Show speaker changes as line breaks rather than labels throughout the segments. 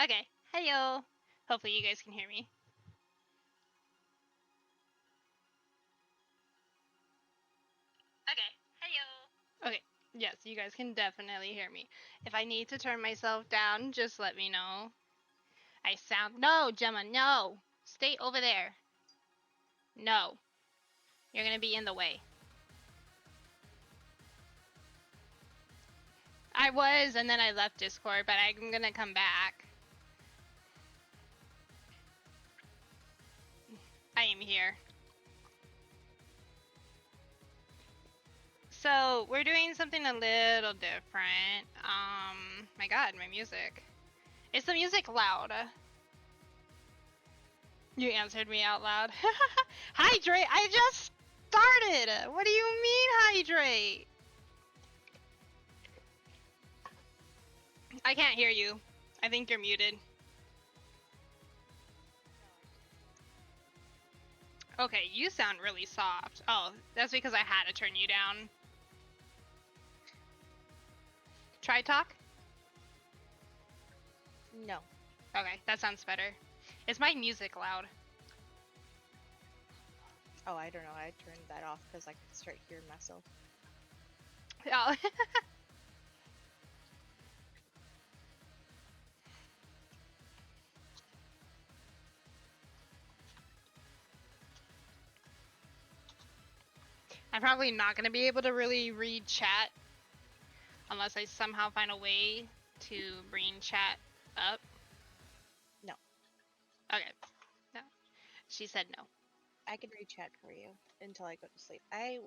Okay. Heyo. Hopefully you guys can hear me. Okay. Heyo. Okay. Yes, you guys can definitely hear me. If I need to turn myself down, just let me know. I sound. No, Gemma, no. Stay over there. No. You're gonna be in the way. I was, and then I left Discord, but I'm gonna come back. I am here. So, we're doing something a little different. My god, my music. Is the music loud? You answered me out loud. Hydrate! I just started! What do you mean, hydrate? I can't hear you. I think you're muted. Okay, you sound really soft. Oh, that's because I had to turn you down. Try talk?
No.
Okay, that sounds better. Is my music loud?
Oh, I don't know. I turned that off because I could start hearing myself.
Oh. I'm probably not going to be able to really read chat unless I somehow find a way to bring chat up.
No.
Okay. No. She said no.
I can read chat for you until I go to sleep. I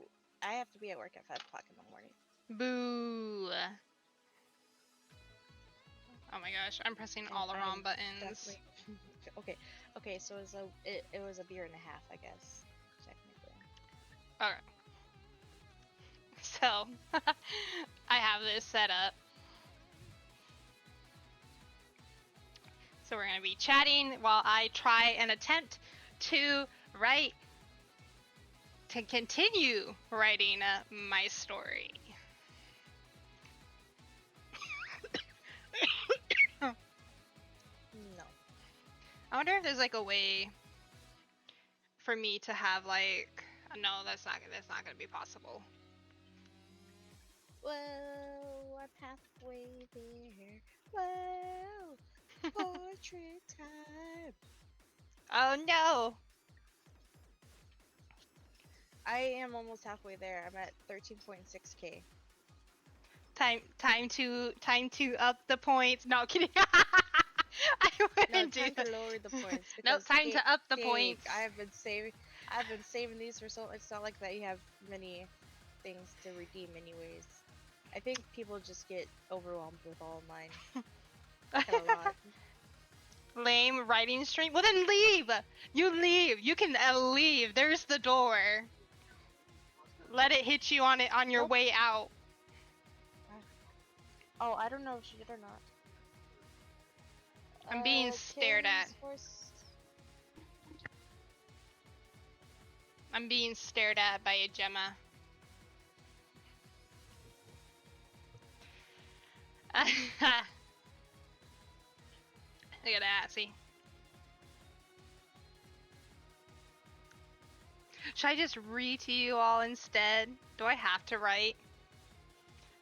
have to be at work at 5 o'clock in the morning.
Boo. Oh my gosh, I'm pressing all the wrong buttons.
Okay, so it was a beer and a half, I guess, technically.
Alright. So, I have this set up. So we're going to be chatting while I try and attempt to continue writing my story.
No.
I wonder if there's like a way for me to have like, no, that's not gonna be possible.
Well, I'm halfway there. Well, portrait time.
Oh no!
I am almost halfway there. I'm at 13.6k.
Time to up the points. No, kidding. I wouldn't
No,
do
time to lower the points.
No,
Because
time to up the points.
I've been saving these for so. It's not like that you have many things to redeem, anyways. I think people just get overwhelmed with all mine. Kinda a lot.
Lame writing stream. Well then leave. You leave. You can leave. There's the door. Let it hit you on your
Nope.
way out.
Oh, I don't know if she did or not.
I'm being stared at. I'm being stared at by a Gemma. Look at that, see? Should I just read to you all instead? Do I have to write?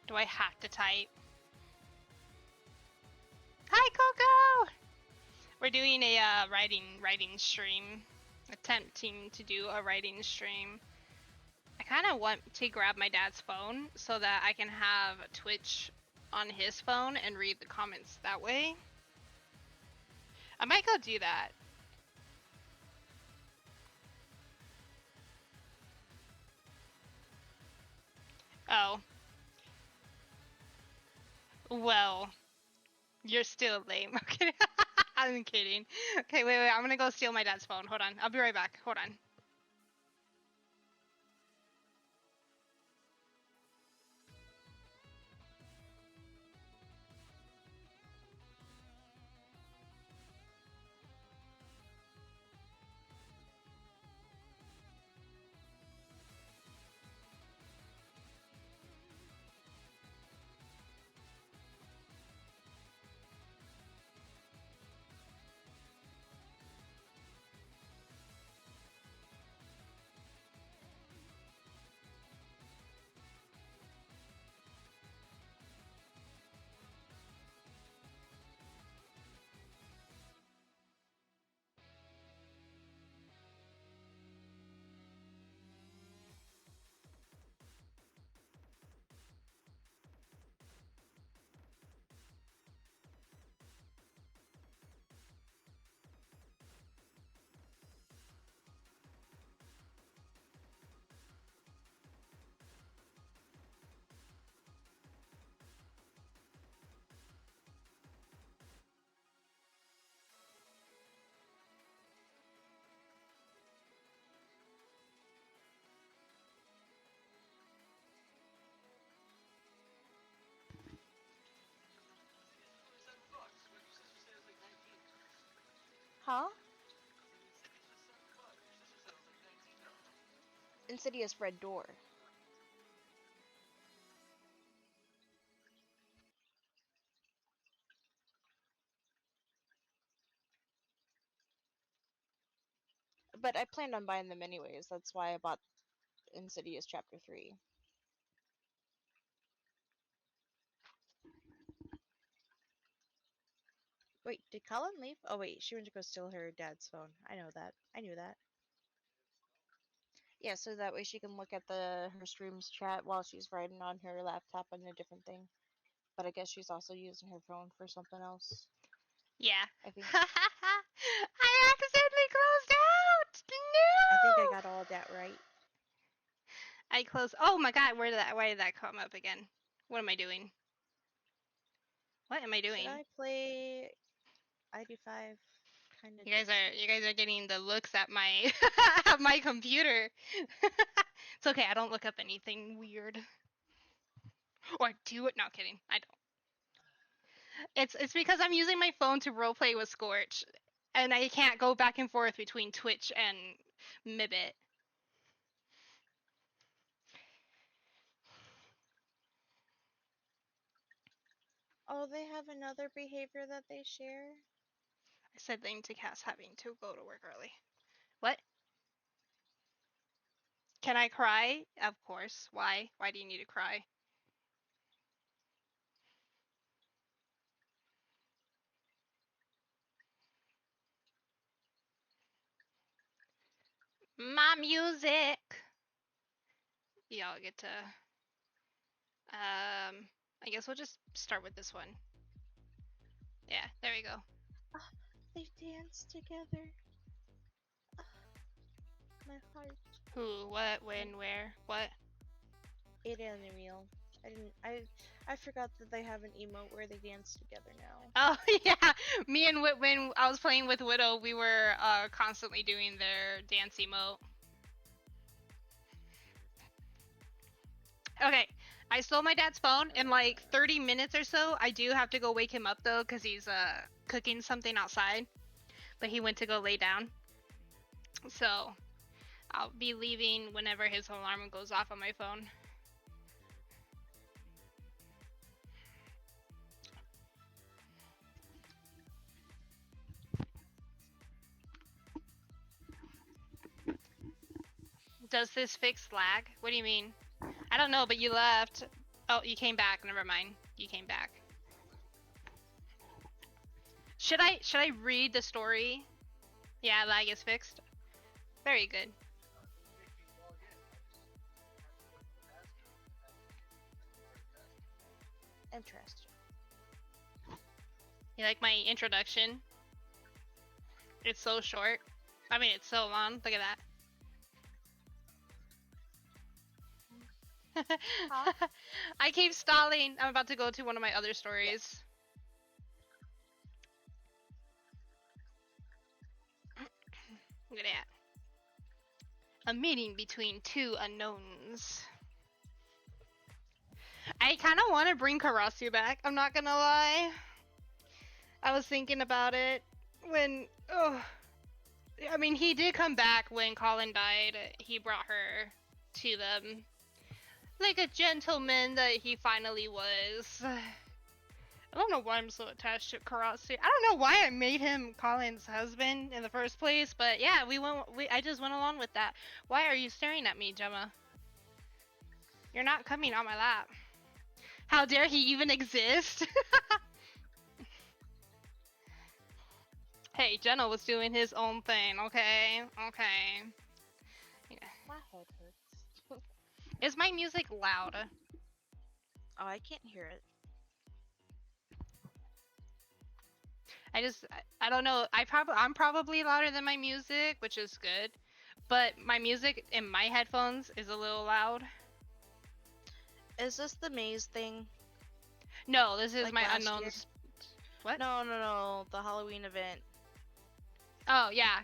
Do I have to type? Hi, Coco! We're doing a writing stream. Attempting to do a writing stream. I kind of want to grab my dad's phone so that I can have Twitch on his phone and read the comments that way. I might go do that. Oh. Well, you're still lame. Okay. I'm kidding. Okay, wait. I'm gonna go steal my dad's phone. Hold on. I'll be right back. Hold on.
Huh? Insidious Red Door. But I planned on buying them anyways. That's why I bought Insidious Chapter 3. Wait, did Colin leave? Oh wait, she went to go steal her dad's phone. I know that. I knew that. Yeah, so that way she can look at her streams chat while she's writing on her laptop on a different thing. But I guess she's also using her phone for something else.
Yeah.
I think
I accidentally closed out.
I think I
No.
got all that right.
I closed. Oh my god, why did that come up again? What am I doing? What am I doing?
Should I play ID5 kind of
You guys are getting the looks at my at my computer. It's okay. I don't look up anything weird. Or I do it. Not kidding. I don't. It's because I'm using my phone to roleplay with Scorch, and I can't go back and forth between Twitch and Mibit.
Oh, they have another behavior that they share?
I said thing to Cass having to go to work early. What? Can I cry? Of course. Why? Why do you need to cry? My music. Y'all get to. I guess we'll just start with this one. Yeah, there we go.
They dance together. My heart.
Who? What? When? Where? What?
Ada and Emil. I forgot that they have an emote where they dance together now.
Oh yeah, me and when I was playing with Widow, we were constantly doing their dance emote. Okay, I stole my dad's phone in like 30 minutes or so. I do have to go wake him up though, cause he's cooking something outside, but he went to go lay down. So I'll be leaving whenever his alarm goes off on my phone. Does this fix lag? What do you mean? I don't know, but you left. Oh, you came back. Never mind. You came back. Should I read the story? Yeah, lag is fixed. Very good.
Interesting.
You like my introduction? It's so short. I mean, it's so long. Look at that.
Huh?
I keep stalling. I'm about to go to one of my other stories. Look at that. A meeting between two unknowns. I kind of want to bring Karasu back. I'm not gonna lie. I was thinking about it when. Oh, I mean, he did come back when Colin died. He brought her to them. Like a gentleman that he finally was. I don't know why I'm so attached to Karasu. I don't know why I made him Colin's husband in the first place, but yeah, I just went along with that. Why are you staring at me, Gemma? You're not coming on my lap. How dare he even exist? Hey, Jenna was doing his own thing, okay? Okay. Yeah.
My head hurts.
Is my music loud?
Oh, I can't hear it.
I don't know. I'm probably louder than my music, which is good. But my music in my headphones is a little loud.
Is this the maze thing?
No, this is
Like
my
last
unknowns.
year?
What?
No. The Halloween event.
Oh yeah.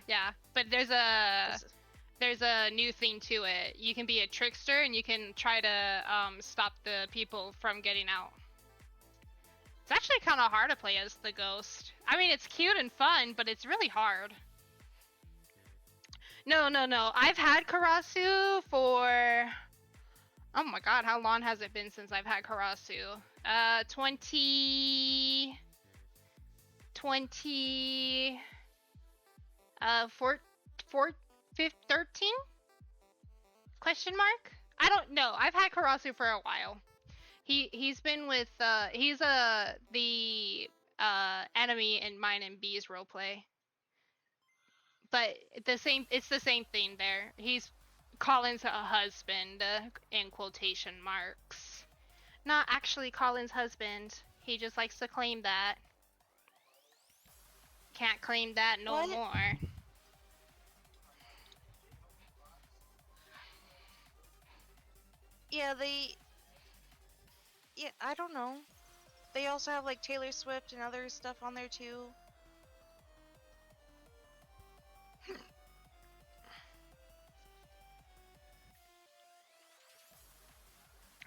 But there's a new thing to it. You can be a trickster and you can try to stop the people from getting out. It's actually kind of hard to play as the ghost. I mean, it's cute and fun, but it's really hard. No. I've had Karasu for... Oh my god, how long has it been since I've had Karasu? 13? Question mark? I don't know. I've had Karasu for a while. He's been with he's the enemy in mine and B's roleplay. But it's the same thing there. He's Colin's husband in quotation marks. Not actually Colin's husband. He just likes to claim that. Can't claim that no
What?
more.
Yeah, yeah, I don't know. They also have like Taylor Swift and other stuff on there too.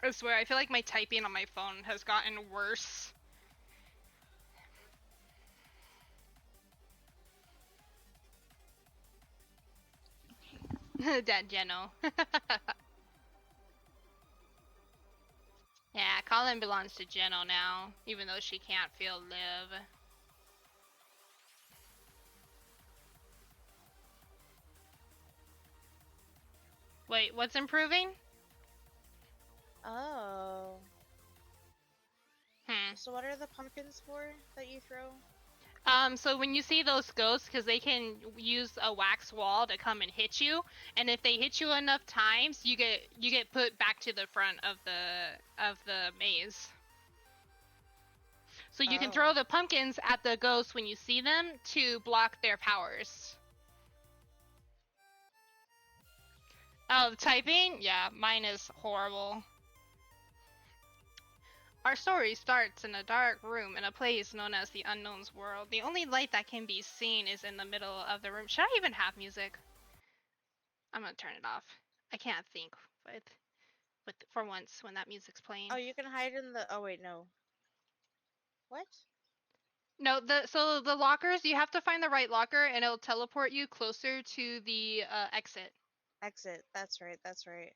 I swear, I feel like my typing on my phone has gotten worse. Dad Geno. Yeah, Colin belongs to Geno now, even though she can't feel Liv. Wait, what's improving?
Oh.
Hmm.
So what are the pumpkins for that you throw?
So when you see those ghosts, because they can use a wax wall to come and hit you, and if they hit you enough times, you get put back to the front of the maze. So you can throw the pumpkins at the ghosts when you see them to block their powers. Oh, the typing? Yeah, mine is horrible. Our story starts in a dark room in a place known as the Unknown's World. The only light that can be seen is in the middle of the room. Should I even have music? I'm gonna turn it off. I can't think with for once when that music's playing.
Oh, you can hide in the. Oh wait, no. What?
No, so the lockers, you have to find the right locker and it'll teleport you closer to the exit.
Exit. That's right. That's right.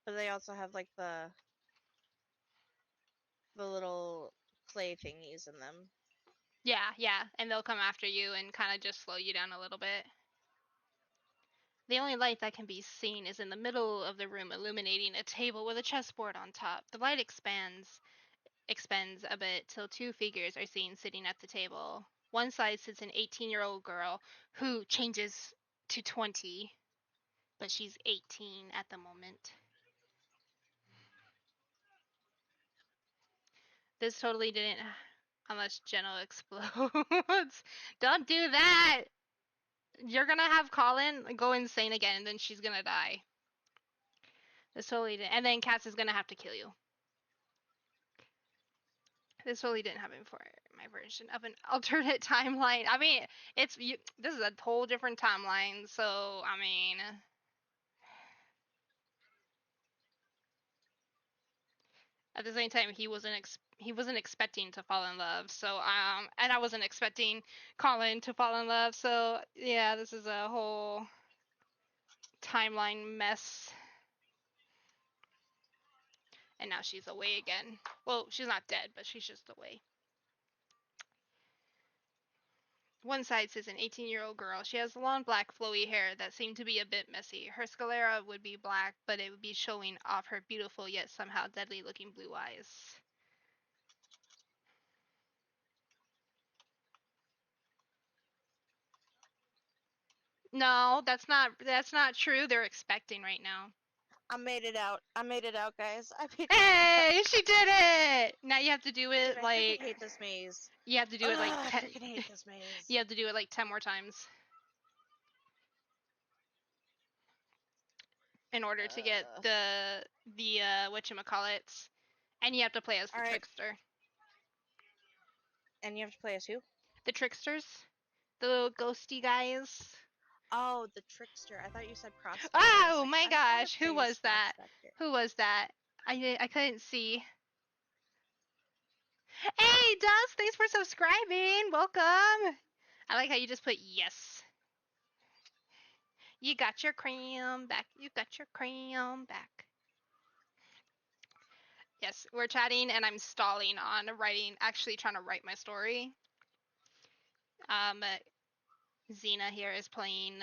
But they also have like the little clay thingies in them.
Yeah, and they'll come after you and kind of just slow you down a little bit. The only light that can be seen is in the middle of the room, illuminating a table with a chessboard on top. The light expends a bit till two figures are seen sitting at the table. One side sits an 18-year-old girl who changes to 20, but she's 18 at the moment. This totally didn't, unless Geno explodes. Don't do that! You're gonna have Colin go insane again, and then she's gonna die. This totally didn't, and then Cass is gonna have to kill you. This totally didn't happen for my version of an alternate timeline. I mean, this is a whole different timeline, so I mean, at the same time, he wasn't expecting to fall in love. So and I wasn't expecting Colin to fall in love. So yeah, this is a whole timeline mess. And now she's away again. Well, she's not dead, but she's just away. One side sits an 18-year-old girl. She has long black flowy hair that seemed to be a bit messy. Her sclera would be black, but it would be showing off her beautiful yet somehow deadly looking blue eyes. No, that's not true. They're expecting right now.
I made it out. I made it out, guys.
Hey, she did it! Now you have to do it
Dude,
like
I hate this maze.
you have to do it like
I freaking hate this maze.
you have to do it like 10 more times in order to get the whatchamacallits. And you have to play as the trickster.
And you have to play as who?
The tricksters. The little ghosty guys.
Oh, the trickster. I thought you said prospector.
Oh my gosh, who was that?
Prospector.
Who was that? I couldn't see. Hey, Dust, thanks for subscribing. Welcome. I like how you just put yes. You got your crayon back. You got your crayon back. Yes, we're chatting and I'm stalling on writing, actually trying to write my story. Xena here is playing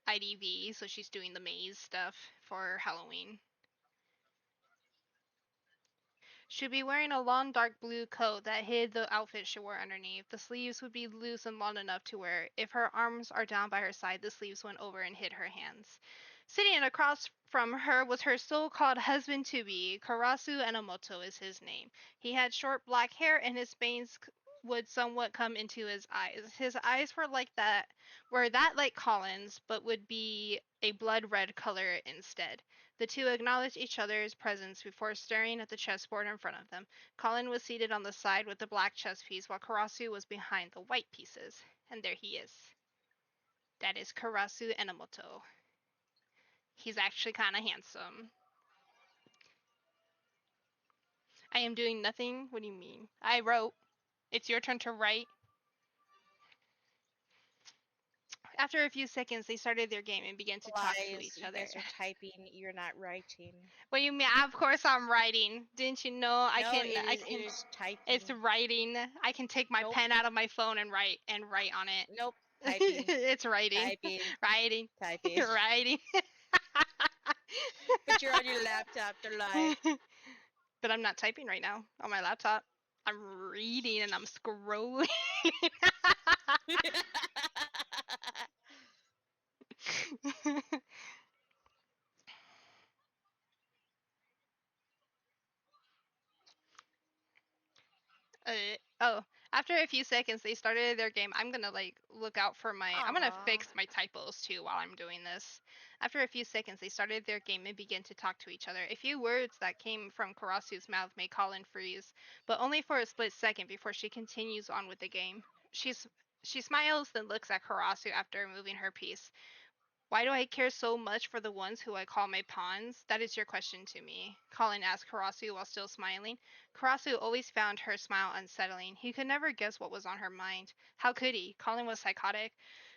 IDV, so she's doing the maze stuff for Halloween. She'd be wearing a long dark blue coat that hid the outfit she wore underneath. The sleeves would be loose and long enough to wear. If her arms are down by her side, the sleeves went over and hid her hands. Sitting across from her was her so-called husband-to-be. Karasu Enomoto is his name. He had short black hair and his bangs would somewhat come into his eyes. His eyes were that like Colin's, but would be a blood red color instead. The two acknowledged each other's presence before staring at the chessboard in front of them. Colin was seated on the side with the black chess piece, while Karasu was behind the white pieces. And there he is. That is Karasu Enomoto. He's actually kind of handsome. I am doing nothing? What do you mean? I wrote. It's your turn to write. After a few seconds, they started their game and began to talk to each other.
You guys are typing, you're not writing.
What do you mean? Of course I'm writing. Didn't you know I can?
It is typing.
It's writing. I can take my pen out of my phone and write on it.
Nope. Typing.
It's writing.
Typing.
Writing.
Typing.
Writing.
But you're on your laptop, they're live.
But I'm not typing right now on my laptop. I'm reading and I'm scrolling. Oh, after a few seconds, they started their game. I'm gonna look out for my. I'm gonna fix my typos too while I'm doing this. After a few seconds, they started their game and began to talk to each other. A few words that came from Karasu's mouth made Colin freeze, but only for a split second before she continues on with the game. She smiles, then looks at Karasu after moving her piece. Why do I care so much for the ones who I call my pawns? That is your question to me, Colin asked Karasu while still smiling. Karasu always found her smile unsettling. He could never guess what was on her mind. How could he? Colin was psychotic.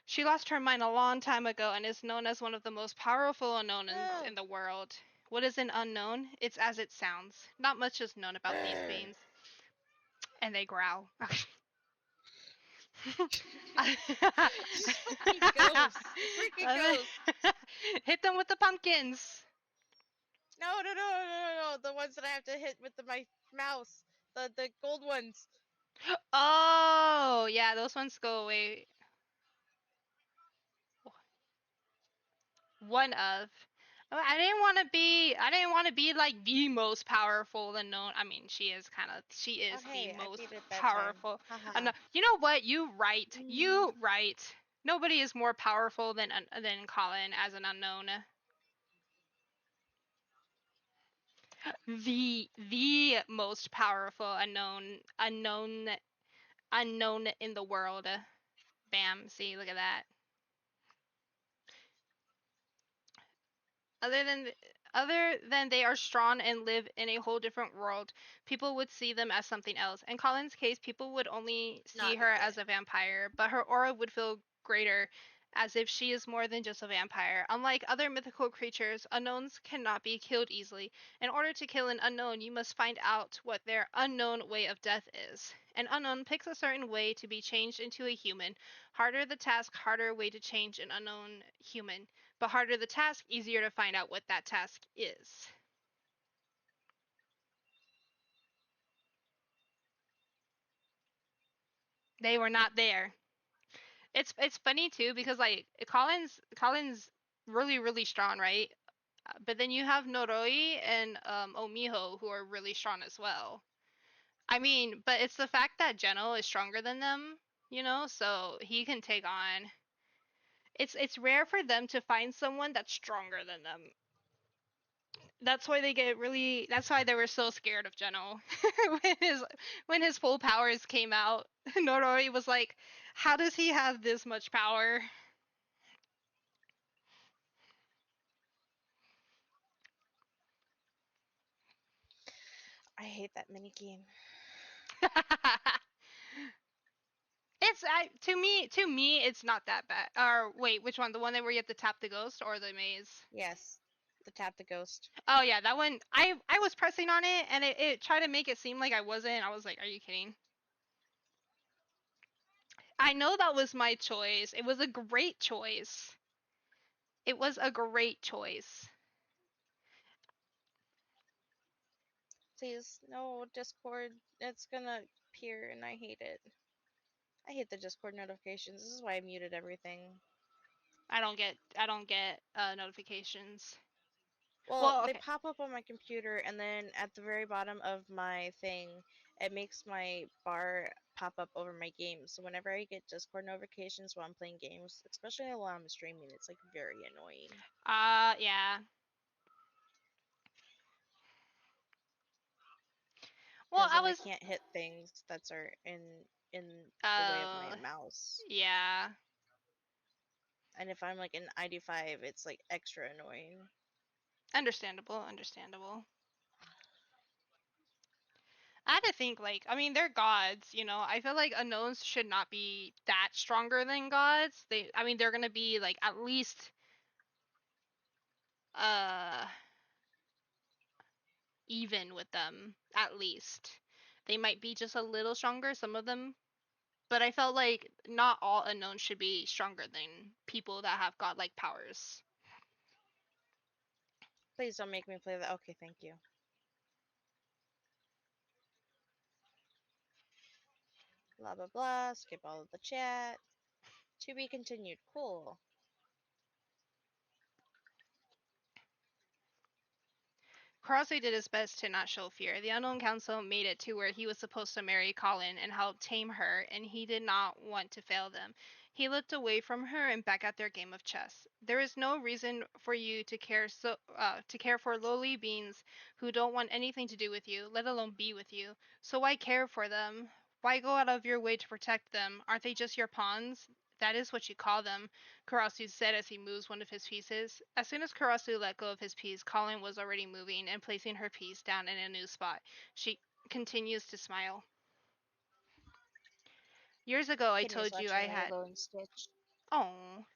She lost her mind a long time ago and is known as one of the most powerful unknowns in the world. What is an unknown? It's as it sounds. Not much is known about these beings. And they growl.
Freaking ghosts.
Hit them with the pumpkins.
No. The ones that I have to hit with my mouse. The gold ones.
Oh, yeah, those ones go away. One of. I didn't want to be like the most powerful and known. I mean, she is the most powerful. You know what? You right. Nobody is more powerful than Colin as an unknown. The most powerful unknown in the world. Bam, see, look at that. Other than they are strong and live in a whole different world, people would see them as something else. In Colin's case, people would only see her as a vampire, but her aura would feel greater, as if she is more than just a vampire. Unlike other mythical creatures, unknowns cannot be killed easily. In order to kill an unknown, you must find out what their unknown way of death is. An unknown picks a certain way to be changed into a human. Harder the task, harder way to change an unknown human. But harder the task, easier to find out what that task is. They were not there. It's funny too because like Colin's really strong, right? But then you have Noroi and Omiho who are really strong as well. I mean, but it's the fact that Geno is stronger than them, so he can take on. It's rare for them to find someone that's stronger than them. That's why that's why they were so scared of Geno. when his full powers came out, Noroi was like, how does he have this much power?
I hate that mini game.
To me it's not that bad. Or wait, which one? The one that where you have to tap the ghost or the maze?
Yes, the tap the ghost.
Oh yeah, that one. I was pressing on it and it tried to make it seem like I wasn't. I was like, are you kidding? I know that was my choice. It was a great choice. It was a great choice.
Please, no Discord. It's gonna appear and I hate it. I hate the Discord notifications. This is why I muted everything.
I don't get notifications.
Well,
Well,
they
okay.
pop up on my computer, and then at the very bottom of my thing, it makes my bar pop up over my games. So whenever I get Discord notifications while I'm playing games, especially while I'm streaming, it's like very annoying.
Yeah. Well,
Because
I
then I
was
can't hit things that are in the way of my
uh
mouse.
yeah.
And if I'm like in ID5, it's like extra annoying.
Understandable, understandable. I had to think, like, I mean, they're gods, you know. I feel like unknowns should not be that stronger than gods. I mean, they're gonna be like at least uh even with them, at least. They might be just a little stronger, some of them, but I felt like not all unknowns should be stronger than people that have godlike powers.
Please don't make me play that. Okay, thank you. Blah blah blah. Skip all of the chat. To be continued. Cool.
Crosby did his best to not show fear. The Unknown Council made it to where he was supposed to marry Colin and help tame her, and he did not want to fail them. He looked away from her and back at their game of chess. There is no reason for you to care for lowly beings who don't want anything to do with you, let alone be with you. So why care for them? Why go out of your way to protect them? Aren't they just your pawns? That is what you call them, Karasu said as he moves one of his pieces. As soon as Karasu let go of his piece, Colin was already moving and placing her piece down in a new spot. She continues to smile. Years ago, I
Kenya's
told you I
watching
had.
Lilo and Stitch.
Oh.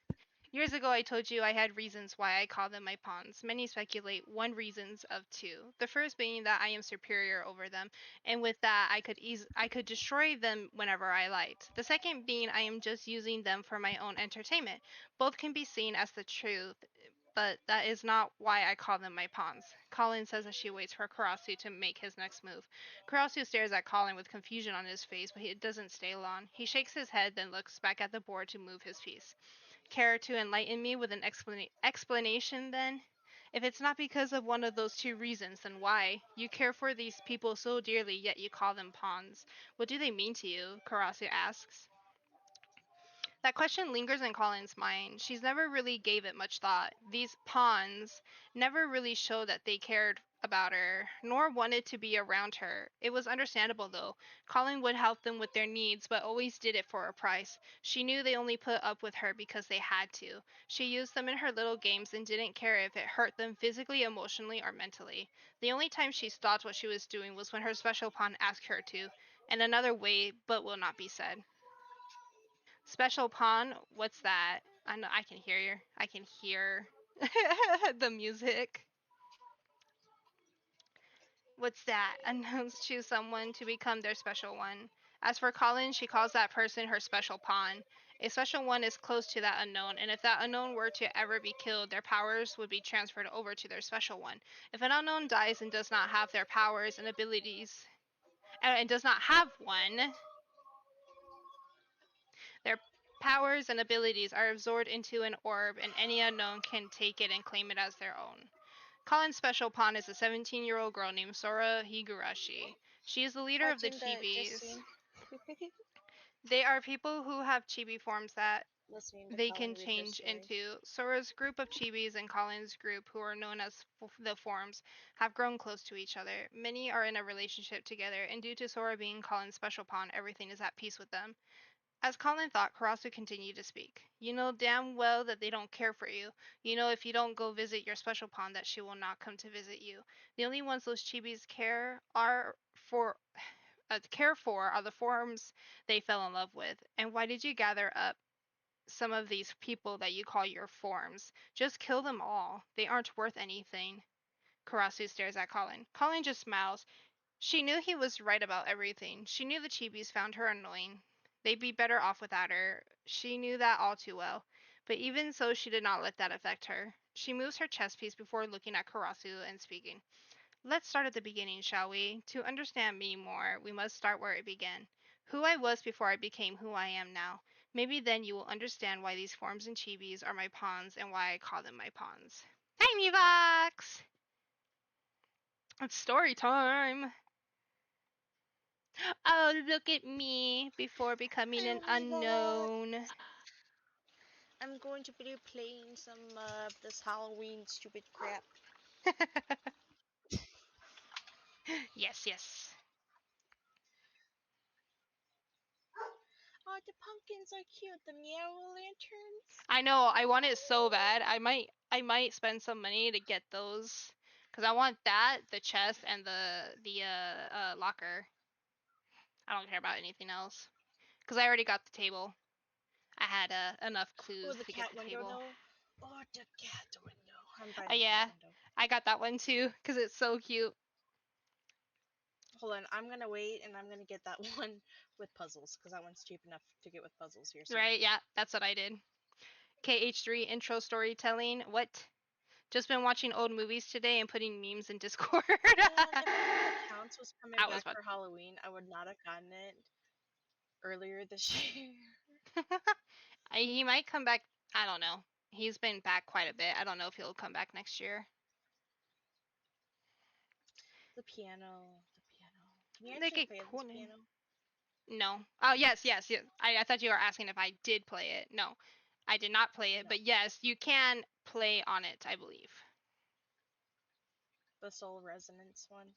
Years ago, I told you I had reasons why I call them my pawns. Many speculate one reasons of two. The first being that I am superior over them, and with that, I could destroy them whenever I liked. The second being I am just using them for my own entertainment. Both can be seen as the truth, but that is not why I call them my pawns. Colin says as she waits for Karasu to make his next move. Karasu stares at Colin with confusion on his face, but it doesn't stay long. He shakes his head, then looks back at the board to move his piece. Care to enlighten me with an explanation then? If it's not because of one of those two reasons, then why? You care for these people so dearly, yet you call them pawns. What do they mean to you? Karasu asks. That question lingers in Colin's mind. She's never really gave it much thought. These pawns never really showed that they cared about her, nor wanted to be around her. It was understandable though. Colin would help them with their needs, but always did it for a price. She knew they only put up with her because they had to. She used them in her little games and didn't care if it hurt them physically, emotionally, or mentally. The only time she stopped what she was doing was when her special pawn asked her to, in another way, but will not be said. Special pawn, what's that? I know I can hear you. I can hear the music. What's that? Unknowns choose someone to become their special one. As for Colin, she calls that person her special pawn. A special one is close to that unknown, and if that unknown were to ever be killed, their powers would be transferred over to their special one. If an unknown dies and does not have their powers and abilities, and does not have one, their powers and abilities are absorbed into an orb, and any unknown can take it and claim it as their own. Colin's special pawn is a 17-year-old girl named Sora Higurashi. She is the leader of the
Watching the just
Chibis.
scene.
They are people who have chibi forms that
Listening to
they can
Colin read her
change
story.
into. Sora's group of chibis and Colin's group, who are known as the Forms, have grown close to each other. Many are in a relationship together, and due to Sora being Colin's special pawn, everything is at peace with them. As Colin thought, Karasu continued to speak. You know damn well that they don't care for you. You know if you don't go visit your special pawn that she will not come to visit you. The only ones those chibis care are for care for are the forms they fell in love with. And why did you gather up some of these people that you call your forms? Just kill them all. They aren't worth anything. Karasu stares at Colin. Colin just smiles. She knew he was right about everything. She knew the Chibis found her annoying. They'd be better off without her. She knew that all too well. But even so, she did not let that affect her. She moves her chess piece before looking at Karasu and speaking. Let's start at the beginning, shall we? To understand me more, we must start where it began. Who I was before I became who I am now. Maybe then you will understand why these forms and chibis are my pawns and why I call them my pawns. Hi, Mivox! It's story time! Oh, look at me before becoming an
Oh my god.
unknown.
I'm going to be playing some this Halloween stupid crap.
Yes, yes.
Oh, the pumpkins are cute. The meow lanterns.
I know, I want it so bad. I might spend some money to get those. Cause I want that, the chest, and the locker. I don't care about anything else. Cause I already got the table. I had enough
Oh,
clues
the
to get
cat
the
window
table.
though. Oh, the cat window. I'm buying the cat
Yeah,
window.
I got that one too. Cause it's so cute.
Hold on, I'm gonna wait and I'm gonna get that one with puzzles because that one's cheap enough to get with puzzles here soon.
Right? Yeah, that's what I did. KH3 intro storytelling. What? Just been watching old movies today and putting memes in Discord.
Man, if Animal Counts was coming
That was
back
fun.
for Halloween, I would not have gotten it earlier this year.
He might come back. I don't know. He's been back quite a bit. I don't know if he'll come back next year.
The piano, the piano. Can you
They
actually
get
play
cool
this
name.
piano?
No. Oh yes, yes, yes. I thought you were asking if I did play it. No, I did not play it.
No,
But yes, you can play on it. I believe.
the Soul Resonance one.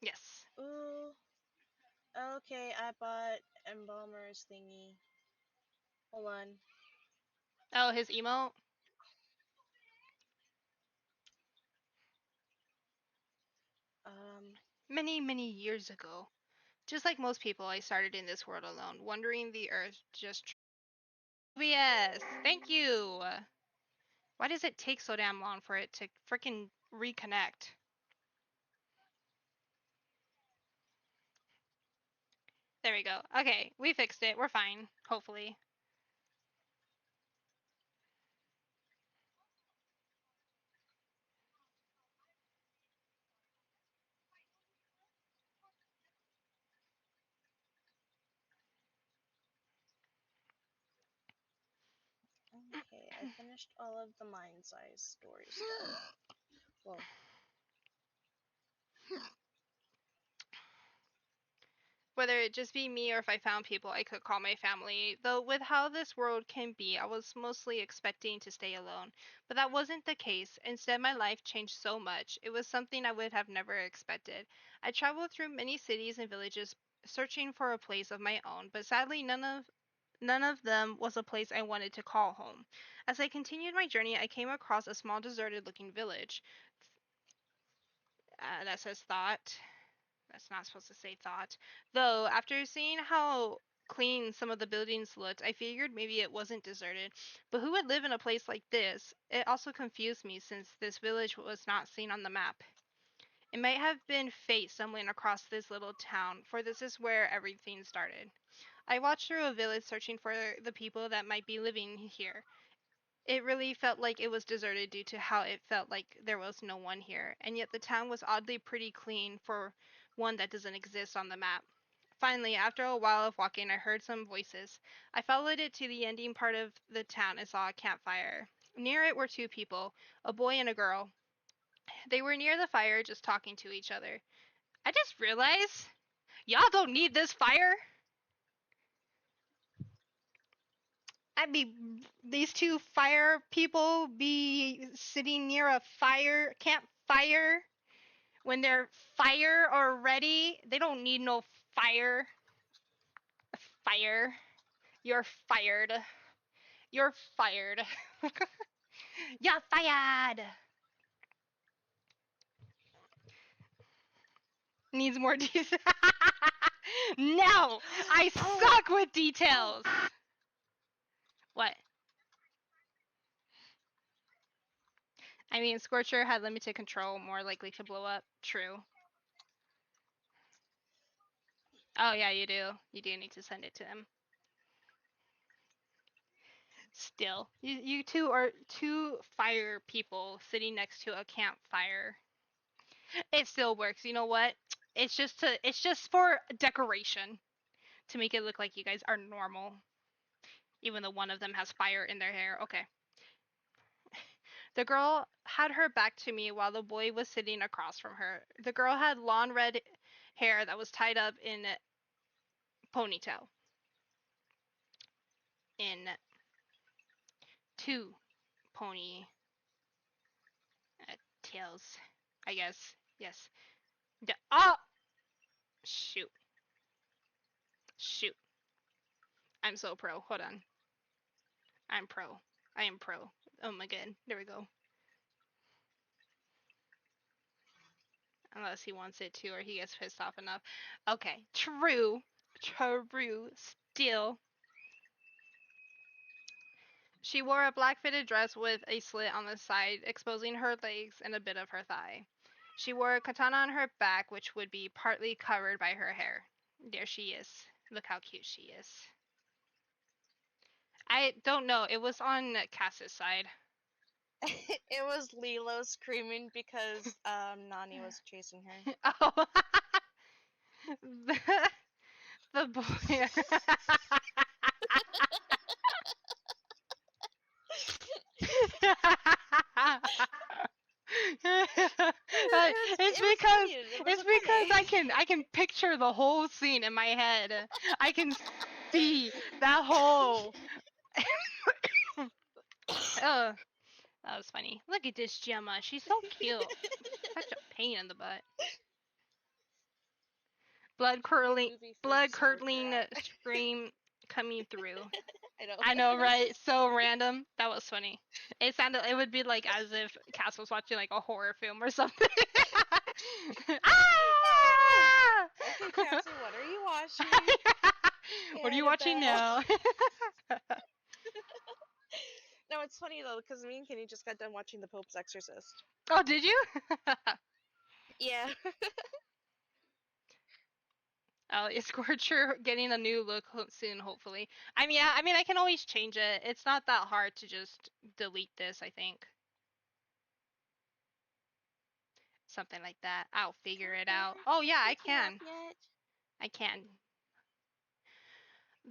Yes.
Ooh, okay, I bought Embalmer's thingy. Hold on.
Oh, his emote.
Um,
Many, many years ago. Just like most people, I started in this world alone, wandering the earth just. Yes. Thank you. Why does it take so damn long for it to freaking reconnect? There we go. Okay, we fixed it. We're fine. Hopefully.
okay, I finished all of the mind-size story stuff. Well,
Whether it just be me or if I found people I could call my family, though with how this world can be, I was mostly expecting to stay alone. But that wasn't the case. Instead, my life changed so much. It was something I would have never expected. I traveled through many cities and villages searching for a place of my own, but sadly none of them was a place I wanted to call home. As I continued my journey, I came across a small deserted looking village. That says thought. That's not supposed to say thought. Though, after seeing how clean some of the buildings looked, I figured maybe it wasn't deserted. But who would live in a place like this? It also confused me since this village was not seen on the map. It might have been fate stumbling across this little town, for this is where everything started. I watched through a village searching for the people that might be living here. It really felt like it was deserted due to how it felt like there was no one here, and yet the town was oddly pretty clean for one that doesn't exist on the map. Finally, after a while of walking, I heard some voices. I followed it to the ending part of the town and saw a campfire. Near it were two people, a boy and a girl. They were near the fire just talking to each other. I just realized y'all don't need this fire. These two fire people be sitting near a campfire when they're fire already. They don't need no fire. Fire. You're fired. You're fired. You're fired. Needs more details. No! I suck with details! What? I mean, Scorcher had limited control, more likely to blow up. True. Oh, yeah, you do. You do need to send it to him. Still. You two are two fire people sitting next to a campfire. It still works. You know what? It's just for decoration. To make it look like you guys are normal. Even though one of them has fire in their hair. Okay. The girl had her back to me while the boy was sitting across from her. The girl had long red hair that was tied up in a ponytail. In two pony tails, I guess. Yes. Oh! Shoot. Shoot. I'm so pro. Hold on. I'm pro. I am pro. Oh my god. There we go. Unless he wants it to or he gets pissed off enough. Okay. True. True. Still. She wore a black fitted dress with a slit on the side, exposing her legs and a bit of her thigh. She wore a katana on her back, which would be partly covered by her hair. There she is. Look how cute she is. I don't know. It was on Cass's side.
It was Lilo screaming because Nani was chasing her.
Oh. the boy. It's because I can picture the whole scene in my head. I can see that whole. Oh, that was funny. Look at this Gemma. She's so cute. Such a pain in the butt. Blood curdling scream coming through. I know, right? So random. That was funny. It would be like as if Cass was watching like a horror film or something. Ah!
Okay, Cassie, what are you watching?
What are you watching now?
No, it's funny though, because me and Kenny just got done watching The Pope's Exorcist.
Oh, did you?
Yeah.
Oh, is Scorcher getting a new look soon, hopefully. I mean, I can always change it. It's not that hard to just delete this, I think. Something like that. I'll figure it out. Oh, yeah, I can. I can.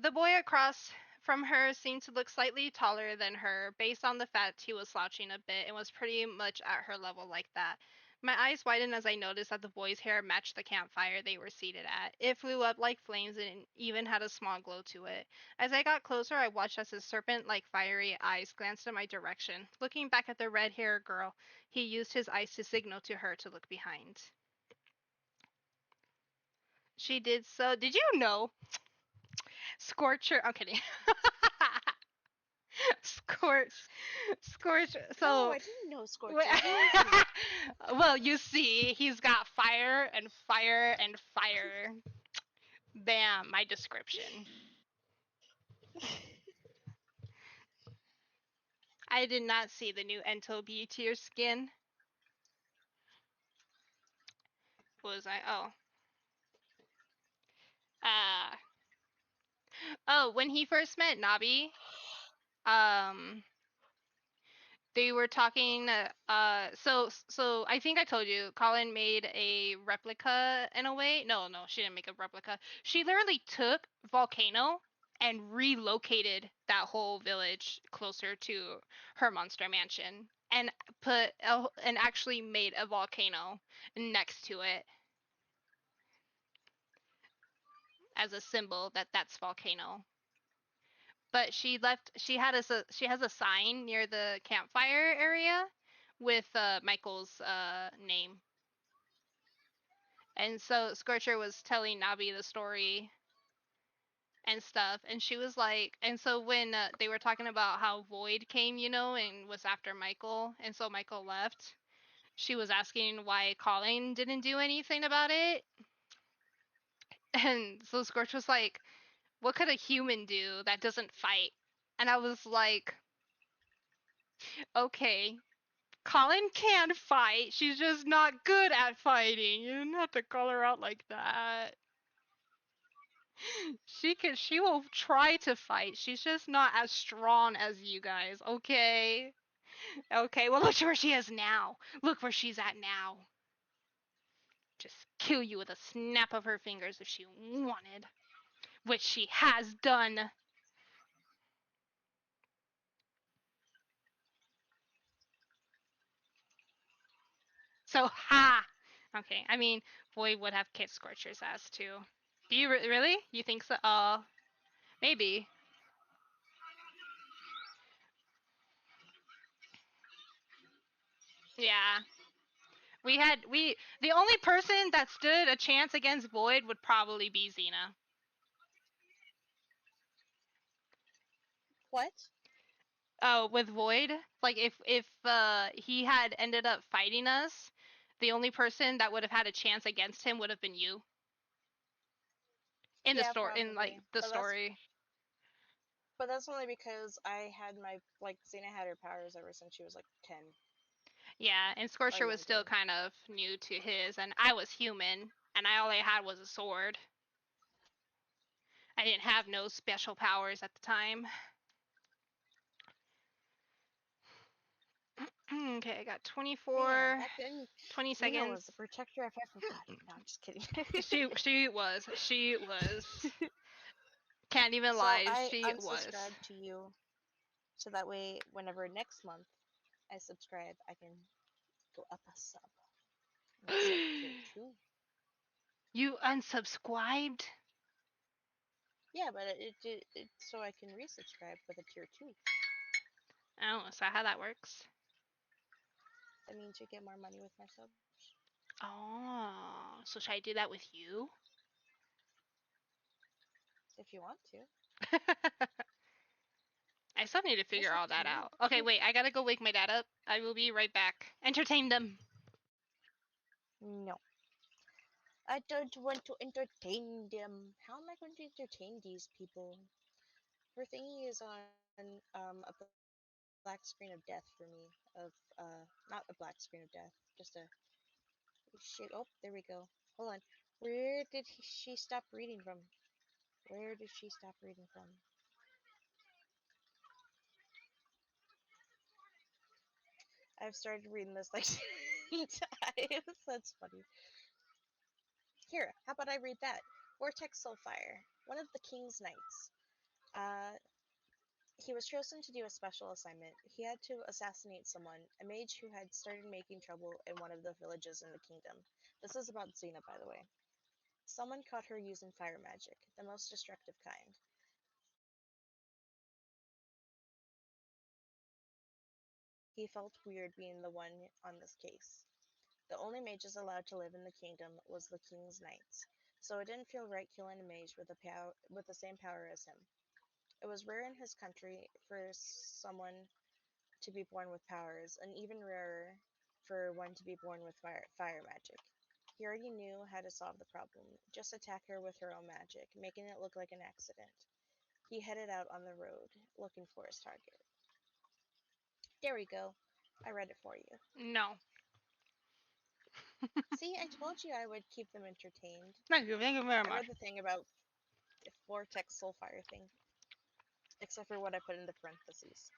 The boy across from her seemed to look slightly taller than her, based on the fact he was slouching a bit and was pretty much at her level like that. My eyes widened as I noticed that the boy's hair matched the campfire they were seated at. It flew up like flames and even had a small glow to it. As I got closer, I watched as his serpent-like fiery eyes glanced in my direction. Looking back at the red-haired girl, he used his eyes to signal to her to look behind. She did so. Did you know? Scorcher. I'm kidding. Scorch. So.
No, I didn't know Scorcher.
Well, you see, he's got fire and fire and fire. Bam, my description. I did not see the new Ento B tier skin. What was I? Oh. Oh, when he first met Nabi, they were talking so I think I told you Colin made a replica in a way. No, she didn't make a replica. She literally took Volcano and relocated that whole village closer to her monster mansion and and actually made a volcano next to it as a symbol that that's Volcano. But she has a sign near the campfire area with Michael's name. And so Scorcher was telling Nabi the story and stuff, and she was like, and so when they were talking about how Void came, and was after Michael, and so Michael left, she was asking why Colin didn't do anything about it. And so Scorch was like, what could a human do that doesn't fight? And I was like, okay, Colin can fight. She's just not good at fighting. You don't have to call her out like that. She will try to fight. She's just not as strong as you guys, okay? Okay, well look where she is now. Look where she's at now. Just kill you with a snap of her fingers if she wanted. Which she has done. So, ha! Okay, I mean, Void would have kicked Scorcher's ass too. Do you really? You think so? Maybe. Yeah. The only person that stood a chance against Void would probably be Xena.
What?
Oh, with Void, like if he had ended up fighting us, the only person that would have had a chance against him would have been you. In the
Yeah,
story, in like
probably.
the
But
story.
that's only because I had my Xena had her powers ever since she was like 10
Yeah, and
or
Scorcher was still
younger.
kind of new to his, and I was human, and all I had was a sword. I didn't have no special powers at the time. Okay, I got 24,
Man, back then
20
Xena
seconds.
was the protector of everybody. No, I'm just kidding.
She was. Can't even
So
lie,
I
she was.
unsubscribed to you, so that way, whenever next month I subscribe, I can go up a sub. Next up, tier 2.
You unsubscribed?
Yeah, but it so I can resubscribe with a tier 2.
Oh, is that how that works?
That means you get more money with my subs.
Oh, so should I do that with you?
If you want to.
I still need to figure
It's up
all
to
that
you.
out. Okay, wait, I gotta go wake my dad up. I will be right back. Entertain them.
No. I don't want to entertain them. How am I going to entertain these people? Her thingy is on a black screen of death for me. Of not a black screen of death, just a shit. Oh, there we go. Hold on. Where did she stop reading from? Where did she stop reading from? I've started reading this like 10 times. That's funny. Here, how about I read that? Vortex Soulfire, one of the King's Knights. He was chosen to do a special assignment. He had to assassinate someone, a mage who had started making trouble in one of the villages in the kingdom. This is about Xena, by the way. Someone caught her using fire magic, the most destructive kind. He felt weird being the one on this case. The only mages allowed to live in the kingdom was the King's Knights, so it didn't feel right killing a mage with the same power as him. It was rare in his country for someone to be born with powers, and even rarer for one to be born with fire magic. He already knew how to solve the problem. Just attack her with her own magic, making it look like an accident. He headed out on the road, looking for his target. There we go. I read it for you.
No.
See, I told you I would keep them entertained.
Thank you very
I
much.
read the thing about the Vortex Soulfire thing. Except for what I put in the parentheses.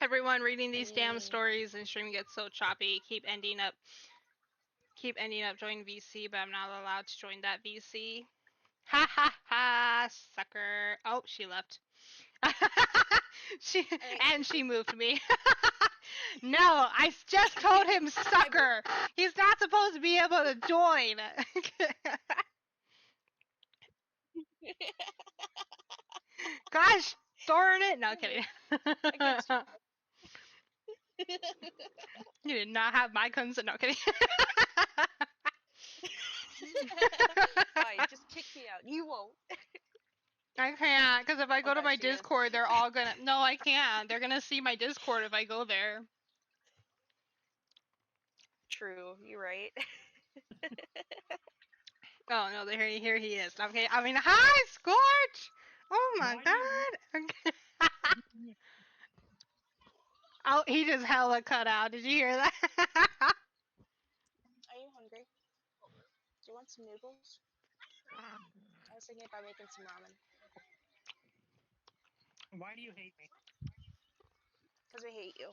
Everyone reading
I
these damn
mean,
stories and stream gets so choppy. Keep ending up joining VC, but I'm not allowed to join that VC. Ha ha ha, sucker. Oh, she left. She moved me. No, I just told him sucker. He's not supposed to be able to join. Gosh darn it. No, kidding. You did not have my consent. No, kidding.
Oh Fine, just kick me out. You won't.
I can't, because if I go to
God,
my
she is.
Discord, they're all gonna. No, I can't. They're gonna see my Discord if I go there.
True, you're right.
Oh no, here he is. Okay, I mean, hi, Scorch. Oh my
Why do you-
god. Oh, he just hella cut out. Did you hear that?
Are you hungry? Do you want some noodles? I was thinking about making some ramen.
Why do you hate me?
Because I hate you.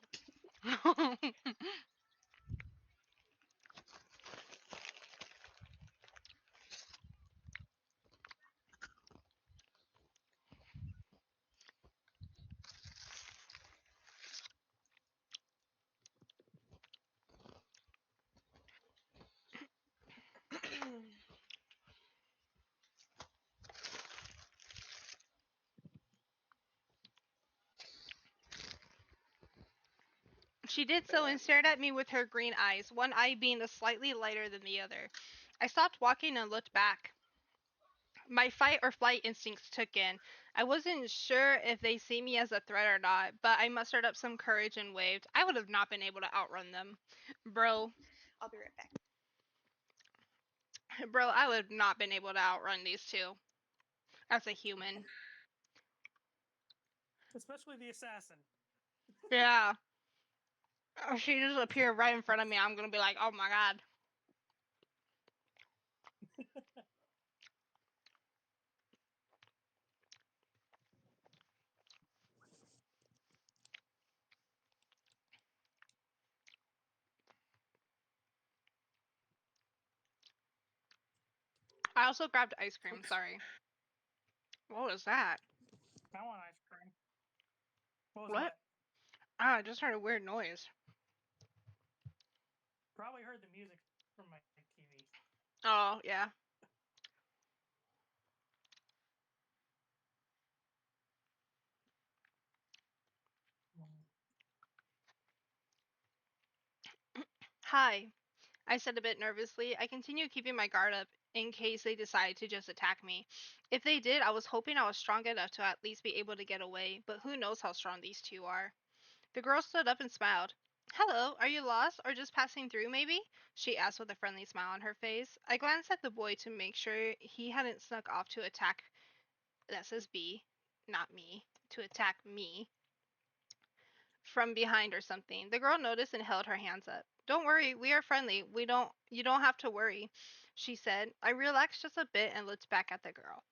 She did so and stared at me with her green eyes, one eye being slightly lighter than the other. I stopped walking and looked back. My fight or flight instincts took in. I wasn't sure if they see me as a threat or not, but I mustered up some courage and waved. I would have not been able to outrun them. Bro,
I'll be right back.
I would have not been able to outrun these two as a human.
Especially the assassin.
Yeah. If she just appeared right in front of me, I'm gonna be like, oh my god. I also grabbed ice cream, sorry. What was that?
I want ice cream. What was
What?
that?
Ah, I just heard a weird noise.
Probably heard the music from my TV.
Oh, yeah. Hi, I said a bit nervously. I continued keeping my guard up in case they decided to just attack me. If they did, I was hoping I was strong enough to at least be able to get away, but who knows how strong these two are. The girl stood up and smiled. Hello, are you lost or just passing through, maybe? She asked with a friendly smile on her face. I glanced at the boy to make sure he hadn't snuck off to attack. That says B, not me. To attack me from behind or something. The girl noticed and held her hands up. Don't worry, we are friendly. You don't have to worry, she said. I relaxed just a bit and looked back at the girl.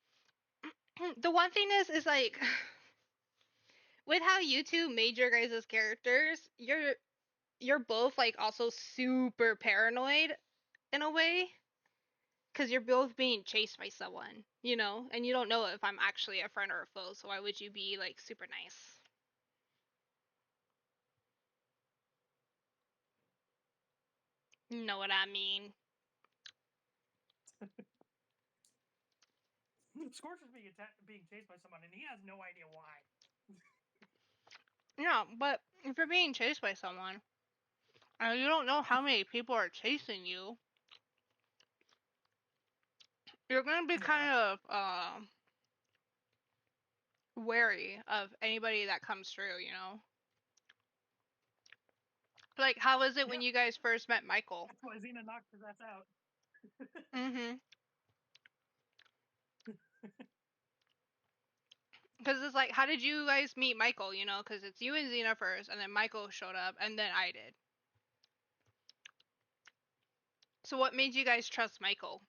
The one thing is like with how you two made your guys' characters, you're both like also super paranoid in a way because you're both being chased by someone, you know, and you don't know if I'm actually a friend or a foe, so why would you be like super nice? You know what I mean?
Scorch is being chased by someone, and he has no idea why.
Yeah, but if you're being chased by someone and you don't know how many people are chasing you, you're gonna be kind of wary of anybody that comes through, you know? Like, how was it when
Yep.
you guys first met Michael?
That's why Xena knocked his ass out.
Mm-hmm. Because it's like, how did you guys meet Michael, you know? Because it's you and Xena first, and then Michael showed up, and then I did. So what made you guys trust Michael?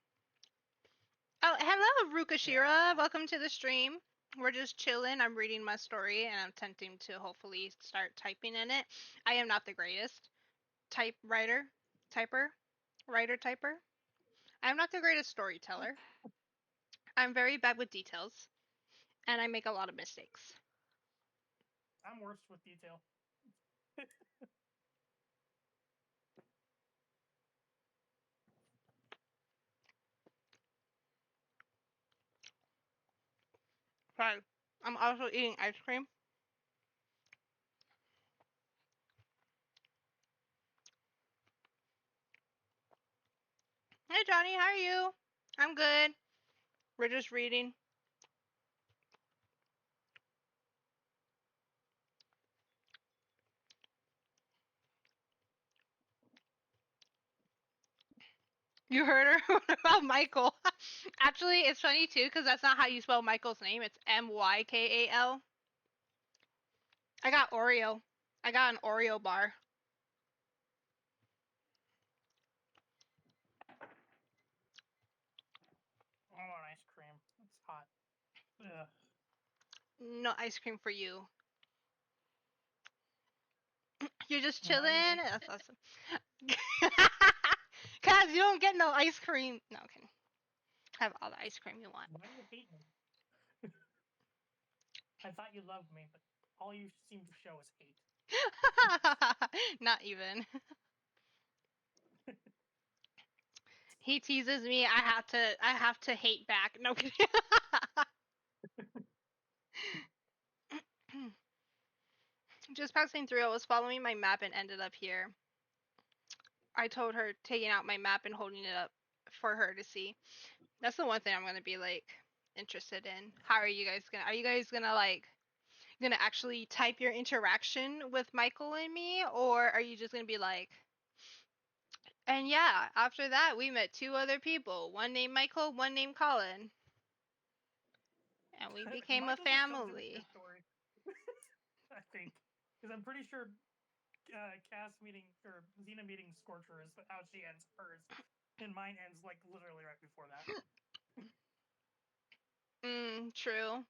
Oh, hello, Rukashira.
Yeah.
Welcome to the stream. We're just chilling. I'm reading my story, and I'm attempting to hopefully start typing in it. I am not the greatest typer. I'm not the greatest storyteller. I'm very bad with details, and I make a lot of mistakes.
I'm worst with detail.
So, I'm also eating ice cream. Hey, Johnny, how are you? I'm good. We're just reading. You heard her about Michael. Actually, it's funny too because that's not how you spell Michael's name. It's Mykal. I got Oreo. I got an Oreo bar.
I want ice cream. It's hot. Ugh.
No ice cream for you. You're just
Why
chilling.
you hate?
That's awesome. Cause you don't get no ice cream. No, okay. Have all the ice cream you want.
Why do you hate me? I thought you loved me, but all you seem to show is hate.
Not even. He teases me. I have to hate back. No kidding. Just passing through, I was following my map and ended up here. I told her taking out my map and holding it up for her to see. That's the one thing I'm gonna be like interested in. How are you guys gonna? Are you guys gonna like gonna actually type your interaction with Michael and me, or are you just gonna be like? And yeah, after that we met two other people. One named Michael, one named Colin, and we became a
Michael's just comes in a
family.
good story. I think, because I'm pretty sure Cass meeting or Xena meeting Scorcher is how she ends hers, and mine ends like literally right before that.
True.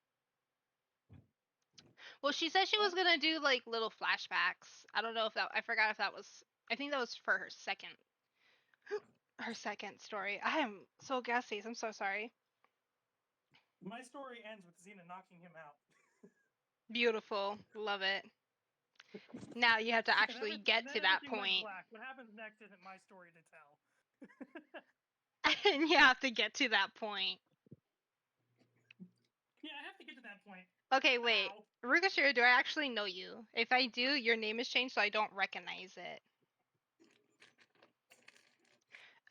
Well, she said she was gonna do like little flashbacks. I don't know if that. I forgot if that was. I think that was for her second story. I am so gassy. I'm so sorry.
My story ends with Xena knocking him out.
Beautiful. Love it. Now you have to actually get to that
Everything went
point.
black. What happens next isn't my story to tell.
And you have to get to that point.
Yeah, I have to get to that point.
Okay, wait.
Ow.
Rugashira, do I actually know you? If I do, your name is changed so I don't recognize it.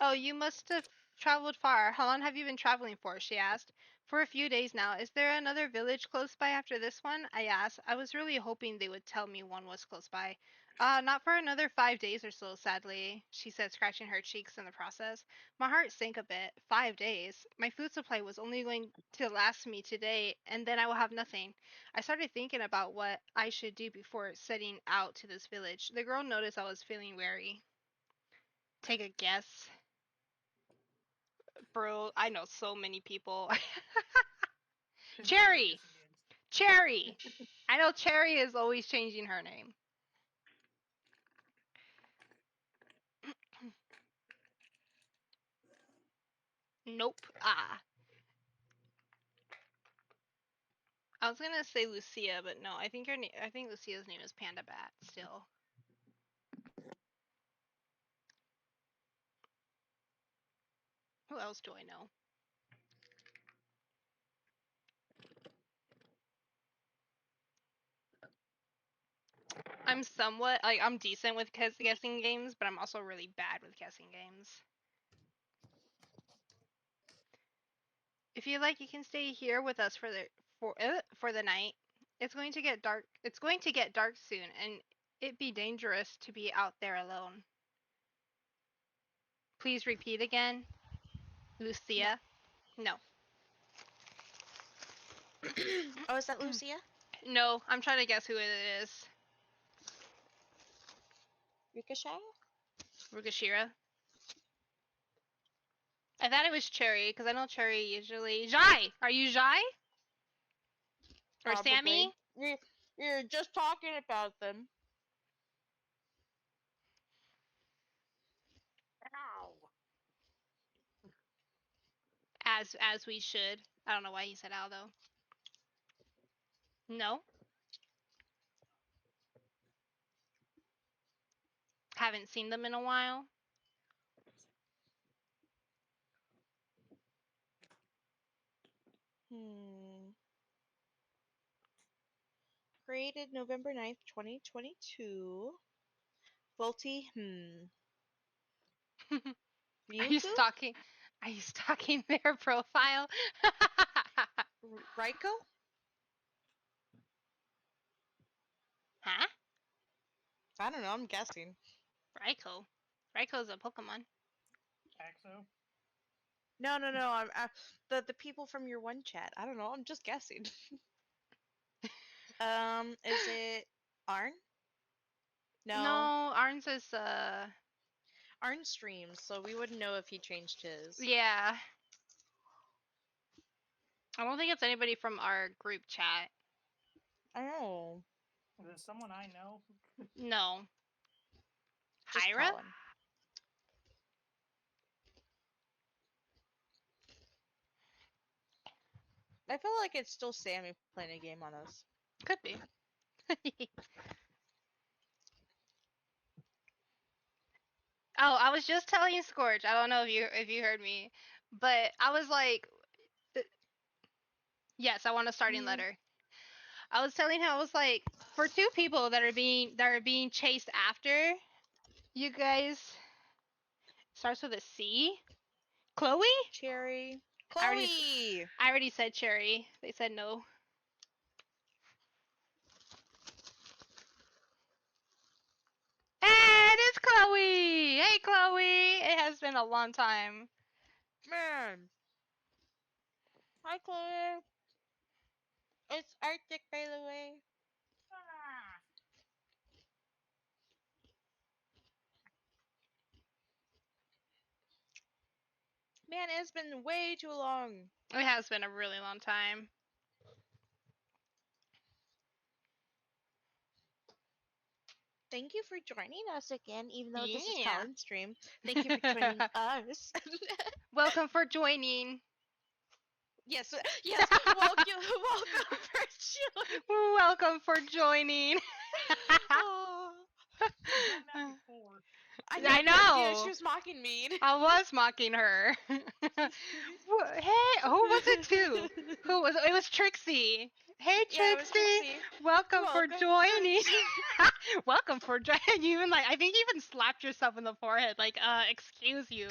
Oh, you must have traveled far. How long have you been traveling for? She asked. For a few days now. Is there another village close by after this one? I asked. I was really hoping they would tell me one was close by. Not for another 5 days or so, sadly, she said, scratching her cheeks in the process. My heart sank a bit. 5 days? My food supply was only going to last me today, and then I will have nothing. I started thinking about what I should do before setting out to this village. The girl noticed I was feeling wary. Take a guess. Bro, I know so many people. Cherry! Cherry! I know Cherry is always changing her name. Nope. I was gonna say Lucia, but no. I think Lucia's name is Panda Bat still. Who else do I know? I'm decent with guessing games, but I'm also really bad with guessing games. If you like, you can stay here with us for the night. It's going to get dark. It's going to get dark soon, and it'd be dangerous to be out there alone. Please repeat again. Lucia? No.
Oh, is that Lucia?
No, I'm trying to guess who it is.
Ricochet?
Rugashira? I thought it was Cherry, because I know Cherry usually... Jai! Are you Jai? Or
Probably.
Sammy?
You're just talking about them.
Ow.
As we should. I don't know why he said ow, though. No? Haven't seen them in a while.
Created November 9th, 2022. Volty,
Are you
Mewtwo?
stalking? Are you stalking their profile?
Raikou?
Huh?
I don't know. I'm guessing.
Raikou. Raikou's a Pokemon.
Axo.
No. The people from your one chat. I don't know. I'm just guessing. Is it Arn?
No, Arn's is
Arn streams, so we wouldn't know if he changed his.
yeah. I don't think it's anybody from our group chat.
Oh,
Is it someone I know?
No.
just
Hyra?
Colin. I feel like it's still Sammy playing a game on us.
Could be. Oh, I was just telling Scorch. I don't know if you heard me, but I was like, yes, I want a starting
Mhm.
letter. I was telling him, I was like, for two people that are being chased after you guys, starts with a C. Chloe?
Cherry.
I already-
Chloe!
I already said Cherry. They said no. And it's Chloe! Hey, Chloe! It has been a long time.
Man. Hi, Chloe. It's Arctic, by the way. Man, it's been way too long.
It has been a really long time.
Thank you for joining us again, even though this is
Yeah.
Colin's stream. Thank you for joining us.
Welcome for joining.
yes, welcome for joining.
Welcome for joining.
Oh,
I've done that before.
I
but,
know.
she was mocking me.
I was mocking her. Hey, who was it too? Who was it? It was Trixie. Hey, Trixie.
Yeah, it was Trixie.
Welcome for
Welcome
joining. Welcome for joining. You even I think you even slapped yourself in the forehead. Like, excuse you.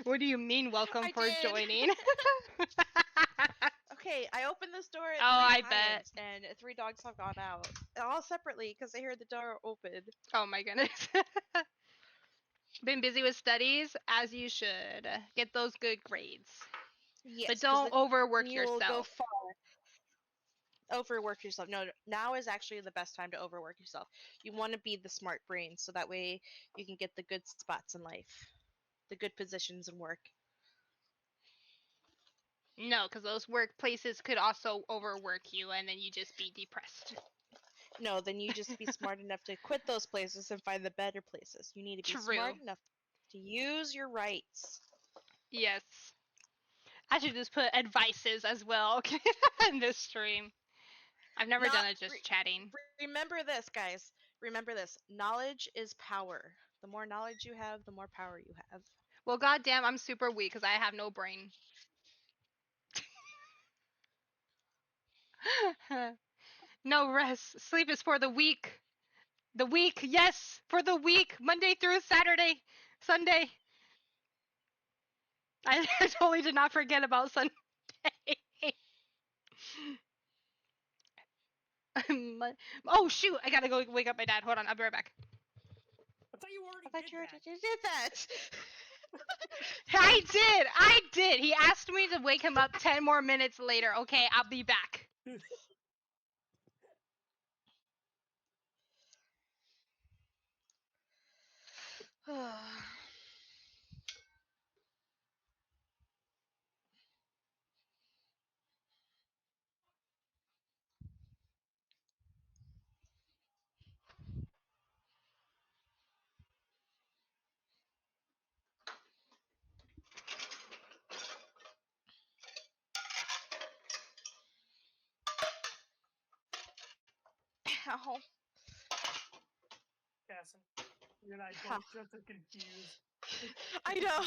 What do you mean, welcome
I
for
did.
joining?
Okay, I opened this door at
Oh,
three
I bet.
times, and 3 dogs have gone out, all separately because they heard the door open.
Oh my goodness. Been busy with studies, as you should. Get those good grades.
Yes,
But
'cause
don't
then
overwork
you will go
yourself.
far. Overwork yourself. No, now is actually the best time to overwork yourself. You want to be the smart brain, so that way you can get the good spots in life, the good positions in work.
No, because those workplaces could also overwork you and then you just be depressed.
No, then you just be smart enough to quit those places and find the better places. You need to be
True.
smart enough to use your rights.
Yes. I should just put advices as well in this stream. I've never done it just chatting.
Remember this, guys. Remember this. Knowledge is power. The more knowledge you have, the more power you have.
Well, goddamn, I'm super weak because I have no brain. No rest. Sleep is for the weak. The weak, yes, for the weak. Monday through Saturday, Sunday. I totally did not forget about Sunday. Oh shoot! I gotta go wake up my dad. Hold on, I'll be right back.
I thought you already
I thought
did
you
that.
already did that.
I did. He asked me to wake him up 10 more minutes later. Okay, I'll be back.
Ow.
Casson, you and I both just as confused.
I know.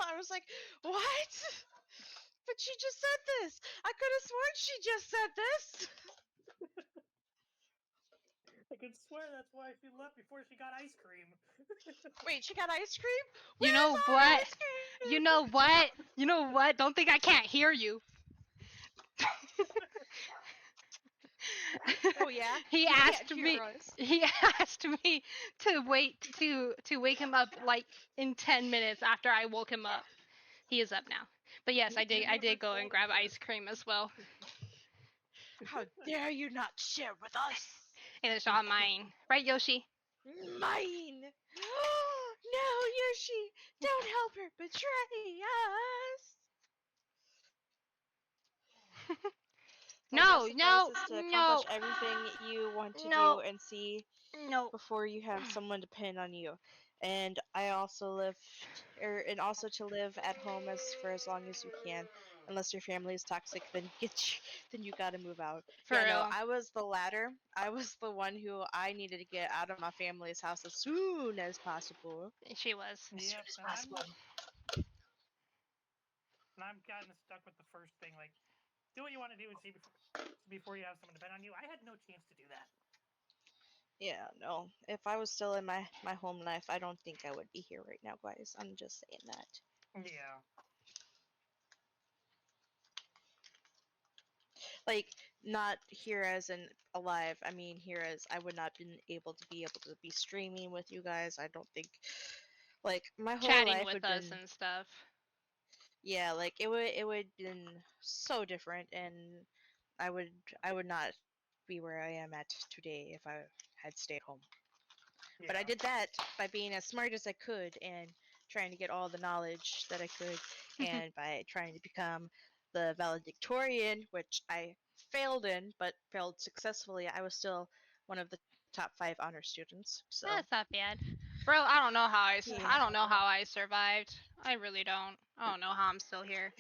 I was like, what? But she just said this. I could have sworn she just said this.
I could swear that's why she left before she got ice cream.
Wait, she got ice cream?
You
Where's
know
our
what?
ice cream?
You know what? You know what? Don't think I can't hear you.
Oh yeah,
he
you
asked
can't
me.
hear us.
He asked me to wait to wake him up like in 10 minutes after I woke him up. He is up now. But yes, I
You
did
never
go and
told
grab
us
ice cream as well.
How dare you not share with us?
And it's all mine. Right, Yoshi?
Mine. No, Yoshi, don't help her betray us. My
No,
best advice
no,
is to accomplish
no,
everything you want to do
no,
and see
no.
before you have someone depend on you. And I also and also to live at home for as long as you can. Unless your family is toxic, then then you gotta move out.
For
Yeah, no,
real.
I was the latter. I was the one who I needed to get out of my family's house as soon as possible.
She was.
As soon
Yep,
as
and
possible.
I've gotten stuck with the first thing. Like, do what you want to do and see before you have someone depend on you. I had no chance to do that.
Yeah, no. If I was still in my home life, I don't think I would be here right now, guys. I'm just saying that.
Yeah.
Like, not here as in alive. I mean here as I would not been able to be streaming with you guys. I don't think like my whole
Chatting
life
with
would
us
been
and stuff.
yeah, like it would been so different, and I would I would not be where I am at today if I had stayed home. But I
Yeah.
did that by being as smart as I could and trying to get all the knowledge that I could, and by trying to become the valedictorian, which I failed in, but failed successfully. I was still one of the top 5 honor students. So
That's not bad. Bro, I don't know how
yeah,
I don't know how I survived. I really don't. I don't know how I'm still here.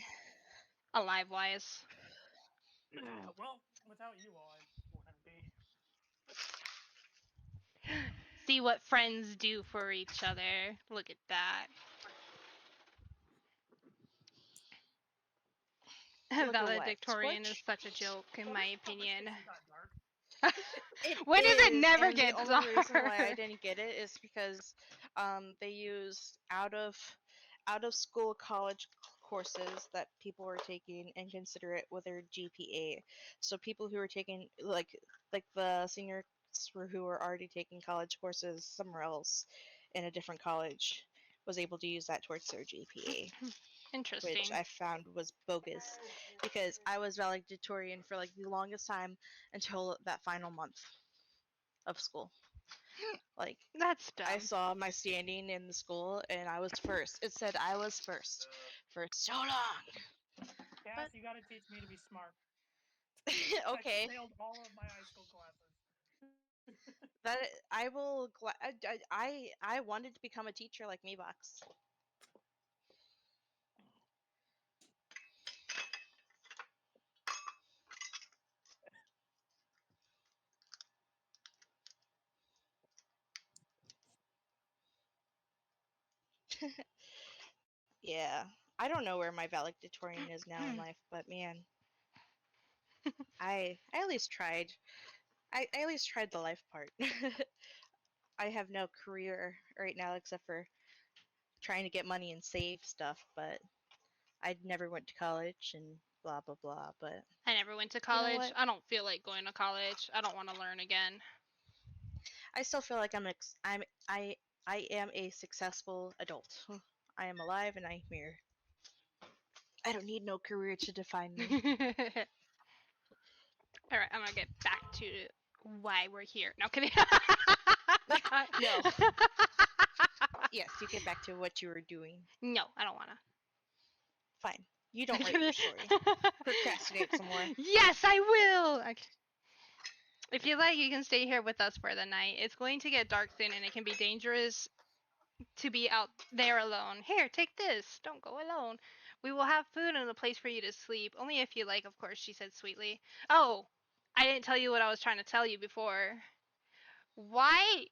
Alive wise.
Well, without you all, I wouldn't be.
See what friends do for each other. Look at that.
look at what
Valedictorian is
Scorch.
such a joke, in
Well,
my
this
opinion.
conversation got dark.
When does it
Is,
never
and the
get
only reason why I
dark?
didn't get it is because they use out of school college courses that people were taking and consider it with their GPA. So people who are taking like the seniors who were already taking college courses somewhere else in a different college was able to use that towards their GPA, which
Interesting.
I found was bogus because I was valedictorian for like the longest time until that final month of school. Like
That's
I
dumb.
saw my standing in the school and I was first. It said I was first for so long.
Cass,
But
you got to teach me to be smart. I
okay,
failed all of my high school classes.
that I will. I wanted to become a teacher like Box. Yeah, I don't know where my valedictorian is now in life, but man, I at least tried. I at least tried the life part. I have no career right now except for trying to get money and save stuff, but I never went to college and blah blah blah. But
I never went to
you know
college.
what?
I don't feel like going to college. I don't want to learn again.
I still feel like I am a successful adult. I am alive and I'm here. I don't need no career to define me.
Alright, I'm gonna get back to why we're here. No kidding.
No. Yes, you get back to what you were doing.
No, I don't wanna.
Fine. You don't write your story. Procrastinate some more.
Yes, I will. Okay. If you like, you can stay here with us for the night. It's going to get dark soon, and it can be dangerous to be out there alone. Here, take this. Don't go alone. We will have food and a place for you to sleep. Only if you like, of course, she said sweetly. Oh, I didn't tell you what I was trying to tell you before. Why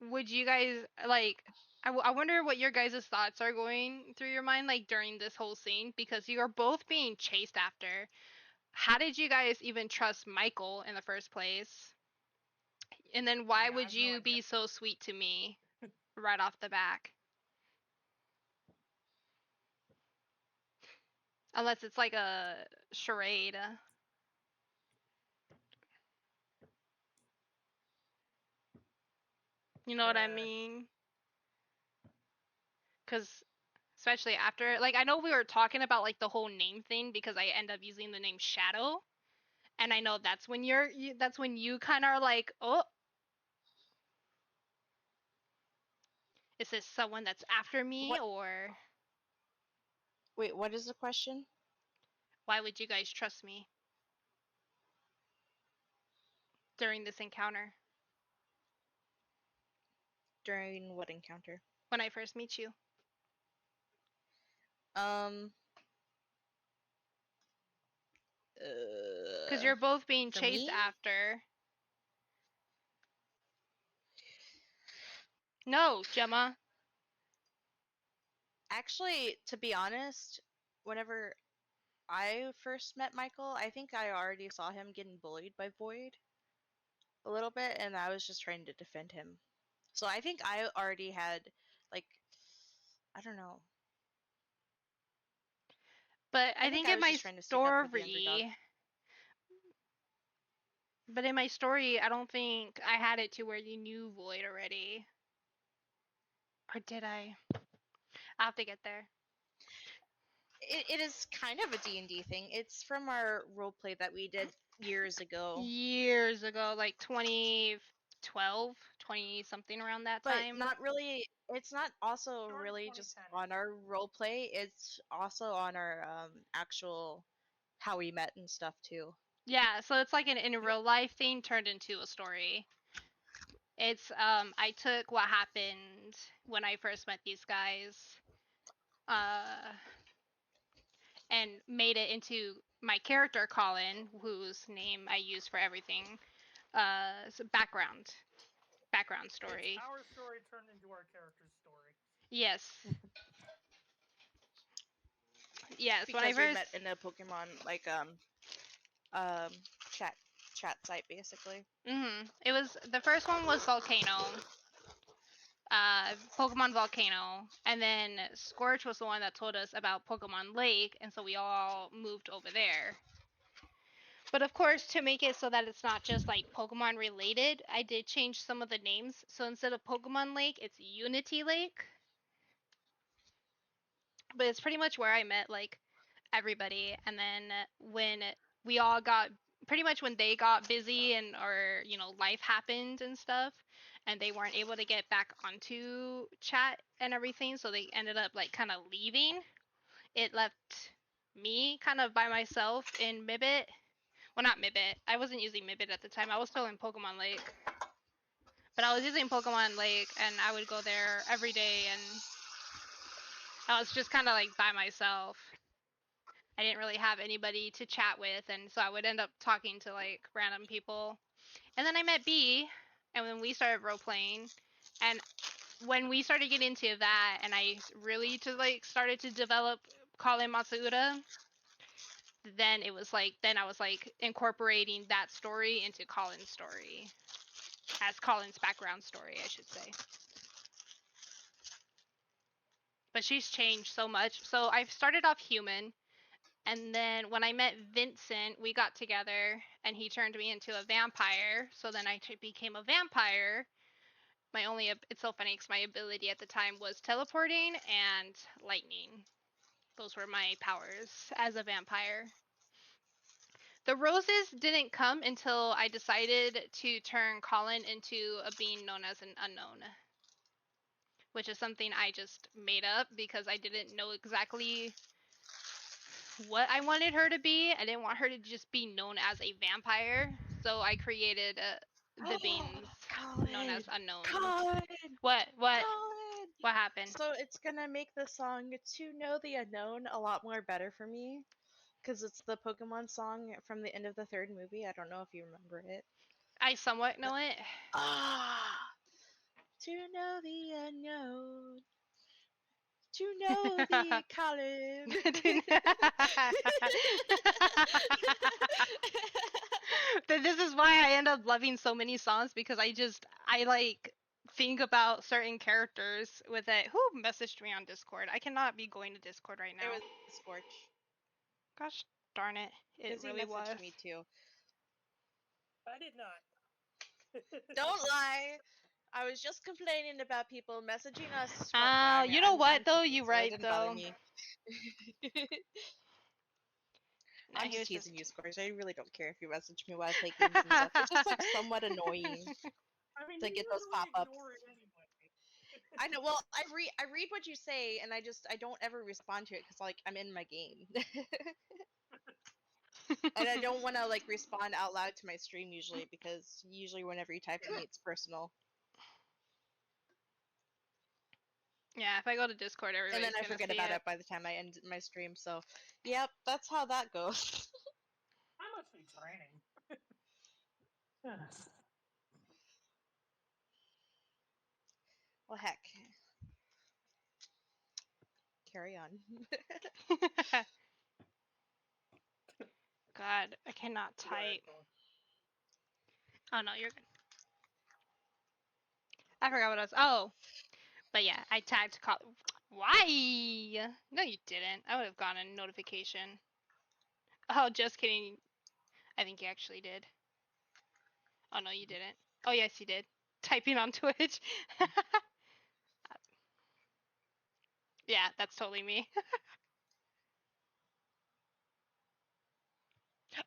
would you guys like? I wonder what your guys' thoughts are going through your mind like during this whole scene because you are both being chased after. How did you guys even trust Michael in the first place? And then why
Yeah, I
would
have no
you
idea.
be so sweet to me right off the back? Unless it's like a charade. You know what I mean? Because especially after, like, I know we were talking about like the whole name thing because I end up using the name Shadow, and I know that's when that's when you kind of are like, oh, is this someone that's after me,
What?
or
Wait, what is the question?
why would you guys trust me during this encounter
During what encounter?
when I first meet you?
Um.
Because you're both being
For
chased
me?
after. No, Gemma.
Actually, to be honest, whenever I first met Michael, I think I already saw him getting bullied by Void a little bit, and I was just trying to defend him. So I think I already had, like, I don't know.
But I
I think
think
I
in
was
my
just trying to stick up for the underdog.
story, I don't think I had it to where you knew Void already. Or did I? I'll have to get there.
It is kind of a D&D thing. It's from our roleplay that we did years ago.
Years ago, like 2012, 20 something around that
But
time.
not really. It's not also
Start of
really just
2010.
on our roleplay. It's also on our actual how we met and stuff too.
Yeah, so it's like an in real life thing turned into a story. It's I took what happened when I first met these guys, and made it into my character Colin, whose name I use for everything. So background story.
It's our story turned into our character's story.
Yes. Yes.
Because
When I
we
first
met in a Pokemon like chat site basically.
It was the first one was Volcano. Pokemon Volcano, and then Scorch was the one that told us about Pokemon Lake, and so we all moved over there. But of course, to make it so that it's not just like Pokemon related, I did change some of the names. So instead of Pokemon Lake, it's Unity Lake. But it's pretty much where I met like everybody, and then when we all got pretty much when they got busy and or life happened and stuff, and they weren't able to get back onto chat and everything, so they ended up like kind of leaving. It left me kind of by myself in Mibit. Well, not Mibit. I wasn't using Mibit at the time. I was still in Pokemon Lake. But I was using Pokemon Lake, and I would go there every day, and I was just kind of like by myself. I didn't really have anybody to chat with, and so I would end up talking to like random people. And then I met B, and when we started role playing, and when we started getting into that, and I really started to develop Colin Matsuura, then it was like I was like incorporating that story into Colin's story, as Colin's background story, I should say. But she's changed so much. So I started off human, and then when I met Vincent, we got together, and he turned me into a vampire. So then I became a vampire. It's so funny because my ability at the time was teleporting and lightning. Those were my powers as a vampire. The roses didn't come until I decided to turn Colin into a being known as an unknown, which is something I just made up because I didn't know exactly what I wanted her to be. I didn't want her to just be known as a vampire, so I created the beings known as unknowns.
Colin!
What?
Colin!
What happened?
So it's gonna make the song "To Know the Unknown" a lot more better for me, because it's the Pokemon song from the end of the third movie. I don't know if you remember it.
I somewhat know it.
To know the unknown. To know the Colin.
This is why I end up loving so many songs, because I like think about certain characters with it. Who messaged me on Discord? I cannot be going to Discord right now.
It was Scorch.
Gosh darn it. It
Because he
really was.
messaged me too.
I did not.
Don't lie. I was just complaining about people messaging us.
Oh, you know what though? You
So it
right
didn't bother
though.
me.
No,
I'm
he was
just teasing
just.
you, Scores. I really don't care if you message me while I play games and stuff. It's just like somewhat annoying
I mean,
to
you
get those
usually
pop-ups.
ignore it anyway.
I know. Well, I read what you say, and I don't ever respond to it because like I'm in my game, and I don't want to like respond out loud to my stream usually because usually whenever you type to me, it's personal,
Yeah, if I go to Discord,
and
everybody's
then I
gonna
forget
see
about
it.
it by the time I end my stream. So, yep, that's how that goes.
I'm actually training.
Well, heck, carry on.
God, I cannot type. Oh no, you're good. I forgot what I was. Oh, but yeah, I tagged. Why? No, you didn't. I would have gotten a notification. Oh, just kidding. I think you actually did. Oh no, you didn't. Oh yes, you did. Typing on Twitch. Yeah, that's totally me.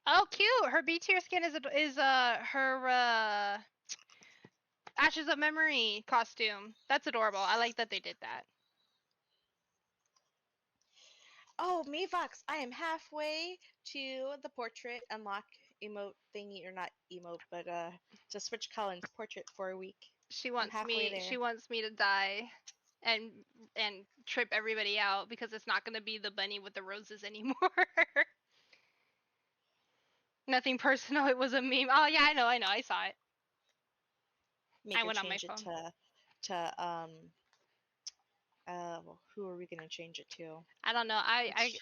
Oh, cute. Her B tier skin is her Ashes of Memory costume. That's adorable. I like that they did that.
Oh, Mivox, I am halfway to the portrait unlock emote thingy, or not emote, but to switch Cullen's portrait for a week.
She
I'm
wants
halfway
me.
there.
She wants me to die, and trip everybody out because it's not gonna be the bunny with the roses anymore. Nothing personal. It was a meme. Oh yeah, I know. I saw it.
Make
I
her
went on my
change it
phone.
to well, who are we gonna change it to?
I don't know.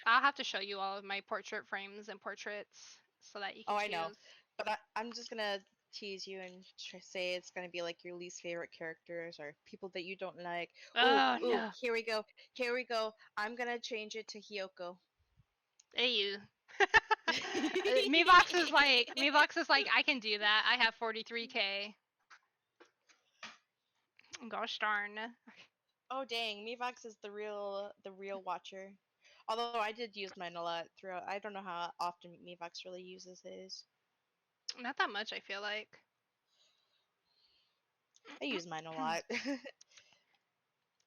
I'll have to show you all of my portrait frames and portraits so that you can
Oh, I
choose.
know. But I'm just gonna tease you and say it's gonna be like your least favorite characters or people that you don't like.
Oh
Ooh,
no.
here we go. Here we go. I'm gonna change it to Hiyoko.
Hey you. Mevox is like I can do that. I have 43k. Gosh darn.
Oh dang, Mivox is the real watcher. Although I did use mine a lot throughout. I don't know how often Mivox really uses his.
Not that much, I feel like.
I use mine a lot.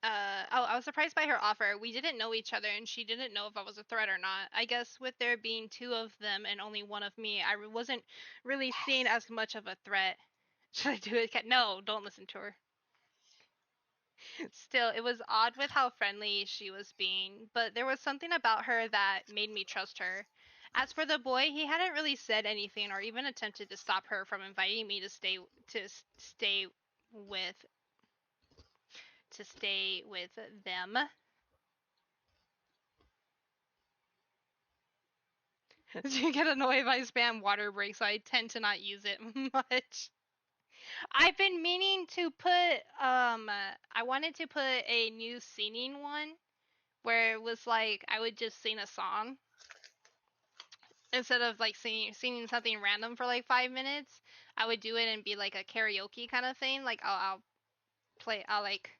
Oh, I was surprised by her offer. We didn't know each other, and she didn't know if I was a threat or not. I guess with there being two of them and only one of me, I wasn't really seen as much of a threat. Should I do it? No, don't listen to her. Still, it was odd with how friendly she was being, but there was something about her that made me trust her. As for the boy, he hadn't really said anything or even attempted to stop her from inviting me to stay with them. You get annoyed by spam water breaks, so I tend to not use it much. I've been meaning to put I wanted to put a new singing one where it was like I would just sing a song instead of like singing something random for like 5 minutes. I would do it and be like a karaoke kind of thing. Like I'll like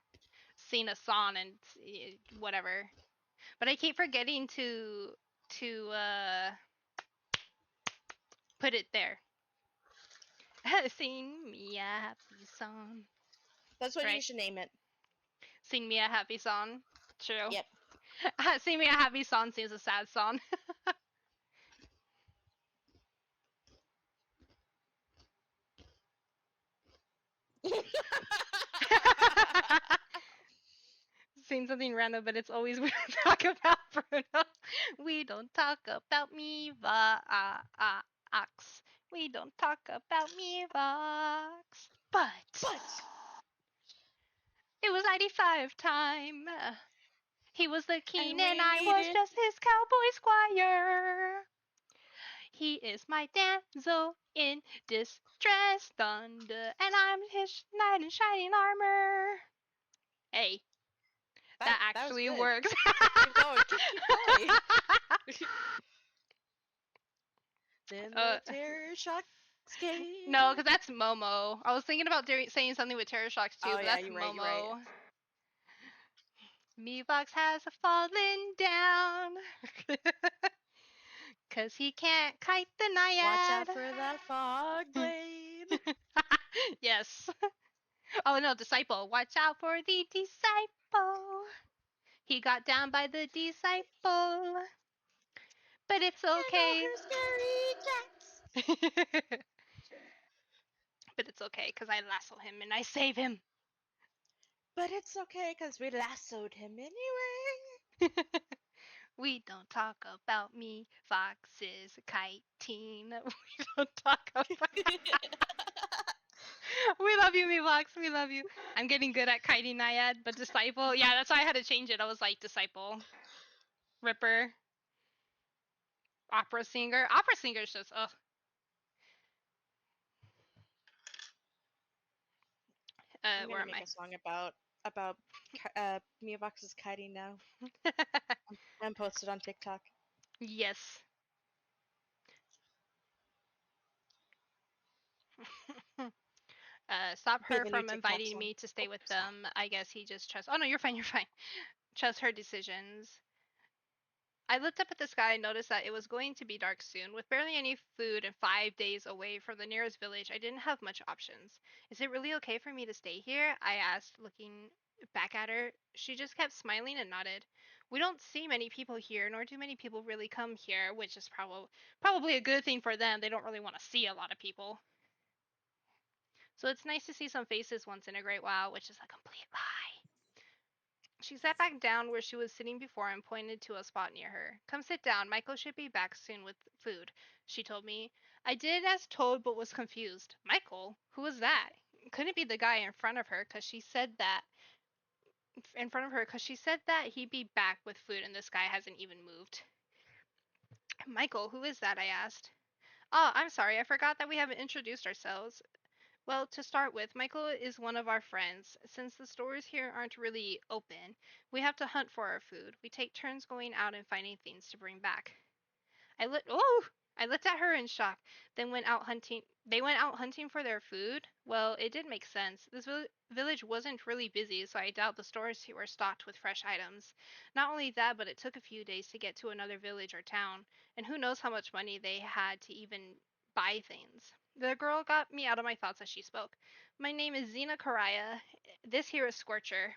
sing a song and whatever. But I keep forgetting to put it there. Sing me a happy song.
That's what
Right?
you should name it.
Sing me a happy song. True.
Yep.
Sing me a happy song seems a sad song. Sing something random, but it's always we don't talk about Bruno. We don't talk about me, Vox. We don't talk about me, Vox. But it was 95 time. He was the king and I was just his cowboy squire. He is my damsel in distress, thunder, and I'm his knight in shining armor. Hey, that actually
was good.
works.
Keep going. Keep going. in
Uh,
the terror shocks cave.
no, because that's Momo. I was thinking about saying something with Terror Shocks too,
Oh
but
yeah,
that's
you're right. You're right.
Momo. Meebox has fallen down. Cause he can't kite the
Watch
naiad.
out for that fog blade.
Yes. Oh no, disciple. Watch out for the disciple. He got down by the disciple. But it's
And all
okay.
her scary jets.
But it's okay, because I lasso him and I save him.
But it's okay, because we lassoed him anyway.
We don't talk about me, Fox's kiting. We don't talk about. We love you, me Fox. We love you. I'm getting good at kiting Naiad, but Disciple, yeah, that's why I had to change it. I was like Disciple, Ripper, Opera Singer. Opera Singer's just ugh.
I'm
Where
gonna
am
make a song about Mia Vox's kiting now.
I?
And post it on TikTok.
Yes. Stop
Be
her
the new
from
TikTok
inviting
song.
me to stay with them. I guess he just trusts. Oh no, you're fine. You're fine. Trust her decisions. I looked up at the sky and noticed that it was going to be dark soon. With barely any food and 5 days away from the nearest village, I didn't have much options. Is it really okay for me to stay here? I asked, looking back at her. She just kept smiling and nodded. We don't see many people here, nor do many people really come here, which is probably a good thing for them. They don't really want to see a lot of people. So it's nice to see some faces once in a great while, which is a complete lie. She sat back down where she was sitting before and pointed to a spot near her. Come sit down. Michael should be back soon with food, she told me. I did as told but was confused. Michael? Who was that? Couldn't be the guy in front of her because she said that he'd be back with food and this guy hasn't even moved. Michael, who is that? I asked. Oh, I'm sorry. I forgot that we haven't introduced ourselves. Well, to start with, Michael is one of our friends. Since the stores here aren't really open, we have to hunt for our food. We take turns going out and finding things to bring back. I looked at her in shock. Then went out hunting. They went out hunting for their food. Well, it did make sense. This village wasn't really busy, so I doubt the stores here were stocked with fresh items. Not only that, but it took a few days to get to another village or town, and who knows how much money they had to even buy things. The girl got me out of my thoughts as she spoke. My name is Xena Karaya. This here is Scorcher.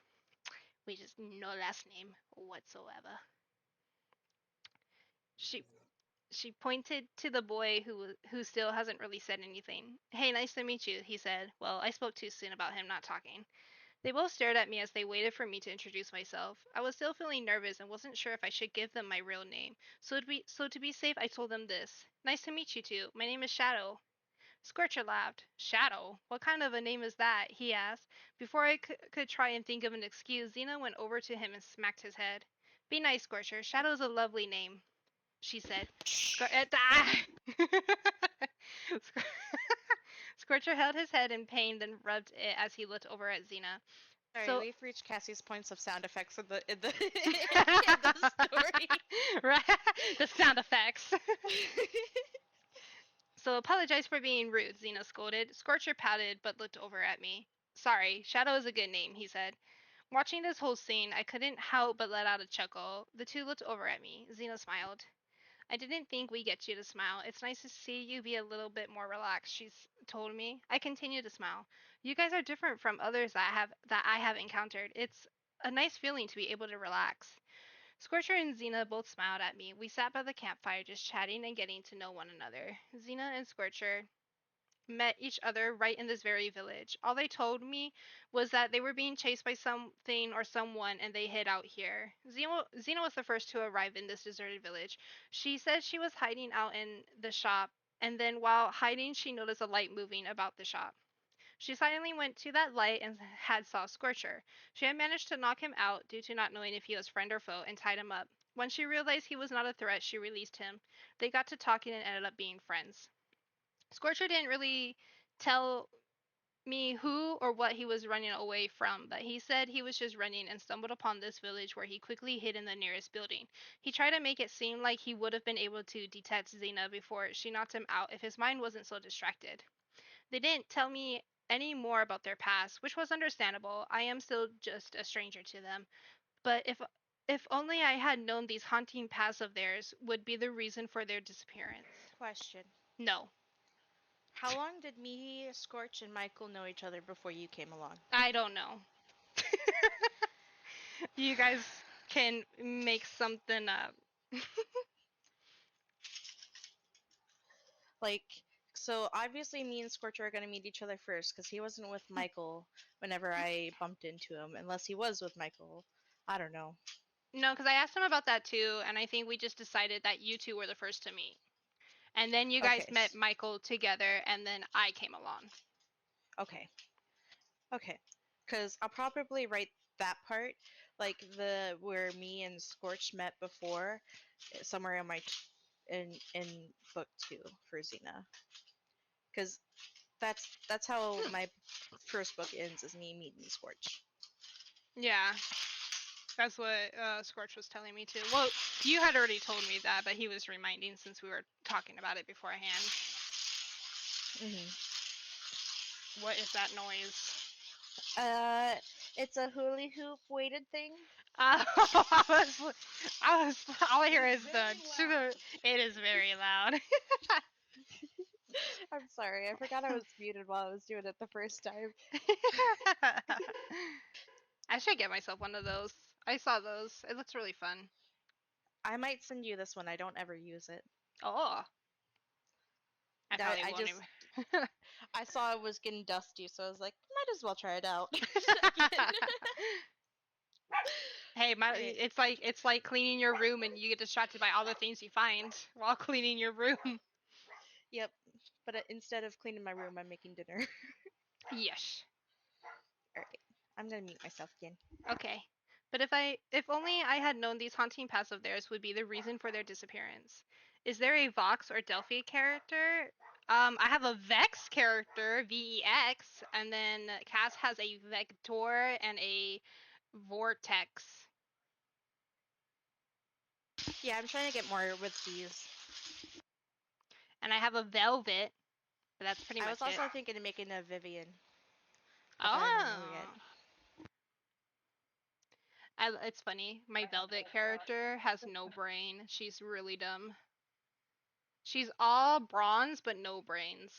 We just no last name whatsoever. She she pointed to the boy who still hasn't really said anything. Hey, nice to meet you, he said. Well, I spoke too soon about him not talking. They both stared at me as they waited for me to introduce myself. I was still feeling nervous and wasn't sure if I should give them my real name. So to be safe, I told them this. Nice to meet you two. My name is Shadow. Scorcher laughed. Shadow? What kind of a name is that? He asked. Before I could try and think of an excuse, Xena went over to him and smacked his head. Be nice, Scorcher. Shadow's a lovely name, she said. Scorcher held his head in pain, then rubbed it as he looked over at Xena.
Sorry,
So,
we've reached Cassie's points of sound effects in the story.
right, the sound effects. So apologize for being rude, Xena scolded. Scorcher pouted but looked over at me. Sorry, Shadow is a good name, he said. Watching this whole scene, I couldn't help but let out a chuckle. The two looked over at me. Xena smiled. I didn't think we'd get you to smile. It's nice to see you be a little bit more relaxed, she's told me. I continue to smile. You guys are different from others that I have encountered. It's a nice feeling to be able to relax. Scorcher and Xena both smiled at me. We sat by the campfire just chatting and getting to know one another. Xena and Scorcher met each other right in this very village. All they told me was that they were being chased by something or someone and they hid out here. Xena was the first to arrive in this deserted village. She said she was hiding out in the shop, and then while hiding, she noticed a light moving about the shop. She silently went to that light and had saw Scorcher. She had managed to knock him out due to not knowing if he was friend or foe and tied him up. When she realized he was not a threat, she released him. They got to talking and ended up being friends. Scorcher didn't really tell me who or what he was running away from, but he said he was just running and stumbled upon this village where he quickly hid in the nearest building. He tried to make it seem like he would have been able to detect Xena before she knocked him out if his mind wasn't so distracted. They didn't tell me any more about their past, which was understandable. I am still just a stranger to them. But if only I had known these haunting pasts of theirs would be the reason for their disappearance.
Question.
No,
How long did me, Scorch, and Michael know each other before you came along?
I don't know. You guys can make something up.
Like, so obviously me and Scorch are gonna meet each other first, because he wasn't with Michael whenever I bumped into him, unless he was with Michael. I don't know.
No, because I asked him about that too, and I think we just decided that you two were the first to meet. And then you guys
Okay,
met Michael together, and then I came along.
okay. Okay. Because I'll probably write that part, like the where me and Scorch met before, somewhere in my in book 2 for Xena. Because that's how my first book ends, is me meeting Scorch.
Yeah, that's what Scorch was telling me too. Well, you had already told me that, but he was reminding since we were talking about it beforehand. What is that noise?
It's a hula hoop weighted thing.
All I hear
It's
is the
very
sugar.
loud.
It is very loud.
I'm sorry, I forgot I was muted while I was doing it the first time.
I should get myself one of those. I saw those. It looks really fun.
I might send you this one. I don't ever use it.
Oh, I probably
I
won't
just
even.
I saw it was getting dusty, so I was like, might as well try it out.
Hey,
Okay.
it's like cleaning your room and you get distracted by all the things you find while cleaning your room.
Yep. But instead of cleaning my room, I'm making dinner.
Yes.
Alright. I'm gonna mute myself again.
Okay. But if only I had known these haunting pasts of theirs would be the reason for their disappearance. Is there a Vox or Delphi character? I have a Vex character, VEX, and then Cass has a Vector and a Vortex.
Yeah, I'm trying to get more with these.
And I have a Velvet, but that's pretty
I
much
was also
it.
thinking of making a Vivian. But I don't know yet.
It's funny. My
have
Velvet
no
character has no brain. She's really dumb. She's all bronze but no brains.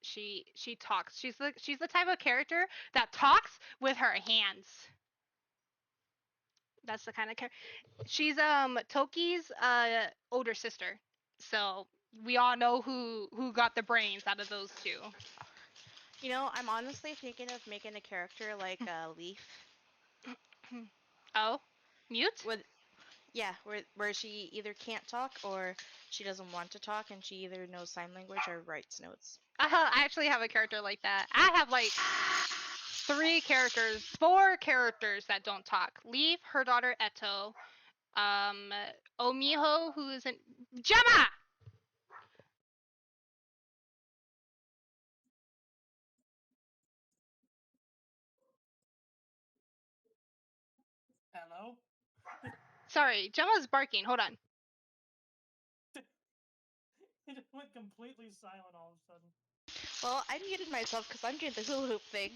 She talks. She's the type of character that talks with her hands. That's the kind of character. She's Toki's older sister. So we all know who got the brains out of those two.
You know, I'm honestly thinking of making a character like Leaf.
Oh, mute?
With yeah, where she either can't talk or she doesn't want to talk, and she either knows sign language or writes notes.
I actually have a character like that. I have like 4 characters that don't talk. Leaf, her daughter Eto, Omiho, who is an Gemma.
Hello?
Sorry, Gemma's barking. Hold on.
It just went completely silent all of a sudden.
Well, I muted myself because I'm doing the hula hoop thing.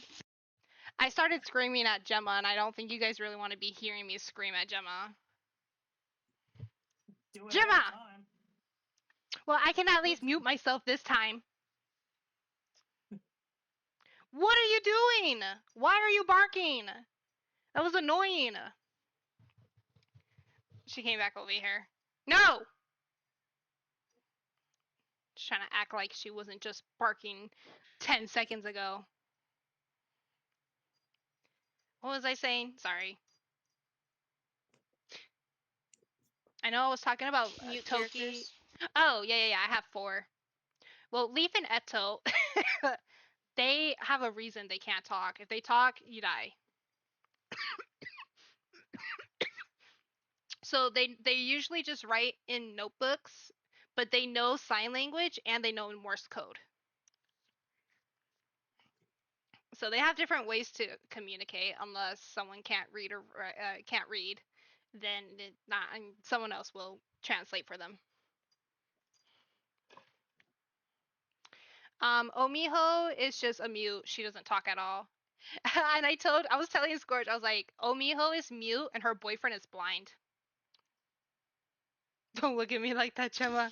I started screaming at Gemma, and I don't think you guys really want to be hearing me scream at Gemma.
Do it
Gemma!
all the time.
Well, I can at least mute myself this time. What are you doing? Why are you barking? That was annoying. She came back over here. No! She's trying to act like she wasn't just barking 10 seconds ago. What was I saying? Sorry. I know I was talking about
Mute
Toki.
characters.
Oh, yeah. I have 4. Well, Leaf and Eto, they have a reason they can't talk. If they talk, you die. So they usually just write in notebooks, but they know sign language and they know Morse code. So they have different ways to communicate. Unless someone can't read or can't read, then someone else will translate for them. Omiho is just a mute. She doesn't talk at all. And I was telling Scorch, I was like, Omiho is mute and her boyfriend is blind. Don't look at me like that, Gemma.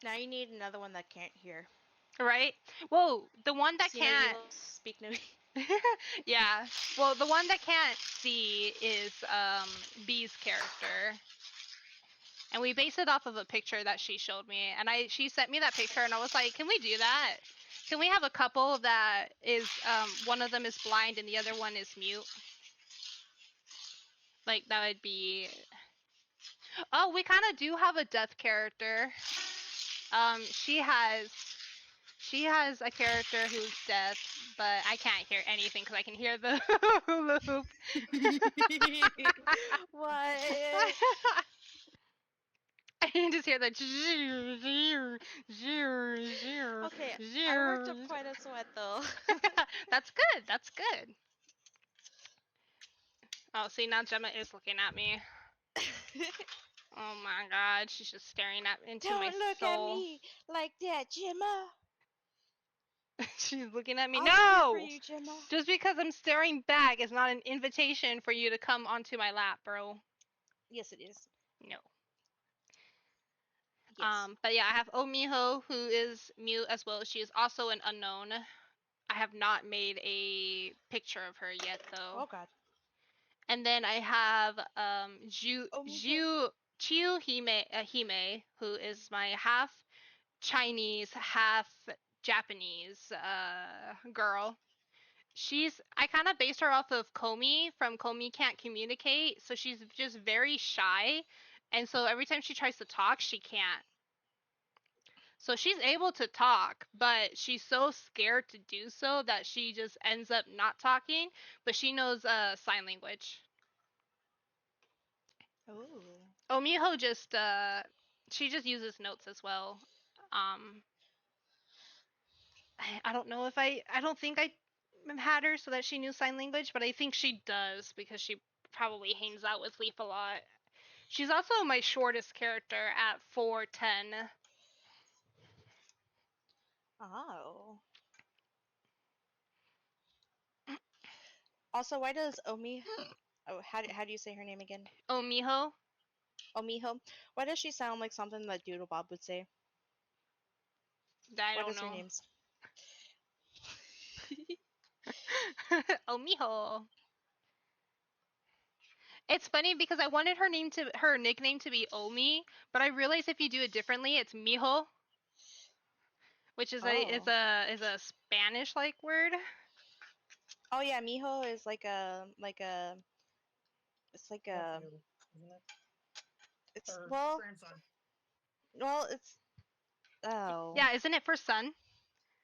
Now you need another one that can't hear.
Right? Whoa, the one that
See no
can't.
evil, speak no.
Yeah. Well, the one that can't see is B's character. And we based it off of a picture that she showed me. And she sent me that picture and I was like, can we do that? Can we have a couple that is one of them is blind and the other one is mute? Like that would be. Oh, we kind of do have a deaf character. She has a character who's deaf, but I can't hear anything because I can hear the hula hoop.
What?
I can just hear the.
Okay, I worked up quite a sweat though.
That's good. That's good. Oh, see now Gemma is looking at me. Oh my God, she's just staring into
Don't
my
look
soul.
at me like that, Gemma.
She's looking at me.
I'll
No!
do it for you, Gemma.
Just because I'm staring back is not an invitation for you to come onto my lap, bro.
Yes, it is.
No.
Yes.
But yeah, I have Omiho, who is mute as well. She is also an unknown. I have not made a picture of her yet, though.
Oh God.
And then I have
Omiho.
Chiu Hime, who is my half Chinese, half Japanese girl. I kind of based her off of Komi from Komi Can't Communicate, so she's just very shy, and so every time she tries to talk, she can't. So she's able to talk, but she's so scared to do so that she just ends up not talking, but she knows sign language.
Oh.
Omiho just she just uses notes as well. I don't know if I don't think I had her so that she knew sign language, but I think she does because she probably hangs out with Leaf a lot. She's also my shortest character at 4'10".
Oh. Also, why does Omi? Oh, how do you say her name again?
Omiho?
Omiho. Why does she sound like something that Doodle Bob would say?
I
What
don't
is her
know.
name?
Omiho. It's funny because I wanted her nickname to be Omi, but I realized if you do it differently, it's Mijo, which is a Spanish like word.
Oh yeah, Mijo is it's like a
Nephew, isn't it?
it's
Or
well it's oh
Yeah, isn't it for son?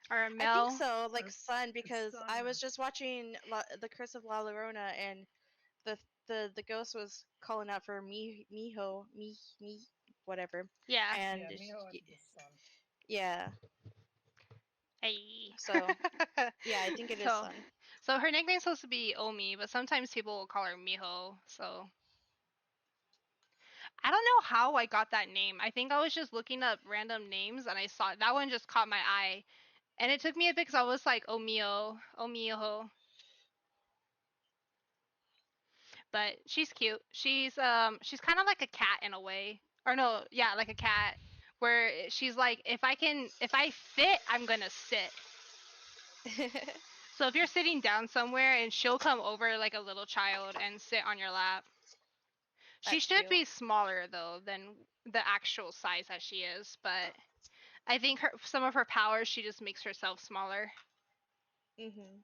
Or a
I
male?
think so, like
Or-
son, because
son
I
or-
was just watching the Curse of La Llorona, and the ghost was calling out for Mijo, me, whatever,
Yeah.
and
Yeah, Miho, I think it's son.
yeah,
Hey.
so yeah, I think it is
So-
son.
So her nickname's supposed to be Omi, but sometimes people will call her Miho, so. I don't know how I got that name. I think I was just looking up random names and I saw that one just caught my eye. And it took me a bit because I was like, Omio, Omiho. But she's cute. She's kind of like a cat in a way. Or no, yeah, like a cat. Where she's like, if I sit, I'm gonna sit. So if you're sitting down somewhere and she'll come over like a little child and sit on your lap. She
That's
should
cute.
be smaller though than the actual size that she is, but I think some of her powers she just makes herself smaller.
Mhm.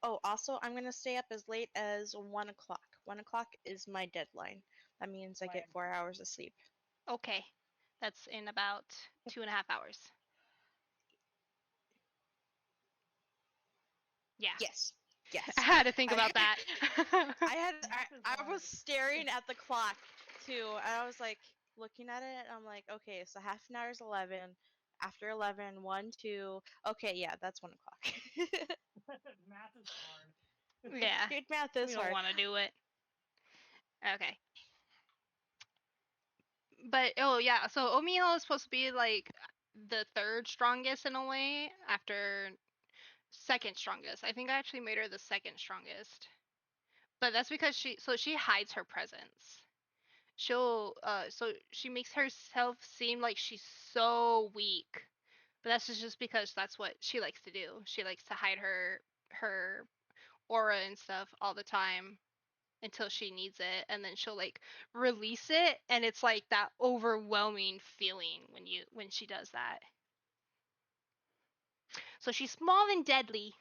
Oh, also, I'm gonna stay up as late as 1 o'clock. 1 o'clock is my deadline. That means I get
Same.
4 hours of sleep.
Okay. That's in about 2.5 hours. Yeah.
Yes. Yes.
I had to think
I-
about that.
I was staring at the clock too, and I was like looking at it, and I'm like, okay, so half an hour is 11, after 11, 1, 2. Okay, yeah, that's 1 o'clock.
Math is hard.
Yeah.
Good math
We
is
don't
hard.
want to do it. Okay. But oh yeah, so Omiho is supposed to be like the third strongest in a way after second strongest. I think I actually made her the second strongest. But that's because she hides her presence. So she makes herself seem like she's so weak. But that's just because that's what she likes to do. She likes to hide her aura and stuff all the time until she needs it, and then she'll like release it, and it's like that overwhelming feeling when she does that. So she's small and deadly.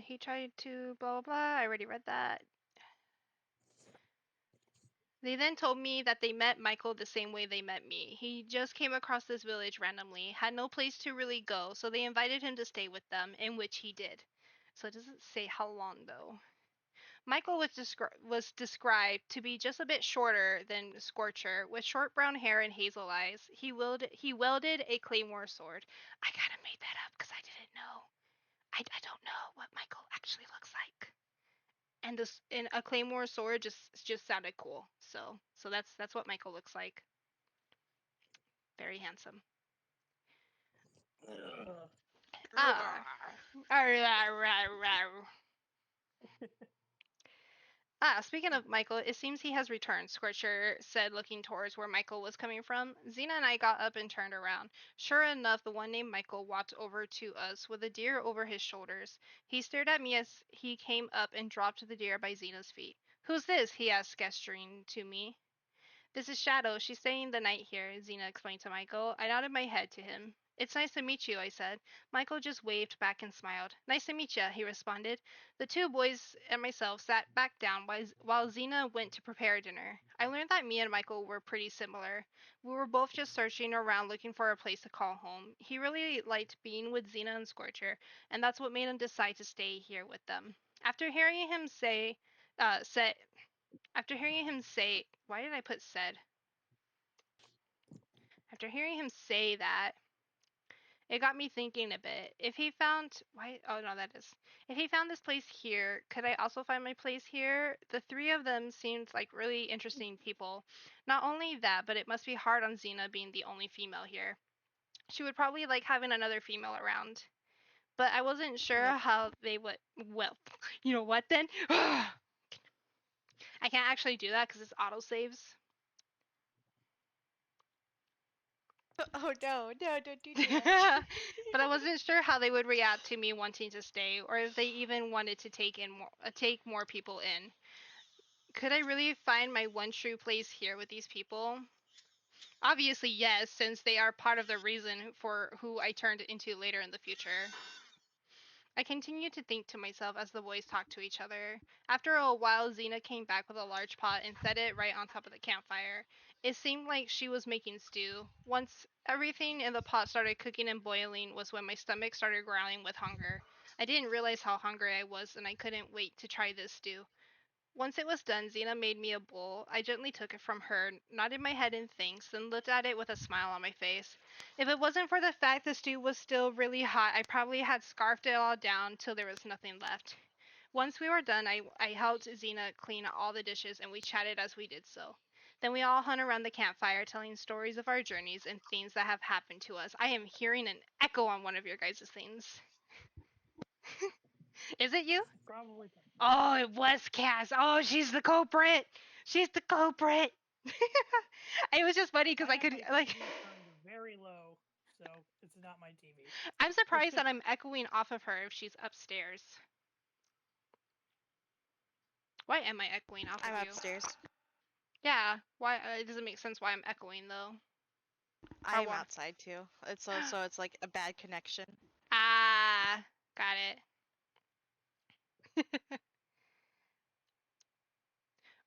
He tried to blah blah blah. I already read that. They then told me that they met Michael the same way they met me. He just came across this village randomly, had no place to really go, so they invited him to stay with them, in which he did. So it doesn't say how long though. Michael was described to be just a bit shorter than Scorcher, with short brown hair and hazel eyes. He wielded a claymore sword. I kind of made that up because I didn't know. I don't know what Michael actually looks like. And this in a claymore sword just sounded cool. So that's what Michael looks like. Very handsome. Ah. Speaking of Michael, it seems he has returned, Scorcher said, looking towards where Michael was coming from. Xena and I got up and turned around. Sure enough, the one named Michael walked over to us with a deer over his shoulders. He stared at me as he came up and dropped the deer by Xena's feet. Who's this? He asked, gesturing to me. This is Shadow. She's staying the night here, Xena explained to Michael. I nodded my head to him. It's nice to meet you, I said. Michael just waved back and smiled. Nice to meet ya, he responded. The two boys and myself sat back down while Xena went to prepare dinner. I learned that me and Michael were pretty similar. We were both just searching around looking for a place to call home. He really liked being with Xena and Scorcher, and that's what made him decide to stay here with them. After hearing him say, why did I put said? After hearing him say that, it got me thinking a bit. If he found why oh no that is. If he found this place here, could I also find my place here? The three of them seemed like really interesting people. Not only that, but it must be hard on Xena being the only female here. She would probably like having another female around. But I wasn't sure
Nope.
how they would well, you know what then? I can't actually do that because it's autosaves.
Oh no, no, don't do that.
But I wasn't sure how they would react to me wanting to stay, or if they even wanted to take more people in. Could I really find my one true place here with these people? Obviously, yes, since they are part of the reason for who I turned into later in the future. I continued to think to myself as the boys talked to each other. After a while, Xena came back with a large pot and set it right on top of the campfire. It seemed like she was making stew. Once everything in the pot started cooking and boiling was when my stomach started growling with hunger. I didn't realize how hungry I was, and I couldn't wait to try this stew. Once it was done, Xena made me a bowl. I gently took it from her, nodded my head in thanks, and looked at it with a smile on my face. If it wasn't for the fact the stew was still really hot, I probably had scarfed it all down till there was nothing left. Once we were done, I helped Xena clean all the dishes, and we chatted as we did so. Then we all hung around the campfire telling stories of our journeys and things that have happened to us. I am hearing an echo on one of your guys' things. Is it you?
Probably.
Oh, it was Cass. Oh, she's the culprit. She's the culprit. It was just funny because I
have
could
my
like.
TV turned very low, so it's not my TV.
I'm surprised that I'm echoing off of her if she's upstairs. Why am I echoing off
I'm
of you?
upstairs.
Yeah. Why? It doesn't make sense why I'm echoing though.
I'm
why?
outside too. It's also it's like a bad connection.
Ah, got it.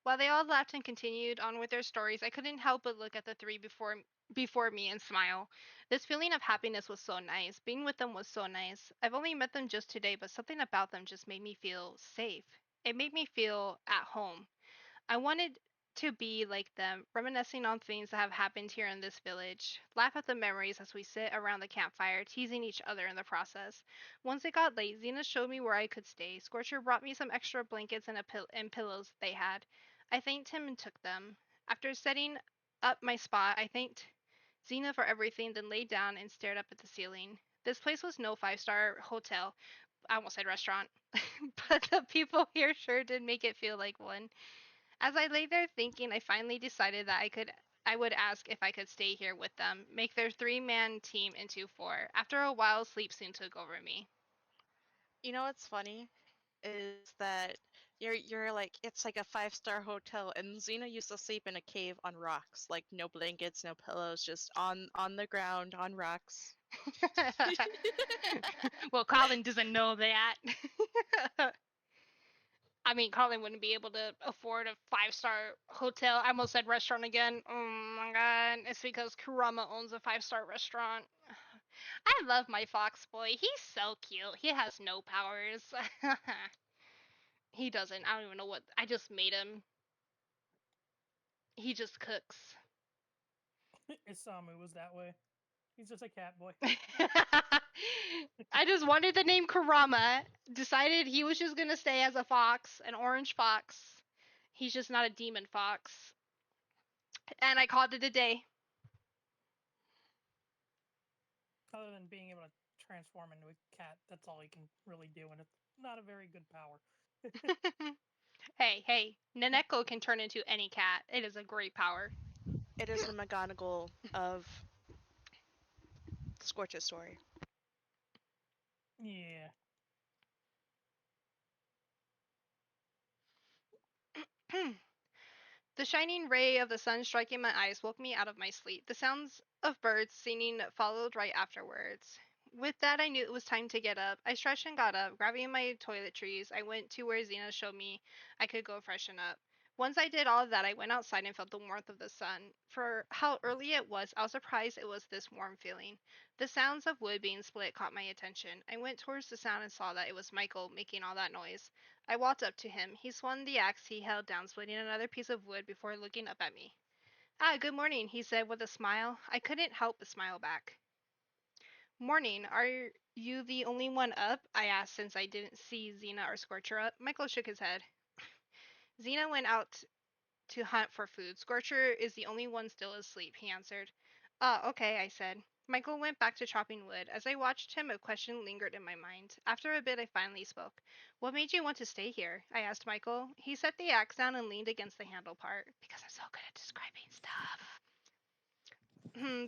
While they all laughed and continued on with their stories, I couldn't help but look at the three before me and smile. This feeling of happiness was so nice. Being with them was so nice. I've only met them just today, but something about them just made me feel safe. It made me feel at home. I wanted to be like them, reminiscing on things that have happened here in this village. Laugh at the memories as we sit around the campfire, teasing each other in the process. Once it got late, Xena showed me where I could stay. Scorcher brought me some extra blankets and pillows they had. I thanked him and took them. After setting up my spot, I thanked Xena for everything, then laid down and stared up at the ceiling. This place was no five-star hotel. I almost said restaurant. But the people here sure did make it feel like one. As I lay there thinking, I finally decided that I would ask if I could stay here with them, make their three-man team into four. After a while, sleep soon took over me.
You know what's funny is that you're like it's like a 5-star hotel, and Xena used to sleep in a cave on rocks, like no blankets, no pillows, just on the ground on rocks.
Well, Colin doesn't know that. I mean, Colin wouldn't be able to afford a 5-star hotel. I almost said restaurant again. Oh my god. It's because Kurama owns a 5-star restaurant. I love my fox boy. He's so cute. He has no powers. He doesn't. I don't even know what. I just made him. He just cooks.
Isamu was that way. He's just a cat boy.
I just wanted the name Kurama. Decided he was just gonna stay as a fox, an orange fox. He's just not a demon fox. And I called it a day.
Other than being able to transform into a cat, that's all he can really do, and it's not a very good power.
Hey, Naneko can turn into any cat. It is a great power.
It is the McGonagall of Scorch's story.
Yeah.
The shining ray of the sun striking my eyes woke me out of my sleep. The sounds of birds singing followed right afterwards. With that, I knew it was time to get up. I stretched and got up. Grabbing my toiletries, I went to where Xena showed me I could go freshen up. Once I did all of that, I went outside and felt the warmth of the sun. For how early it was, I was surprised it was this warm feeling. The sounds of wood being split caught my attention. I went towards the sound and saw that it was Michael making all that noise. I walked up to him. He swung the axe he held down, splitting another piece of wood before looking up at me. Ah, good morning, he said with a smile. I couldn't help but smile back. Morning, are you the only one up? I asked since I didn't see Xena or Scorcher up. Michael shook his head. Xena went out to hunt for food. Scorcher is the only one still asleep, he answered. Ah, okay, I said. Michael went back to chopping wood. As I watched him, a question lingered in my mind. After a bit, I finally spoke. What made you want to stay here? I asked Michael. He set the axe down and leaned against the handle part. Because I'm so good at describing stuff.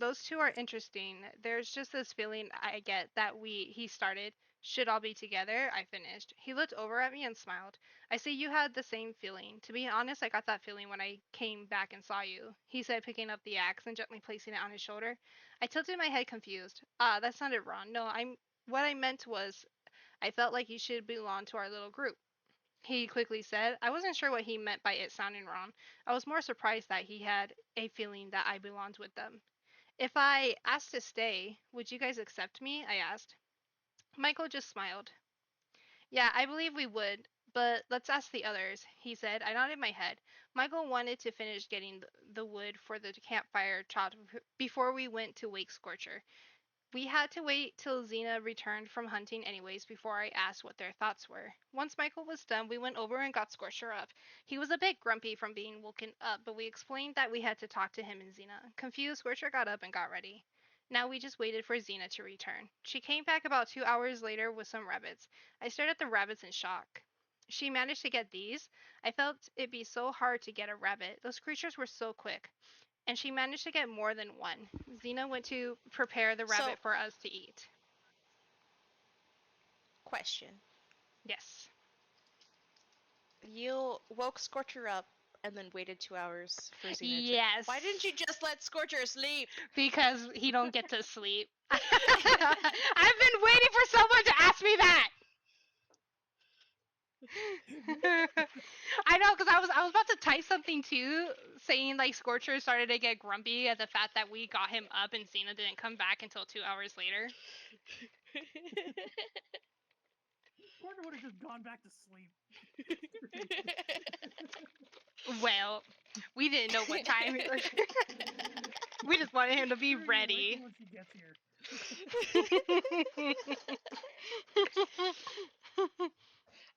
Those two are interesting. There's just this feeling I get that he started, should all be together. I finished. He looked over at me and smiled. I see you had the same feeling. To be honest, I got that feeling when I came back and saw you, he said, picking up the axe and gently placing it on his shoulder. I tilted my head confused. Ah, that sounded wrong. No, what I meant was I felt like you should belong to our little group. He quickly said. I wasn't sure what he meant by it sounding wrong. I was more surprised that he had a feeling that I belonged with them. If I asked to stay, would you guys accept me? I asked. Michael just smiled. Yeah, I believe we would, but let's ask the others, he said. I nodded my head. Michael wanted to finish getting the wood for the campfire chopped before we went to wake Scorcher. We had to wait till Xena returned from hunting anyways before I asked what their thoughts were. Once Michael was done, we went over and got Scorcher up. He was a bit grumpy from being woken up, but we explained that we had to talk to him and Xena. Confused, Scorcher got up and got ready. Now we just waited for Xena to return. She came back about 2 hours later with some rabbits. I stared at the rabbits in shock. She managed to get these? I felt it'd be so hard to get a rabbit. Those creatures were so quick. And she managed to get more than one. Xena went to prepare the rabbit for us to eat.
Question.
Yes.
You woke Scorcher up and then waited 2 hours for Xena to...
Yes.
Why didn't you just let Scorcher sleep?
Because he don't get to sleep. I've been waiting for someone to ask me that. I know, because I was about to type something too, saying like Scorcher started to get grumpy at the fact that we got him up and Xena didn't come back until 2 hours later.
Scorcher would have just gone back to sleep.
Well, We didn't know what time. We just wanted him to be
Sure, you're waiting
ready.
when she gets here.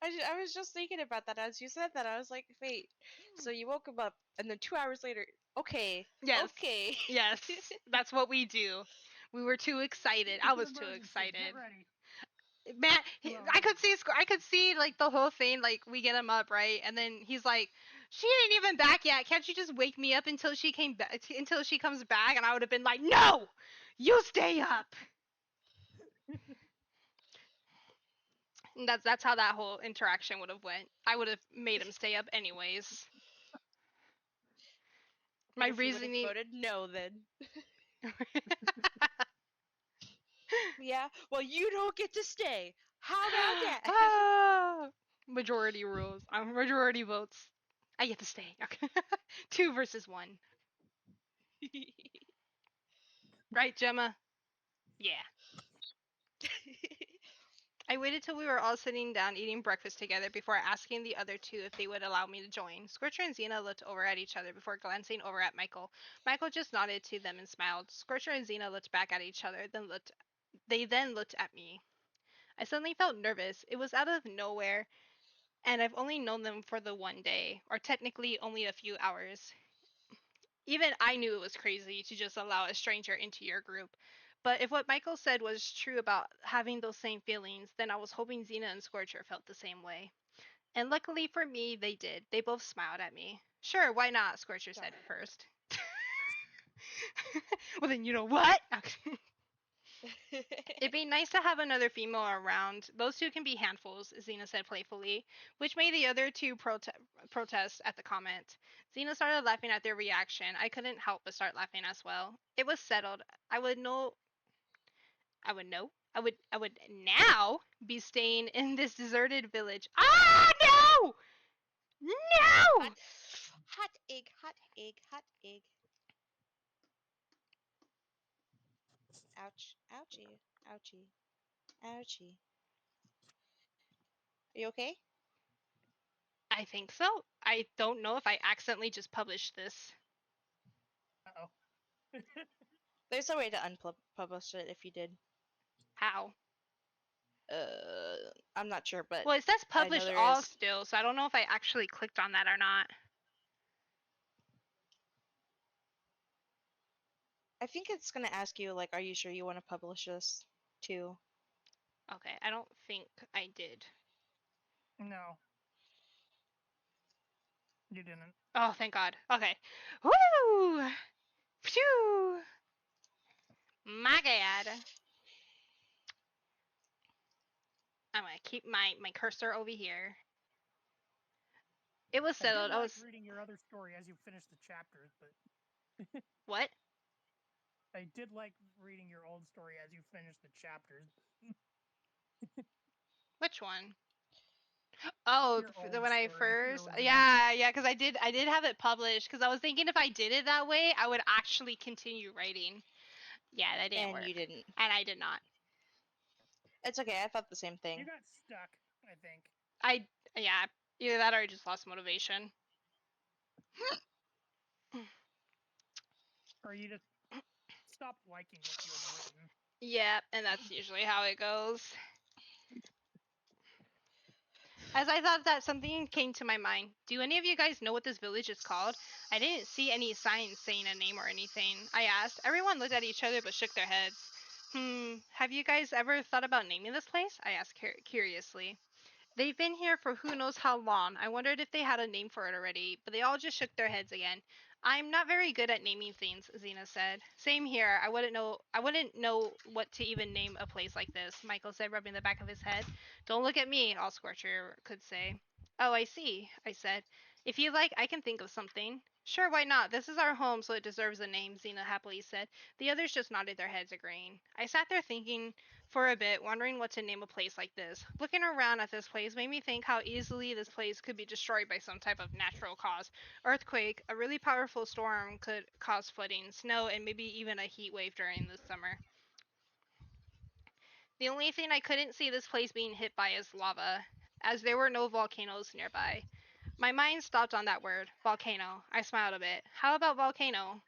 I was just thinking about that as you said that. I was like, wait, so you woke him up, and then 2 hours later, okay,
Yes.
okay.
Yes, that's what we do. We were too excited. I
It's an
was too
emergency,
excited.
Get ready.
Man,
Well,
I could see, I could see like the whole thing. Like we get him up, right, and then he's like, "She ain't even back yet. Can't you just wake me up until she came back? Until she comes back?" And I would have been like, "No, you stay up." And that's how that whole interaction would have went. I would have made him stay up anyways. My
What if you would have
reasoning.
voted no then? Yeah, well, you don't get to stay. How about that?
Ah, majority rules. Majority votes. I get to stay. Okay. 2 versus 1. Right, Gemma? Yeah. I waited till we were all sitting down eating breakfast together before asking the other two if they would allow me to join. Scorcher and Xena looked over at each other before glancing over at Michael. Michael just nodded to them and smiled. Scorcher and Xena looked back at each other, then looked at me. I suddenly felt nervous. It was out of nowhere, and I've only known them for the one day, or technically only a few hours. Even I knew it was crazy to just allow a stranger into your group. But if what Michael said was true about having those same feelings, then I was hoping Xena and Scorcher felt the same way. And luckily for me, they did. They both smiled at me. Sure, why not? Scorcher said first. Well, then you know what? It'd be nice to have another female around. Those two can be handfuls, Xena said playfully, which made the other two protest at the comment. Xena started laughing at their reaction. I couldn't help but start laughing as well. It was settled. I would now be staying in this deserted village. Ah, no! No!
Hot egg, hot egg, hot egg. Ouch, ouchie, ouchie, ouchie. Are you okay?
I think so. I don't know if I accidentally just published this.
Uh-oh.
There's a way to unpublish it if you did.
How?
I'm not sure, but
Well, it says
I know
publish
there
all
is.
still, so I don't know if I actually clicked on that or not.
I think it's gonna ask you like, are you sure you want to publish this too?
Okay, I don't think I did.
No. You didn't.
Oh, thank God. Okay. Woo! Phew! My God. I'm gonna keep my cursor over here. It was
I did
settled. I
like
was
reading your other story as you finished the chapters, but
what?
I did like reading your old story as you finished the chapters.
Which one? Oh,
Your old
when I
story, your
first,
original.
yeah, because I did have it published. Because I was thinking if I did it that way, I would actually continue writing. Yeah, that didn't
And
work,
you didn't.
and I did not.
It's okay. I thought the same
You
thing.
got stuck, I think.
Yeah, either that or I just lost motivation.
Or you just stopped liking what you had written.
Yeah, and that's usually how it goes. As I thought that, something came to my mind. Do any of you guys know what this village is called? I didn't see any signs saying a name or anything. I asked. Everyone looked at each other but shook their heads. Have you guys ever thought about naming this place? I asked curiously. They've been here for who knows how long. I wondered if they had a name for it already, but they all just shook their heads again. I'm not very good at naming things, Xena said. Same here. I wouldn't know what to even name a place like this, Michael said, rubbing the back of his head. Don't look at me, all Scorcher could say. Oh, I see, I said. If you like, I can think of something. Sure, why not? This is our home, so it deserves a name, Xena happily said. The others just nodded their heads, agreeing. I sat there thinking for a bit, wondering what to name a place like this. Looking around at this place made me think how easily this place could be destroyed by some type of natural cause. Earthquake, a really powerful storm could cause flooding, snow, and maybe even a heat wave during the summer. The only thing I couldn't see this place being hit by is lava, as there were no volcanoes nearby. My mind stopped on that word, volcano. I smiled a bit. How about volcano?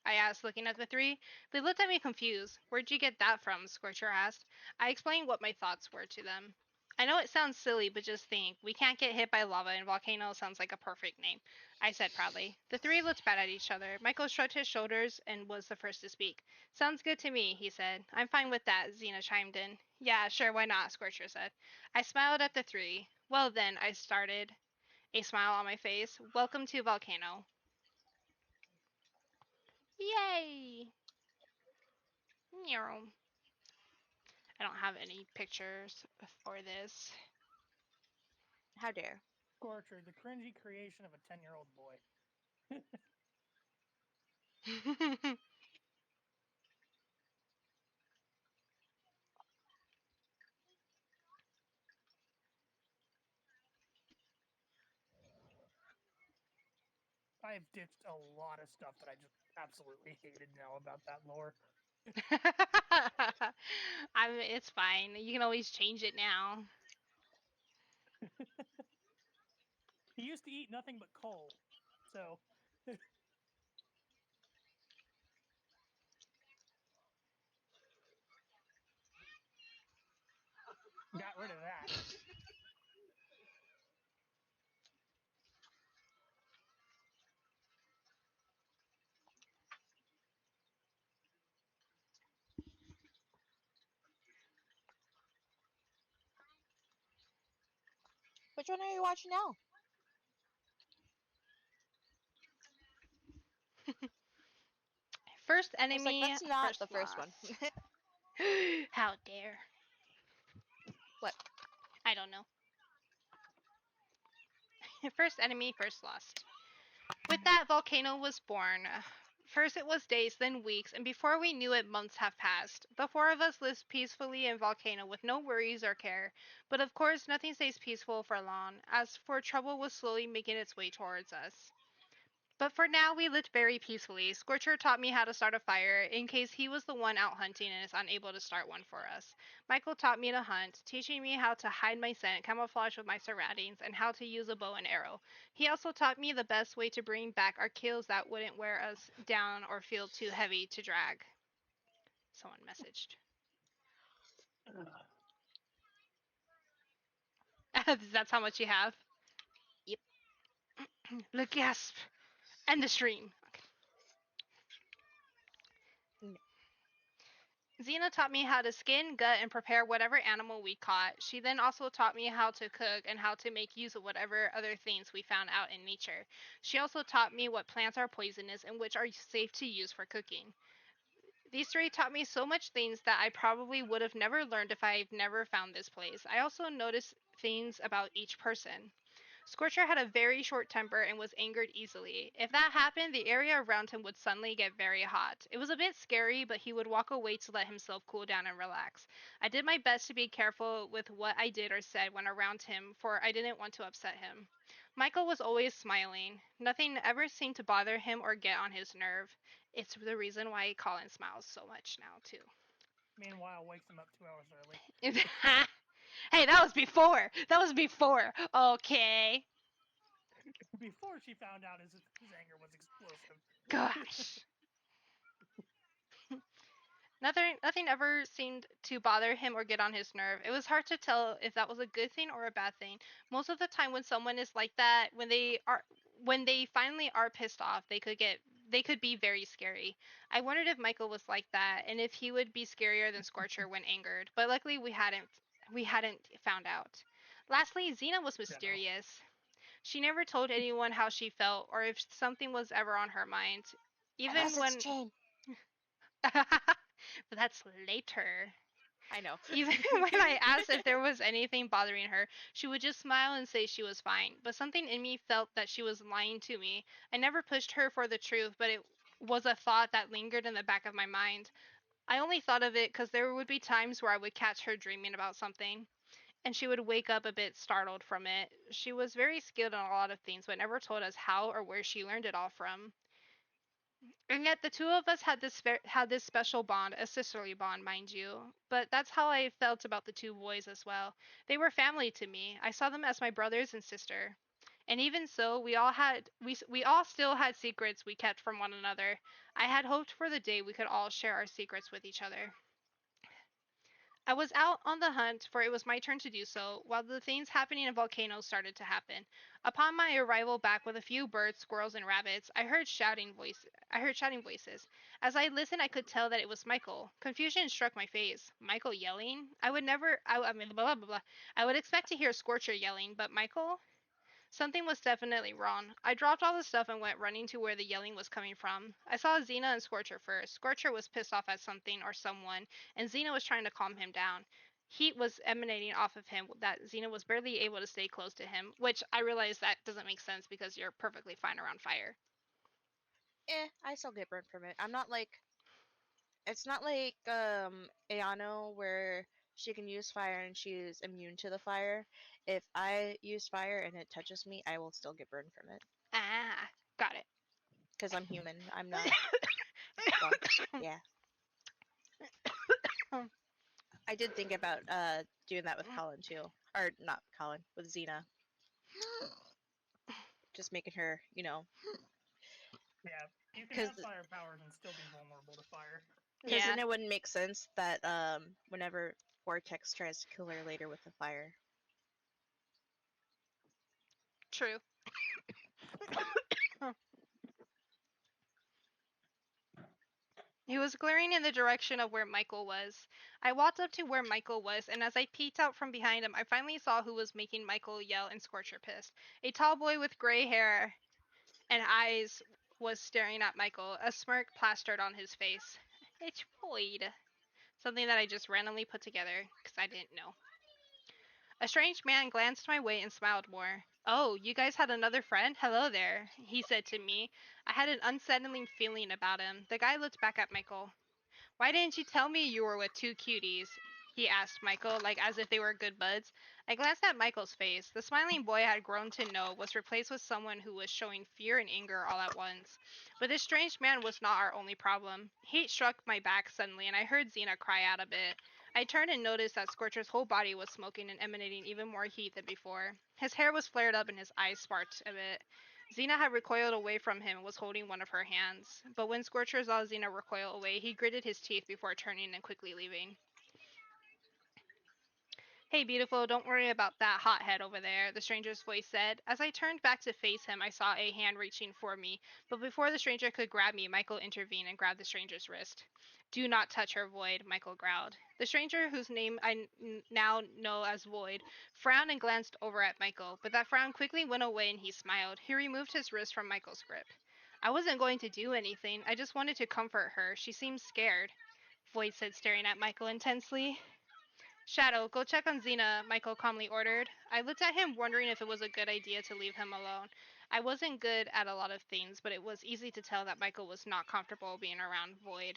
I asked, looking at the three. They looked at me confused. Where'd you get that from? Scorcher asked. I explained what my thoughts were to them. I know it sounds silly, but just think. We can't get hit by lava, and volcano sounds like a perfect name, I said proudly. The three looked bad at each other. Michael shrugged his shoulders and was the first to speak. Sounds good to me, he said. I'm fine with that, Xena chimed in. Yeah, sure, why not? Scorcher said. I smiled at the three. Well then, I started, a smile on my face. Welcome to Volcano. Yay! Meow. I don't have any pictures for this.
How dare.
Scorcher, the cringy creation of a 10-year-old boy. I have ditched a lot of stuff that I just absolutely hated now about that lore.
It's fine. You can always change it now.
He used to eat nothing but coal, so got rid of that.
Which one are you watching now?
First
I was like,
enemy,
that's not
first
the first one.
loss. How dare.
What?
I don't know. First enemy, first lost. With that, Volcano was born. First it was days, then weeks, and before we knew it, months have passed. The four of us lived peacefully in Volcano with no worries or care. But of course, nothing stays peaceful for long, as for trouble was slowly making its way towards us. But for now, we lived very peacefully. Scorcher taught me how to start a fire in case he was the one out hunting and is unable to start one for us. Michael taught me to hunt, teaching me how to hide my scent, camouflage with my surroundings, and how to use a bow and arrow. He also taught me the best way to bring back our kills that wouldn't wear us down or feel too heavy to drag. Someone messaged. That's how much you have?
Yep.
The gasp. End the stream.
No.
Xena taught me how to skin, gut, and prepare whatever animal we caught. She then also taught me how to cook and how to make use of whatever other things we found out in nature. She also taught me what plants are poisonous and which are safe to use for cooking. These three taught me so much things that I probably would have never learned if I've never found this place. I also noticed things about each person. Scorcher had a very short temper and was angered easily. If that happened, the area around him would suddenly get very hot. It was a bit scary, but he would walk away to let himself cool down and relax. I did my best to be careful with what I did or said when around him, for I didn't want to upset him. Michael was always smiling. Nothing ever seemed to bother him or get on his nerve. It's the reason why Colin smiles so much now, too.
Meanwhile, wakes him up 2 hours early.
Hey, that was before. That was before. Okay.
Before she found out his anger was explosive.
Gosh. Nothing ever seemed to bother him or get on his nerve. It was hard to tell if that was a good thing or a bad thing. Most of the time when someone is like that, when they finally are pissed off, they could be very scary. I wondered if Michael was like that and if he would be scarier than Scorcher when angered, but luckily we hadn't found out. Lastly, Xena was mysterious. She never told anyone how she felt or if something was ever on her mind. Even
Unless it's
when
chain.
but that's later.
I know.
Even when I asked if there was anything bothering her, she would just smile and say she was fine. But something in me felt that she was lying to me. I never pushed her for the truth, but it was a thought that lingered in the back of my mind. I only thought of it because there would be times where I would catch her dreaming about something, and she would wake up a bit startled from it. She was very skilled in a lot of things, but never told us how or where she learned it all from. And yet the two of us had this special bond, a sisterly bond, mind you. But that's how I felt about the two boys as well. They were family to me. I saw them as my brothers and sister. And even so, we all still had secrets we kept from one another. I had hoped for the day we could all share our secrets with each other. I was out on the hunt, for it was my turn to do so, while the things happening in Volcano started to happen. Upon my arrival back with a few birds, squirrels, and rabbits, I heard shouting voices. As I listened, I could tell that it was Michael. Confusion struck my face. Michael yelling? I mean, blah, blah, blah, blah. I would expect to hear Scorcher yelling, but Michael? Something was definitely wrong. I dropped all the stuff and went running to where the yelling was coming from. I saw Xena and Scorcher first. Scorcher was pissed off at something or someone, and Xena was trying to calm him down. Heat was emanating off of him that Xena was barely able to stay close to him, which I realize that doesn't make sense because you're perfectly fine around fire.
I still get burned from it. I'm not like it's not like Ayano where she can use fire and she's immune to the fire. If I use fire and it touches me, I will still get burned from it
Ah, got it.
because I'm human. I'm not. Well, yeah. I did think about doing that with Colin too, or not Colin, with Xena. Just making her,
Yeah, you can
'cause
have fire powers and still be vulnerable to fire.
because
Yeah,
then it wouldn't make sense that whenever Vortex tries to kill her later with the fire.
true. He was glaring in the direction of where Michael was. I walked up to where Michael was, and as I peeked out from behind him, I finally saw who was making Michael yell and Scorcher pissed. A tall boy with gray hair and eyes was staring at Michael, a smirk plastered on his face. It's Void. Something that I just randomly put together because I didn't know. A strange man glanced my way and smiled more. Oh, you guys had another friend? Hello there, he said to me. I had an unsettling feeling about him. The guy looked back at Michael. Why didn't you tell me you were with two cuties? He asked Michael, like as if they were good buds. I glanced at Michael's face. The smiling boy I had grown to know was replaced with someone who was showing fear and anger all at once. But this strange man was not our only problem. Heat struck my back suddenly, and I heard Xena cry out a bit. I turned and noticed that Scorcher's whole body was smoking and emanating even more heat than before. His hair was flared up and his eyes sparked a bit. Xena had recoiled away from him and was holding one of her hands. But when Scorcher saw Xena recoil away, he gritted his teeth before turning and quickly leaving. Hey, beautiful, don't worry about that hothead over there, the stranger's voice said. As I turned back to face him, I saw a hand reaching for me, but before the stranger could grab me, Michael intervened and grabbed the stranger's wrist. Do not touch her, Void, Michael growled. The stranger, whose name I now know as Void, frowned and glanced over at Michael, but that frown quickly went away and he smiled. He removed his wrist from Michael's grip. I wasn't going to do anything. I just wanted to comfort her. She seemed scared, Void said, staring at Michael intensely. Shadow, go check on Xena, Michael calmly ordered. I looked at him, wondering if it was a good idea to leave him alone. I wasn't good at a lot of things, but it was easy to tell that Michael was not comfortable being around Void.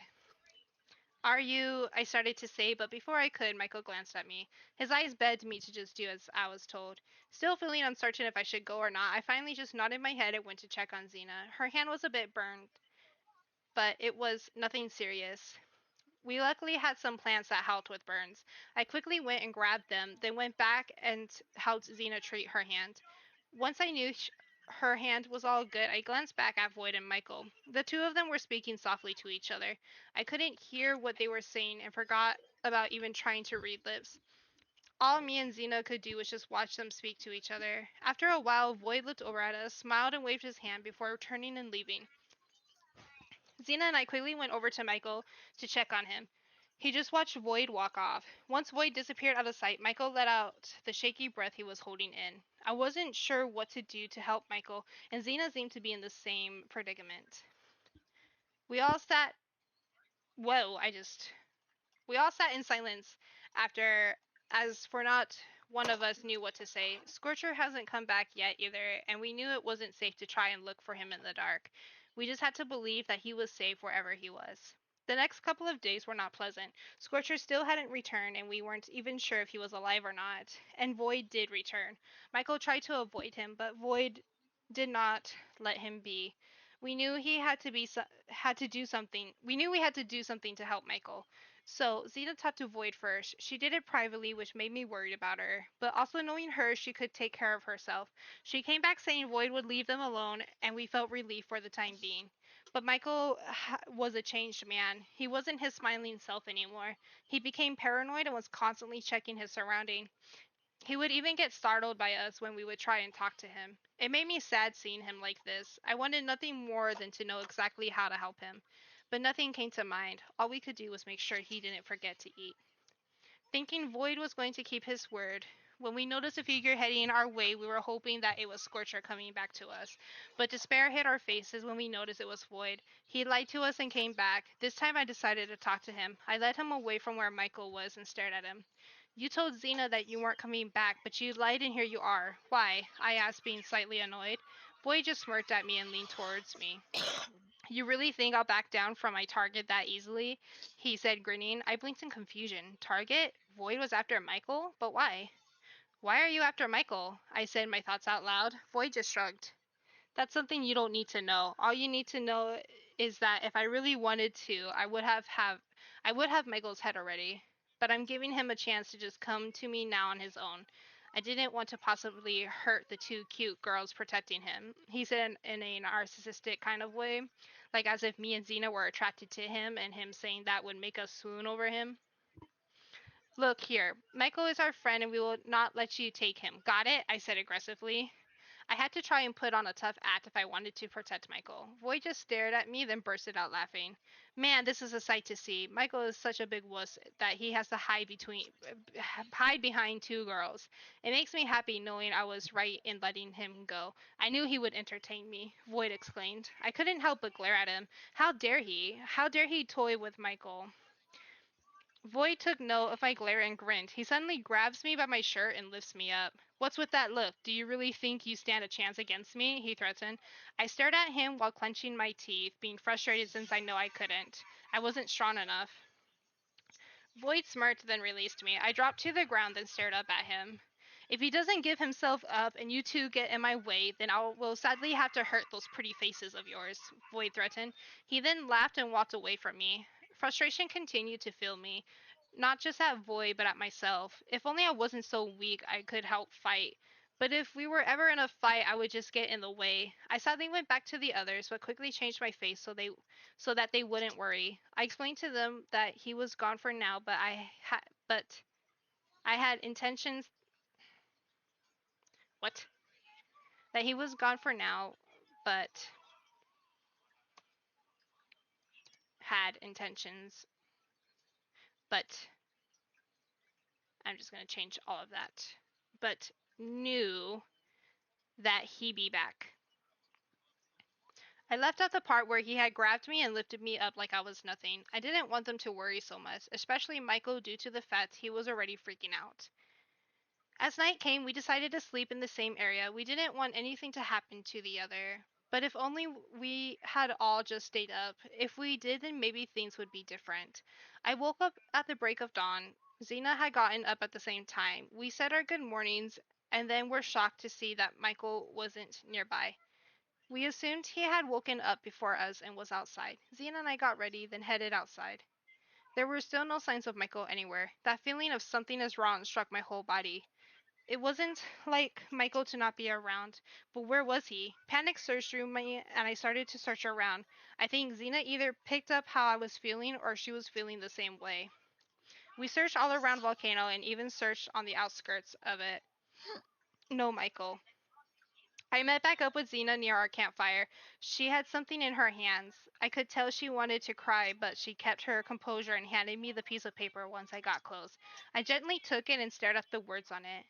Are you? I started to say, but before I could, Michael glanced at me. His eyes begged me to just do as I was told. Still feeling uncertain if I should go or not, I finally just nodded my head and went to check on Xena. Her hand was a bit burned, but it was nothing serious. We luckily had some plants that helped with burns. I quickly went and grabbed them, then went back and helped Xena treat her hand. Once I knew her hand was all good, I glanced back at Void and Michael. The two of them were speaking softly to each other. I couldn't hear what they were saying and forgot about even trying to read lips. All me and Xena could do was just watch them speak to each other. After a while, Void looked over at us, smiled, and waved his hand before turning and leaving. Xena and I quickly went over to Michael to check on him. He just watched Void walk off. Once Void disappeared out of sight, Michael let out the shaky breath he was holding in. I wasn't sure what to do to help Michael, and Xena seemed to be in the same predicament. We all sat. Whoa, I just. We all sat in silence after, as for not one of us knew what to say. Scorcher hasn't come back yet either, and we knew it wasn't safe to try and look for him in the dark. We just had to believe that he was safe wherever he was. The next couple of days were not pleasant. Scorcher still hadn't returned, and we weren't even sure if he was alive or not. And Void did return. Michael tried to avoid him, but Void did not let him be. We knew he had to do something. We knew we had to do something to help Michael. So, Zena talked to Void first. She did it privately, which made me worried about her. But also knowing her, she could take care of herself. She came back saying Void would leave them alone, and we felt relief for the time being. But Michael was a changed man. He wasn't his smiling self anymore. He became paranoid and was constantly checking his surroundings. He would even get startled by us when we would try and talk to him. It made me sad seeing him like this. I wanted nothing more than to know exactly how to help him. But nothing came to mind. All we could do was make sure he didn't forget to eat. Thinking Void was going to keep his word, when we noticed a figure heading our way, we were hoping that it was Scorcher coming back to us. But despair hit our faces when we noticed it was Void. He lied to us and came back. This time I decided to talk to him. I led him away from where Michael was and stared at him. You told Xena that you weren't coming back, but you lied and here you are. Why? I asked, being slightly annoyed. Void just smirked at me and leaned towards me. You really think I'll back down from my target that easily? He said, grinning. I blinked in confusion. Target? Void was after Michael? But why? Why are you after Michael? I said my thoughts out loud. Void just shrugged. That's something you don't need to know. All you need to know is that if I really wanted to, I would have Michael's head already. But I'm giving him a chance to just come to me now on his own. I didn't want to possibly hurt the two cute girls protecting him. He said in a narcissistic kind of way, like as if me and Xena were attracted to him and him saying that would make us swoon over him. Look here, Michael is our friend and we will not let you take him. Got it? I said aggressively. I had to try and put on a tough act if I wanted to protect Michael. Void just stared at me, then bursted out laughing. Man, this is a sight to see. Michael is such a big wuss that he has to hide behind two girls. It makes me happy knowing I was right in letting him go. I knew he would entertain me, Void exclaimed. I couldn't help but glare at him. How dare he? How dare he toy with Michael? Void took note of my glare and grinned. He suddenly grabs me by my shirt and lifts me up. What's with that look? Do you really think you stand a chance against me? He threatened. I stared at him while clenching my teeth, being frustrated since I know I couldn't. I wasn't strong enough. Void smirked, then released me. I dropped to the ground, then stared up at him. If he doesn't give himself up and you two get in my way, then I will sadly have to hurt those pretty faces of yours, Void threatened. He then laughed and walked away from me. Frustration continued to fill me, not just at Void, but at myself. If only I wasn't so weak I could help fight. But if we were ever in a fight, I would just get in the way. I sadly went back to the others, but quickly changed my face so that they wouldn't worry. I explained to them that he was gone for now, but I had intentions. What? That he was gone for now, but had intentions. But I'm just gonna change all of that. But knew that he be back. I left out the part where he had grabbed me and lifted me up like I was nothing. I didn't want them to worry so much, especially Michael due to the fact he was already freaking out. As night came, we decided to sleep in the same area. We didn't want anything to happen to the other. But if only we had all just stayed up. If we did, then maybe things would be different. I woke up at the break of dawn. Xena had gotten up at the same time. We said our good mornings and then were shocked to see that Michael wasn't nearby. We assumed he had woken up before us and was outside. Xena and I got ready, then headed outside. There were still no signs of Michael anywhere. That feeling of something is wrong struck my whole body. It wasn't like Michael to not be around, but where was he? Panic surged through me and I started to search around. I think Xena either picked up how I was feeling or she was feeling the same way. We searched all around Volcano and even searched on the outskirts of it. No Michael. I met back up with Xena near our campfire. She had something in her hands. I could tell she wanted to cry, but she kept her composure and handed me the piece of paper once I got close. I gently took it and stared at the words on it.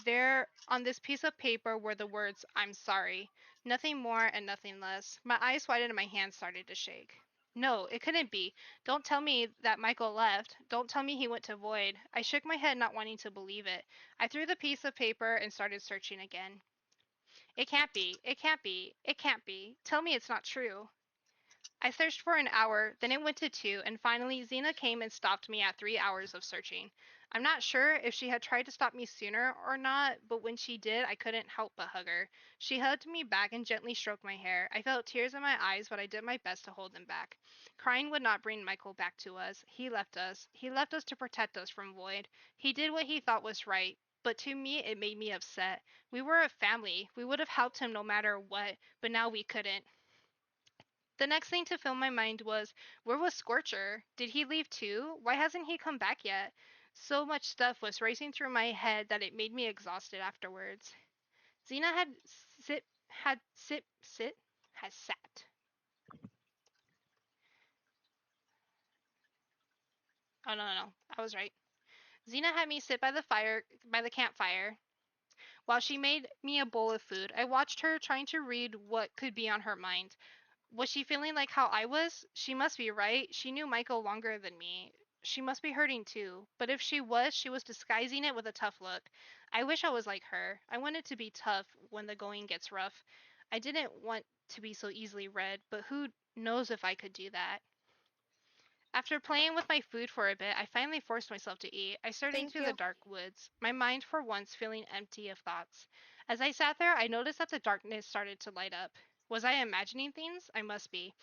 There, on this piece of paper, were the words, I'm sorry. Nothing more and nothing less. My eyes widened and my hands started to shake. No, it couldn't be. Don't tell me that Michael left. Don't tell me he went to Void. I shook my head, not wanting to believe it. I threw the piece of paper and started searching again. It can't be. It can't be. It can't be. Tell me it's not true. I searched for an hour, then it went to 2, and finally Xena came and stopped me at 3 hours of searching. I'm not sure if she had tried to stop me sooner or not, but when she did, I couldn't help but hug her. She hugged me back and gently stroked my hair. I felt tears in my eyes, but I did my best to hold them back. Crying would not bring Michael back to us. He left us. He left us to protect us from Void. He did what he thought was right, but to me, it made me upset. We were a family. We would have helped him no matter what, but now we couldn't. The next thing to fill my mind was, where was Scorcher? Did he leave too? Why hasn't he come back yet? So much stuff was racing through my head that it made me exhausted afterwards. Xena had sat. Oh no, I was right. Xena had me sit by the campfire, while she made me a bowl of food. I watched her trying to read what could be on her mind. Was she feeling like how I was? She must be, right? She knew Michael longer than me. She must be hurting too. But if she was disguising it with a tough look. I wish I was like her. I wanted to be tough when the going gets rough. I didn't want to be so easily read, but who knows if I could do that? After playing with my food for a bit, I finally forced myself to eat. I stared
Thank
into the
you.
dark woods, my mind for once feeling empty of thoughts. As I sat there, I noticed that the darkness started to light up. Was I imagining things? I must be.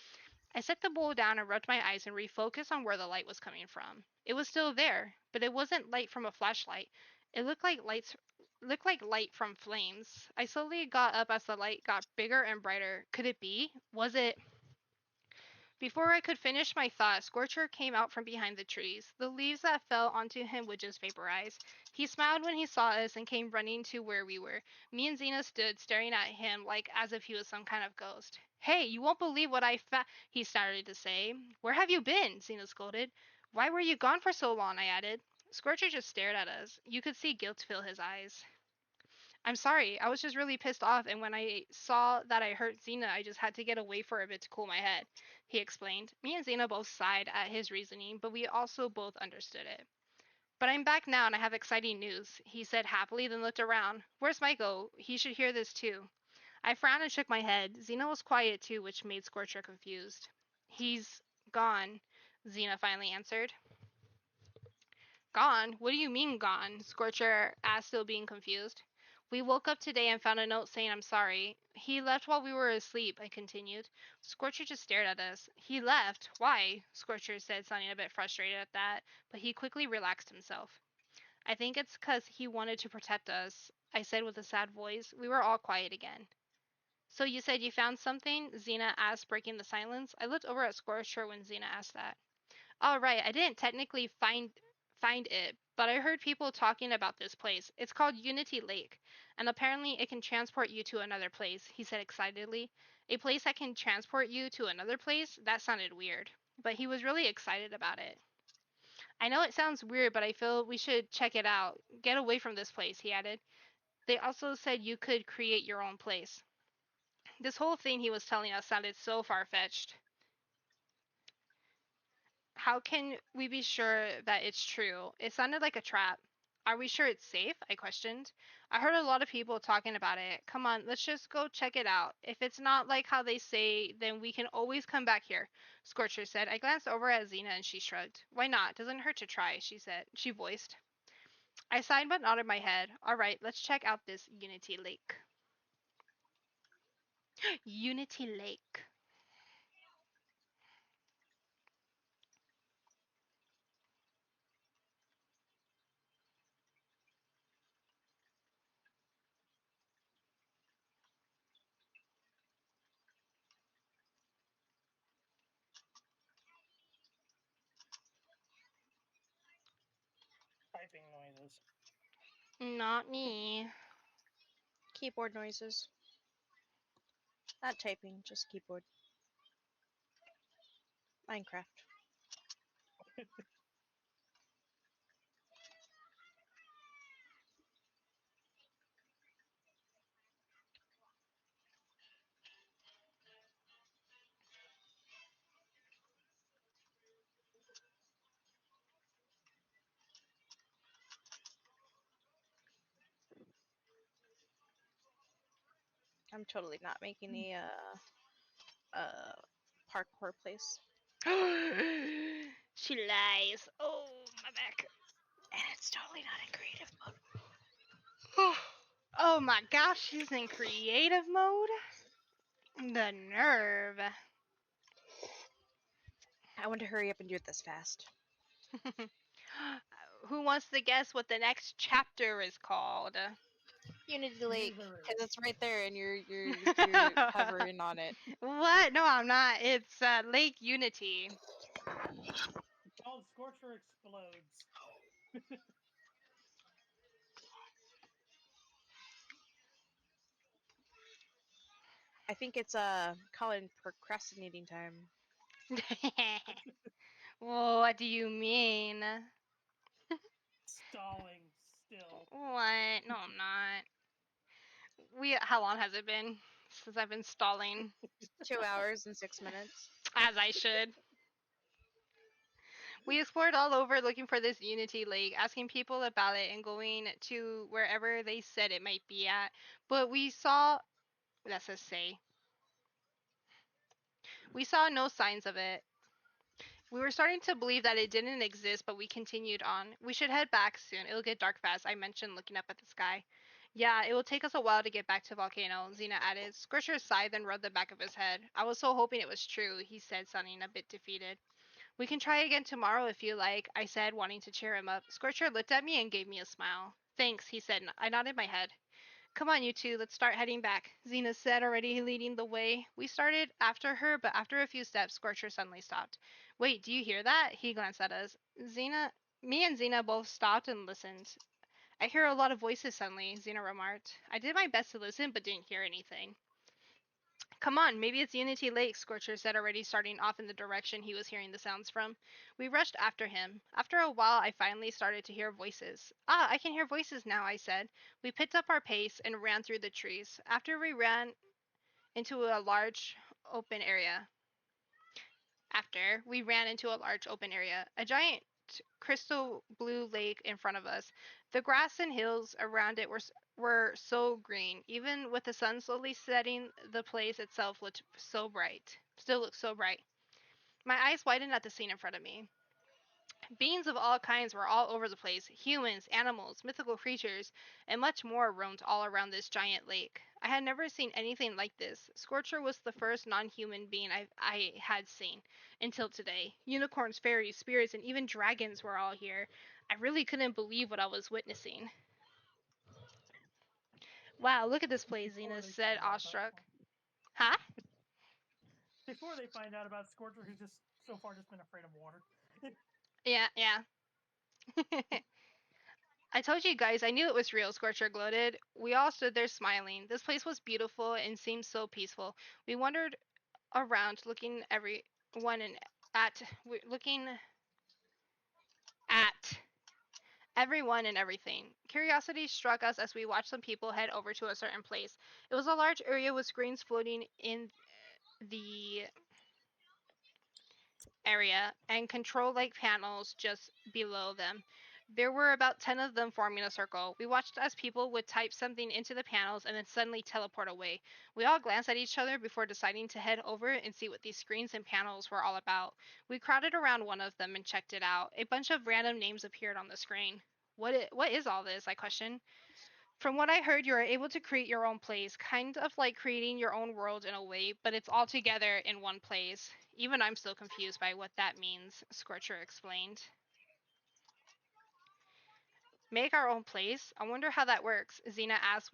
I set the bowl down and rubbed my eyes and refocused on where the light was coming from. It was still there, but it wasn't light from a flashlight. It looked like light from flames. I slowly got up as the light got bigger and brighter. Could it be? Was it? Before I could finish my thought, Scorcher came out from behind the trees. The leaves that fell onto him would just vaporize. He smiled when he saw us and came running to where we were. Me and Xena stood staring at him like as if he was some kind of ghost. Hey, you won't believe what he started to say. Where have you been? Xena scolded. Why were you gone for so long? I added. Scorcher just stared at us. You could see guilt fill his eyes. I'm sorry. I was just really pissed off, and when I saw that I hurt Xena, I just had to get away for a bit to cool my head, he explained. Me and Xena both sighed at his reasoning, but we also both understood it. But I'm back now and I have exciting news, he said happily, then looked around. Where's Michael? He should hear this too. I frowned and shook my head. Xena was quiet too, which made Scorcher confused. He's gone, Xena finally answered. Gone? What do you mean gone? Scorcher asked, still being confused. We woke up today and found a note saying I'm sorry. He left while we were asleep, I continued. Scorcher just stared at us. He left? Why? Scorcher said, sounding a bit frustrated at that, but he quickly relaxed himself. I think it's 'cause he wanted to protect us, I said with a sad voice. We were all quiet again. So you said you found something? Xena asked, breaking the silence. I looked over at Scorcher when Xena asked that. All right, I didn't technically find it, but I heard people talking about this place. It's called Unity Lake, and apparently it can transport you to another place, he said excitedly. A place that can transport you to another place? That sounded weird, but he was really excited about it. I know it sounds weird, but I feel we should check it out. Get away from this place, he added. They also said you could create your own place. This whole thing he was telling us sounded so far-fetched. How can we be sure that it's true? It sounded like a trap. Are we sure it's safe? I questioned. I heard a lot of people talking about it. Come on, let's just go check it out. If it's not like how they say, then we can always come back here, Scorcher said. I glanced over at Xena and she shrugged. Why not? Doesn't hurt to try, she said. She voiced. I sighed but nodded my head. All right, let's check out this Unity Lake. Unity Lake.
Typing noises.
Not me.
Keyboard noises. Not typing, just keyboard. Minecraft. I'm totally not making a parkour place.
She lies. Oh, my back.
And it's It's totally not in creative mode.
Oh my gosh, she's in creative mode? The nerve.
I want to hurry up and do it this fast.
Who wants to guess what the next chapter is called?
Unity Lake,
hurry.
because it's right there, and you're hovering on it.
What? No, I'm not. It's Lake Unity.
It's called Scorcher Explodes.
I think it's Colin procrastinating time.
What do you mean?
Stalling still.
What? No, I'm not. How long has it been since I've been stalling?
2 hours and 6 minutes.
As I should. We explored all over looking for this Unity Lake, asking people about it and going to wherever they said it might be at. But we saw, let's just say, we saw no signs of it. We were starting to believe that it didn't exist, but we continued on. We should head back soon. It'll get dark fast, I mentioned, looking up at the sky. Yeah, it will take us a while to get back to Volcano, Xena added. Scorcher sighed, then rubbed the back of his head. I was so hoping it was true, he said, sounding a bit defeated. We can try again tomorrow if you like, I said, wanting to cheer him up. Scorcher looked at me and gave me a smile. Thanks, he said. I nodded my head. Come on, you two, let's start heading back, Xena said, already leading the way. We started after her, but after a few steps, Scorcher suddenly stopped. Wait, do you hear that? He glanced at us. Me and Xena both stopped and listened. I hear a lot of voices suddenly, Xena remarked. I did my best to listen, but didn't hear anything. Come on, maybe it's Unity Lake, Scorcher said, already starting off in the direction he was hearing the sounds from. We rushed after him. After a while, I finally started to hear voices. Ah, I can hear voices now, I said. We picked up our pace and ran through the trees. After we ran into a large open area. A giant crystal blue lake in front of us. The grass and hills around it were so green. Even with the sun slowly setting, the place itself looked so bright. Still looked so bright. My eyes widened at the scene in front of me. Beings of all kinds were all over the place. Humans, animals, mythical creatures, and much more roamed all around this giant lake. I had never seen anything like this. Scorcher was the first non-human being I had seen until today. Unicorns, fairies, spirits, and even dragons were all here. I really couldn't believe what I was witnessing. Wow, look at this place, Xena said, awestruck. Huh?
Before they find out about Scorcher, who's just so far just been afraid of water.
Yeah. I told you guys, I knew it was real, Scorcher gloated. We all stood there smiling. This place was beautiful and seemed so peaceful. We wandered around, looking at everyone and everything. Curiosity struck us as we watched some people head over to a certain place. It was a large area with screens floating in the area and control-like panels just below them. There were about 10 of them forming a circle. We watched as people would type something into the panels and then suddenly teleport away. We all glanced at each other before deciding to head over and see what these screens and panels were all about. We crowded around one of them and checked it out. A bunch of random names appeared on the screen. What is all this? I questioned. From what I heard, you are able to create your own place, kind of like creating your own world in a way, but it's all together in one place. Even I'm still confused by what that means, Scorcher explained. Make our own place? I wonder how that works, Xena asked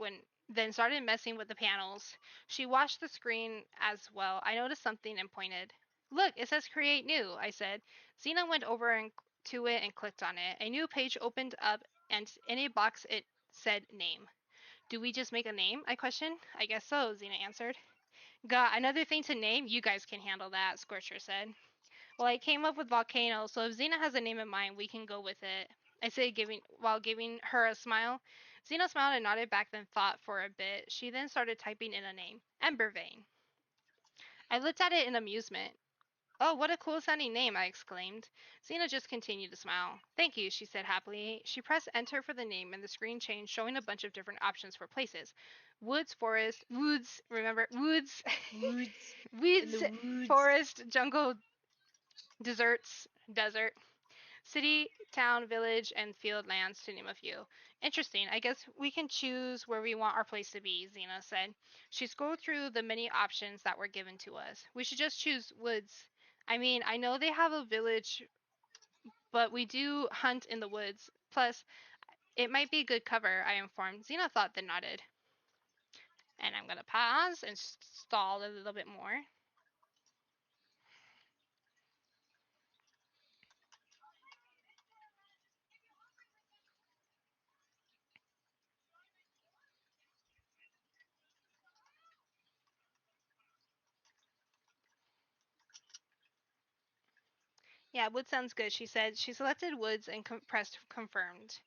then started messing with the panels. She watched the screen as well. I noticed something and pointed. Look, it says create new, I said. Xena went over to it and clicked on it. A new page opened up and in a box it said name. Do we just make a name? I questioned. I guess so, Xena answered. Got another thing to name? You guys can handle that, Scorcher said. Well, I came up with Volcano, so if Xena has a name in mind, we can go with it. I said while giving her a smile. Xena smiled and nodded back, then thought for a bit. She then started typing in a name. Embervein. I looked at it in amusement. Oh, what a cool sounding name, I exclaimed. Xena just continued to smile. Thank you, she said happily. She pressed enter for the name and the screen changed, showing a bunch of different options for places. Woods, forest, woods, remember, woods,
Woods.
woods,
Woods.
forest, jungle, desert. City, town, village, and field lands, to name a few. Interesting. I guess we can choose where we want our place to be, Xena said. She scrolled through the many options that were given to us. We should just choose woods. I mean, I know they have a village, but we do hunt in the woods. Plus, it might be good cover, I informed. Xena thought, then nodded. And I'm going to pause and stall a little bit more. Yeah, wood sounds good, she said. She selected woods and pressed confirmed.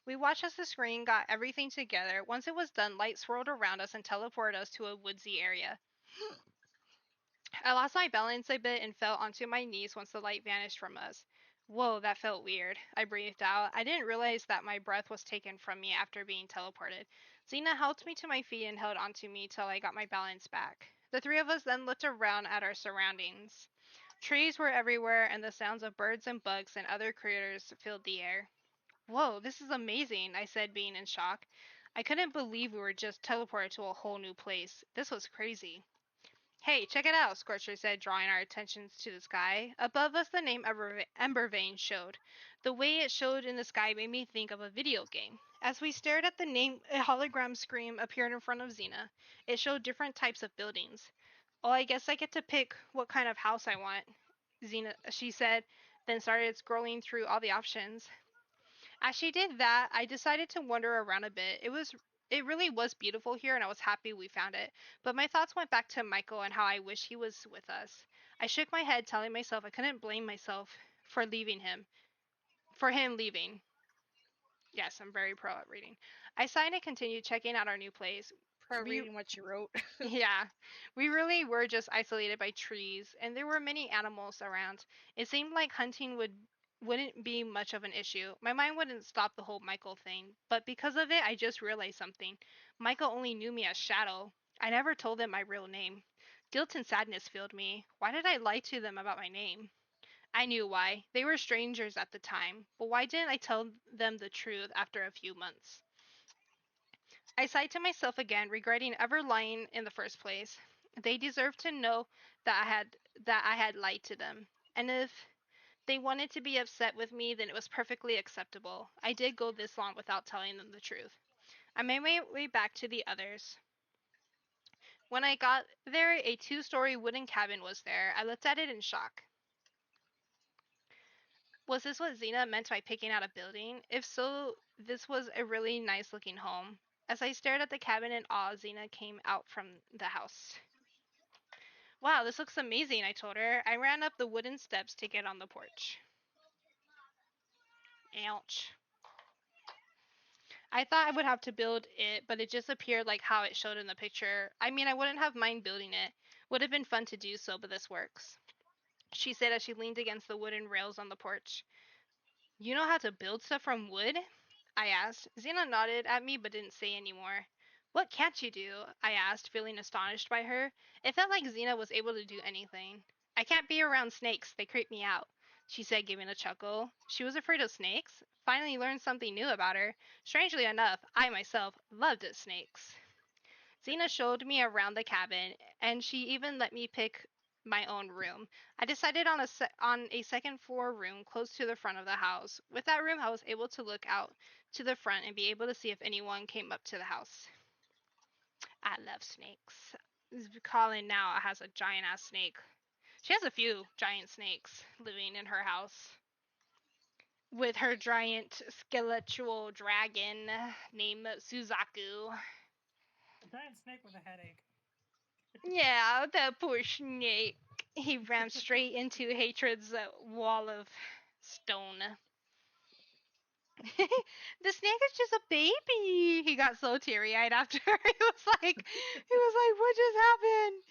We watched as the screen got everything together. Once it was done, light swirled around us and teleported us to a woodsy area. I lost my balance a bit and fell onto my knees once the light vanished from us. Whoa, that felt weird. I breathed out. I didn't realize that my breath was taken from me after being teleported. Xena helped me to my feet and held onto me till I got my balance back. The three of us then looked around at our surroundings. Trees were everywhere, and the sounds of birds and bugs and other critters filled the air. Whoa, this is amazing, I said, being in shock. I couldn't believe we were just teleported to a whole new place. This was crazy. Hey, check it out, Scorcher said, drawing our attentions to the sky. Above us, the name Embervane showed. The way it showed in the sky made me think of a video game. As we stared at the name, a hologram screen appeared in front of Xena. It showed different types of buildings. Oh, I guess I get to pick what kind of house I want, she said, then started scrolling through all the options. As she did that, I decided to wander around a bit. It really was beautiful here and I was happy we found it. But my thoughts went back to Michael and how I wish he was with us. I shook my head, telling myself I couldn't blame myself for leaving him. For him leaving. Yes, I'm very pro at reading. I sighed and continued checking out our new place.
Pro
We
reading what you wrote.
Yeah, we really were just isolated by trees, and there were many animals around. It seemed like hunting wouldn't be much of an issue. My mind wouldn't stop the whole Michael thing, but because of it, I just realized something. Michael only knew me as Shadow. I never told them my real name. Guilt and sadness filled me. Why did I lie to them about my name? I knew why. They were strangers at the time, but why didn't I tell them the truth after a few months? I sighed to myself again, regretting ever lying in the first place. They deserved to know that I had lied to them. And if they wanted to be upset with me, then it was perfectly acceptable. I did go this long without telling them the truth. I made my way back to the others. When I got there, a 2-story wooden cabin was there. I looked at it in shock. Was this what Xena meant by picking out a building? If so, this was a really nice looking home. As I stared at the cabin in awe, Xena came out from the house. Wow, this looks amazing, I told her. I ran up the wooden steps to get on the porch. Ouch. I thought I would have to build it, but it just appeared like how it showed in the picture. I mean, I wouldn't have mind building it. Would have been fun to do so, but this works, she said as she leaned against the wooden rails on the porch. You know how to build stuff from wood? I asked. Xena nodded at me but didn't say any more. What can't you do? I asked, feeling astonished by her. It felt like Xena was able to do anything. I can't be around snakes. They creep me out, she said, giving a chuckle. She was afraid of snakes? Finally learned something new about her. Strangely enough, I myself loved snakes. Xena showed me around the cabin, and she even let me pick my own room. I decided on a second floor room close to the front of the house. With that room, I was able to look out to the front and be able to see if anyone came up to the house. I love snakes. Colin now has a giant ass snake. She has a few giant snakes living in her house. With her giant skeletal dragon named Suzaku.
A giant snake with a headache.
Yeah, that poor snake. He ran straight into Hatred's wall of stone. The snake is just a baby. He got so teary-eyed after. He was like, what just happened?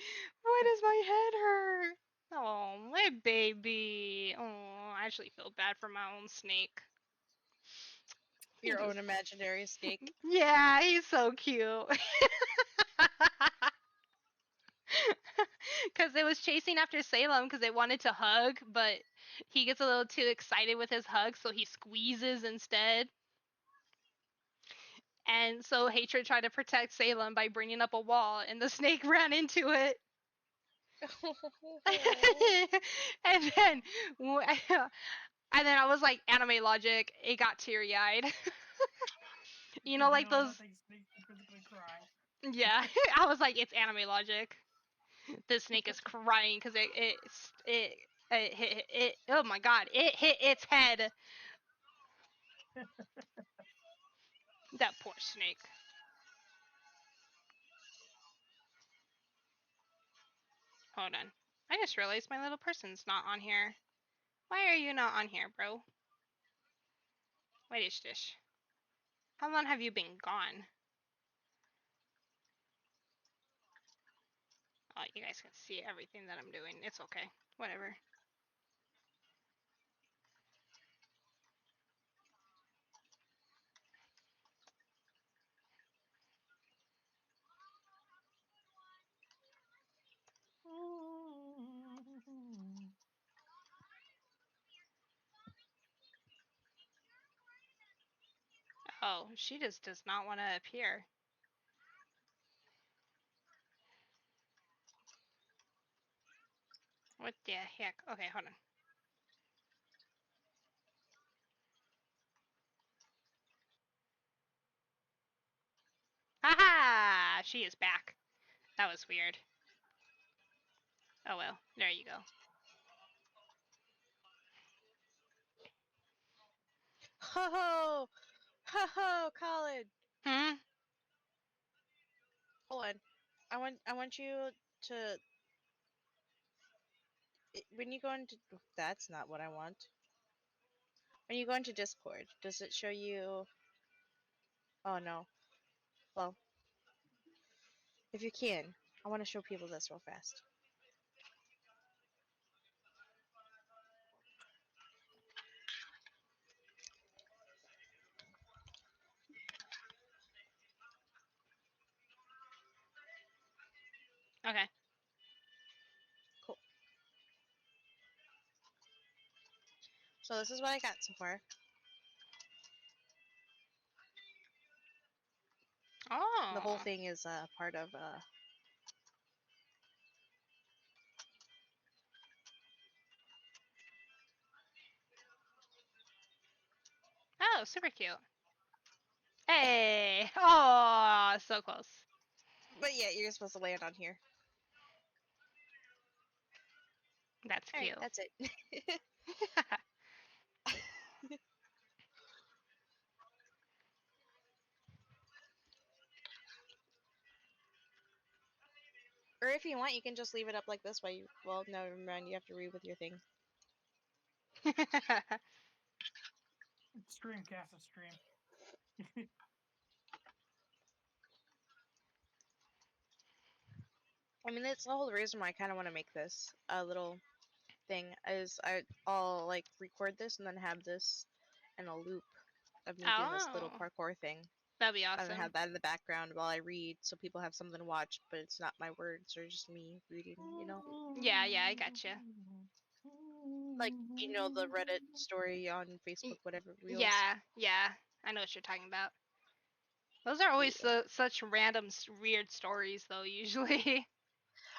Why does my head hurt? Oh, my baby. Oh, I actually feel bad for my own snake.
Your own imaginary snake.
Yeah, he's so cute. Because it was chasing after Salem because it wanted to hug, but he gets a little too excited with his hug, so he squeezes instead. And so Hatred tried to protect Salem by bringing up a wall, and the snake ran into it. and then and then I was like, anime logic, it got teary-eyed. You know, like those.
Nothing snakes can physically cry.
Yeah, I was like, it's anime logic. The snake is crying because it hit it. Oh my god! It hit its head. That poor snake. Hold on. I just realized my little person's not on here. Why are you not on here, bro? What is this? How long have you been gone? Oh, you guys can see everything that I'm doing. It's okay. Whatever. Oh, she just does not want to appear. What the heck? Okay, hold on. Haha! She is back. That was weird. Oh well, there you go.
Ho ho! Ho ho, Colin!
Hmm?
Hold on. I want you to when you go into that's not what I want. When you go into Discord, does it show you oh no. Well, if you can, I want to show people this real fast.
Okay.
Cool. So this is what I got so far.
Oh.
The whole thing is part of
Oh, super cute. Hey! Oh, so close.
but yeah, you're supposed to land on here.
That's
Alright,
cute.
that's it. Or if you want, you can just leave it up like this while you well, no, never mind, you have to read with your thing.
Stream, cast a stream.
I mean, that's the whole reason why I kind of want to make this a little thing. Is I'll like record this and then have this in a loop of me doing this little
Oh.
parkour thing,
That'd be
and then
awesome.
have that in the background while I read, so people have something to watch, but it's not my words or just me reading. You know,
Yeah, I gotcha.
like the Reddit story on Facebook, whatever reels.
Yeah. I know what you're talking about. Those are always
Yeah.
such random, weird stories, though, usually.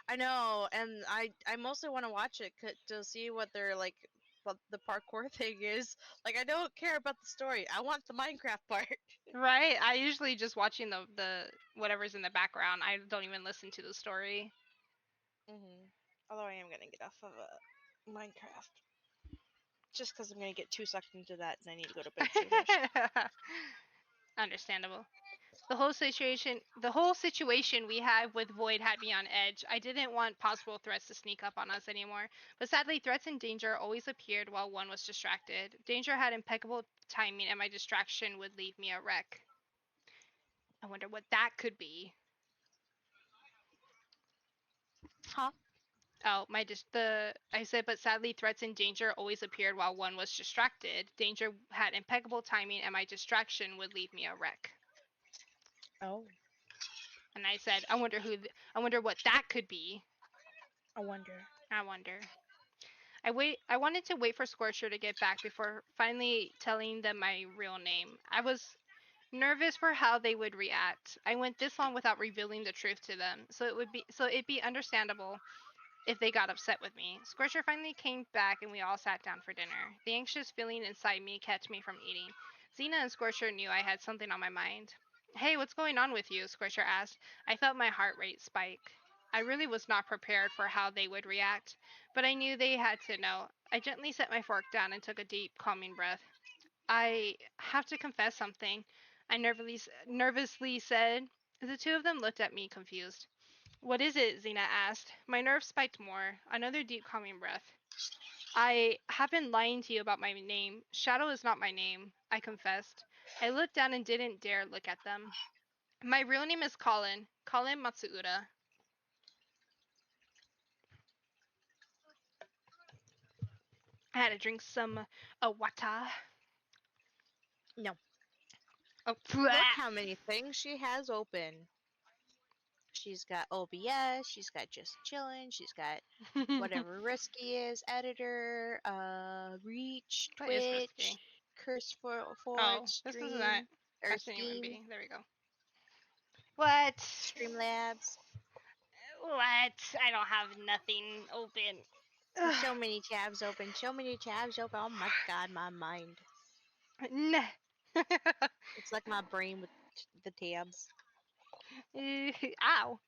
I know, and I mostly want to watch it to see what they're like, what the parkour thing is. Like, I don't care about the story. I want the Minecraft part.
Right? I usually just watching the whatever's in the background. I don't even listen to the story.
Although I am gonna get off of Minecraft, just because I'm gonna get too sucked into that, and I need to go to bed soonish.
Understandable. The whole situation we had with Void had me on edge. I didn't want possible threats to sneak up on us anymore, but sadly threats and danger always appeared while one was distracted. Danger had impeccable timing and my distraction would leave me a wreck. I wonder what that could be.
Huh?
Oh, I said, but sadly threats and danger always appeared while one was distracted. Danger had impeccable timing and my distraction would leave me a wreck.
Oh.
And I said, I wonder what that could be.
I wonder.
I wanted to wait for Scorcher to get back before finally telling them my real name. I was nervous for how they would react. I went this long without revealing the truth to them, so it'd be understandable if they got upset with me. Scorcher finally came back and we all sat down for dinner. The anxious feeling inside me kept me from eating. Xena and Scorcher knew I had something on my mind. Hey, what's going on with you? Scorcher asked. I felt my heart rate spike. I really was not prepared for how they would react, but I knew they had to know. I gently set my fork down and took a deep, calming breath. I have to confess something, I nervously said. The two of them looked at me confused. What is it? Xena asked. My nerves spiked more. Another deep, calming breath. I have been lying to you about my name. Shadow is not my name, I confessed. I looked down and didn't dare look at them. My real name is Colin. Colin Matsuura. I had to drink some water.
No.
Oh,
Look how many things she has open. She's got OBS, she's got Just Chillin', she's got whatever Risky is, Editor, Reach,
What is
Twitch,
risky?
Curse Forge,
Oh, this is not.
Stream, or
That shouldn't even
Steam,
be. There we go. What?
Streamlabs.
What? I don't have nothing open.
So many tabs open, so many tabs open. Oh my god, my mind.
Nah.
It's like my brain with the tabs.
Ow.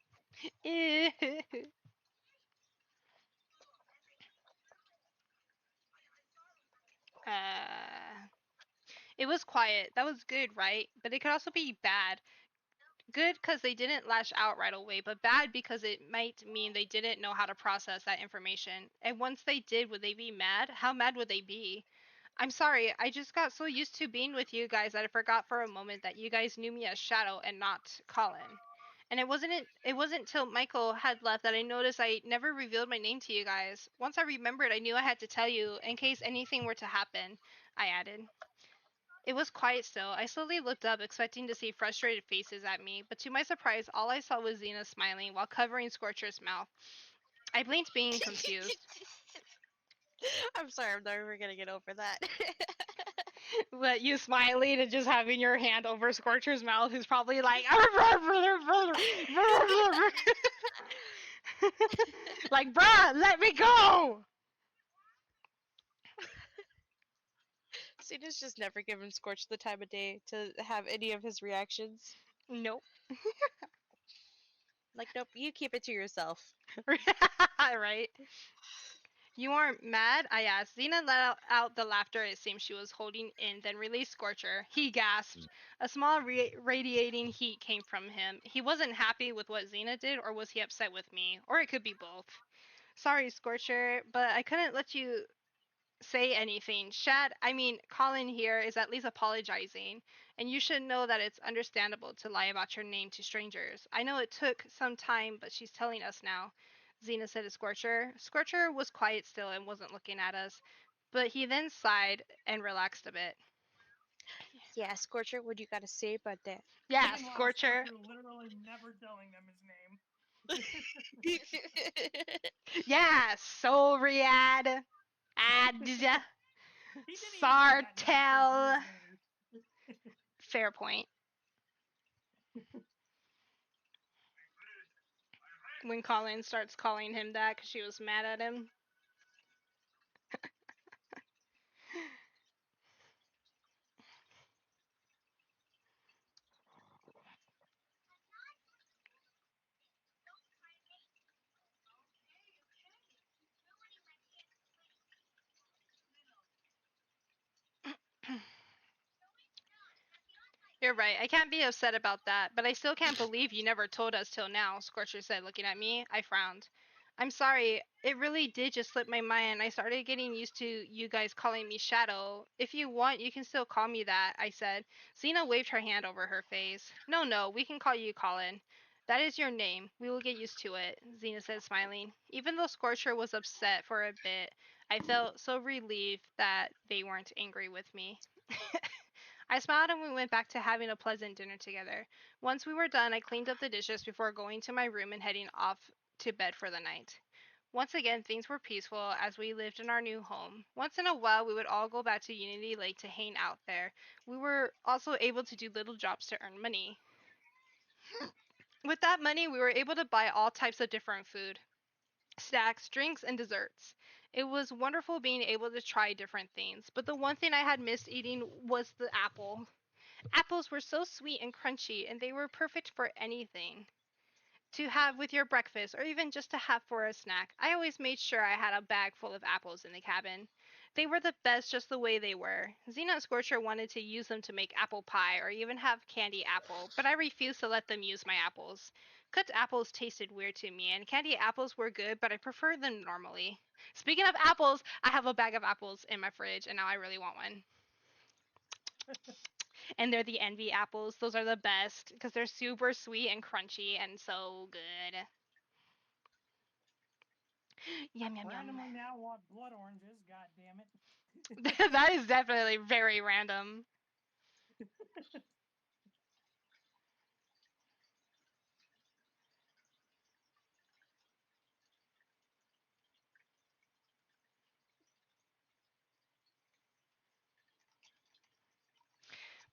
It was quiet. That was good, right? But it could also be bad. Good because they didn't lash out right away, but bad because it might mean they didn't know how to process that information. And once they did, would they be mad? How mad would they be? I'm sorry, I just got so used to being with you guys that I forgot for a moment that you guys knew me as Shadow and not Colin. And it wasn't till Michael had left that I noticed I never revealed my name to you guys. Once I remembered, I knew I had to tell you in case anything were to happen, I added. It was quiet still. I slowly looked up, expecting to see frustrated faces at me, but to my surprise, all I saw was Xena smiling while covering Scorcher's mouth. I blinked, being confused.
I'm sorry, I'm never gonna get over that.
But you smiling and just having your hand over Scorcher's mouth, who's probably like, like, bruh, let me go!
Cena's just never given Scorch the time of day to have any of his reactions.
Nope.
Like, nope, you keep it to yourself.
Right? You aren't mad? I asked. Xena let out the laughter it seemed she was holding in, then released Scorcher. He gasped. A small radiating heat came from him. He wasn't happy with what Xena did, or was he upset with me? Or it could be both. Sorry, Scorcher, but I couldn't let you say anything. Colin here is at least apologizing, and you should know that it's understandable to lie about your name to strangers. I know it took some time, but she's telling us now, Xena said to Scorcher. Scorcher was quiet still and wasn't looking at us, but he then sighed and relaxed a bit.
Yeah, Scorcher, what do you gotta say about that?
Yeah,
Meanwhile,
Scorcher.
literally never telling them his name.
Yeah, so Riyadh. Ad.
He didn't even know that name for
Sartell.
years.
Fair point. When Colin starts calling him that because she was mad at him. You're right. I can't be upset about that, but I still can't believe you never told us till now, Scorcher said, looking at me. I frowned. I'm sorry. It really did just slip my mind. I started getting used to you guys calling me Shadow. If you want, you can still call me that, I said. Xena waved her hand over her face. No, we can call you Colin. That is your name. We will get used to it, Xena said, smiling. Even though Scorcher was upset for a bit, I felt so relieved that they weren't angry with me. I smiled and we went back to having a pleasant dinner together. Once we were done, I cleaned up the dishes before going to my room and heading off to bed for the night. Once again, things were peaceful as we lived in our new home. Once in a while, we would all go back to Unity Lake to hang out there. We were also able to do little jobs to earn money. With that money, we were able to buy all types of different food, snacks, drinks, and desserts. It was wonderful being able to try different things, but the one thing I had missed eating was the apple. Apples were so sweet and crunchy, and they were perfect for anything to have with your breakfast or even just to have for a snack. I always made sure I had a bag full of apples in the cabin. They were the best just the way they were. Xena and Scorcher wanted to use them to make apple pie or even have candy apple, but I refused to let them use my apples. Cooked apples tasted weird to me, and candy apples were good, but I preferred them normally. Speaking of apples, I have a bag of apples in my fridge, and now I really want one. And they're the Envy apples. Those are the best because they're super sweet and crunchy and so good. Yum yum yum.
Randomly now want blood oranges. God damn it.
That is definitely very random.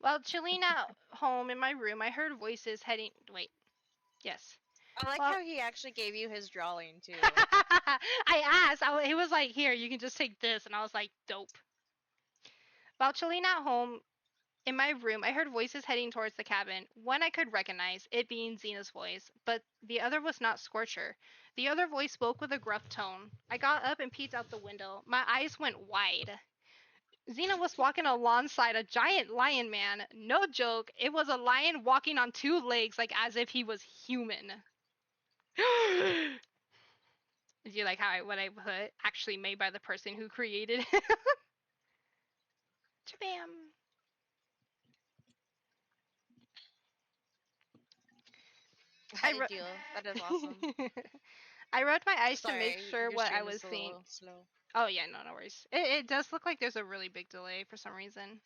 While chilling at home in my room, I heard voices heading. Wait, yes.
I like
Well,
how he actually gave you his drawing too.
I asked. He was like, "Here, you can just take this," and I was like, "Dope." While chilling at home in my room, I heard voices heading towards the cabin. One I could recognize, it being Xena's voice, but the other was not Scorcher. The other voice spoke with a gruff tone. I got up and peeked out the window. My eyes went wide. Xena was walking alongside a giant lion man. No joke, it was a lion walking on two legs, like as if he was human. Did you like what I put? Actually made by the person who created it. Bam.
Ideal. That is awesome.
I rubbed my eyes to make
Sorry,
sure
your
what I
stream
was
is a
seeing.
little slow.
Oh yeah, no worries. It does look like there's a really big delay for some reason.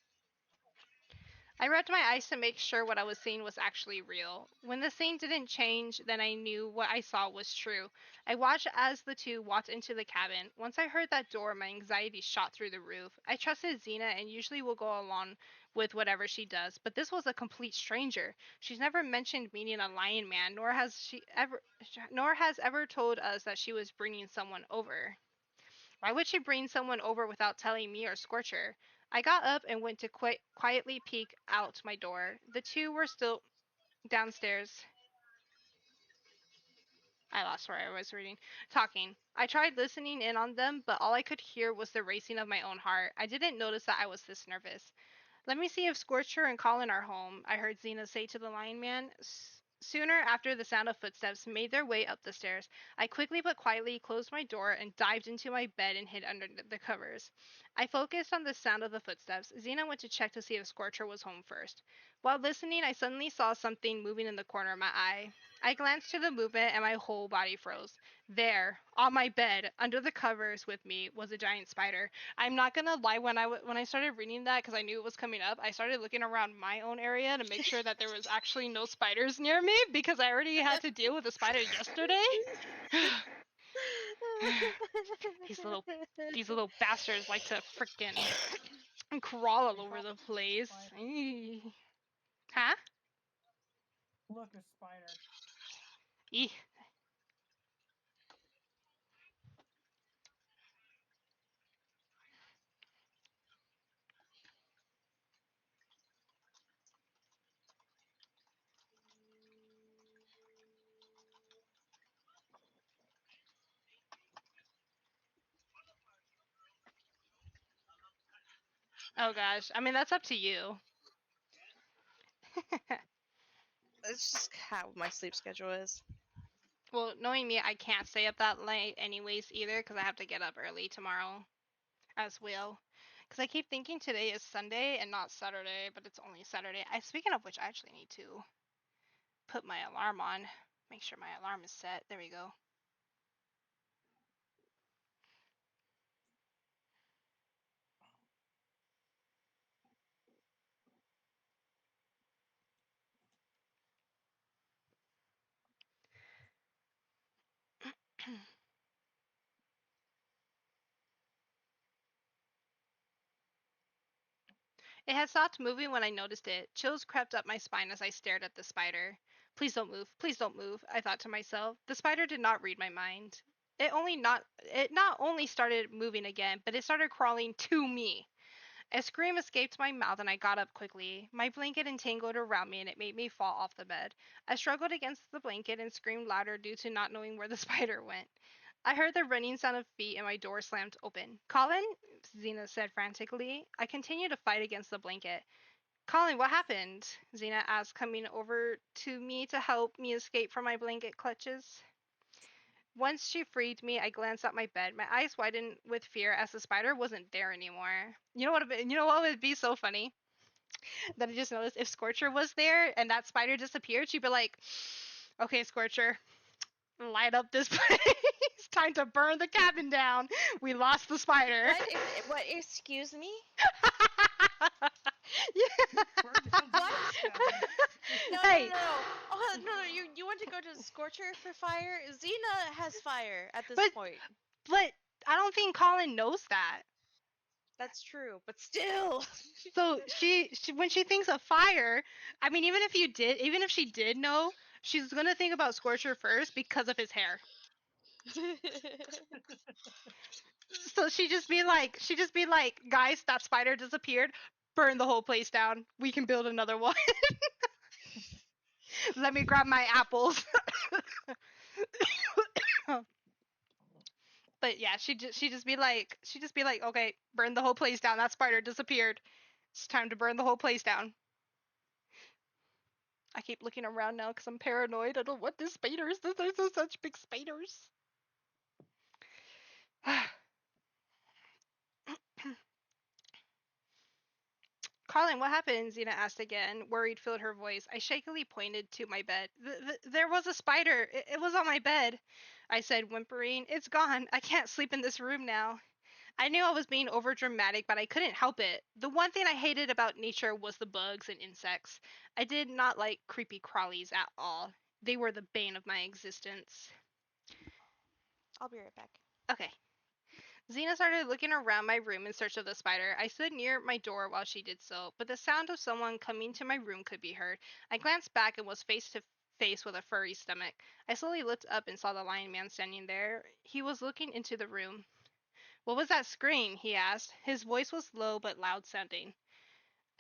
I rubbed my eyes to make sure what I was seeing was actually real. When the scene didn't change, then I knew what I saw was true. I watched as the two walked into the cabin. Once I heard that door, my anxiety shot through the roof. I trusted Xena and usually will go along with whatever she does, but this was a complete stranger. She's never mentioned meeting a lion man, nor has ever told us that she was bringing someone over. Why would she bring someone over without telling me or Scorcher? I got up and went to quietly peek out my door. The two were still downstairs. I lost where I was reading. Talking. I tried listening in on them, but all I could hear was the racing of my own heart. I didn't notice that I was this nervous. Let me see if Scorcher and Colin are home, I heard Xena say to the lion man. Sooner after the sound of footsteps made their way up the stairs, I quickly but quietly closed my door and dived into my bed and hid under the covers. I focused on the sound of the footsteps. Xena went to check to see if Scorcher was home first. While listening, I suddenly saw something moving in the corner of my eye. I glanced to the movement and my whole body froze. There, on my bed, under the covers with me, was a giant spider. I'm not gonna lie, when I started reading that, because I knew it was coming up, I started looking around my own area to make sure that there was actually no spiders near me, because I already had to deal with a spider yesterday. These little bastards like to frickin' crawl all over the place. Huh?
Look, a spider.
Eeh. Oh gosh. I mean, that's up to you.
It's just how my sleep schedule is.
Well, knowing me, I can't stay up that late anyways either, because I have to get up early tomorrow as well. Because I keep thinking today is Sunday and not Saturday, but it's only Saturday. Speaking of which, I actually need to put my alarm on. Make sure my alarm is set. There we go. It had stopped moving when I noticed it. Chills crept up my spine as I stared at the spider. Please don't move. Please don't move, I thought to myself. The spider did not read my mind. It not only started moving again, but it started crawling to me. A scream escaped my mouth and I got up quickly. My blanket entangled around me and it made me fall off the bed. I struggled against the blanket and screamed louder due to not knowing where the spider went. I heard the running sound of feet and my door slammed open. Colin? Xena said frantically. I continued to fight against the blanket. Colin, what happened? Xena asked, coming over to me to help me escape from my blanket clutches. Once she freed me, I glanced at my bed. My eyes widened with fear as the spider wasn't there anymore. You know what would be so funny? That I just noticed if Scorcher was there and that spider disappeared, she'd be like, "Okay, Scorcher, light up this place. Time to burn the cabin down. We lost the spider."
What? Excuse me?
Yeah.
Burn down
What?
Xena's cabin.
No,
Hey.
no, no, no. Oh, no, no. You want to go to Scorcher for fire? Xena has fire at this
But-
point.
But I don't think Colin knows that.
That's true, but still.
So she when she thinks of fire, I mean, even if she did know, she's gonna think about Scorcher first because of his hair. So she just be like, guys, that spider disappeared. Burn the whole place down. We can build another one. Let me grab my apples. But yeah, she just be like, okay, burn the whole place down. That spider disappeared. It's time to burn the whole place down. I keep looking around now because I'm paranoid. I don't want these spiders. There's such big spiders. Colin, what happened? Xena asked again. Worried filled her voice. I shakily pointed to my bed. There was a spider. It was on my bed. I said, whimpering. It's gone. I can't sleep in this room now. I knew I was being overdramatic, but I couldn't help it. The one thing I hated about nature was the bugs and insects. I did not like creepy crawlies at all. They were the bane of my existence.
I'll be right back.
Okay. Xena started looking around my room in search of the spider. I stood near my door while she did so, but the sound of someone coming to my room could be heard. I glanced back and was face to face with a furry stomach. I slowly looked up and saw the lion man standing there. He was looking into the room. What was that scream? He asked. His voice was low but loud sounding.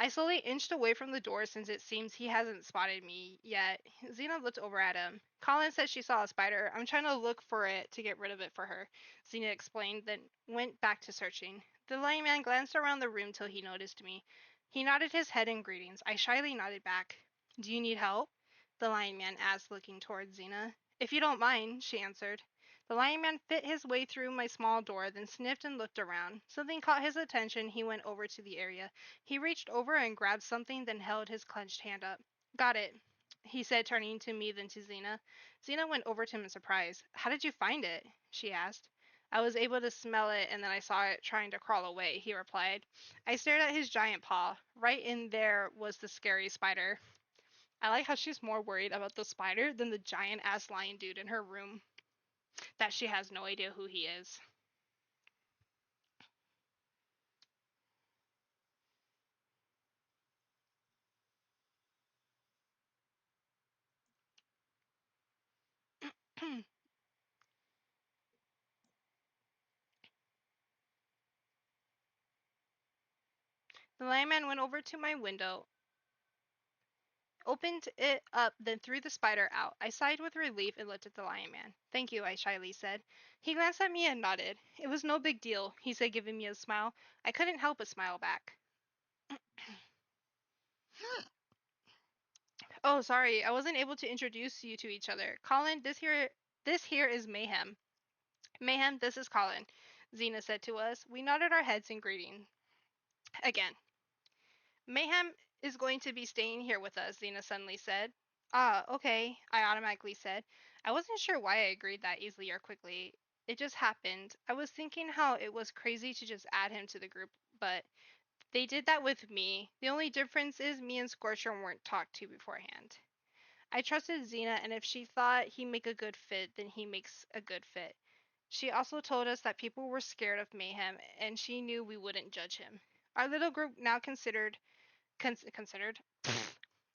I slowly inched away from the door since it seems he hasn't spotted me yet. Xena looked over at him. Colin said she saw a spider. I'm trying to look for it to get rid of it for her, Xena explained, then went back to searching. The lion man glanced around the room till he noticed me. He nodded his head in greetings. I shyly nodded back. Do you need help? The lion man asked, looking towards Xena. If you don't mind, she answered. The lion man fit his way through my small door, then sniffed and looked around. Something caught his attention. He went over to the area. He reached over and grabbed something, then held his clenched hand up. Got it, he said, turning to me, then to Xena. Xena went over to him in surprise. How did you find it? She asked. I was able to smell it, and then I saw it trying to crawl away, he replied. I stared at his giant paw. Right in there was the scary spider. I like how she's more worried about the spider than the giant ass lion dude in her room. That she has no idea who he is. The lion man went over to my window, opened it up, then threw the spider out. I sighed with relief and looked at the lion man. Thank you, I shyly said. He glanced at me and nodded. It was no big deal, he said, giving me a smile. I couldn't help but smile back. Oh, sorry, I wasn't able to introduce you to each other. Colin, this here is Mayhem. Mayhem, this is Colin, Xena said to us. We nodded our heads in greeting. Again. Mayhem is going to be staying here with us, Xena suddenly said. Ah, okay, I automatically said. I wasn't sure why I agreed that easily or quickly. It just happened. I was thinking how it was crazy to just add him to the group, but they did that with me. The only difference is me and Scorcher weren't talked to beforehand. I trusted Xena, and if she thought he make a good fit, then he makes a good fit. She also told us that people were scared of Mayhem, and she knew we wouldn't judge him. Our little group now considered considered.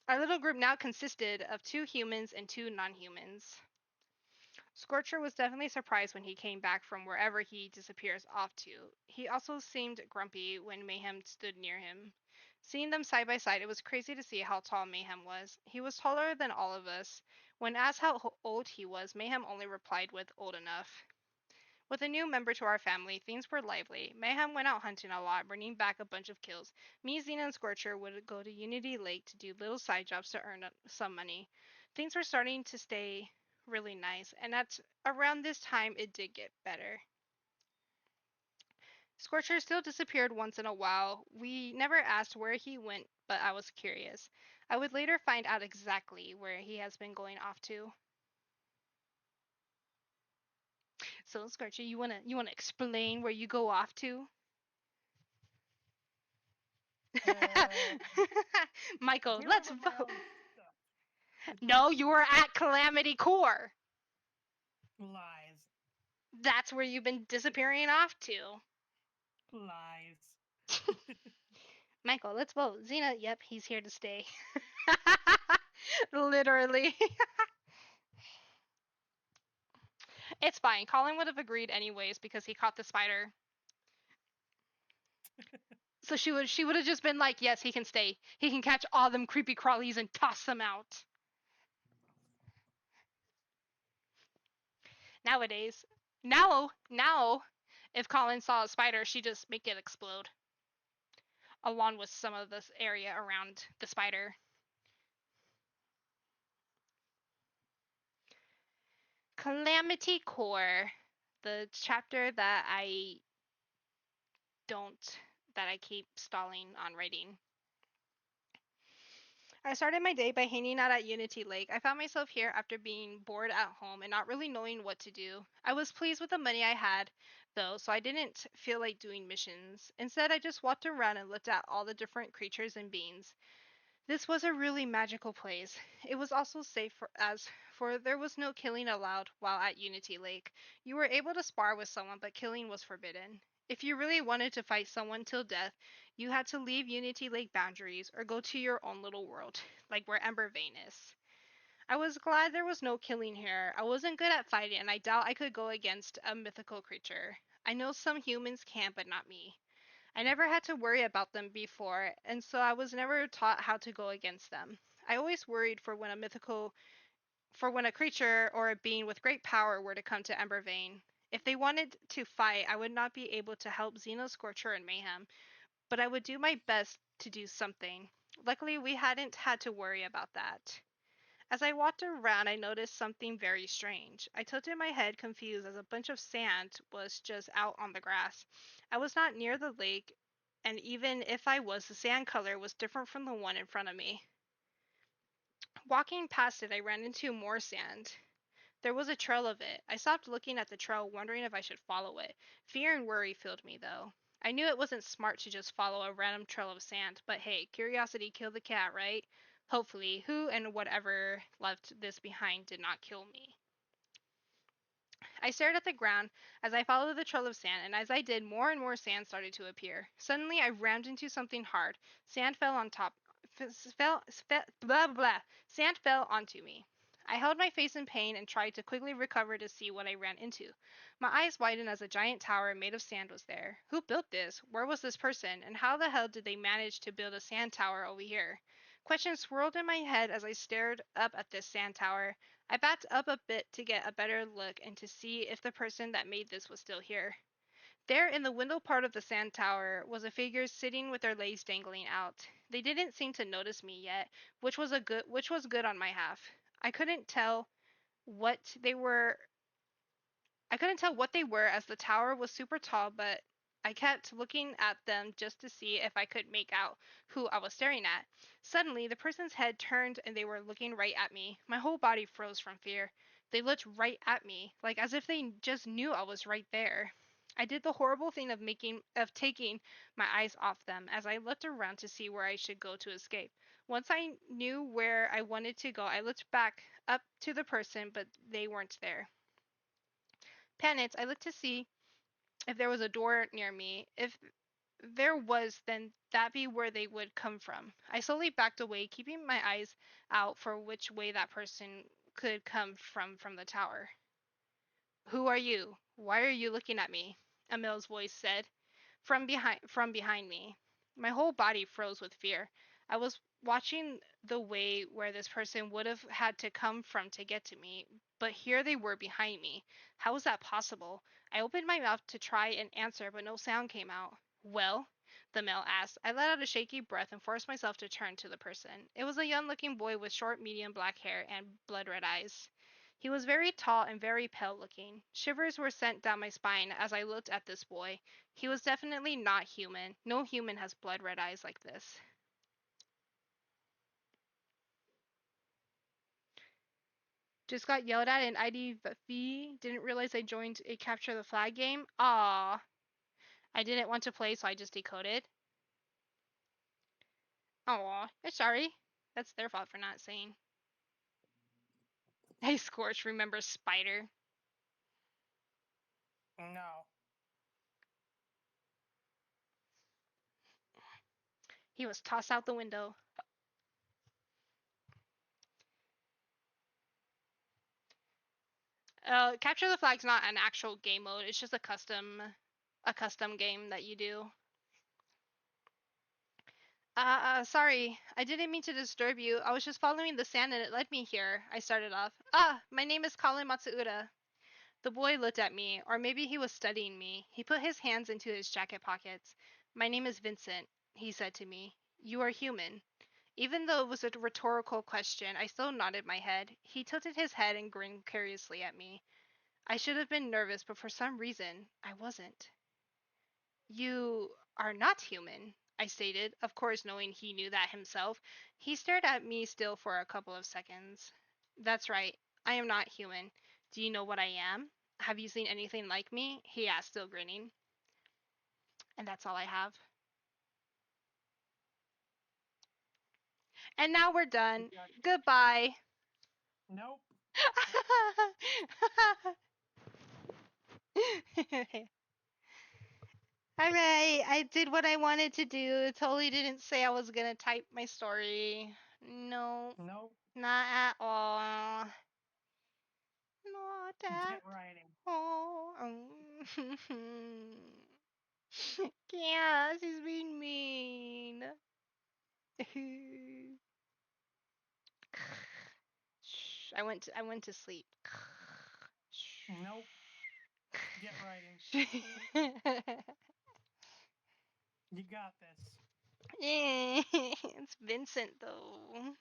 Our little group now consisted of 2 humans and 2 non-humans. Scorcher was definitely surprised when he came back from wherever he disappears off to. He also seemed grumpy when Mayhem stood near him. Seeing them side by side, it was crazy to see how tall Mayhem was. He was taller than all of us. When asked how old he was, Mayhem only replied with old enough. With a new member to our family, things were lively. Mayhem went out hunting a lot, bringing back a bunch of kills. Me, Xena, and Scorcher would go to Unity Lake to do little side jobs to earn some money. Things were starting to stay really nice, and at around this time, it did get better. Scorcher still disappeared once in a while. We never asked where he went, but I was curious. I would later find out exactly where he has been going off to. So, Scorcher, you wanna explain where you go off to? Michael,
Dealing
let's
with my
vote.
own stuff.
No, you were at Calamity Core.
Lies.
That's where you've been disappearing off to.
Lies.
Michael, let's vote. Xena, yep, he's here to stay. Literally. It's fine. Colin would have agreed anyways because he caught the spider. So she would have just been like, yes, he can stay. He can catch all them creepy crawlies and toss them out. Nowadays, now, if Colin saw a spider, she'd just make it explode, along with some of this area around the spider. Calamity Core, the chapter that I keep stalling on writing. I started my day by hanging out at Unity Lake. I found myself here after being bored at home and not really knowing what to do. I was pleased with the money I had, though, so I didn't feel like doing missions. Instead, I just walked around and looked at all the different creatures and beings. This was a really magical place. It was also safe for there was no killing allowed while at Unity Lake. You were able to spar with someone, but killing was forbidden. If you really wanted to fight someone till death, you had to leave Unity Lake boundaries or go to your own little world, like where Ember Vein is. I was glad there was no killing here. I wasn't good at fighting, and I doubt I could go against a mythical creature. I know some humans can, but not me. I never had to worry about them before, and so I was never taught how to go against them. I always worried for when a creature or a being with great power were to come to Embervane. If they wanted to fight, I would not be able to help Xeno, Scorcher, and Mayhem, but I would do my best to do something. Luckily, we hadn't had to worry about that. As I walked around, I noticed something very strange. I tilted my head, confused, as a bunch of sand was just out on the grass. I was not near the lake, and even if I was, the sand color was different from the one in front of me. Walking past it, I ran into more sand. There was a trail of it. I stopped looking at the trail, wondering if I should follow it. Fear and worry filled me, though. I knew it wasn't smart to just follow a random trail of sand, but hey, curiosity killed the cat, right? Hopefully, who and whatever left this behind did not kill me. I stared at the ground as I followed the trail of sand, and as I did, more and more sand started to appear. Suddenly, I rammed into something hard. Sand fell on top. Blah, blah, blah. Sand fell onto me. I held my face in pain and tried to quickly recover to see what I ran into. My eyes widened as a giant tower made of sand was there. Who built this? Where was this person? And how the hell did they manage to build a sand tower over here? Questions swirled in my head as I stared up at this sand tower. I backed up a bit to get a better look and to see if the person that made this was still here. There, in the window part of the sand tower, was a figure sitting with their legs dangling out. They didn't seem to notice me yet, which was good on my half. I couldn't tell what they were. I couldn't tell what they were as the tower was super tall, but I kept looking at them just to see if I could make out who I was staring at. Suddenly, the person's head turned and they were looking right at me. My whole body froze from fear. They looked right at me, like as if they just knew I was right there. I did the horrible thing of taking my eyes off them as I looked around to see where I should go to escape. Once I knew where I wanted to go, I looked back up to the person, but they weren't there. Panicked, I looked to see if there was a door near me. there was, then that be where they would come from. I slowly backed away, keeping my eyes out for which way that person could come from the tower. Who are you? Why are you looking at me? Emil's voice said from behind me. My whole body froze with fear. I was watching the way where this person would have had to come from to get to me, but here they were behind me. How was that possible? I opened my mouth to try and answer, but no sound came out. Well, the male asked. I let out a shaky breath and forced myself to turn to the person. It was a young looking boy with short, medium black hair and blood red eyes. He was very tall and very pale looking. Shivers were sent down my spine as I looked at this boy. He was definitely not human. No human has blood red eyes like this. Just got yelled at in IDV. Didn't realize I joined a capture the flag game. Ah, I didn't want to play, so I just decoded. Aw, I'm sorry. That's their fault for not saying. Hey, Scorch, remember Spider?
No.
He was tossed out the window. Capture the Flag's not an actual game mode. It's just a custom game that you do. Sorry. I didn't mean to disturb you. I was just following the sand and it led me here. I started off. My name is Colin Matsuura. The boy looked at me, or maybe he was studying me. He put his hands into his jacket pockets. My name is Vincent, he said to me. You are human. Even though it was a rhetorical question, I still nodded my head. He tilted his head and grinned curiously at me. I should have been nervous, but for some reason, I wasn't. You are not human, I stated, of course knowing he knew that himself. He stared at me still for a couple of seconds. That's right, I am not human. Do you know what I am? Have you seen anything like me? He asked, still grinning. And that's all I have. And now we're done. Goodbye.
Nope.
Alright, I did what I wanted to do. Totally didn't say I was gonna type my story. No,
Nope.
not at all. Not at
Get writing.
all. Yes, he's being mean. Shh, I went to sleep.
Nope. Get writing. You got this.
It's Vincent though.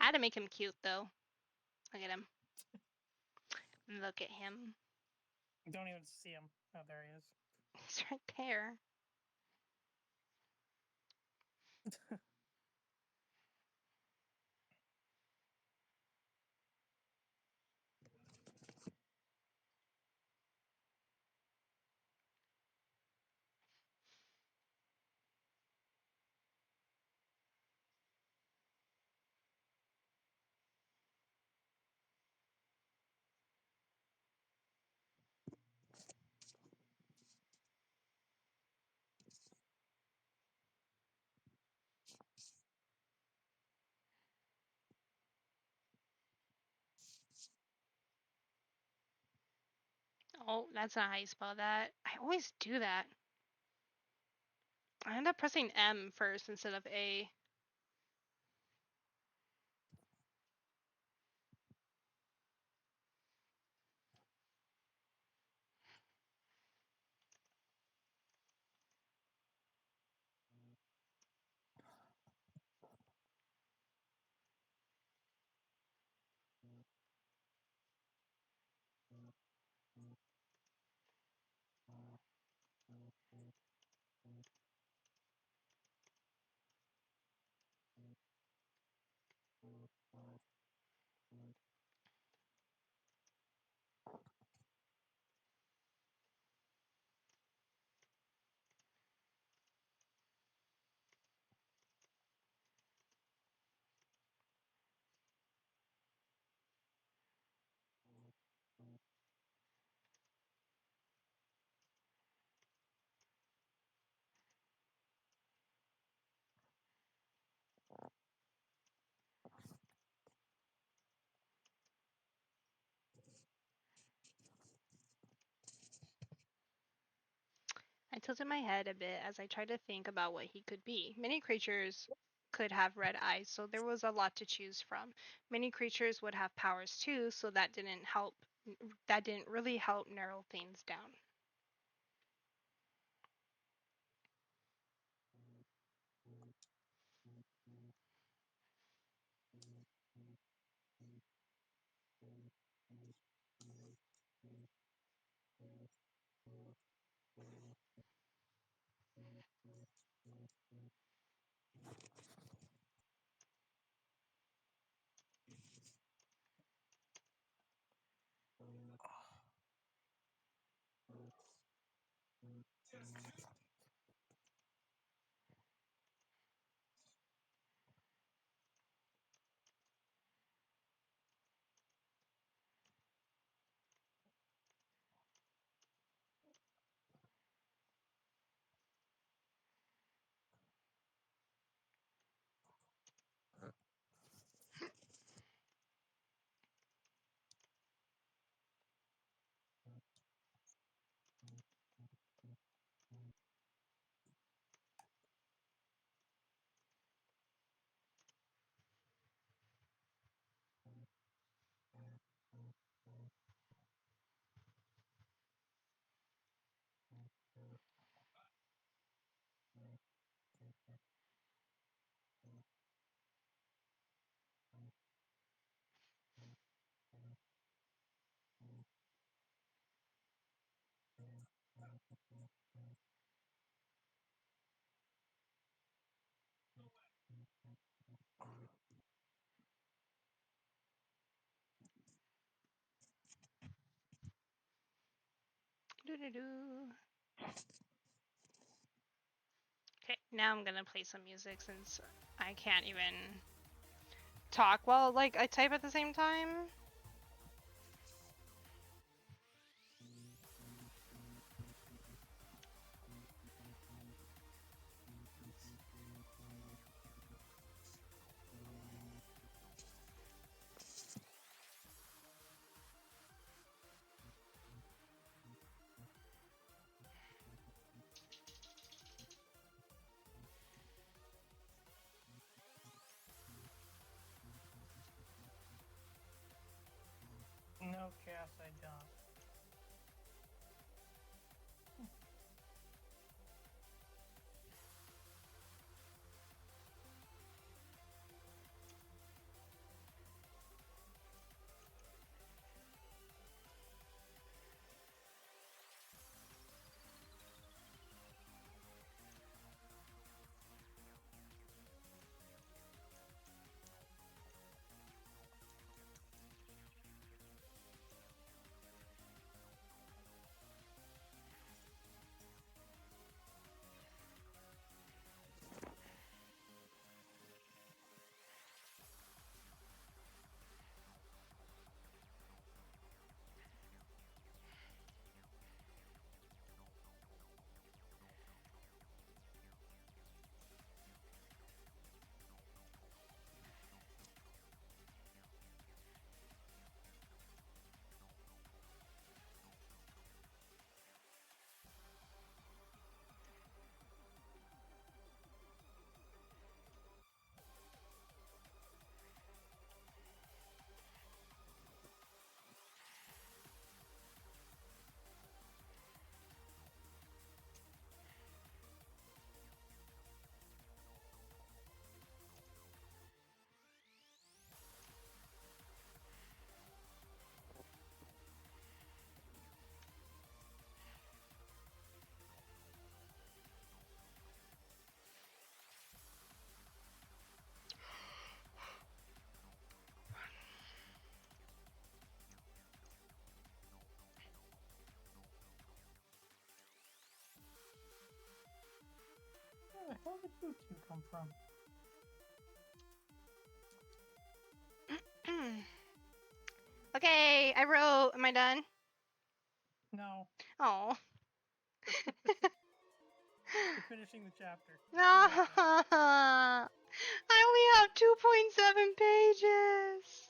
I had to make him cute though. Look at him. Look at him.
Don't even see him. Oh, there he is.
He's right there. Oh, that's not how you spell that. I always do that. I end up pressing M first instead of A. tilted my head a bit as I tried to think about what he could be. Many creatures could have red eyes, so there was a lot to choose from. Many creatures would have powers too, so that didn't really help narrow things down. Doo-doo-doo. Okay, now I'm gonna play some music since I can't even talk while like I type at the same time.
No, Cass, I don't. Where the hell did you two come from?
Okay, I wrote. Am I done?
No,
Oh.
you're finishing the chapter.
I only have 2.7 pages.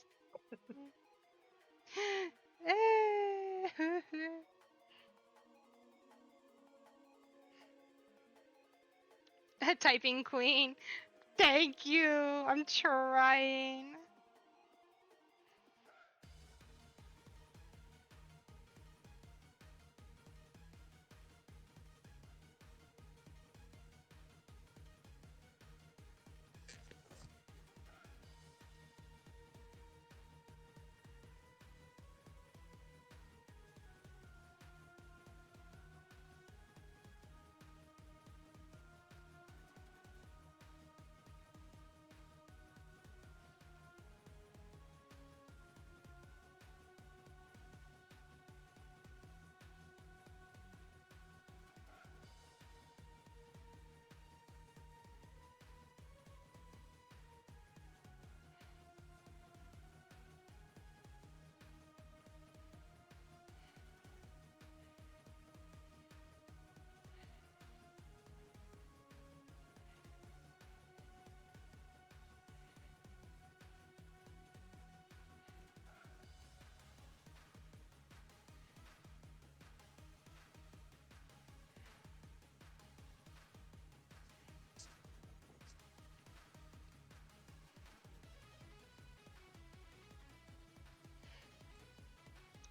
Typing queen. Thank you. I'm trying.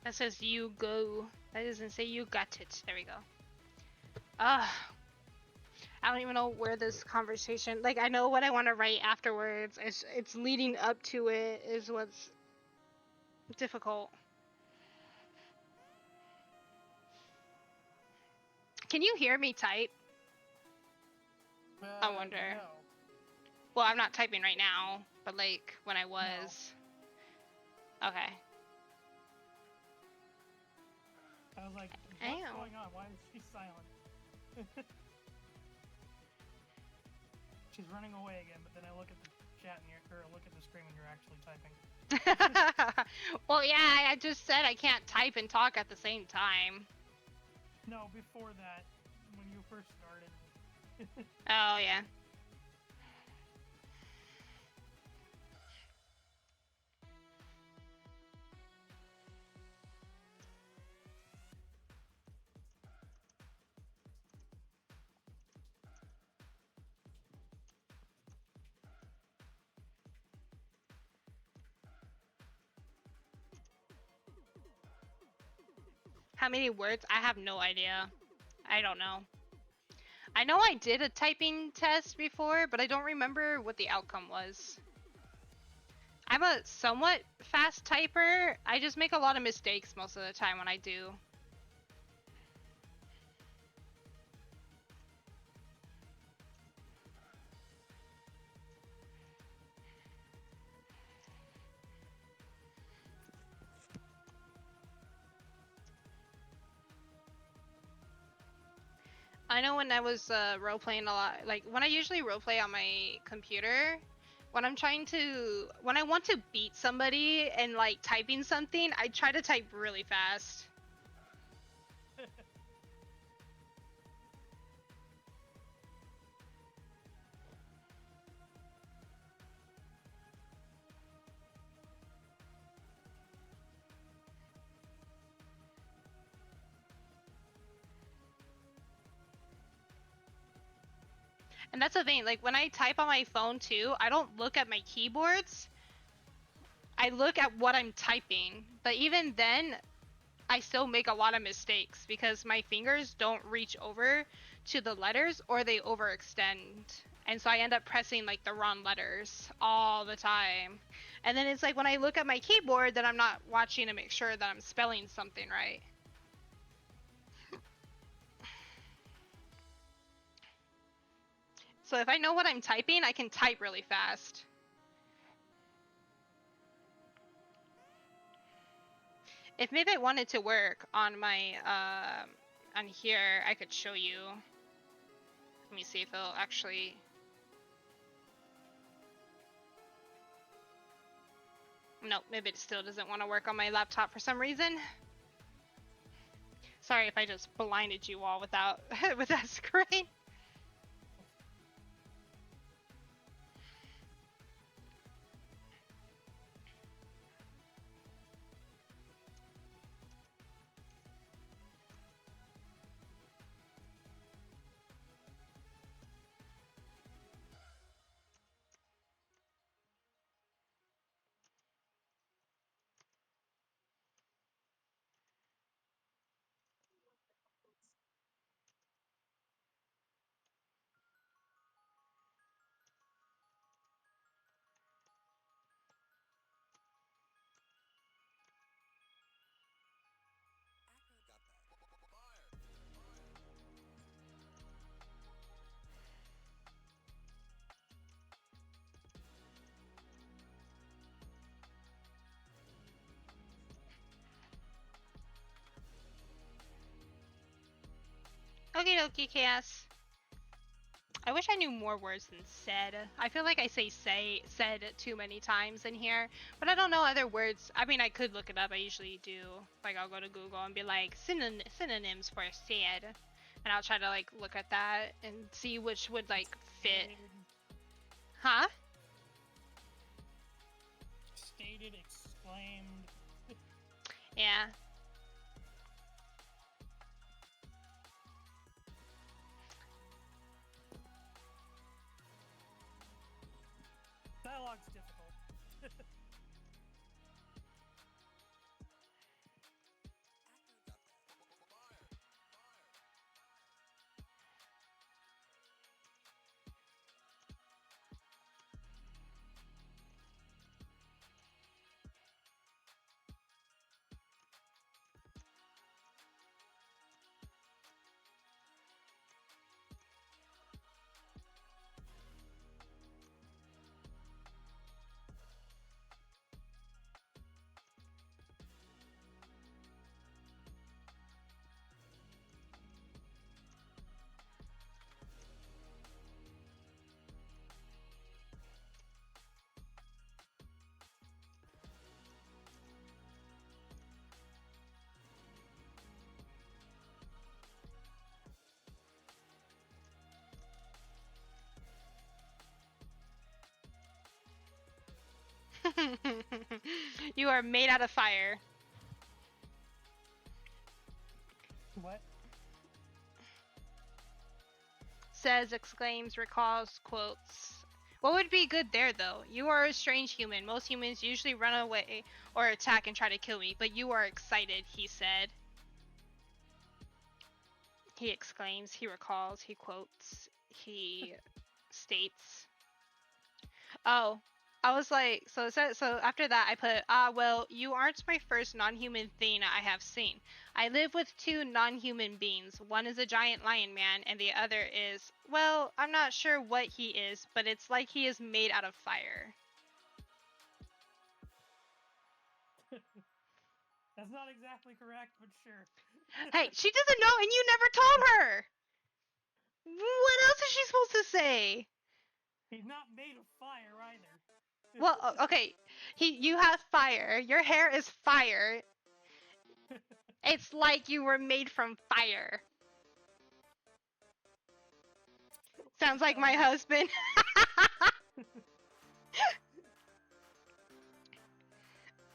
That says you go. That doesn't say you got it. There we go. Ugh. I don't even know where this conversation. Like, I know what I want to write afterwards. It's leading up to it is what's difficult. Can you hear me type? I wonder.
No.
Well, I'm not typing right now, but like when I was. Okay.
I was like, what's
Ow.
going on? Why is she silent? She's running away again, but then I look at the chat and look at the screen when you're actually typing.
Well, yeah, I just said I can't type and talk at the same time.
No, before that, when you first started.
Oh, yeah. How many words? I have no idea. I don't know. I know I did a typing test before, but I don't remember what the outcome was. I'm a somewhat fast typer. I just make a lot of mistakes most of the time when I do. I know when I was role-playing a lot, like when I usually role-play on my computer, when I want to beat somebody and like typing something, I try to type really fast. And that's the thing, like when I type on my phone too, I don't look at my keyboards. I look at what I'm typing. But even then, I still make a lot of mistakes because my fingers don't reach over to the letters or they overextend. And so I end up pressing like the wrong letters all the time. And then it's like when I look at my keyboard, then I'm not watching to make sure that I'm spelling something right. So if I know what I'm typing, I can type really fast. If maybe I wanted to work on my, on here, I could show you. Let me see if it'll actually... Nope, maybe it still doesn't want to work on my laptop for some reason. Sorry if I just blinded you all without with that screen. Okie dokie, Chaos. I wish I knew more words than said. I feel like I say said too many times in here, but I don't know other words. I mean, I could look it up. I usually do. Like, I'll go to Google and be like, synonyms for said. And I'll try to, like, look at that and see which would, like, fit. Huh?
Stated, exclaimed.
Yeah.
Dialogue's difficult.
You are made out of fire.
What?
Says, exclaims, recalls, quotes. What would be good there, though? You are a strange human. Most humans usually run away or attack and try to kill me, but you are excited, he said. He exclaims, he recalls, he quotes, he states. Oh, I was like, so after that I put, well, you aren't my first non-human thing I have seen. I live with two non-human beings. One is a giant lion man, and the other is, well, I'm not sure what he is, but it's like he is made out of fire.
That's not exactly correct, but sure.
Hey, she doesn't know, and you never told her! What else is she supposed to say?
He's not made of fire either.
Well, okay, you have fire. Your hair is fire. It's like you were made from fire. Sounds like my husband.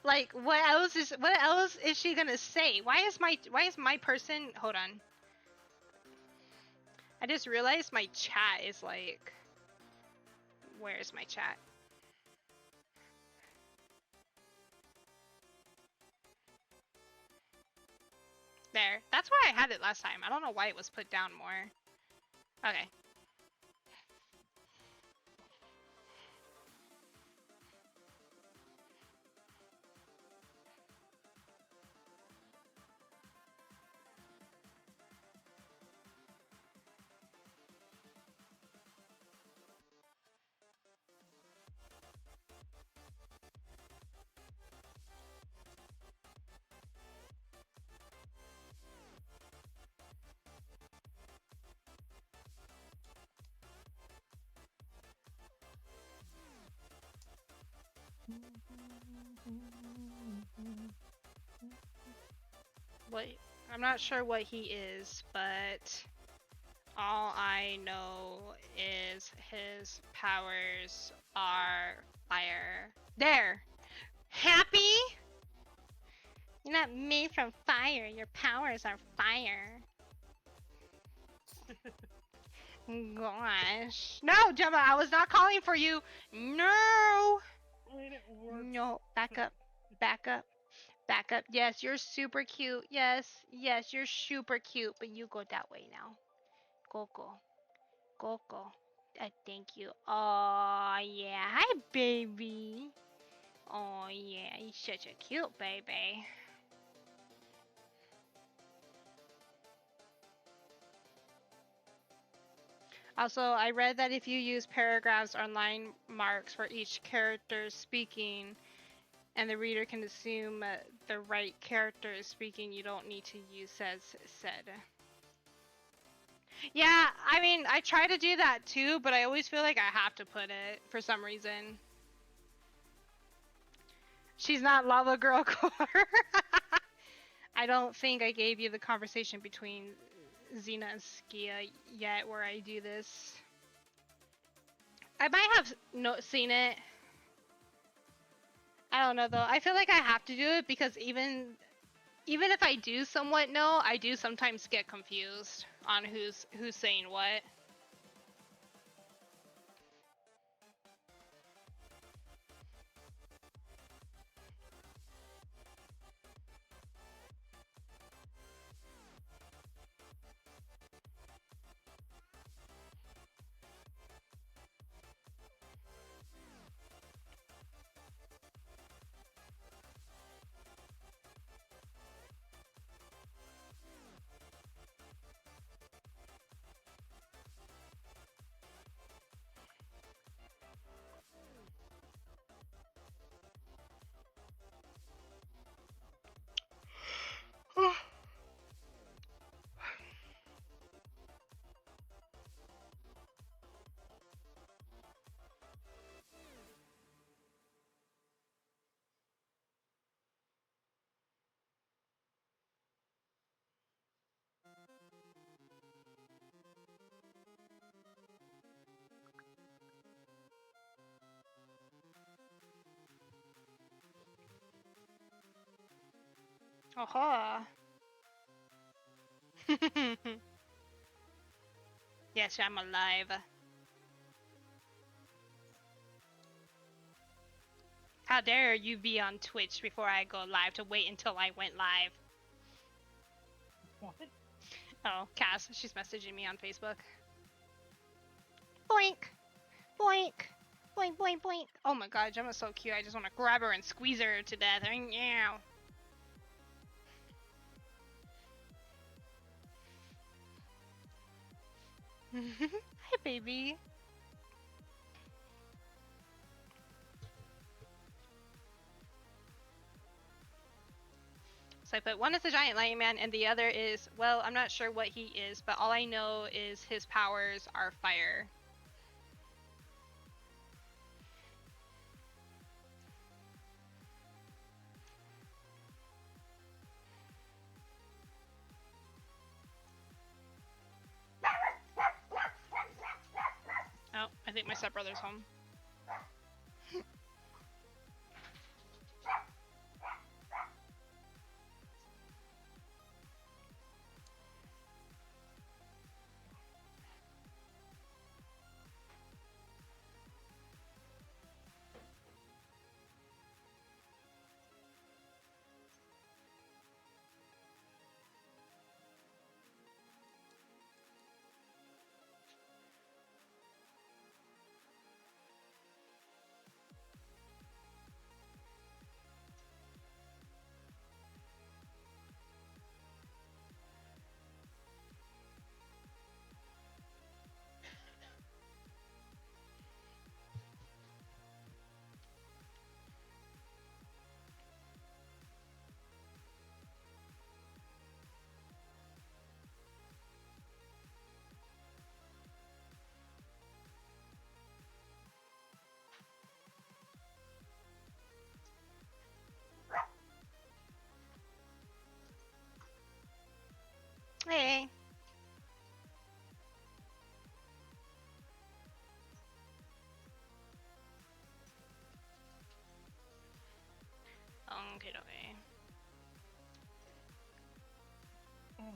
Like, what else is she gonna say? Why is my person, hold on. I just realized my chat is like, where's my chat? There. That's where I had it last time. I don't know why it was put down more. Okay. Wait, I'm not sure what he is, but all I know is his powers are fire. There! Happy? You're not made from fire. Your powers are fire. Gosh. No, Gemma, I was not calling for you. No! No, back up. Back up. Back up. Yes, you're super cute. Yes, you're super cute, but you go that way now. Go. Thank you. Oh, yeah. Hi, baby. Oh, yeah. He's such a cute baby. Also, I read that if you use paragraphs or line marks for each character speaking, and the reader can assume the right character is speaking, you don't need to use said. Yeah, I mean, I try to do that too, but I always feel like I have to put it for some reason. She's not Lava Girl Core. I don't think I gave you the conversation between Xena and Skia yet where I do this. I might have seen it. I don't know though. I feel like I have to do it because even if I do somewhat know, I do sometimes get confused on who's saying what. Aha. Yes, I'm alive. How dare you be on Twitch before I go live to wait until I went live?
What?
Oh, Cass, she's messaging me on Facebook. Boink! Boink! Boink, boink, boink. Oh my god, Gemma's so cute. I just want to grab her and squeeze her to death. Meow. Hi, baby. So I put one is the giant lion man, and the other is, well, I'm not sure what he is, but all I know is his powers are fire. Oh, I think my stepbrother's home. Hey. Okay, okay.
Ah.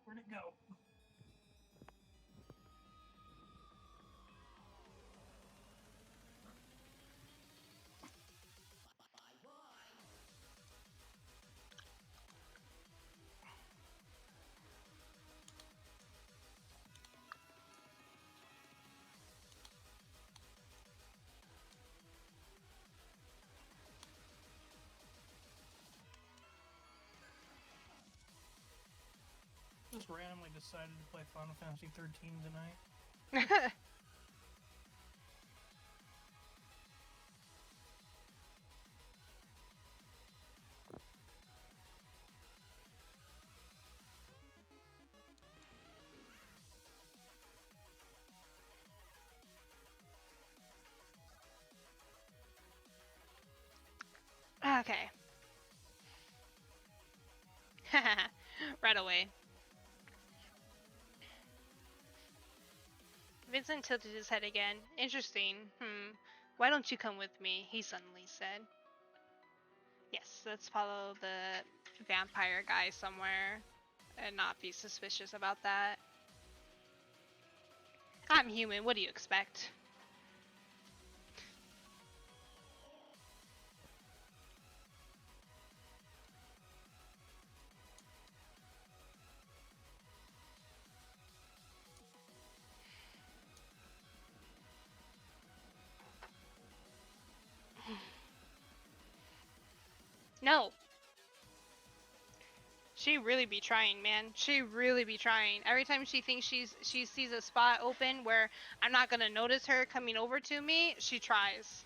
Where'd it go? just randomly decided to play Final Fantasy 13 tonight.
Okay. Right away. Vincent tilted his head again. Interesting. Why don't you come with me? He suddenly said. Yes, let's follow the vampire guy somewhere and not be suspicious about that. I'm human. What do you expect? No. She really be trying, man. She really be trying. Every time she thinks she sees a spot open where I'm not gonna notice her coming over to me, she tries.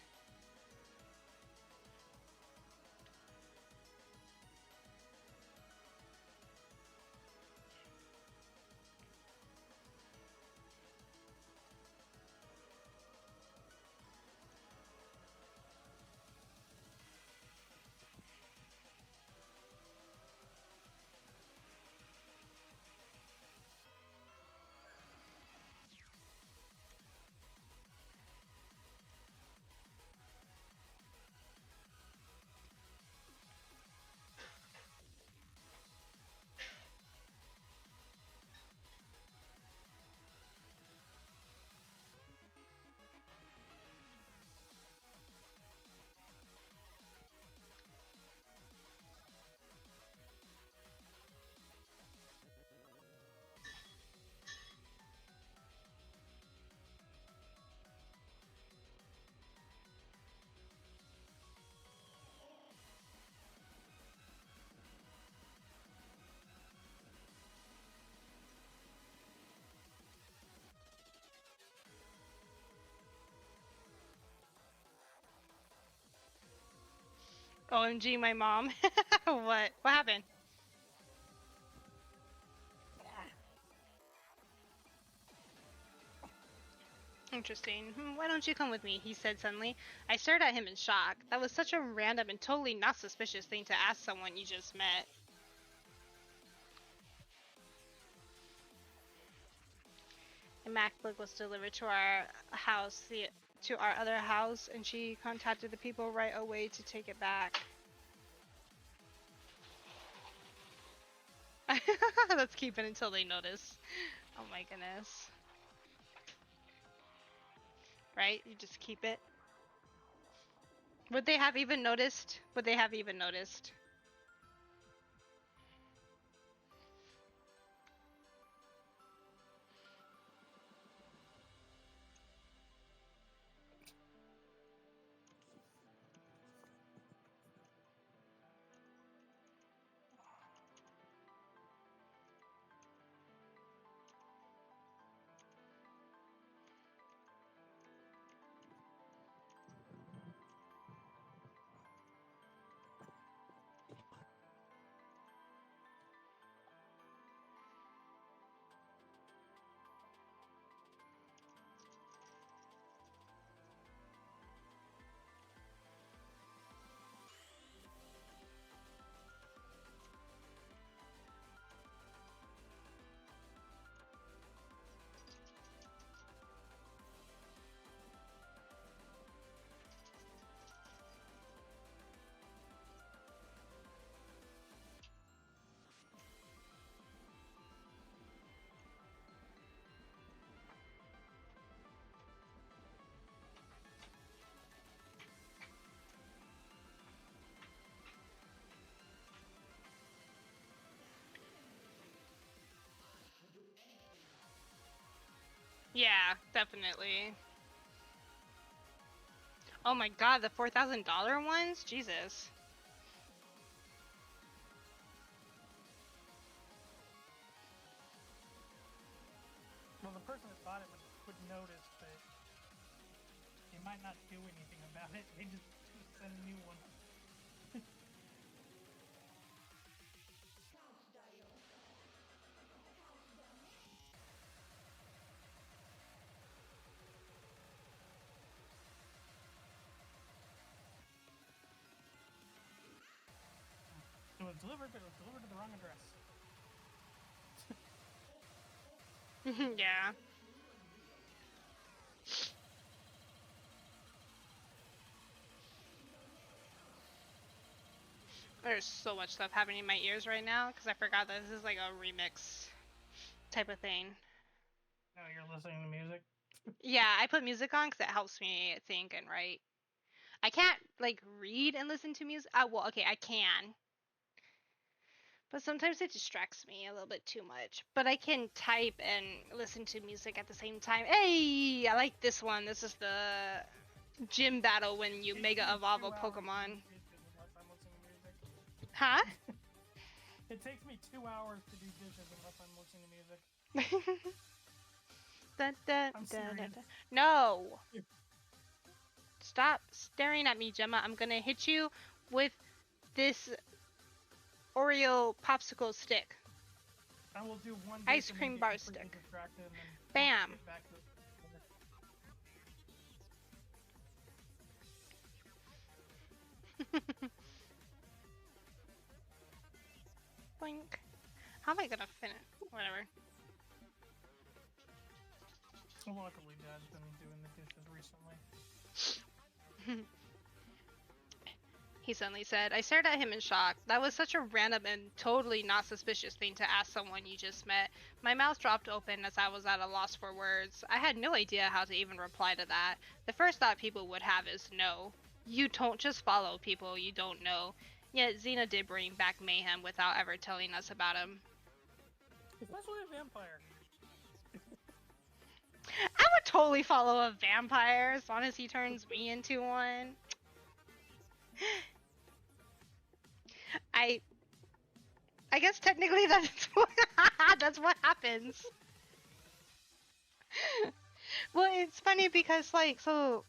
OMG, my mom. What? What happened? Interesting. Why don't you come with me? He said suddenly. I stared at him in shock. That was such a random and totally not suspicious thing to ask someone you just met. A MacBook was delivered to our house, to our other house, and she contacted the people right away to take it back. Let's keep it until they notice. Oh my goodness. Right? You just keep it. Would they have even noticed? Would they have even noticed? Yeah, definitely. Oh my god, the $4,000 ones? Jesus.
person that bought it would notice, but they might not do anything about it. They just send a new one. It was delivered to the wrong address.
Yeah. There's so much stuff happening in my ears right now because I forgot that this is like a remix type of thing.
Oh, you're listening to music?
Yeah, I put music on because it helps me think and write. I can't like read and listen to music. Well, okay, I can, but sometimes it distracts me a little bit too much. But I can type and listen to music at the same time. Hey, I like this one. This is the gym battle when you Mega Evolve a Pokemon. Huh?
It takes me 2 hours to do dishes unless I'm listening to music. I'm serious.
No! Stop staring at me, Gemma. I'm gonna hit you with this Oreo popsicle stick.
I will do one
Ice cream bar stick. Bam! Boink. How am I gonna finish? Whatever.
Luckily, Dad's been doing the dishes recently.
He suddenly said. I stared at him in shock. That was such a random and totally not suspicious thing to ask someone you just met. My mouth dropped open as I was at a loss for words. I had no idea how to even reply to that. The first thought people would have is no. You don't just follow people you don't know. Yet Xena did bring back mayhem without ever telling us about him.
Especially a vampire.
I would totally follow a vampire as long as he turns me into one. I guess technically that's what happens. Well, it's funny because like so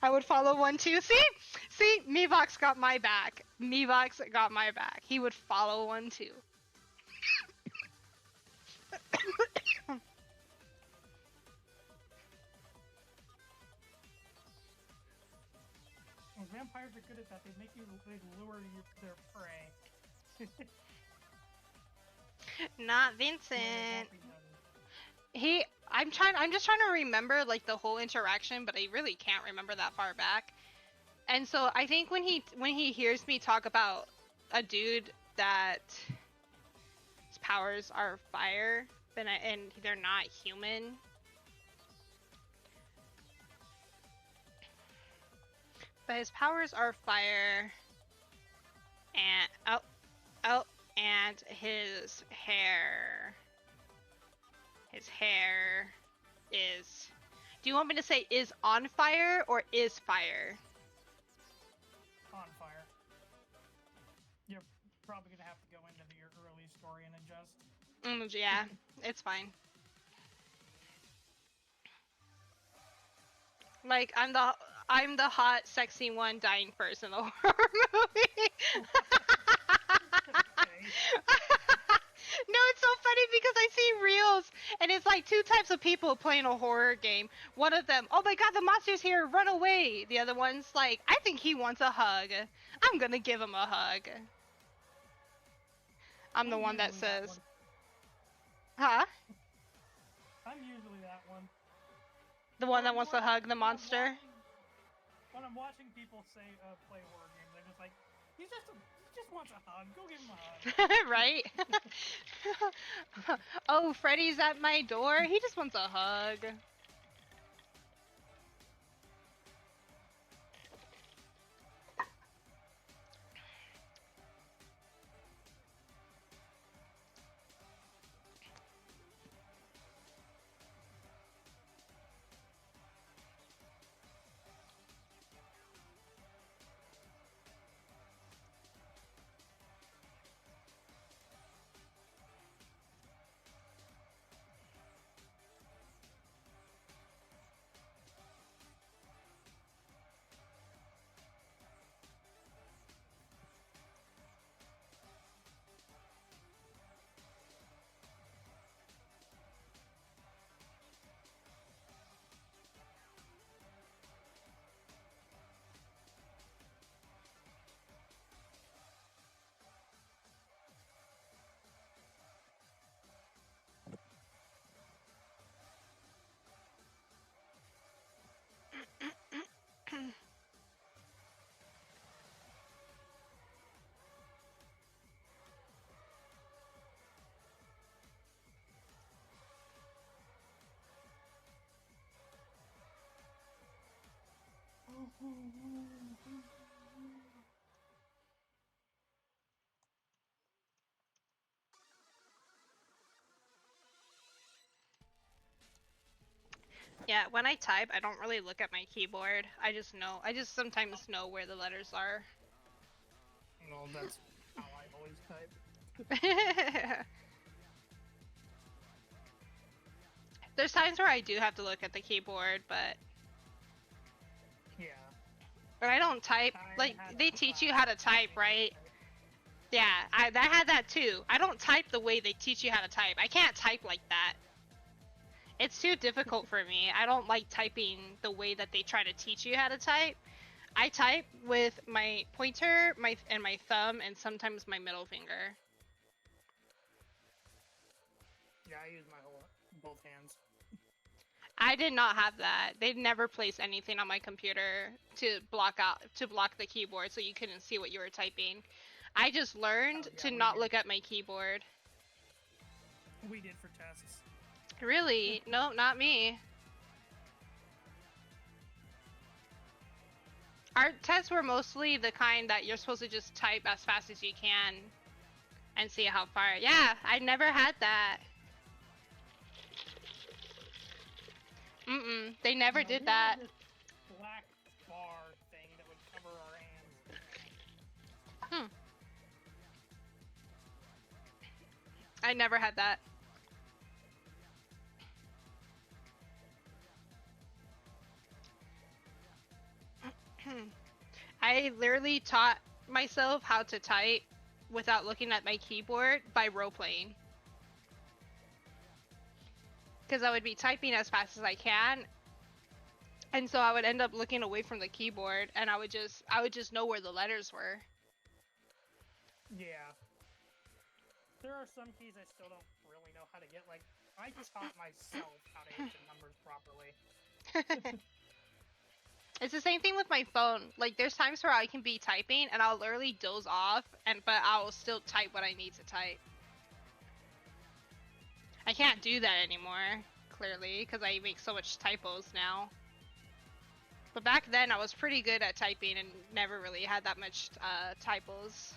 I would follow one too. See, Mivox got my back. Mivox got my back. He would follow one too.
Vampires are good at that. They lure you their prey.
Not Vincent. I'm just trying to remember like the whole interaction, but I really can't remember that far back. And so I think when he hears me talk about a dude that his powers are fire, and they're not human. But his powers are fire, and and his hair is. Do you want me to say is on fire or is fire?
On fire. You're probably gonna have to go into your early story and adjust.
Yeah, it's fine. Like I'm the hot, sexy one dying first in the horror movie. No, it's so funny because I see reels and it's like two types of people playing a horror game. One of them, oh my god, the monster's here, run away. The other one's like, I think he wants a hug. I'm gonna give him a hug. I'm the one that says, huh?
I'm usually that one.
The one that wants to hug the monster?
When I'm watching people play horror games, I'm just like, he just wants a hug. Go give him a hug.
Right? Oh, Freddy's at my door. He just wants a hug. Yeah, when I type, I don't really look at my keyboard. I just know. I just sometimes know where the letters are.
Well, that's how I always type.
There's times where I do have to look at the keyboard, but
Yeah.
I don't type.
I
Like,
had
they
a
teach you
class
how to
that
type,
made me
right?
type.
Yeah, I had that too. I don't type the way they teach you how to type. I can't type like that. It's too difficult for me. I don't like typing the way that they try to teach you how to type. I type with my pointer, my thumb, and sometimes my middle finger.
Yeah, I use my whole both hands.
I did not have that. They'd never place anything on my computer to block the keyboard so you couldn't see what you were typing. I just learned
Oh, yeah,
to
we
not
did.
look at my keyboard.
We did for tests.
Really? No, not me. Our tests were mostly the kind that you're supposed to just type as fast as you can and see how far. Yeah, I never had that. They never
No,
did
we
that.
had this black bar thing that would cover our hands.
I never had that. I literally taught myself how to type without looking at my keyboard by role-playing. Because I would be typing as fast as I can, and so I would end up looking away from the keyboard, and I would just know where the letters were.
Yeah. There are some keys I still don't really know how to get. Like, I taught myself how to hit the numbers properly.
It's the same thing with my phone. Like, there's times where I can be typing and I'll literally doze off, but I'll still type what I need to type. I can't do that anymore, clearly, because I make so much typos now. But back then, I was pretty good at typing and never really had that much typos.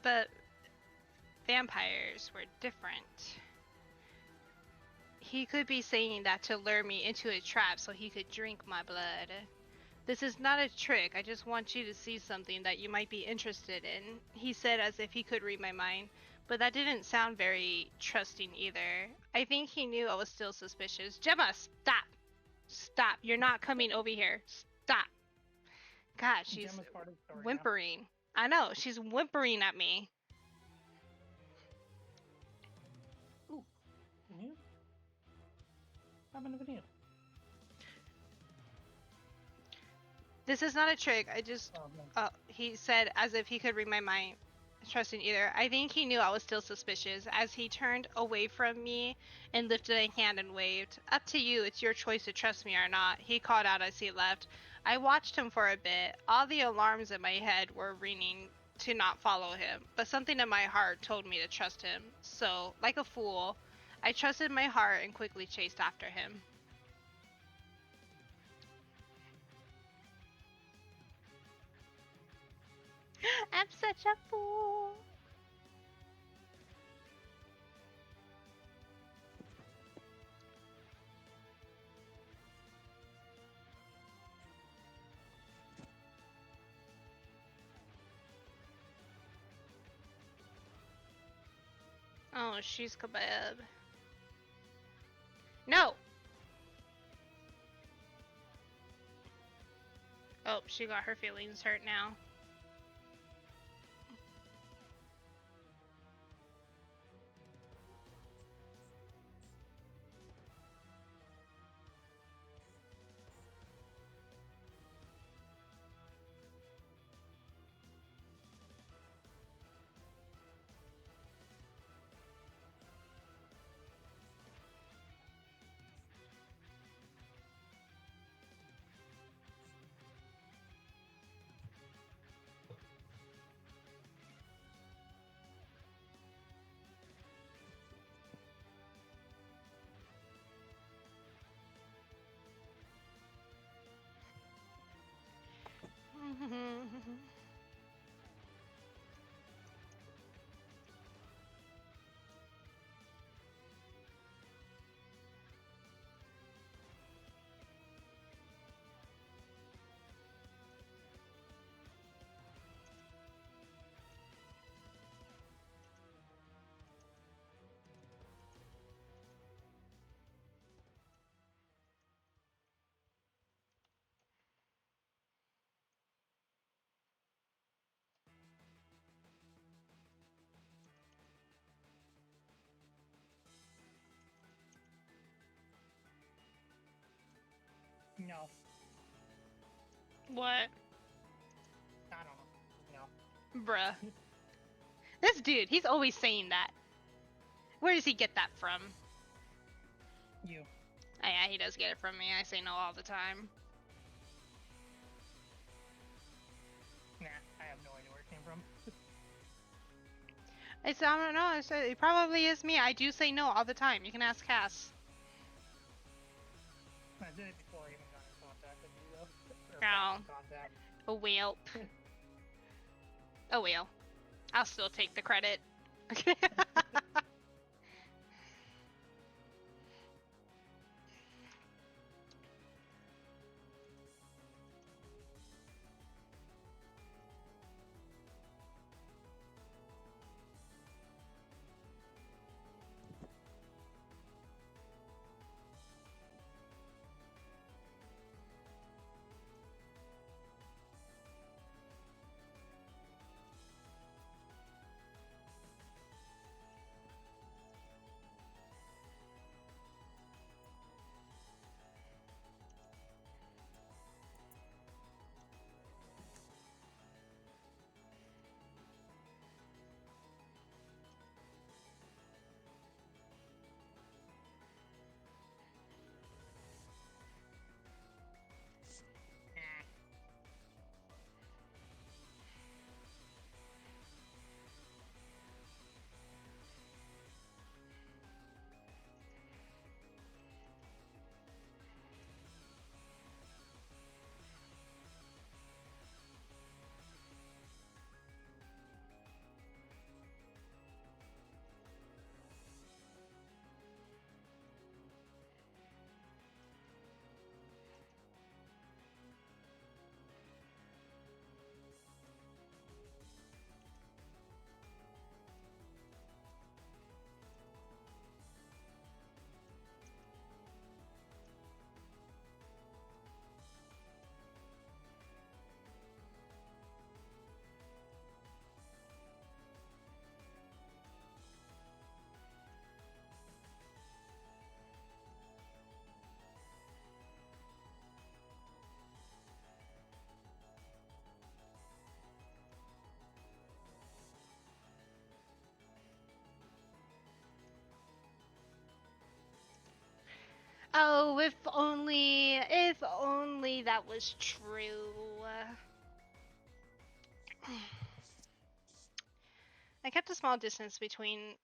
But vampires were different. He could be saying that to lure me into a trap so he could drink my blood. This is not a trick. I just want you to see something that you might be interested in, he said as if he could read my mind. But that didn't sound very trusting either. I think he knew I was still suspicious. Gemma, stop! Stop. You're not coming over here. Stop. God, she's
Gemma's part of the story now.
whimpering. I know, she's whimpering at me.
Yeah. Happened to video.
This is not a trick. I just...
Oh, no.
He said as if he could read my mind. Trusting either. I think he knew I was still suspicious as he turned away from me and lifted a hand and waved. Up to you, it's your choice to trust me or not, he called out as he left. I watched him for a bit. All the alarms in my head were ringing to not follow him, but something in my heart told me to trust him. So, like a fool, I trusted my heart and quickly chased after him. I'm such a fool. Oh, she's kebab. No! Oh, she got her feelings hurt now.
No.
What?
I don't know. No.
Bruh. This dude, he's always saying that. Where does he get that from?
You.
Oh, yeah, he does get it from me. I say no all the time.
Nah, I have no idea where it came from.
I don't know. It probably is me. I do say no all the time. You can ask Cass.
I did it before I even got in contact with you, though. Or
Oh.
contact.
A whelp. Oh well. I'll still take the credit. Oh, if only that was true. I kept a small distance between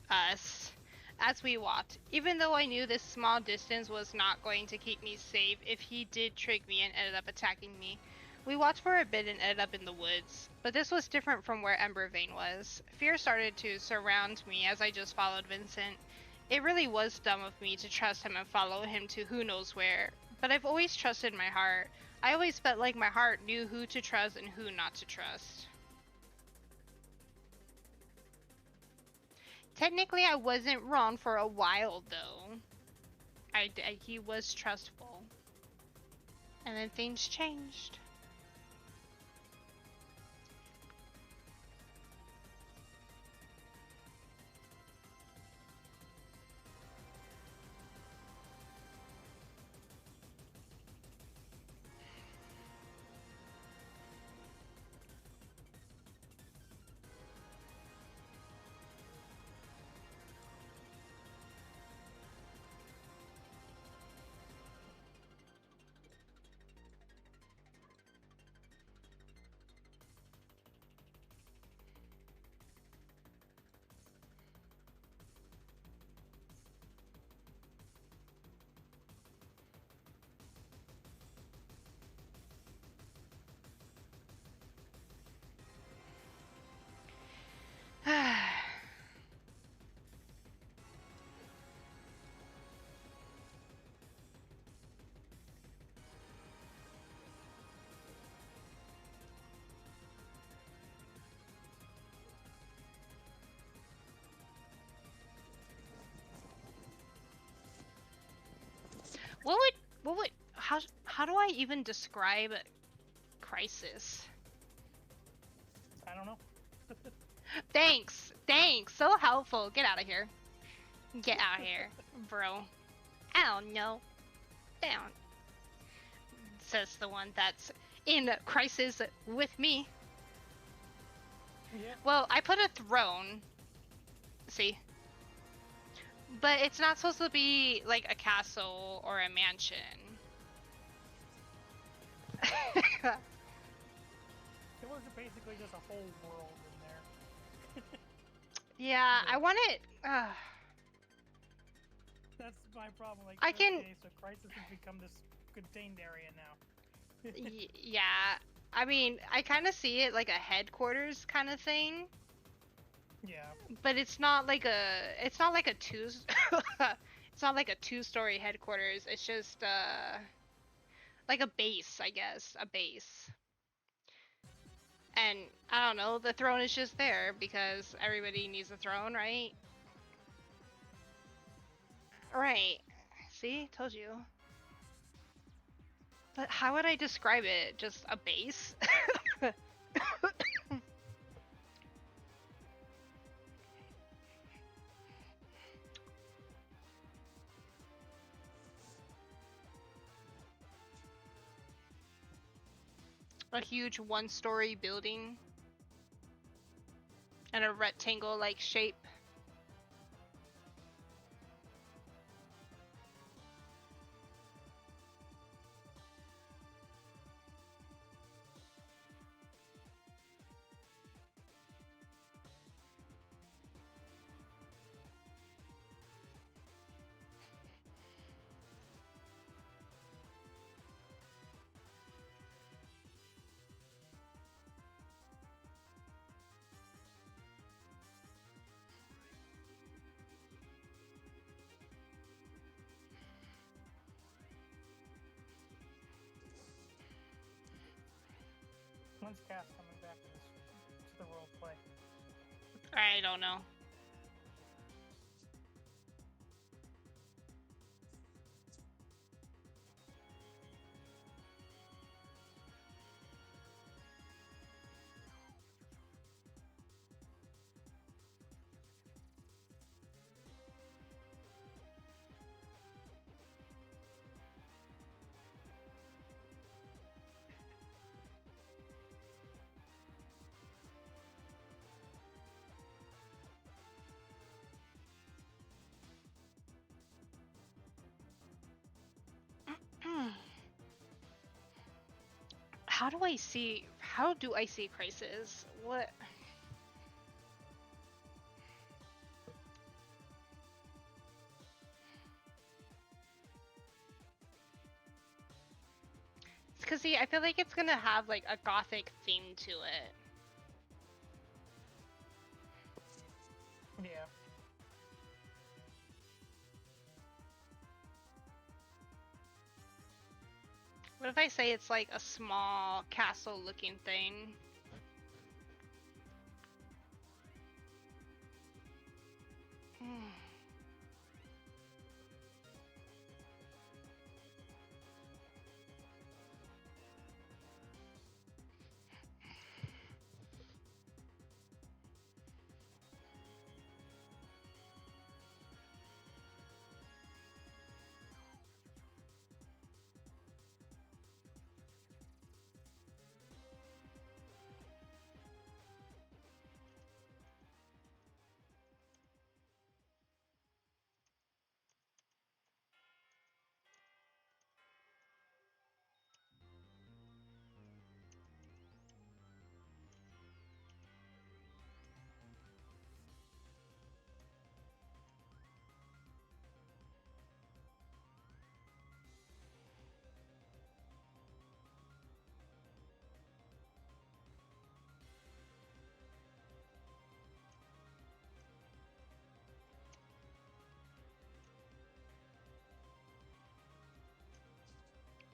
us as we walked, even though I knew this small distance was not going to keep me safe if he did trick me and ended up attacking me. We walked for a bit and ended up in the woods, but this was different from where Ember Vein was. Fear started to surround me as I just followed Vincent. It really was dumb of me to trust him and follow him to who knows where, but I've always trusted my heart. I always felt like my heart knew who to trust and who not to trust. Technically, I wasn't wrong for a while, though. He was trustful. And then things changed. What would how do I even describe Crisis?
I don't know.
Thanks, so helpful. Get out of here. Get out of here, bro. I don't know. Down. Says the one that's in Crisis with me.
Yeah.
Well, I put a throne. See? But it's not supposed to be like a castle or a mansion.
It was basically just a whole world in there.
Yeah, I want it.
That's my problem. Like,
I can-
okay, so Crisis has become this contained area now.
Yeah, I mean, I kind of see it like a headquarters kind of thing,
Yeah.
but it's not like a it's not like a two-story headquarters. It's just like a base, I guess, a base. And I don't know, the throne is just there because everybody needs a throne, right? Right. See, told you. But how would I describe it? Just a base? A huge one-story building and a rectangle-like shape.
When's Cass coming back to the role play?
I don't know. How do I see? How do I see Crisis? What? Because see, I feel like it's gonna have like a gothic theme to it.
Yeah.
What if I say it's like a small castle-looking thing? Hmm.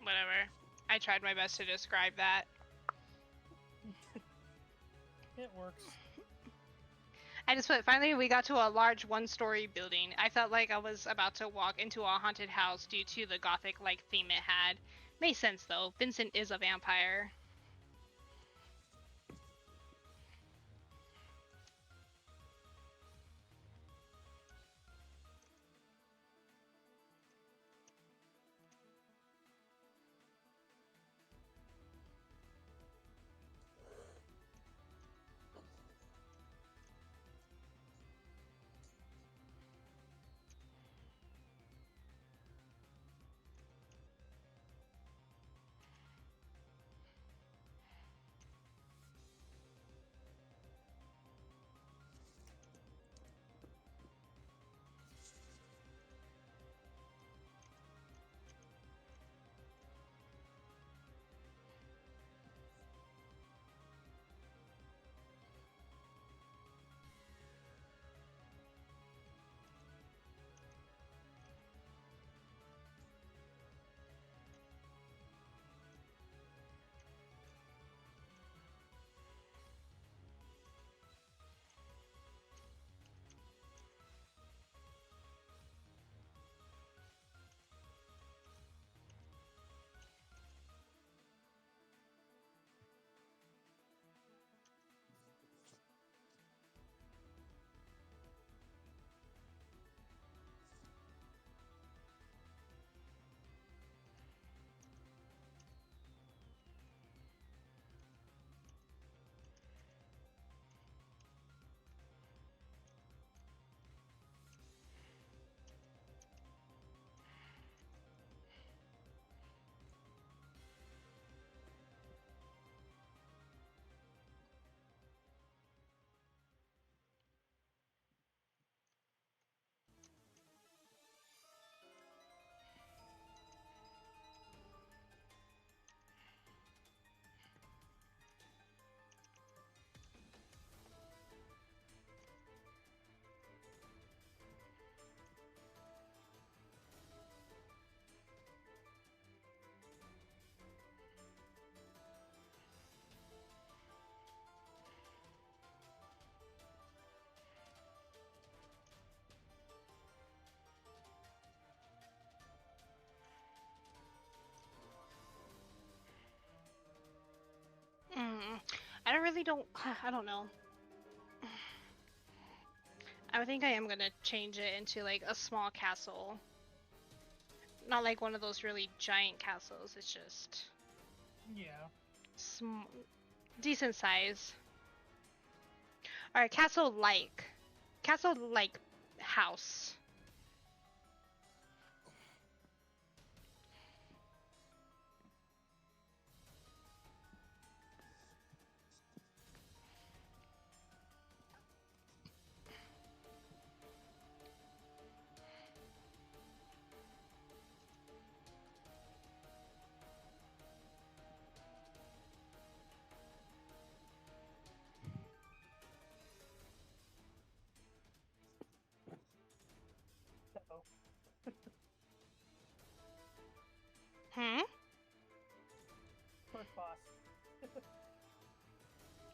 Whatever. I tried my best to describe that.
It works.
I just put, finally we got to a large one-story building. I felt like I was about to walk into a haunted house due to the gothic-like theme it had. Makes sense though, Vincent is a vampire. Mm, I don't know. I think I am gonna change it into like a small castle. Not like one of those really giant castles, it's just
Yeah.
decent size. Alright, castle-like house.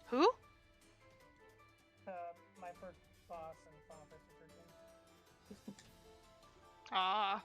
Who?
My first boss in Final Fantasy 13.
Ah.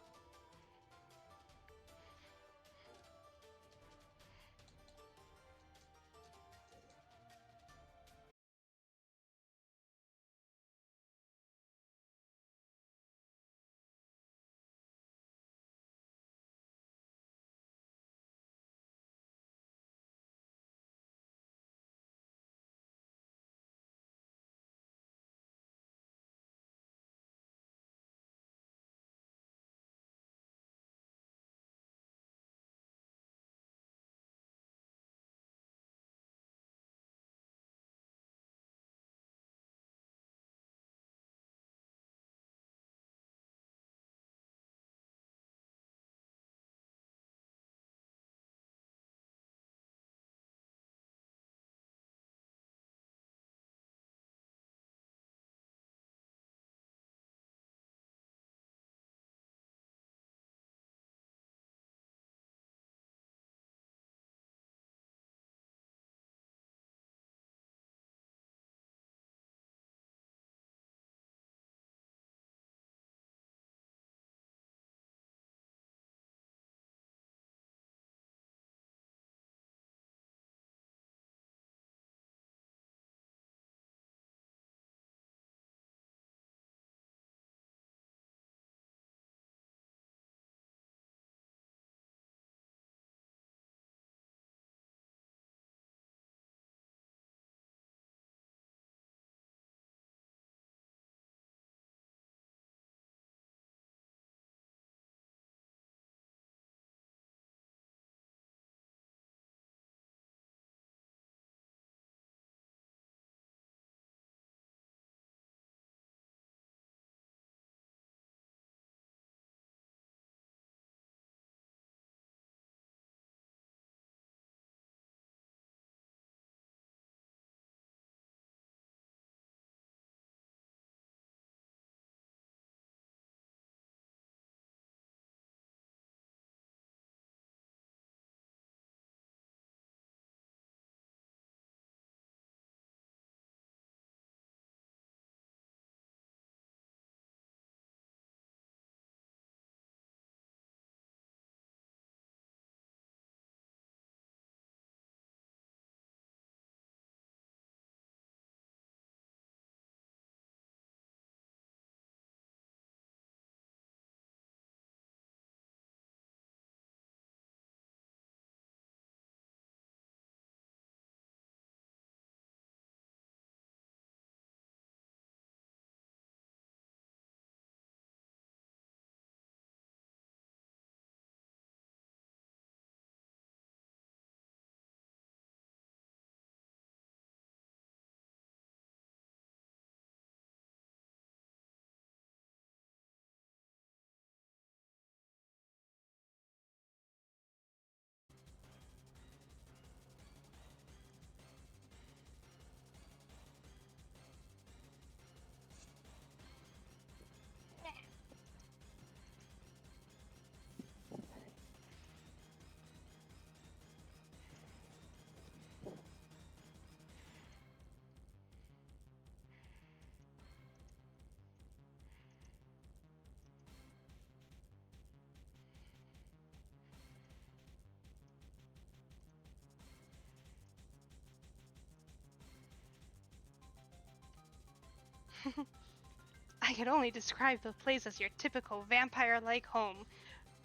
I could only describe the place as your typical vampire-like home.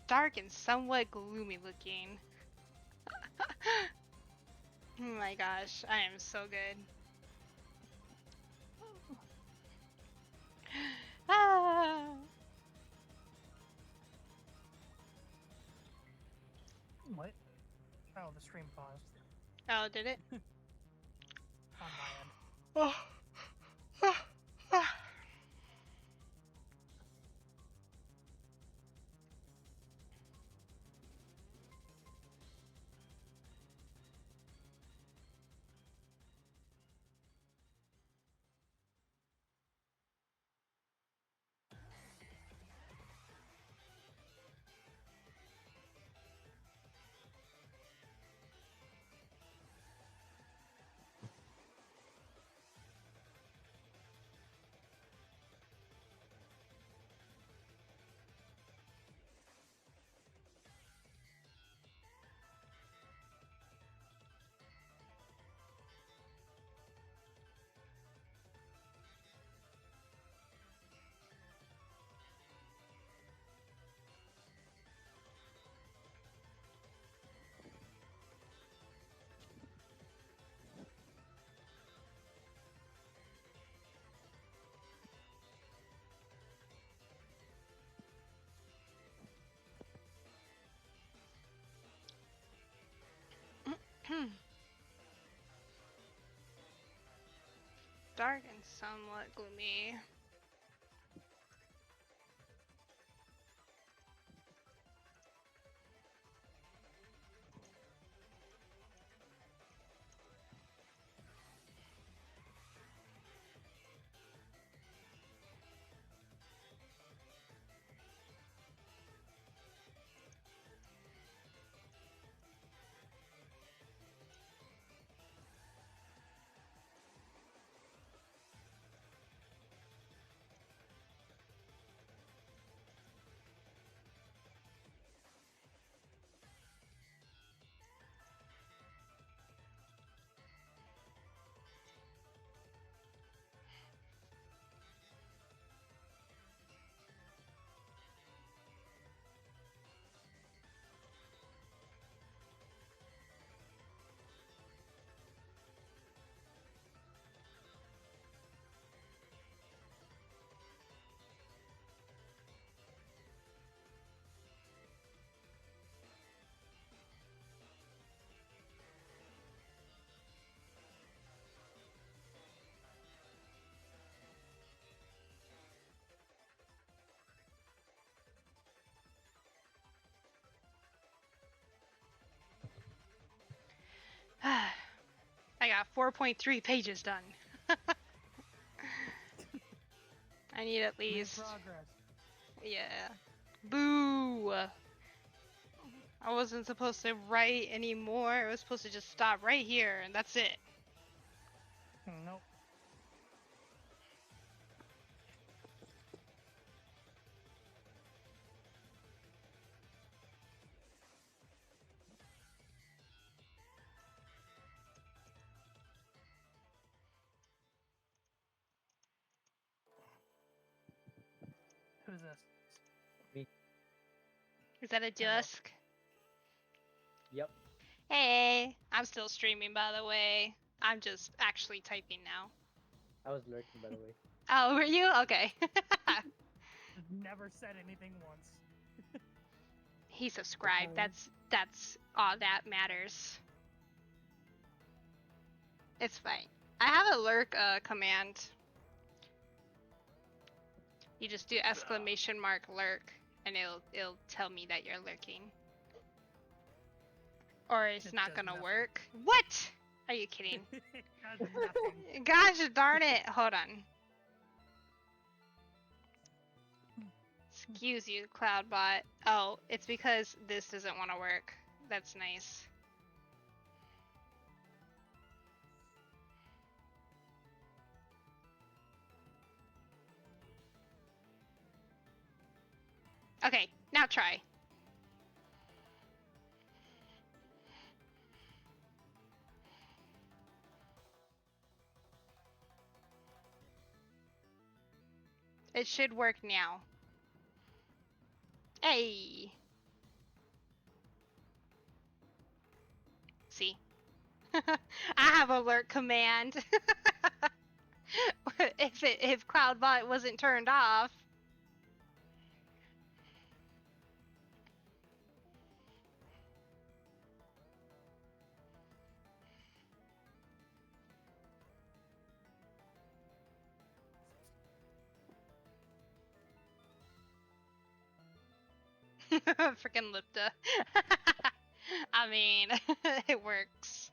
Dark and somewhat gloomy looking. Oh my gosh, I am so good. Ah.
What? Oh, the stream paused
Oh, did it?
on my end.
Oh. dark and somewhat gloomy. I got 4.3 pages done. I need at
Make
least.
progress.
Yeah. Boo! I wasn't supposed to write anymore. I was supposed to just stop right here, and that's it.
Nope. Who's this?
Me.
Is that a
Hello.
dusk?
Yep.
Hey! I'm still streaming, by the way. I'm just actually typing now.
I was lurking, by the way.
Oh, were you? Okay.
Never said anything once.
He subscribed.
Okay.
That's all that matters. It's fine. I have a lurk command. You just do exclamation mark lurk, and it'll tell me that you're lurking. Or it's
It
not
does
gonna
nothing.
work. What? Are you kidding?
It does nothing.
Gosh darn it! Hold on. Excuse you, Cloudbot. Oh, it's because this doesn't want to work. That's nice. Okay, now try. It should work now. Hey! See? I have alert command. if Cloudbot wasn't turned off. Freaking Lipta. I mean, it works.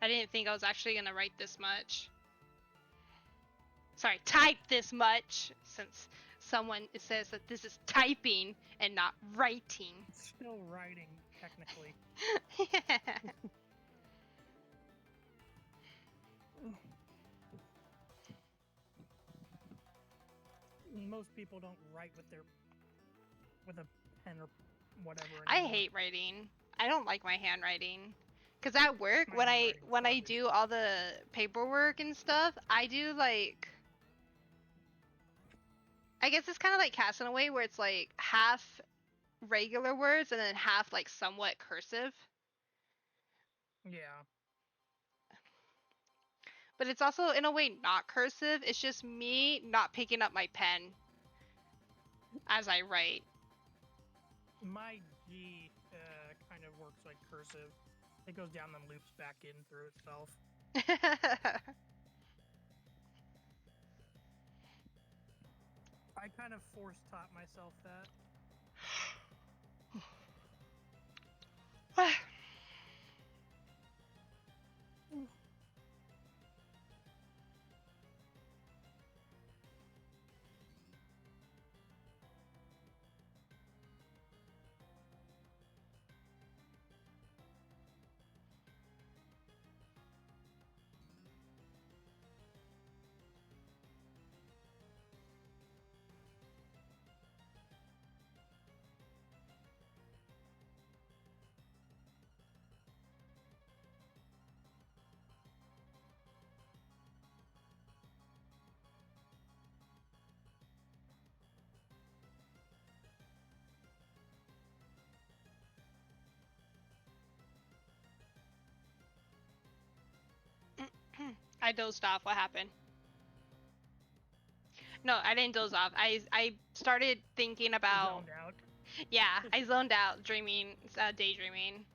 I didn't think I was actually gonna write this much. Sorry, type this much, since someone says that this is typing and not writing.
It's still writing, technically. Most people don't write with a pen or whatever.
I
anymore.
hate writing. I don't like my handwriting. Cause at work,
My
when I
handwriting's
when I
garbage.
do all the paperwork and stuff, I do like. I guess it's kind of like Castaway, where it's like half regular words and then half like somewhat cursive.
Yeah.
But it's also in a way not cursive. It's just me not picking up my pen as I write.
My G kind of works like cursive. It goes down then loops back in through itself. I kind of force taught myself that.
I dozed off. What happened? No, I didn't doze off. I started thinking about.
Zoned out.
Yeah, I zoned out, dreaming, daydreaming.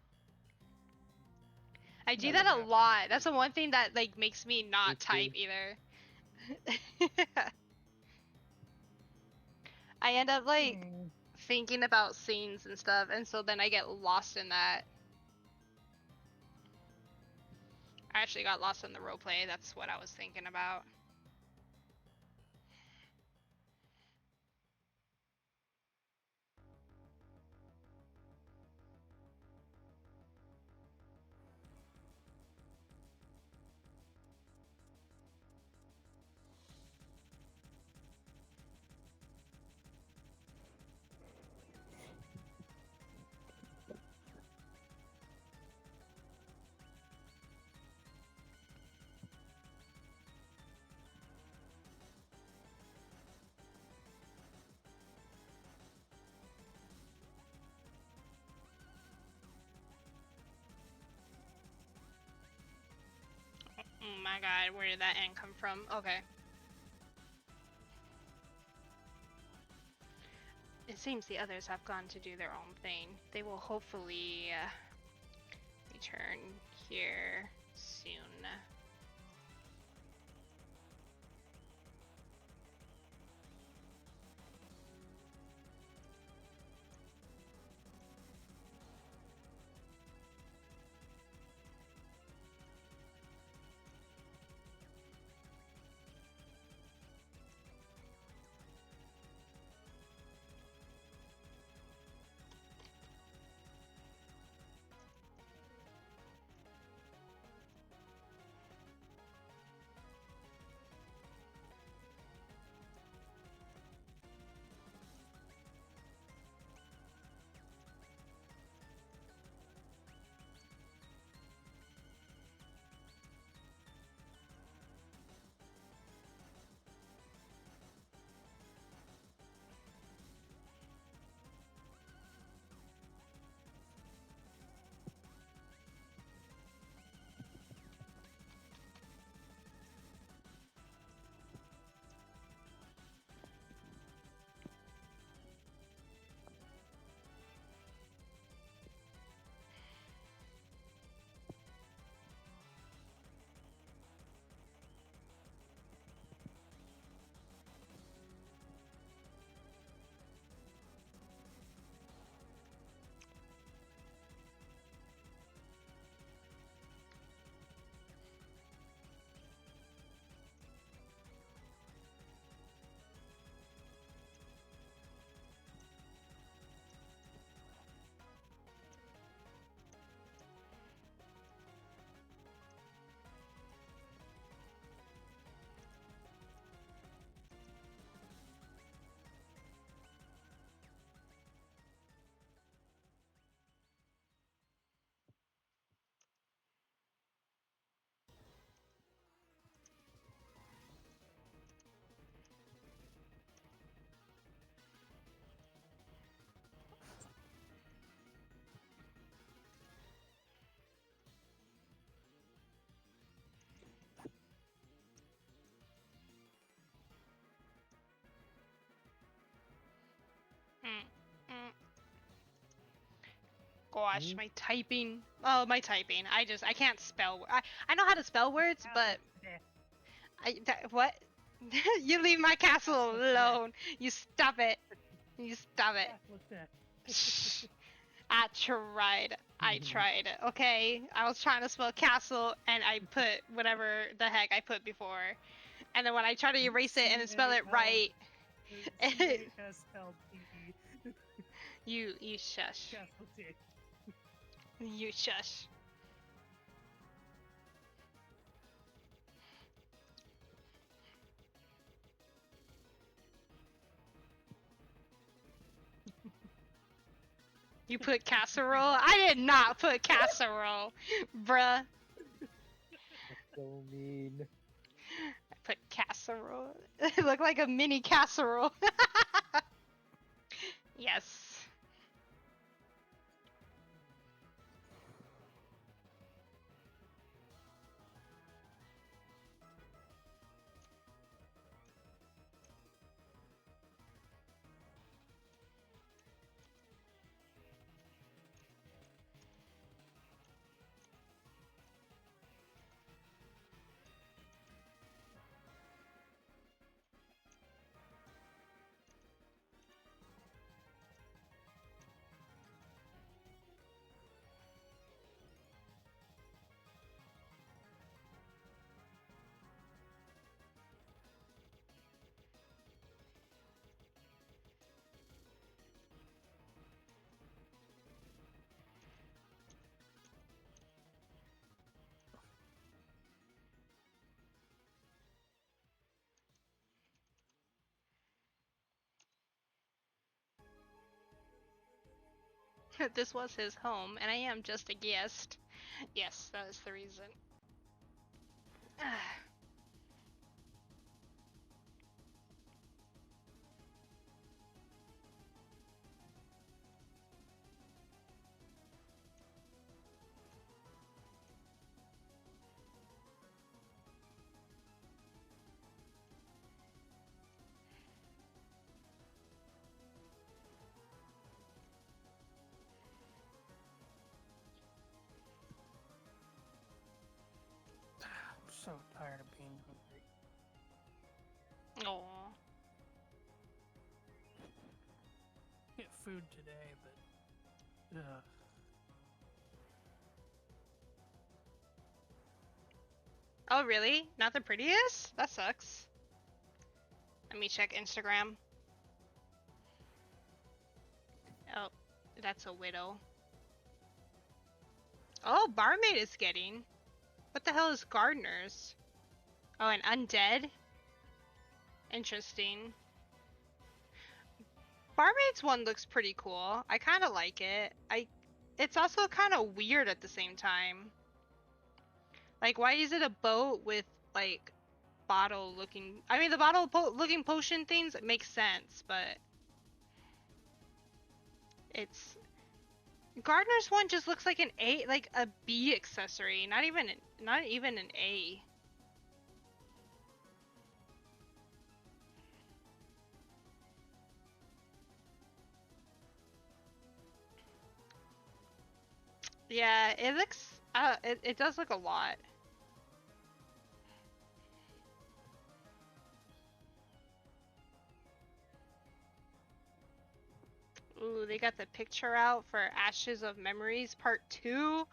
I do
That
that a
happens.
lot. That's the one thing that like makes me not
Me too.
type either. I end up like thinking about scenes and stuff, and so then I get lost in that. I actually got lost in the roleplay. That's what I was thinking about. Oh my god, where did that end come from? Okay. It seems the others have gone to do their own thing. They will hopefully return here soon. gosh,
Mhm.
my typing. Oh, my typing. I can't spell. I know how to spell words, but what? You leave my castle alone. You stop it. You stop it. Shh. I tried. I tried. Okay, I was trying to spell castle, and I put whatever the heck I put before, and then when I try to erase it and then spell it right,
C-A-S-L-T-E.
you shush.
Castle T.
You shush. You put casserole? I did not put casserole, bruh.
That's so mean.
I put casserole. It looked like a mini casserole. Yes. This was his home, and I am just a guest. Yes, that is the reason.
I'm so tired of being hungry.
Oh.
Get food today, but
Oh, really? Not the prettiest? That sucks. Let me check Instagram. Oh, that's a widow. Oh, barmaid is getting. What the hell is gardeners? Oh, an undead? Interesting. Barmaid's one looks pretty cool. I kind of like it. It's also kind of weird at the same time. Like, why is it a boat with, like, bottle looking... I mean, the bottle looking potion things, it makes sense, but... It's... Gardener's one just looks like an A, like a B accessory, not even an A. Yeah, it looks, it does look a lot. Ooh, they got the picture out for Ashes of Memories Part 2,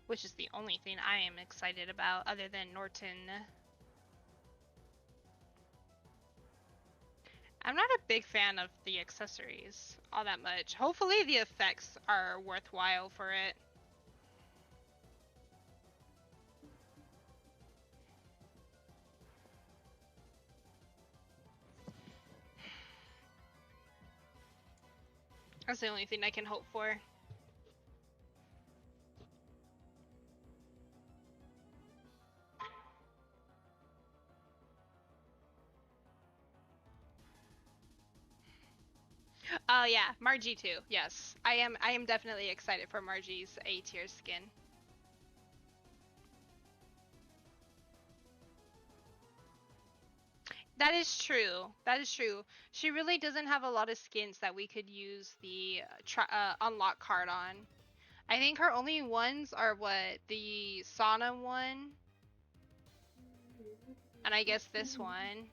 which is the only thing I am excited about other than Norton. I'm not a big fan of the accessories all that much. Hopefully the effects are worthwhile for it. That's the only thing I can hope for. Oh yeah, Margie too. Yes, I am definitely excited for Margie's A tier skin. That is true. That is true. She really doesn't have a lot of skins that we could use the unlock card on. I think her only ones are what? The sauna one, and I guess this one.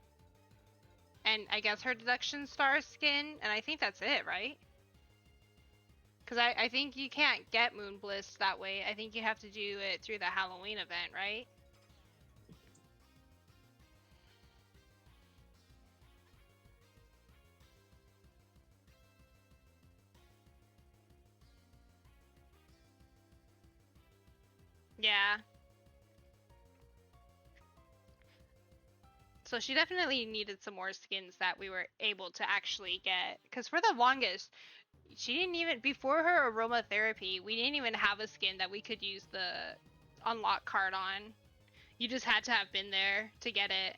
And I guess her deduction star skin, and I think that's it, right? Because I think you can't get Moon Bliss that way. I think you have to do it through the Halloween event, right? Yeah. So she definitely needed some more skins that we were able to actually get. Because for the longest, she didn't even, before her aromatherapy, we didn't even have a skin that we could use the unlock card on. You just had to have been there to get it.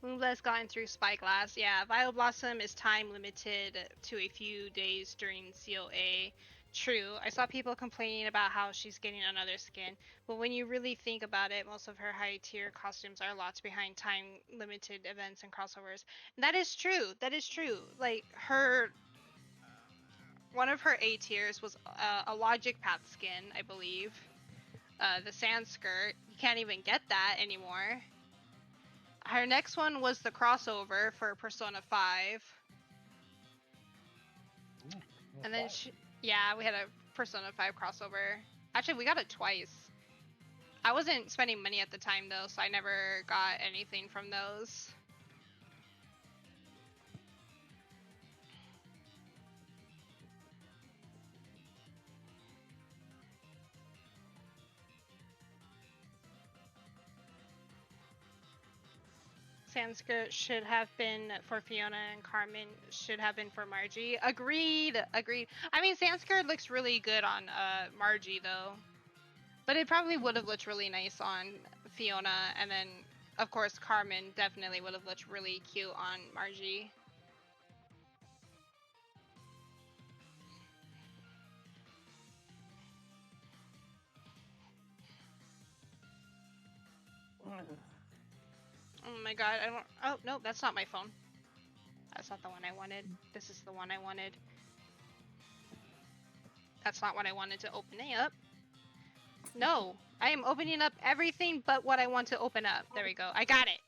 Moonblast gotten through Spyglass. Yeah, Violet Blossom is time limited to a few days during COA. True, I saw people complaining about how she's getting another skin, but when you really think about it, most of her high tier costumes are lots behind time limited events and crossovers. And that is true. That is true. Like her, one of her A tiers was a Logic Path skin, I believe. The Sand Skirt. You can't even get that anymore. Her next one was the crossover for Persona 5.
Ooh,
And then yeah, we had a Persona 5 crossover. Actually, we got it twice. I wasn't spending money at the time though, so I never got anything from those. Sanskrit should have been for Fiona and Carmen should have been for Margie. Agreed. Agreed. I mean, Sanskrit looks really good on Margie though. But it probably would have looked really nice on Fiona, and then of course Carmen definitely would have looked really cute on Margie. Oh my god, I don't. Oh, no, that's not my phone. That's not the one I wanted. This is the one I wanted. That's not what I wanted to open it up. No, I am opening up everything but what I want to open up. There we go. I got it.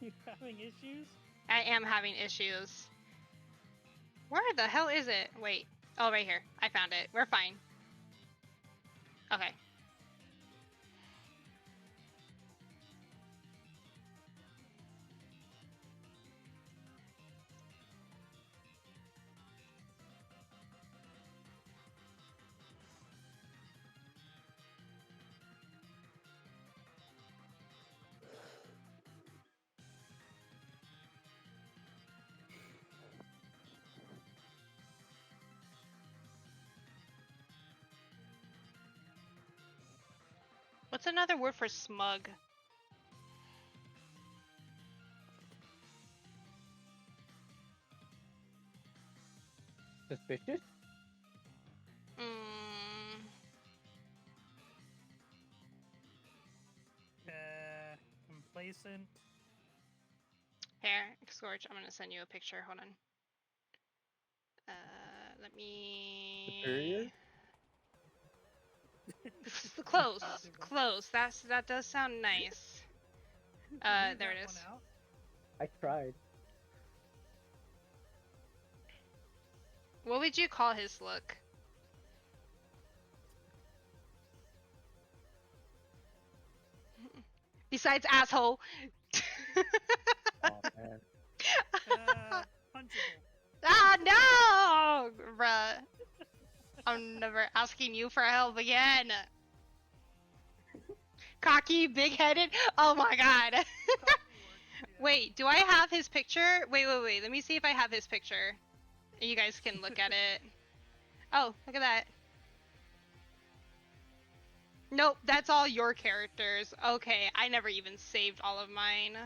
You having issues?
I am having issues. Where the hell is it? Wait. Oh, right here. I found it. We're fine. Okay. What's another word for smug?
Suspicious?
Complacent.
Here, Scorch, I'm gonna send you a picture. Hold on. Let me.
Superior?
Close, close. That does sound nice.
Leave
There
that
it
one
is.
out.
I tried.
What would you call his look? Besides asshole.
Oh man.
Punchable.
Ah no, bruh. I'm never asking you for help again. Cocky, big-headed. Oh my god.
Coffee works, yeah.
Wait, do I have his picture? Wait. Let me see if I have his picture. You guys can look at it. Oh, look at that. Nope, that's all your characters. Okay, I never even saved all of mine.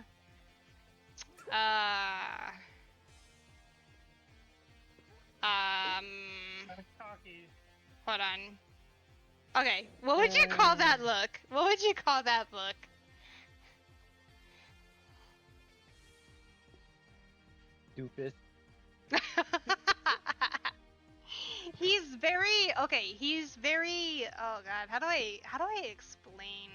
Cocky.
Hold on. Okay, what would you call that look? What would you call that look?
Doofus.
He's very okay. He's very. Oh god, how do I explain?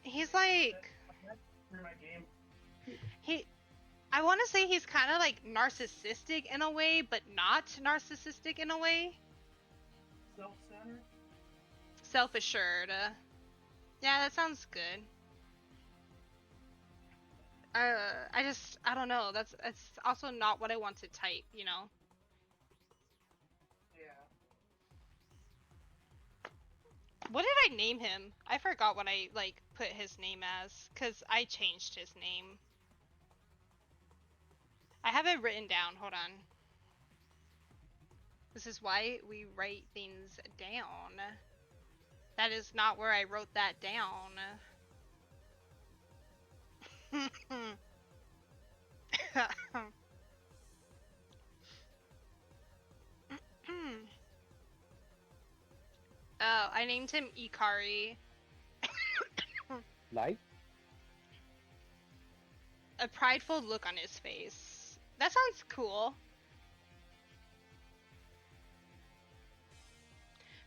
He's like
Through my game.
he. I want to say he's kind of like narcissistic in a way, but not narcissistic in a way.
Self-centered.
Self-assured. Yeah, that sounds good. I don't know. That's also not what I want to type, you know.
Yeah.
What did I name him? I forgot what I like put his name as, cause I changed his name. I have it written down. Hold on. This is why we write things down. That is not where I wrote that down. Oh, I named him Ikari.
Like?
A prideful look on his face. That sounds cool.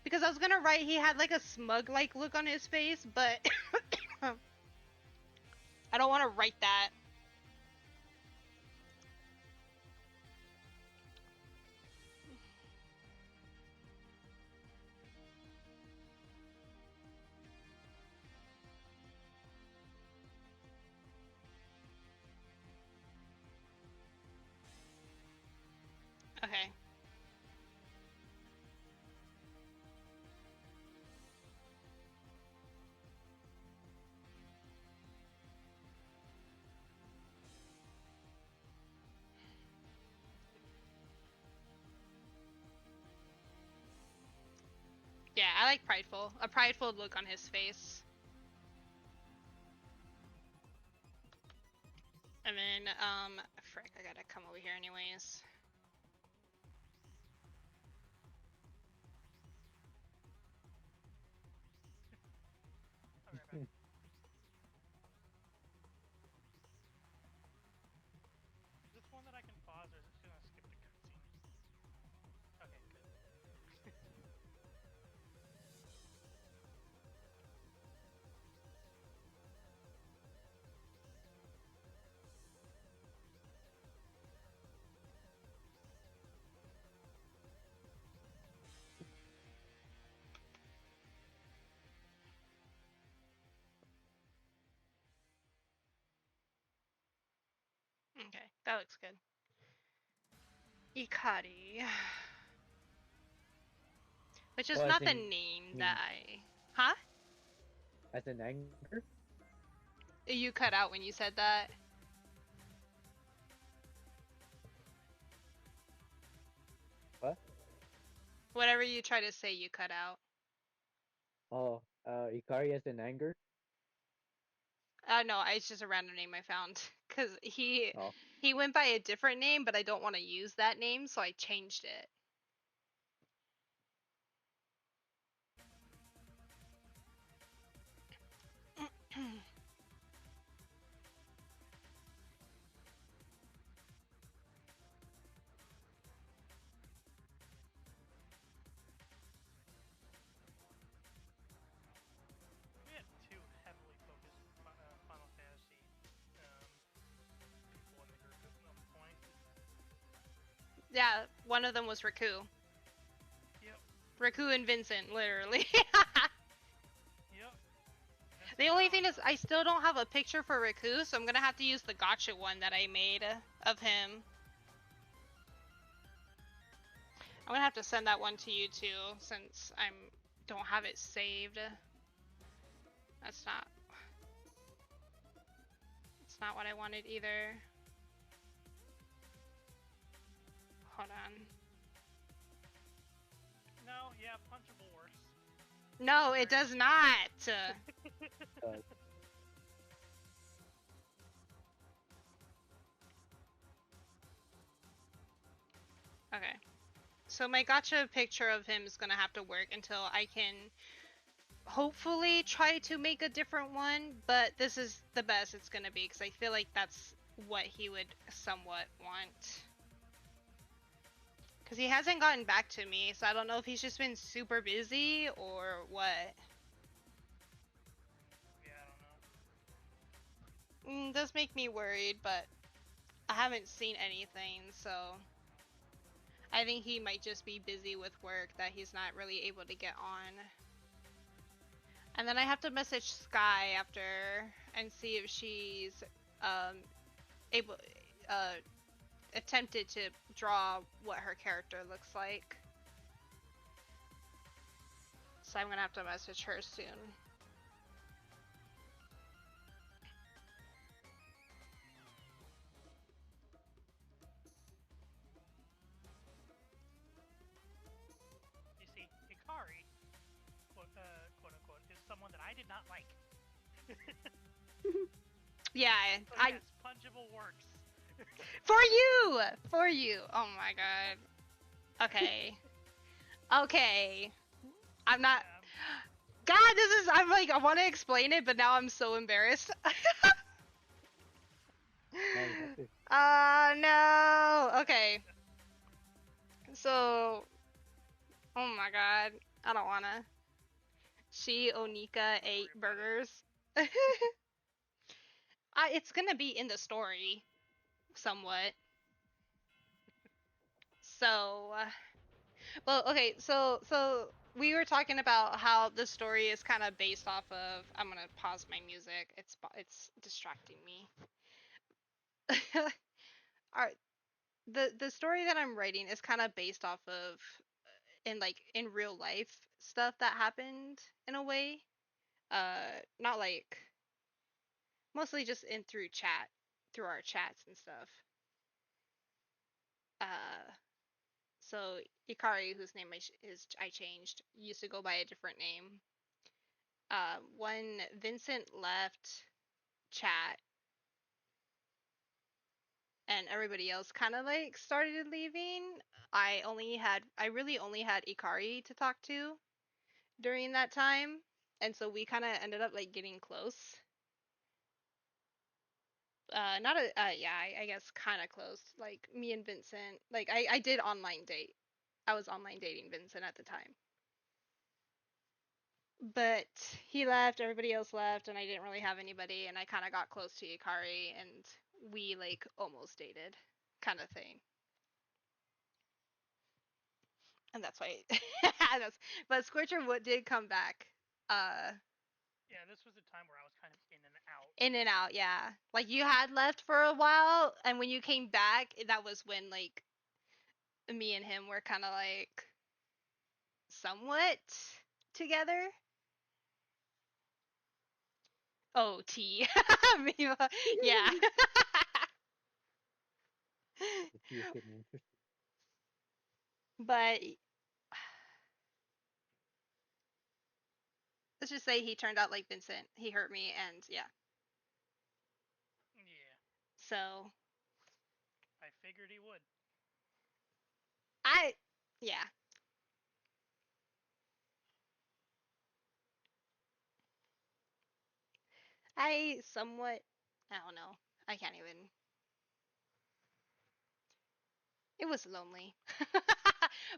Because I was gonna write he had like a smug-like look on his face, but I don't want to write that. Okay. Yeah, I like prideful. A prideful look on his face. And then, frick, I gotta come over here anyways.
I'll be right back. Is this one that I can pause, or is it gonna skip the cutscene? Okay, good.
Okay, that looks good. Ikari. Which is
Well,
not the
in-
name
mean-
that I... Huh?
As an anger?
You cut out when you said that.
What?
Whatever you try to say, you cut out.
Oh, Ikari as an anger?
No, it's just a random name I found. Because he
Oh.
went by a different name, but I don't want to use that name, so I changed it. Yeah, one of them was Raku.
Yep.
Raku and Vincent, literally.
Yep.
The only thing is, I still don't have a picture for Raku, so I'm gonna have to use the gotcha one that I made of him. I'm gonna have to send that one to you too, since I don't have it saved. That's not what I wanted either. Hold on.
No, yeah, punchable works.
No, it does not. Okay. So my gotcha picture of him is gonna have to work until I can hopefully try to make a different one, but this is the best it's gonna be because I feel like that's what he would somewhat want. Because he hasn't gotten back to me, so I don't know if he's just been super busy or what.
Yeah, I don't know.
Does make me worried, but I haven't seen anything, so I think he might just be busy with work that he's not really able to get on. And then I have to message Sky after and see if she's able attempted to draw what her character looks like. So I'm gonna have to message her soon.
You see, Hikari, quote unquote, is someone that I did not like.
Yeah,
So
I
yes, punchable works.
for you. Oh my god. Okay. Okay. I'm not.
Yeah,
God, this is. I'm like, I want to explain it, but now I'm so embarrassed. No. Okay. So, oh my god, I don't wanna. She Onika ate burgers. It's gonna be in the story, somewhat. So, well, okay. So we were talking about how the story is kind of based off of. I'm gonna pause my music. It's distracting me. Alright, the story that I'm writing is kind of based off of in real life stuff that happened in a way. Not like mostly just in through our chats and stuff. Uh, so Ikari, whose name I changed, used to go by a different name. When Vincent left chat and everybody else kind of like started leaving, I really only had Ikari to talk to during that time, and so we kind of ended up like getting close. Not a yeah, I guess kind of close. Like me and Vincent, like I did online date. I was online dating Vincent at the time. But he left, everybody else left, and I didn't really have anybody, and I kind of got close to Ikari, and we like almost dated, kind of thing. And that's why, but Scorcher Wood did come back.
yeah, this was a time where I was kind of in and out.
In and out, yeah. Like you had left for a while, and when you came back, that was when like me and him were kind of like somewhat together. Oh, T. Miva. Yeah. But let's just say he turned out like Vincent. He hurt me, and yeah.
Yeah,
So
I figured he would.
yeah. I somewhat, I don't know. I can't even. It was lonely.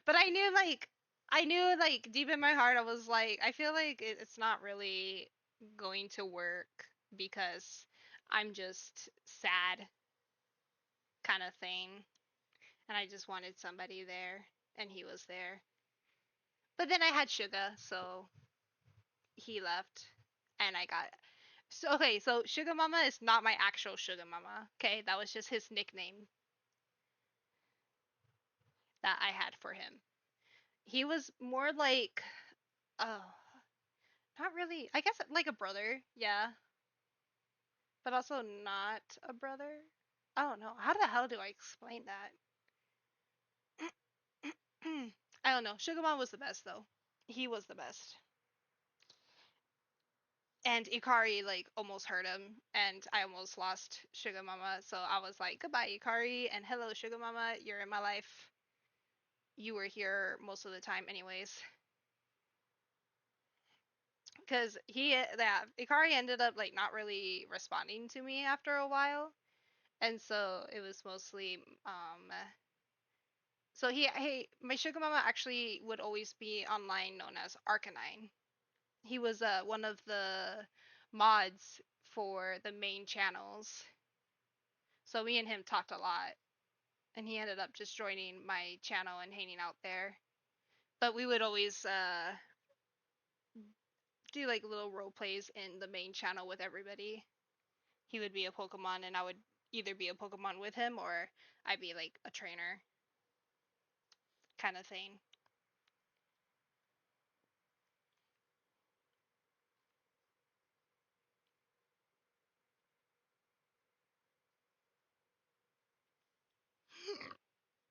But I knew like deep in my heart, I was like, I feel like it's not really going to work because I'm just sad kind of thing. and I just wanted somebody there, and he was there. But then I had Suga, so he left, and I got. So okay, so Sugar Mama is not my actual Sugar Mama. Okay, that was just his nickname that I had for him. He was more like, oh, not really. I guess like a brother, yeah, but also not a brother. I don't know. How the hell do I explain that? I don't know. Sugar Mama was the best though. He was the best. And Ikari like almost hurt him, and I almost lost Sugar Mama. So I was like, goodbye, Ikari, and hello, Sugar Mama. You're in my life. You were here most of the time, anyways. Because Ikari ended up like not really responding to me after a while, and so it was mostly So my Sugar Mama actually would always be online known as Arcanine. He was one of the mods for the main channels. So me and him talked a lot, and he ended up just joining my channel and hanging out there. But we would always do like little role plays in the main channel with everybody. He would be a Pokemon, and I would either be a Pokemon with him or I'd be like a trainer kind of thing.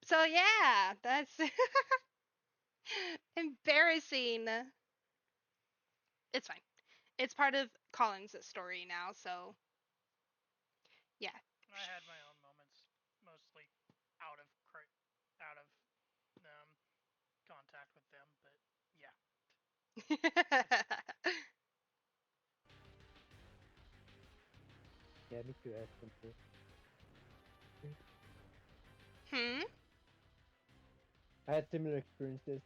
So yeah, that's embarrassing. It's fine. It's part of Colin's story now, so yeah.
I had my own moments, mostly out of contact with them, but yeah.
Yeah, me too, Aspen too.
Hmm?
I had similar experiences.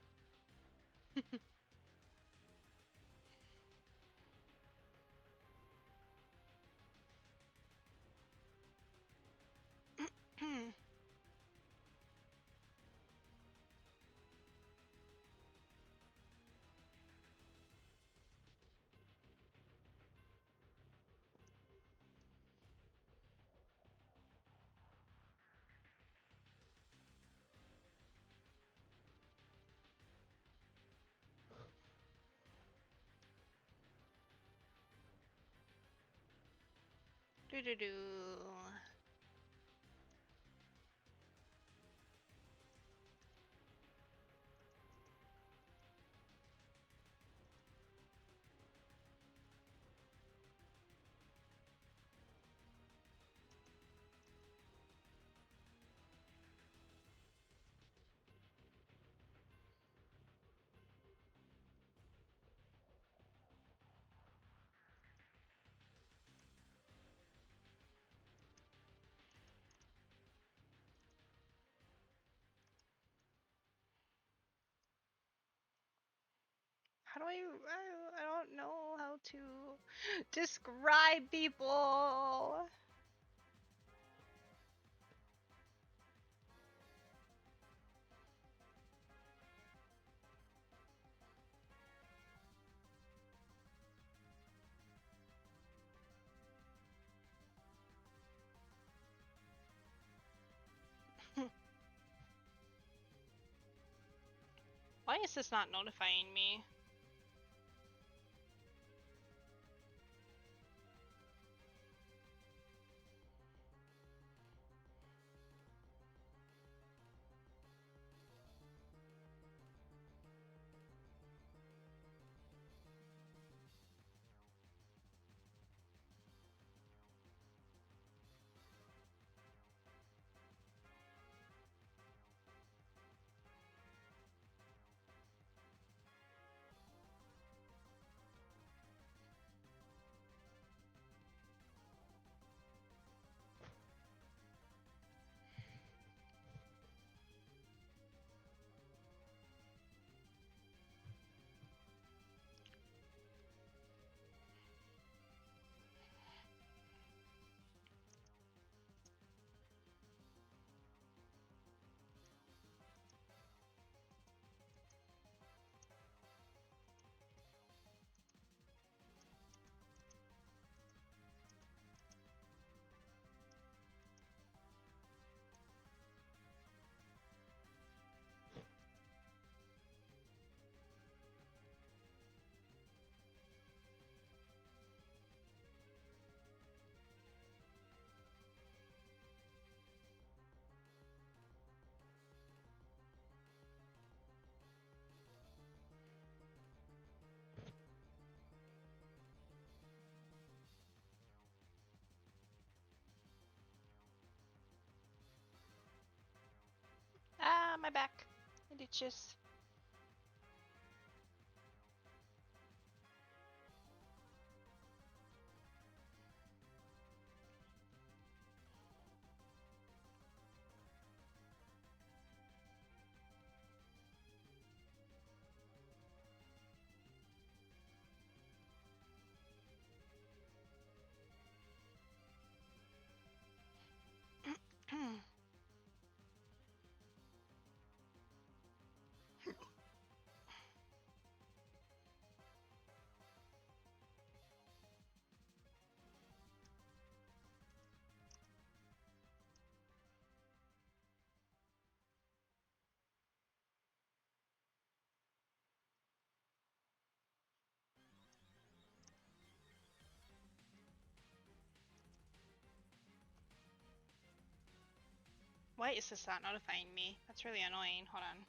Do do do. How do I don't know how to describe people. Why is this not notifying me? Hi back. I did just. Why is this not notifying me? That's really annoying. Hold on.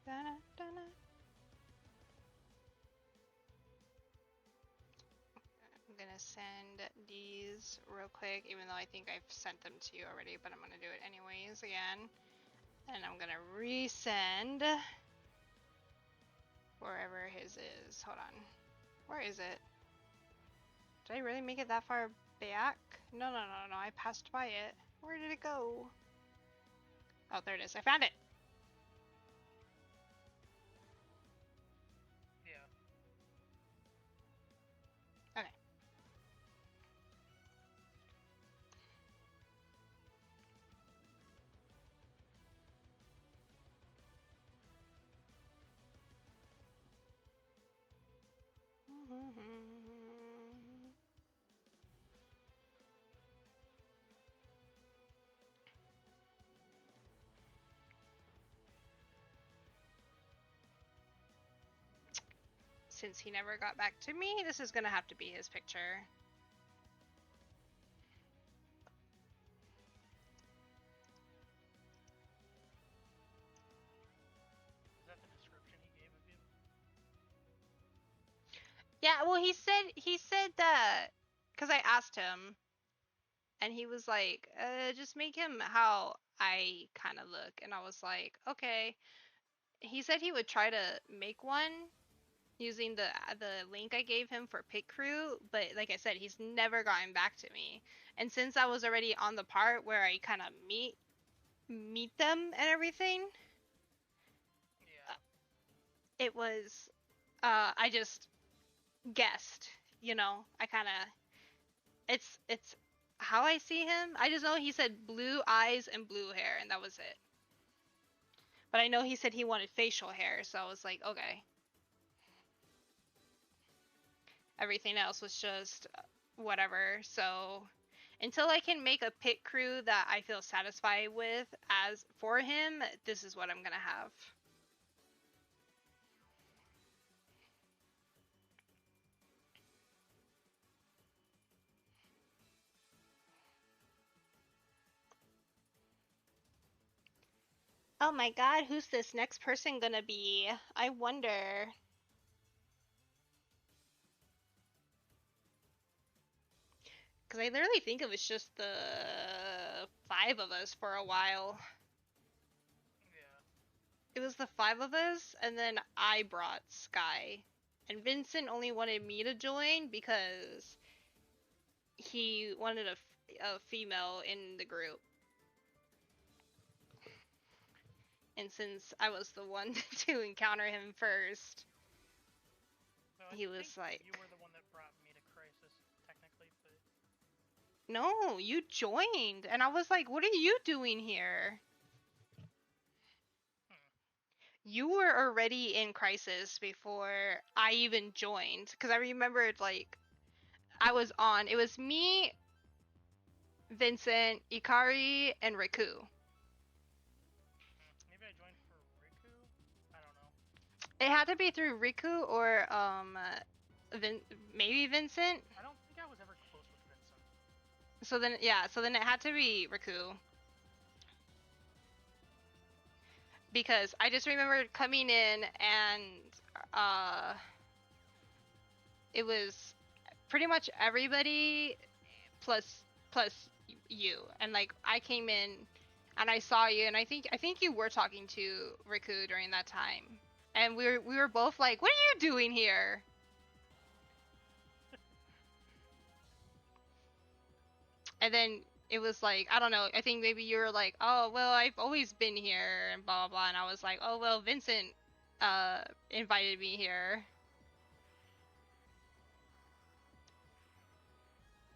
Da-da-da-da. I'm gonna send these real quick, even though I think I've sent them to you already, but I'm gonna do it anyways again. And I'm gonna resend wherever his is. Hold on. Where is it? Did I really make it that far back? No, no, no, no. I passed by it. Where did it go? Oh, there it is. I found it.
Yeah.
Okay. Since he never got back to me, this is gonna have to be his picture.
Is that the description he gave of you?
Yeah, well, he said that because I asked him, and he was like, just make him how I kind of look. And I was like, okay. He said he would try to make one using the link I gave him for Pit Crew, but like I said, he's never gotten back to me. And since I was already on the part where I kind of meet them and everything,
Yeah.
it was I just guessed, you know. I kind of it's how I see him. I just know he said blue eyes and blue hair, and that was it. But I know he said he wanted facial hair, so I was like, okay. Everything else was just whatever. So until I can make a pit crew that I feel satisfied with as for him, this is what I'm gonna have. Oh my god, who's this next person gonna be? I wonder. Because I literally think it was just the 5 of us for a while.
Yeah.
It was the 5 of us, and then I brought Sky. And Vincent only wanted me to join because he wanted a female in the group. And since I was the one to encounter him first,
No, I
he was
think
like,
you were the one that brought me to Crisis, technically, but
no, you joined. And I was like, what are you doing here? You were already in Crisis before I even joined. Because I remembered, like, I was on. It was me, Vincent, Ikari, and Riku.
maybe I joined for Riku? I don't know.
It had to be through Riku or maybe Vincent.
I don't think I was ever close with Vincent.
So then it had to be Riku. Because I just remember coming in and it was pretty much everybody plus you, and like I came in and I saw you, and I think you were talking to Riku during that time, and we were both like, what are you doing here? And then it was like, I don't know, I think maybe you were like, oh well, I've always been here and blah blah blah, and I was like, oh well, Vincent invited me here.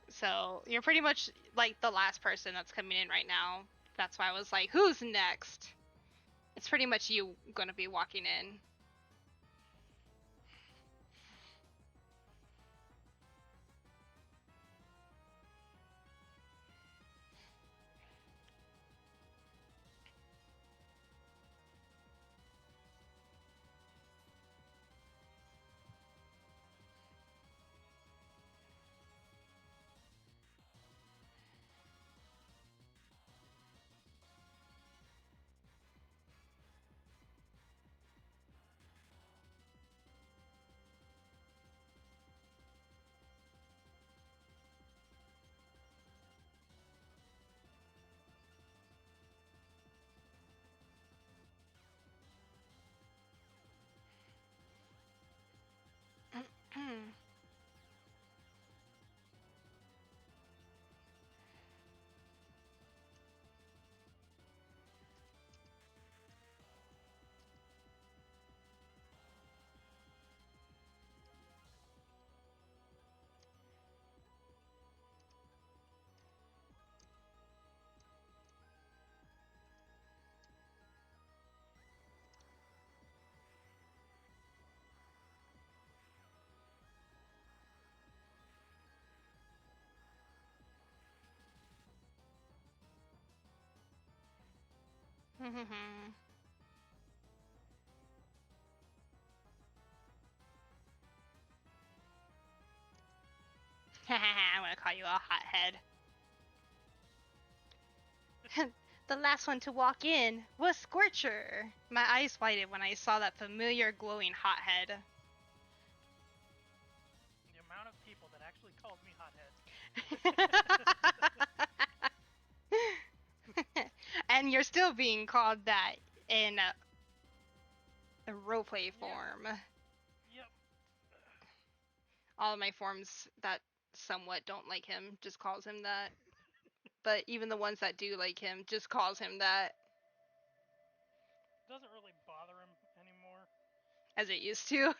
So you're pretty much like the last person that's coming in right now. That's why I was like, who's next? It's pretty much you gonna be walking in. I'm gonna call you a hothead. The last one to walk in was Scorcher. My eyes lighted when I saw that familiar glowing hothead.
The amount of people that actually called me hothead.
and you're still being called that in a roleplay form.
Yep.
All of my forms that somewhat don't like him just calls him that. But even the ones that do like him just calls him that,
Doesn't really bother him anymore.
as it used to.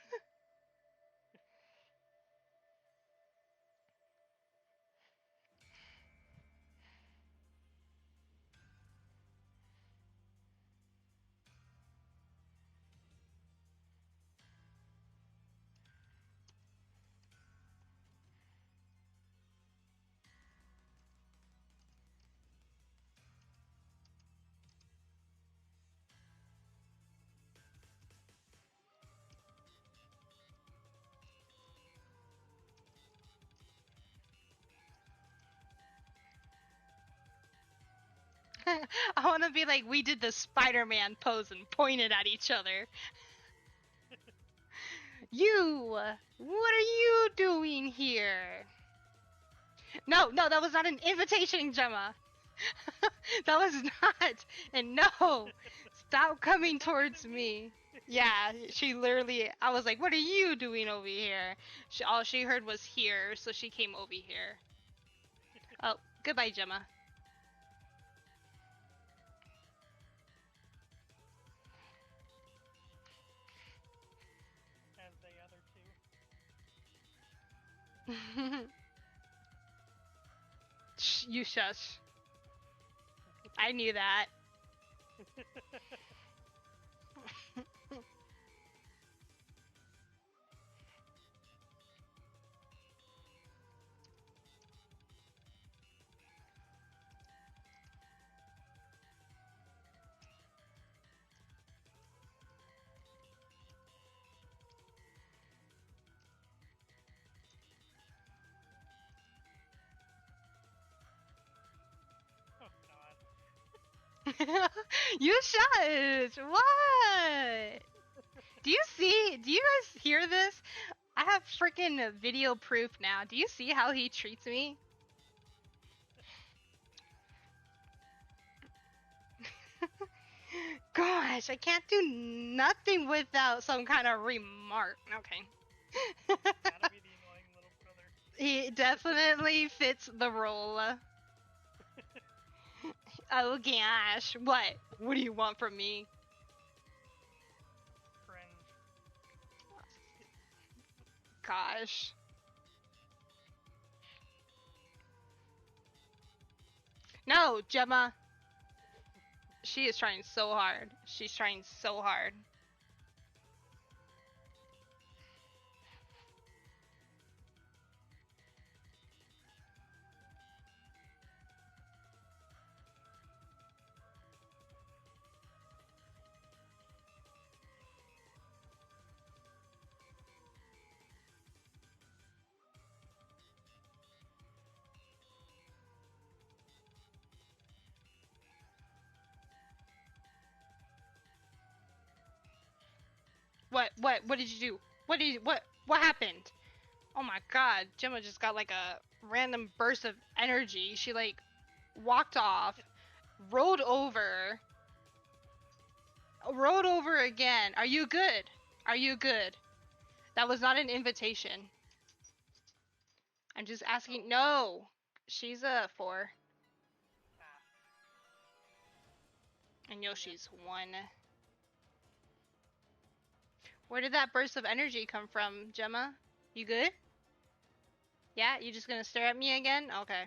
I want to be like, we did the Spider-Man pose and pointed at each other. You! What are you doing here? No, that was not an invitation, Gemma. That was not. And no, stop coming towards me. Yeah, she literally, I was like, what are you doing over here? All she heard was here, so she came over here. Oh, goodbye, Gemma.
As the other two.
Shh, you shush. I knew that.
Oh god.
You shush! What? Do you guys hear this? I have freaking video proof now. Do you see how he treats me? Gosh, I can't do nothing without some kind of remark. Okay.
Gotta be the annoying little brother.
He definitely fits the role. Oh gosh, what? What do you want from me?
Cringe.
Gosh. No, Gemma. She is trying so hard. She's trying so hard. What did you do? What happened? Oh my god, Gemma just got like a random burst of energy. She like walked off, rolled over again. Are you good? Are you good? That was not an invitation. I'm just asking. No, she's a 4. And Yoshi's 1. Where did that burst of energy come from, Gemma? You good? Yeah, you just gonna stare at me again? Okay.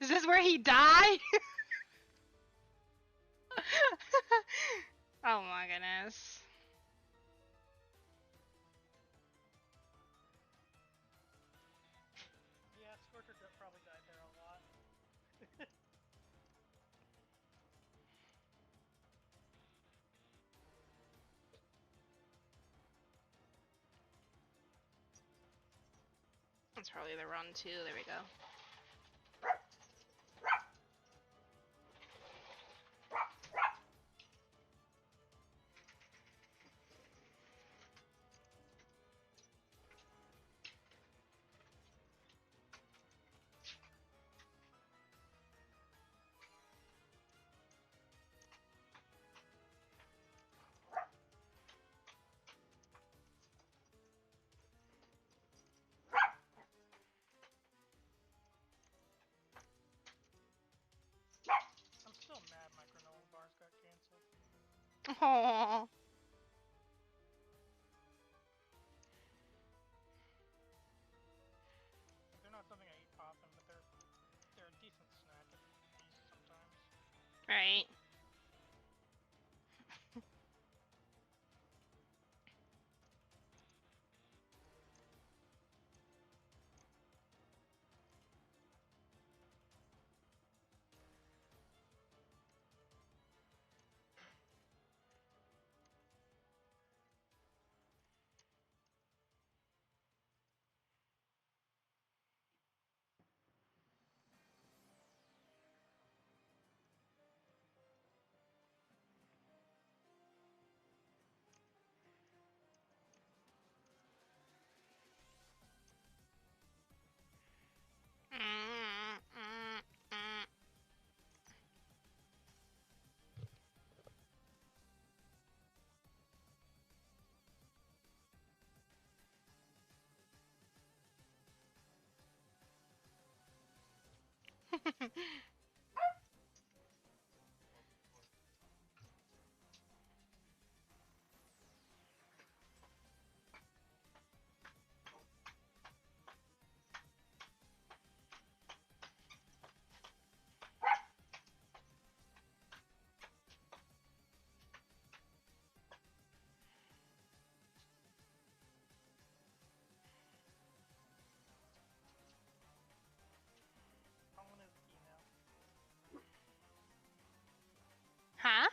Is this where he died? Oh my goodness. That's probably the run too. There we go.
I'm still mad my granola bars got canceled.
Aww.
Like, they're not something I eat often, but they're a decent snack at least sometimes.
Right. Mm, mm, mm.
Colin is E now.
Huh?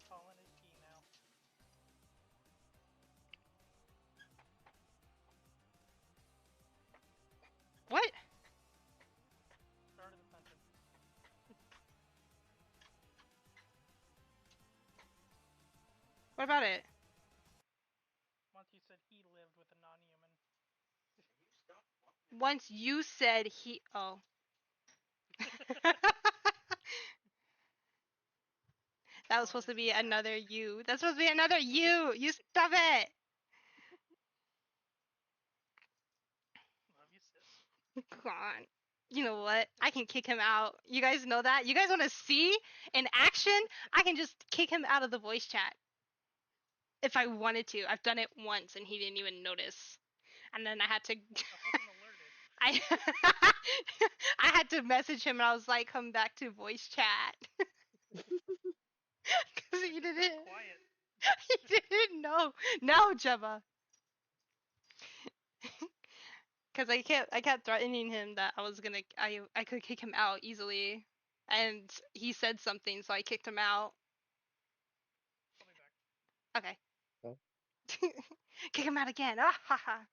Colin is E now.
What?
Started the sentence.
What about it?
Once you said he lived with a non-human.
Once you said he. Oh. That was supposed to be another you. That's supposed to be another you. You stop it.
Love you, sis.
Come on. You know what? I can kick him out. You guys know that? You guys want to see in action? I can just kick him out of the voice chat. If I wanted to. I've done it once and he didn't even notice. And then I had to.
I wasn't alerted.
I I had to message him and I was like, come back to voice chat. Because he
Got
didn't.
quiet.
He didn't know. No, Jebba. Because I kept threatening him that I could kick him out easily, and he said something, so I kicked him out.
I'll be back.
Okay.
Oh.
Kick him out again. Ah ha ha.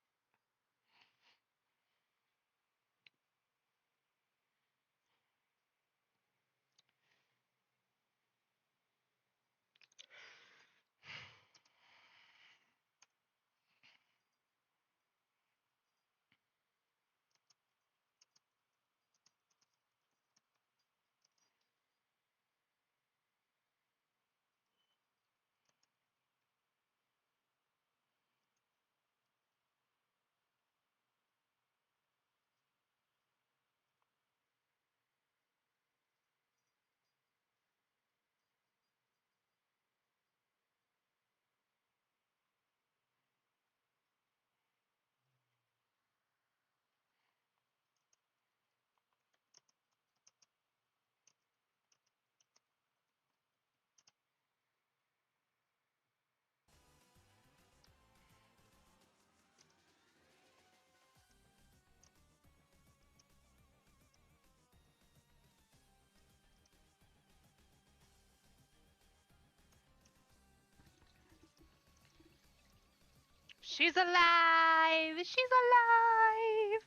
She's alive! She's alive!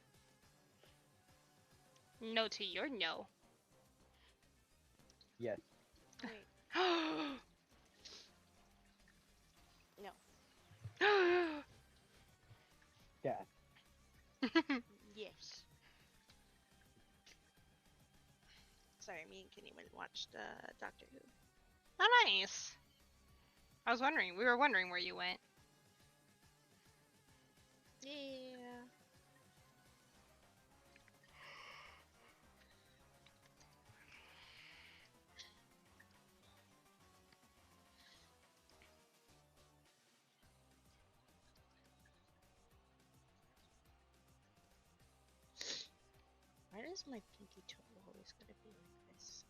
No to your no.
Yes.
Wait, no.
Yeah.
Yes. Sorry, me and Kenny went and watched Doctor Who.
Oh, nice. We were wondering where you went.
Yeah. Why is my pinky toe always gonna be like this?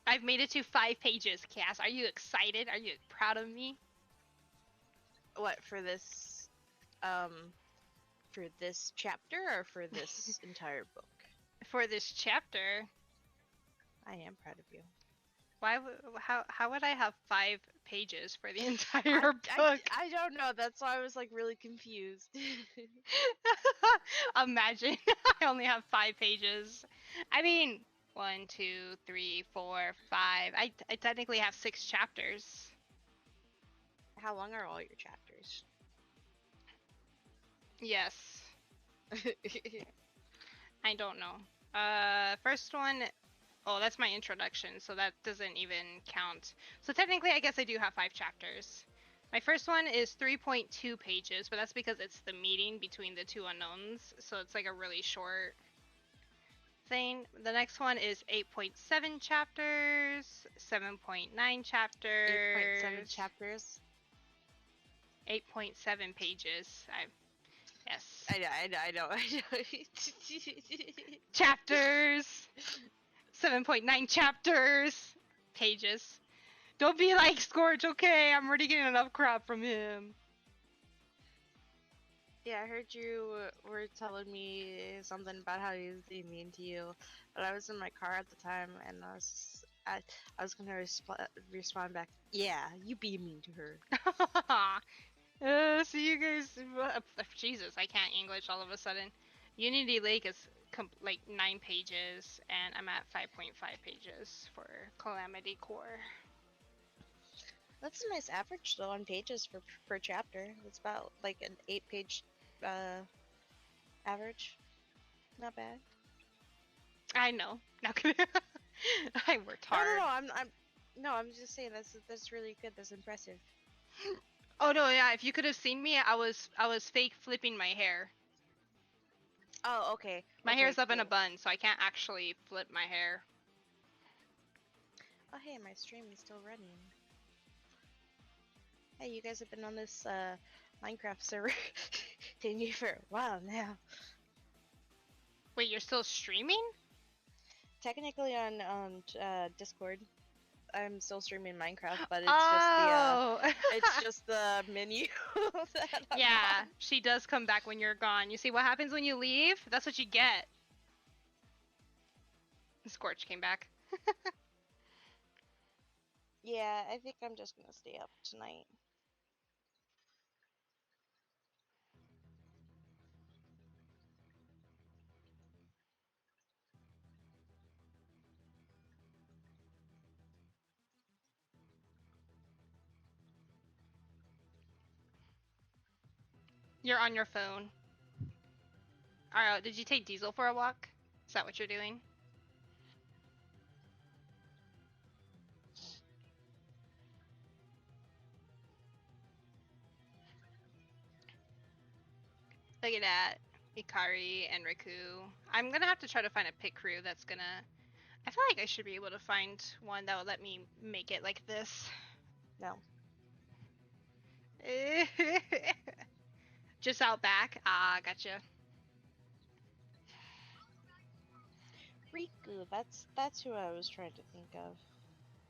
I've made it to 5 pages, Cass. Are you excited? Are you proud of me?
What, for this chapter or for this entire book?
For this chapter,
I am proud of you.
how would I have 5 pages for the entire book?
I don't know. That's why I was like really confused.
Imagine I only have 5 pages. I mean, 1, 2, 3, 4, 5. I technically have 6 chapters.
How long are all your chapters?
Yes. I don't know. First one, oh, that's my introduction, so that doesn't even count. So technically, I guess I do have 5 chapters. My first one is 3.2 pages, but that's because it's the meeting between the 2 unknowns, so it's like a really short thing. The next one is 8.7 chapters, 7.9 chapters,
8.7 chapters.
8.7 pages. Yes.
I know.
Chapters. 7.9 chapters. Pages. Don't be like Scorch, okay? I'm already getting enough crap from him.
Yeah, I heard you were telling me something about how he was being mean to you, but I was in my car at the time, and I was gonna respond back. Yeah, you be mean to her.
So you guys, Jesus, I can't English all of a sudden. Unity Lake is like 9 pages, and I'm at 5.5 pages for Calamity Core.
That's a nice average though on pages per chapter. It's about like an 8-page average. Not bad.
I know. Not gonna. I worked hard.
No, I'm just saying that's really good. That's impressive.
Oh no, yeah. If you could have seen me, I was fake flipping my hair.
Oh, okay.
My
Okay,
hair's up in a
cool.
bun, so I can't actually flip my hair.
Oh, hey, my stream is still running. Hey, you guys have been on this Minecraft server thingy for a while now.
Wait, you're still streaming?
Technically on Discord, I'm still streaming Minecraft, but
Oh.
it's just the menu. That I'm
Yeah,
on.
she does come back when you're gone. You see what happens when you leave? That's what you get. Scorch came back.
Yeah, I think I'm just gonna stay up tonight.
You're on your phone. Alright, did you take Diesel for a walk? Is that what you're doing? Look at that. Ikari and Riku. I'm gonna have to try to find a pit crew that's gonna... I feel like I should be able to find one that will let me make it like this.
No.
Just out back? Ah, gotcha.
Riku, that's who I was trying to think of.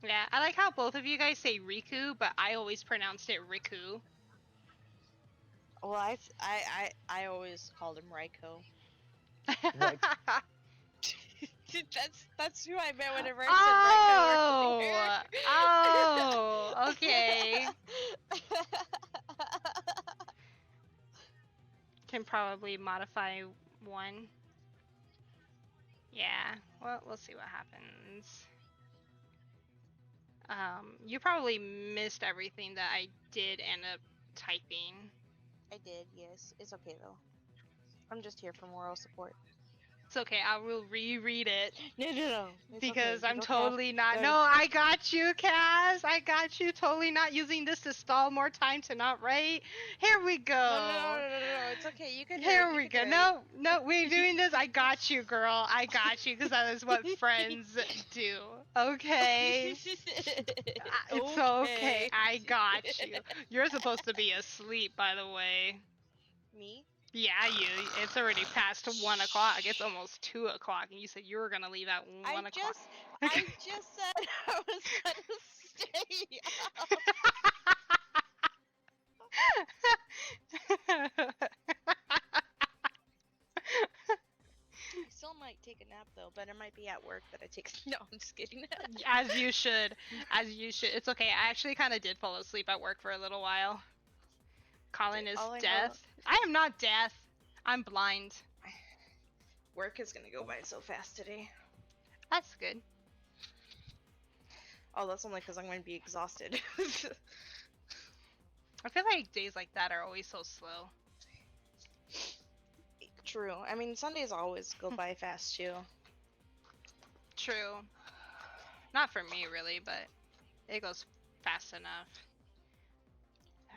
Yeah, I like how both of you guys say Riku, but I always pronounced it Riku.
Well, I always called him Raiko.
Right.
That's who I meant whenever I said Raiko.
Oh, okay. can probably modify one. Yeah, well, we'll see what happens. You probably missed everything that I did end up typing.
I did, yes. It's okay though. I'm just here for moral support.
It's okay, I will reread it.
No. It's
Because
okay. You
I'm
don't have-
totally not.
no,
No, I got you, Cass. I got you. Totally not using this to stall more time to not write. Here we go.
No. It's okay. You can do it.
Here
You
we
can
go.
do it.
No, we're doing this. I got you, girl. I got you, because that is what friends do. Okay? It's okay. I got you. You're supposed to be asleep, by the way.
Me?
Yeah, you. It's already past 1 o'clock. It's almost 2 o'clock, and you said you were gonna leave at 1 o'clock.
I just said I was gonna stay I still might take a nap though, but it might be at work that I take. No, I'm just kidding.
As you should. As you should. It's okay. I actually kind of did fall asleep at work for a little while. Colin is
all I know-
deaf. I am not deaf. I'm blind.
Work is gonna go by so fast today.
That's good.
Oh, that's only because I'm going to be exhausted.
I feel like days like that are always so slow.
True. I mean, Sundays always go by fast too.
True. Not for me, really, but it goes fast enough.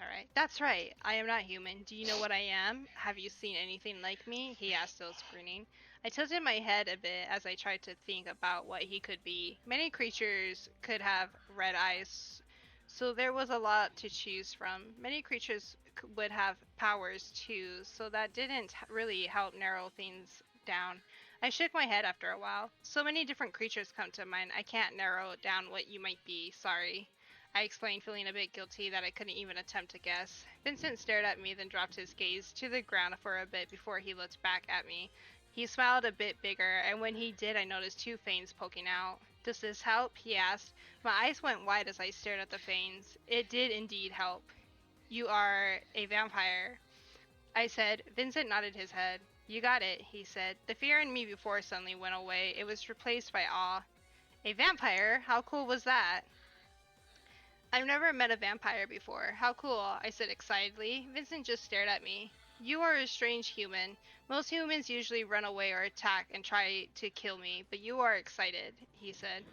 Alright. That's right. I am not human. Do you know what I am? Have you seen anything like me? He asked, still screening. I tilted my head a bit as I tried to think about what he could be. Many creatures could have red eyes, so there was a lot to choose from. Many creatures would have powers too, so that didn't really help narrow things down. I shook my head after a while. So many different creatures come to mind, I can't narrow down what you might be, sorry. I explained, feeling a bit guilty that I couldn't even attempt to guess. Vincent stared at me, then dropped his gaze to the ground for a bit before he looked back at me. He smiled a bit bigger, and when he did, I noticed 2 fangs poking out. Does this help? He asked. My eyes went wide as I stared at the fangs. It did indeed help. You are a vampire, I said. Vincent nodded his head. You got it, he said. The fear in me before suddenly went away. It was replaced by awe. A vampire? How cool was that? I've never met a vampire before. How cool, I said excitedly. Vincent just stared at me. You are a strange human. Most humans usually run away or attack and try to kill me, but you are excited, he said.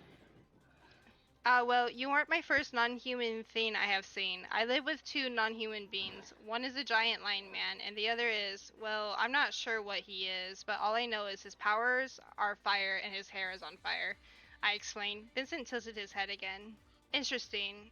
Well, you aren't my first non-human thing I have seen. I live with 2 non-human beings. One is a giant lion man, and the other is, well, I'm not sure what he is, but all I know is his powers are fire and his hair is on fire. I explained. Vincent tilted his head again. Interesting.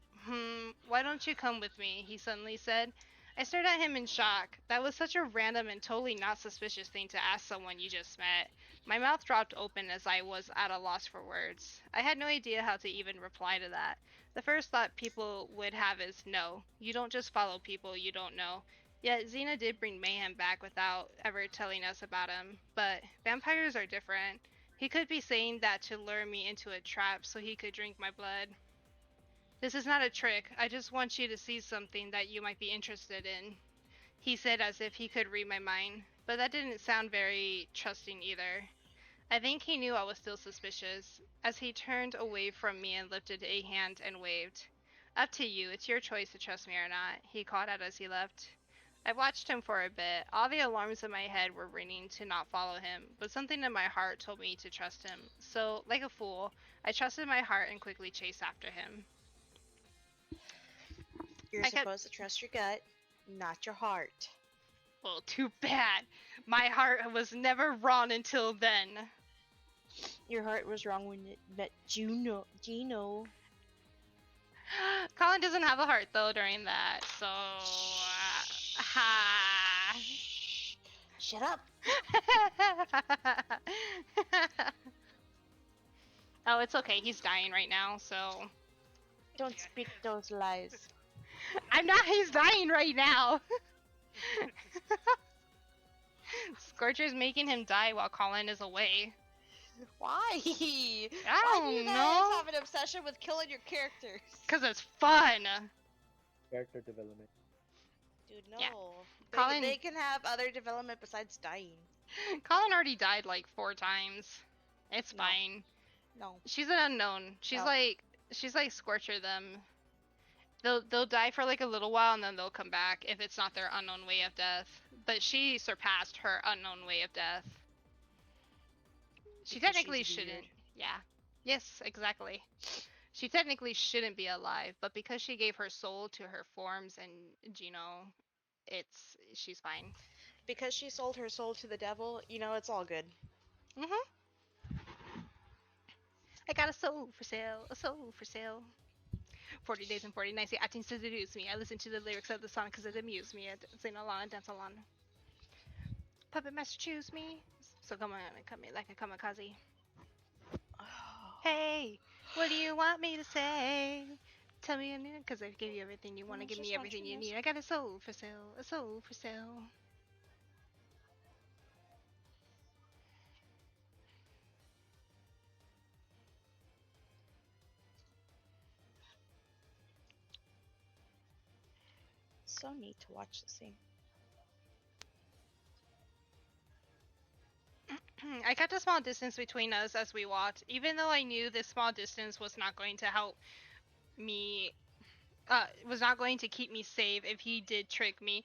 Why don't you come with me? He suddenly said. I stared at him in shock. That was such a random and totally not suspicious thing to ask someone you just met. My mouth dropped open as I was at a loss for words. I had no idea how to even reply to that. The first thought people would have is no. You don't just follow people you don't know. Yet Xena did bring Mayhem back without ever telling us about him. But vampires are different. He could be saying that to lure me into a trap so he could drink my blood. This is not a trick. I just want you to see something that you might be interested in, he said as if he could read my mind. But that didn't sound very trusting either. I think he knew I was still suspicious, as he turned away from me and lifted a hand and waved. Up to you. It's your choice to trust me or not, he called out as he left. I watched him for a bit. All the alarms in my head were ringing to not follow him, but something in my heart told me to trust him. So, like a fool, I trusted my heart and quickly chased after him.
You're supposed to trust your gut, not your heart.
Well, too bad. My heart was never wrong until then.
Your heart was wrong when it met Gino.
Colin doesn't have a heart though during that, so ha.
Shut up.
Oh, it's okay. He's dying right now, so.
Don't speak those lies.
I'm not. He's dying right now. Scorcher's making him die while Colin is away.
Why?
I
Why do you
don't
guys
know.
have an obsession with killing your characters?
Cause it's fun.
Character development.
Dude, no.
Yeah. Colin,
They can have other development besides dying.
Colin already died like 4 times. It's
No.
fine.
No.
She's an unknown. She's
No.
like Scorcher them. They'll die for like a little while and then they'll come back if it's not their unknown way of death. But she surpassed her unknown way of death. She
Because
technically
she's weird.
shouldn't. Yeah. Yes, exactly. She technically shouldn't be alive, but because she gave her soul to her forms and Gino, she's fine.
Because she sold her soul to the devil, you know, it's all good.
I got a soul for sale, a soul for sale. 40 days and 40 nights, the acting seduce me. I listen to the lyrics of the song because it amused me. I sing along and dance along. Puppet master choose me. So come on and cut me like a kamikaze. Hey, what do you want me to say? Tell me, because I gave you everything you want to give me everything you need. I got a soul for sale, a soul for sale.
So neat to watch this thing.
I kept a small distance between us as we walked, even though I knew this small distance was not going to help me, was not going to keep me safe if he did trick me.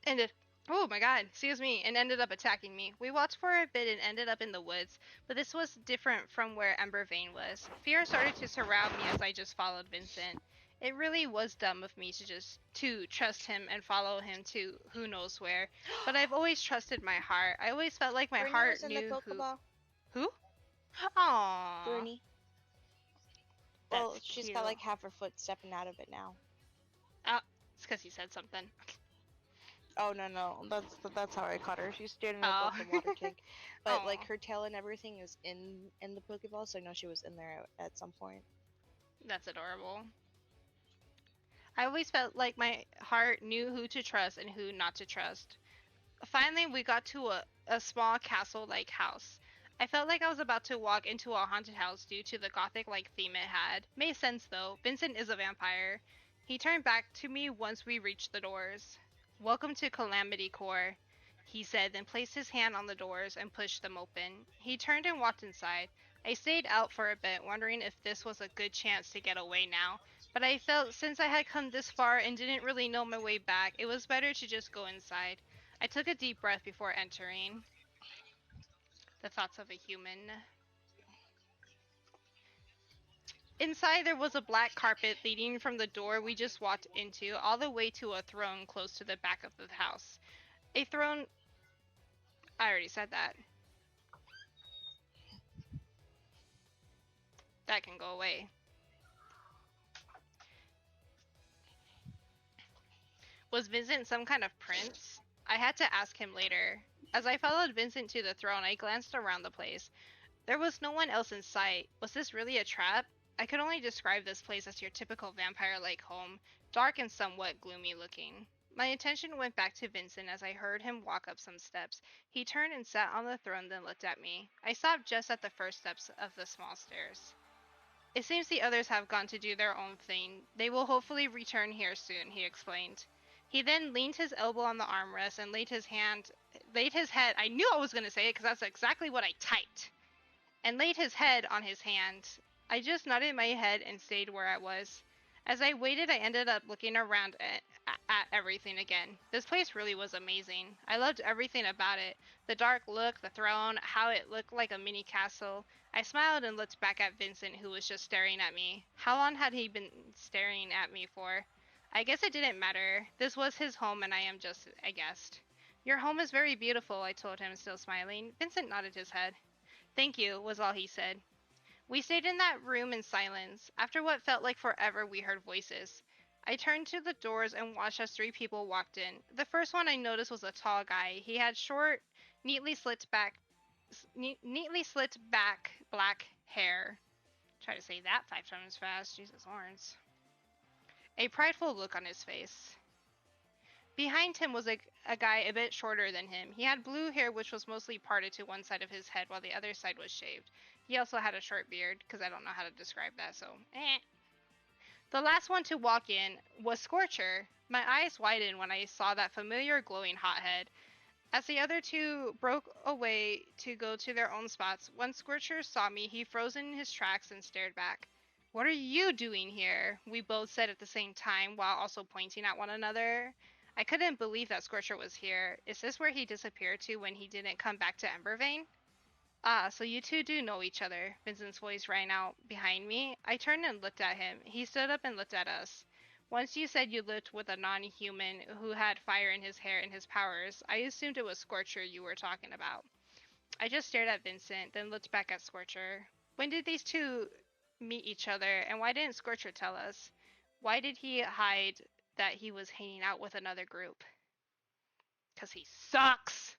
And oh my god, excuse me, and ended up attacking me. We walked for a bit and ended up in the woods, but this was different from where Ember Vein was. Fear started to surround me as I just followed Vincent. It really was dumb of me to trust him and follow him to who knows where, but I've always trusted my heart. I always felt like my
Bernie
heart
was in
knew
the Pokeball.
who? Aww.
Bernie. Well,
That's
she's
cute.
got like half her foot stepping out of it now.
It's because you said something.
Oh no, that's how I caught her. She's standing
Oh.
up with the water tank, but like
Aw.
her tail and everything is in the Pokeball, so I know she was in there at some point.
That's adorable. I always felt like my heart knew who to trust and who not to trust. Finally, we got to a small castle-like house. I felt like I was about to walk into a haunted house due to the gothic-like theme it had. Made sense though. Vincent is a vampire. He turned back to me once we reached the doors. Welcome to Calamity Core, he said, then placed his hand on the doors and pushed them open. He turned and walked inside. I stayed out for a bit, wondering if this was a good chance to get away now. But I felt since I had come this far and didn't really know my way back, it was better to just go inside. I took a deep breath before entering. The thoughts of a human. Inside, there was a black carpet leading from the door we just walked into all the way to a throne close to the back of the house. A throne... I already said that. That can go away. Was Vincent some kind of prince? I had to ask him later. As I followed Vincent to the throne, I glanced around the place. There was no one else in sight. Was this really a trap? I could only describe this place as your typical vampire-like home, dark and somewhat gloomy looking. My attention went back to Vincent as I heard him walk up some steps. He turned and sat on the throne, then looked at me. I stopped just at the first steps of the small stairs. It seems the others have gone to do their own thing. They will hopefully return here soon, he explained. He then leaned his elbow on the armrest and laid his head, I knew I was going to say it because that's exactly what I typed, and laid his head on his hand. I just nodded my head and stayed where I was. As I waited, I ended up looking around at everything again. This place really was amazing. I loved everything about it. The dark look, the throne, how it looked like a mini castle. I smiled and looked back at Vincent, who was just staring at me. How long had he been staring at me for? I guess it didn't matter. This was his home and I am just a guest. Your home is very beautiful, I told him, still smiling. Vincent nodded his head. Thank you, was all he said. We stayed in that room in silence. After what felt like forever, we heard voices. I turned to the doors and watched as 3 people walked in. The first one I noticed was a tall guy. He had short, neatly slit back black hair. Try to say that 5 times fast. Jesus Lawrence. A prideful look on his face. Behind him was a guy a bit shorter than him. He had blue hair which was mostly parted to one side of his head while the other side was shaved. He also had a short beard, because I don't know how to describe that, so The last one to walk in was Scorcher. My eyes widened when I saw that familiar glowing hothead. As the other two broke away to go to their own spots, when Scorcher saw me, he froze in his tracks and stared back. What are you doing here? We both said at the same time while also pointing at one another. I couldn't believe that Scorcher was here. Is this where he disappeared to when he didn't come back to Embervein? Ah, so you two do know each other. Vincent's voice rang out behind me. I turned and looked at him. He stood up and looked at us. Once you said you lived with a non-human who had fire in his hair and his powers. I assumed it was Scorcher you were talking about. I just stared at Vincent, then looked back at Scorcher. When did these two meet each other, and why didn't Scorcher tell us? Why did he hide that he was hanging out with another group? 'Cause he sucks!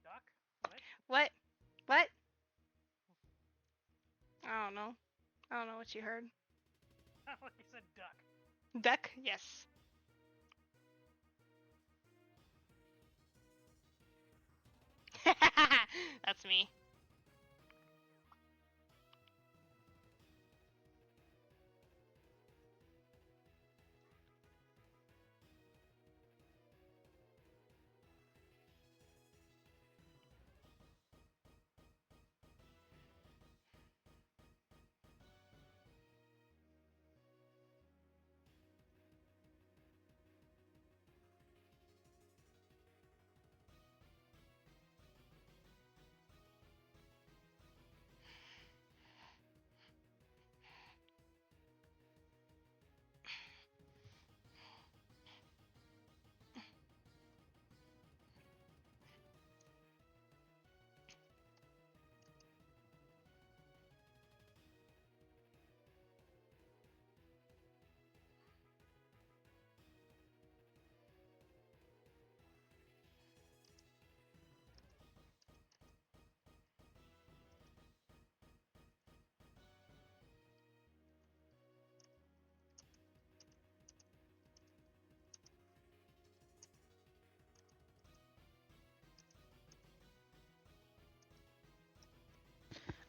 Duck? What?
What? What? I don't know. I don't know what you heard.
You said duck.
Duck? Yes. That's me.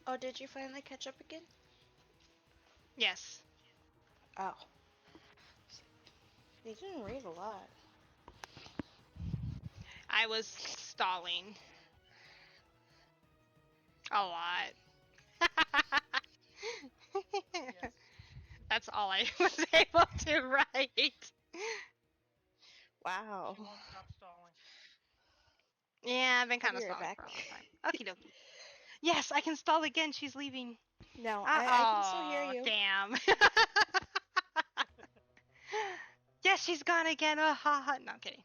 Oh, did you finally catch up again?
Yes.
Oh. They didn't read a lot.
I was stalling. A lot.
Yes.
That's all I was able to write.
Wow.
She won't stop stalling.
Yeah, I've been
I'll
kind of
be right
stalling
back.
for a long time. Okie dokie. Yes, I can stall again. She's leaving.
No, I can still
Oh,
hear you.
damn. Yes, she's gone again. Oh, ha, ha. No, I'm kidding.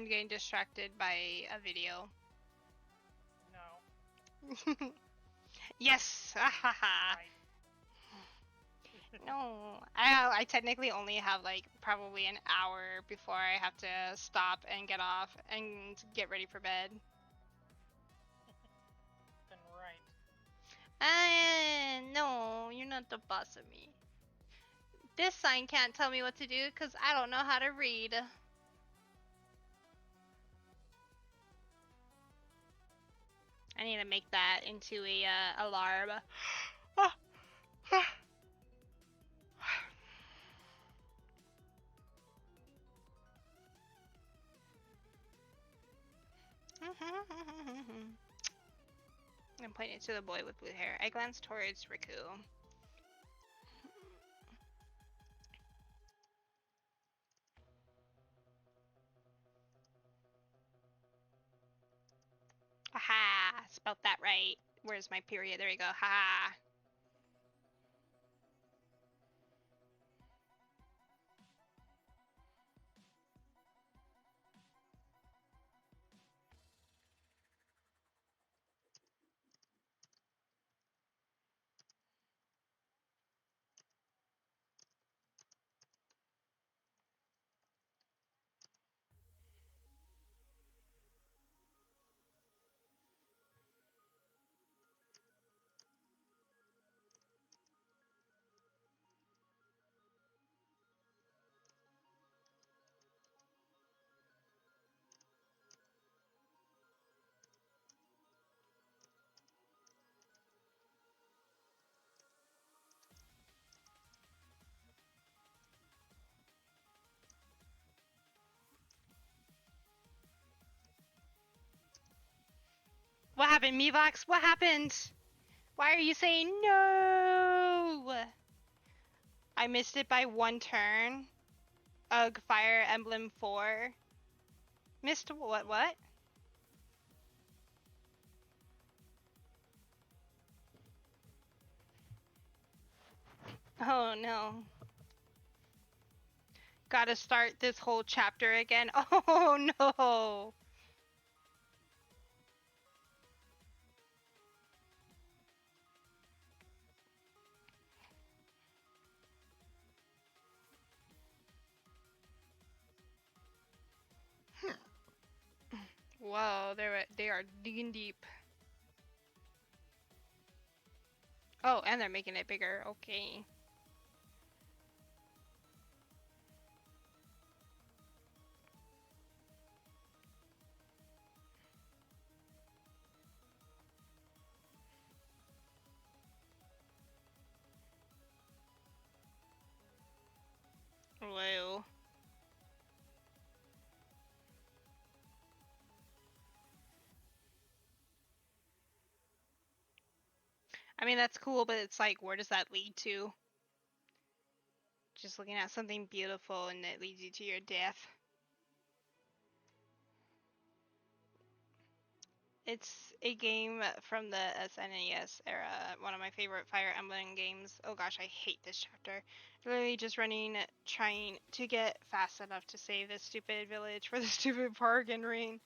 I'm getting distracted by a video.
No.
Yes! Ahaha.
Right.
No, I technically only have like probably an hour before I have to stop and get off and get ready for bed.
Then right.
No, you're not the boss of me. This sign can't tell me what to do because I don't know how to read. I need to make that into a alarm. I'm pointing to the boy with blue hair. I glance towards Riku. Aha! Spelt that right. Where's my period? There we go. Ha! What happened, Mivox? What happened? Why are you saying no? I missed it by one turn. Ugh, Fire Emblem 4. Missed what? Oh no. Gotta start this whole chapter again. Oh no. Whoa, they are digging deep. Oh, and they're making it bigger. Okay. Whoa. I mean, that's cool, but it's like, where does that lead to? Just looking at something beautiful and it leads you to your death. It's a game from the SNES era, one of my favorite Fire Emblem games. Oh gosh, I hate this chapter. Literally just running, trying to get fast enough to save this stupid village for the stupid bargain ring.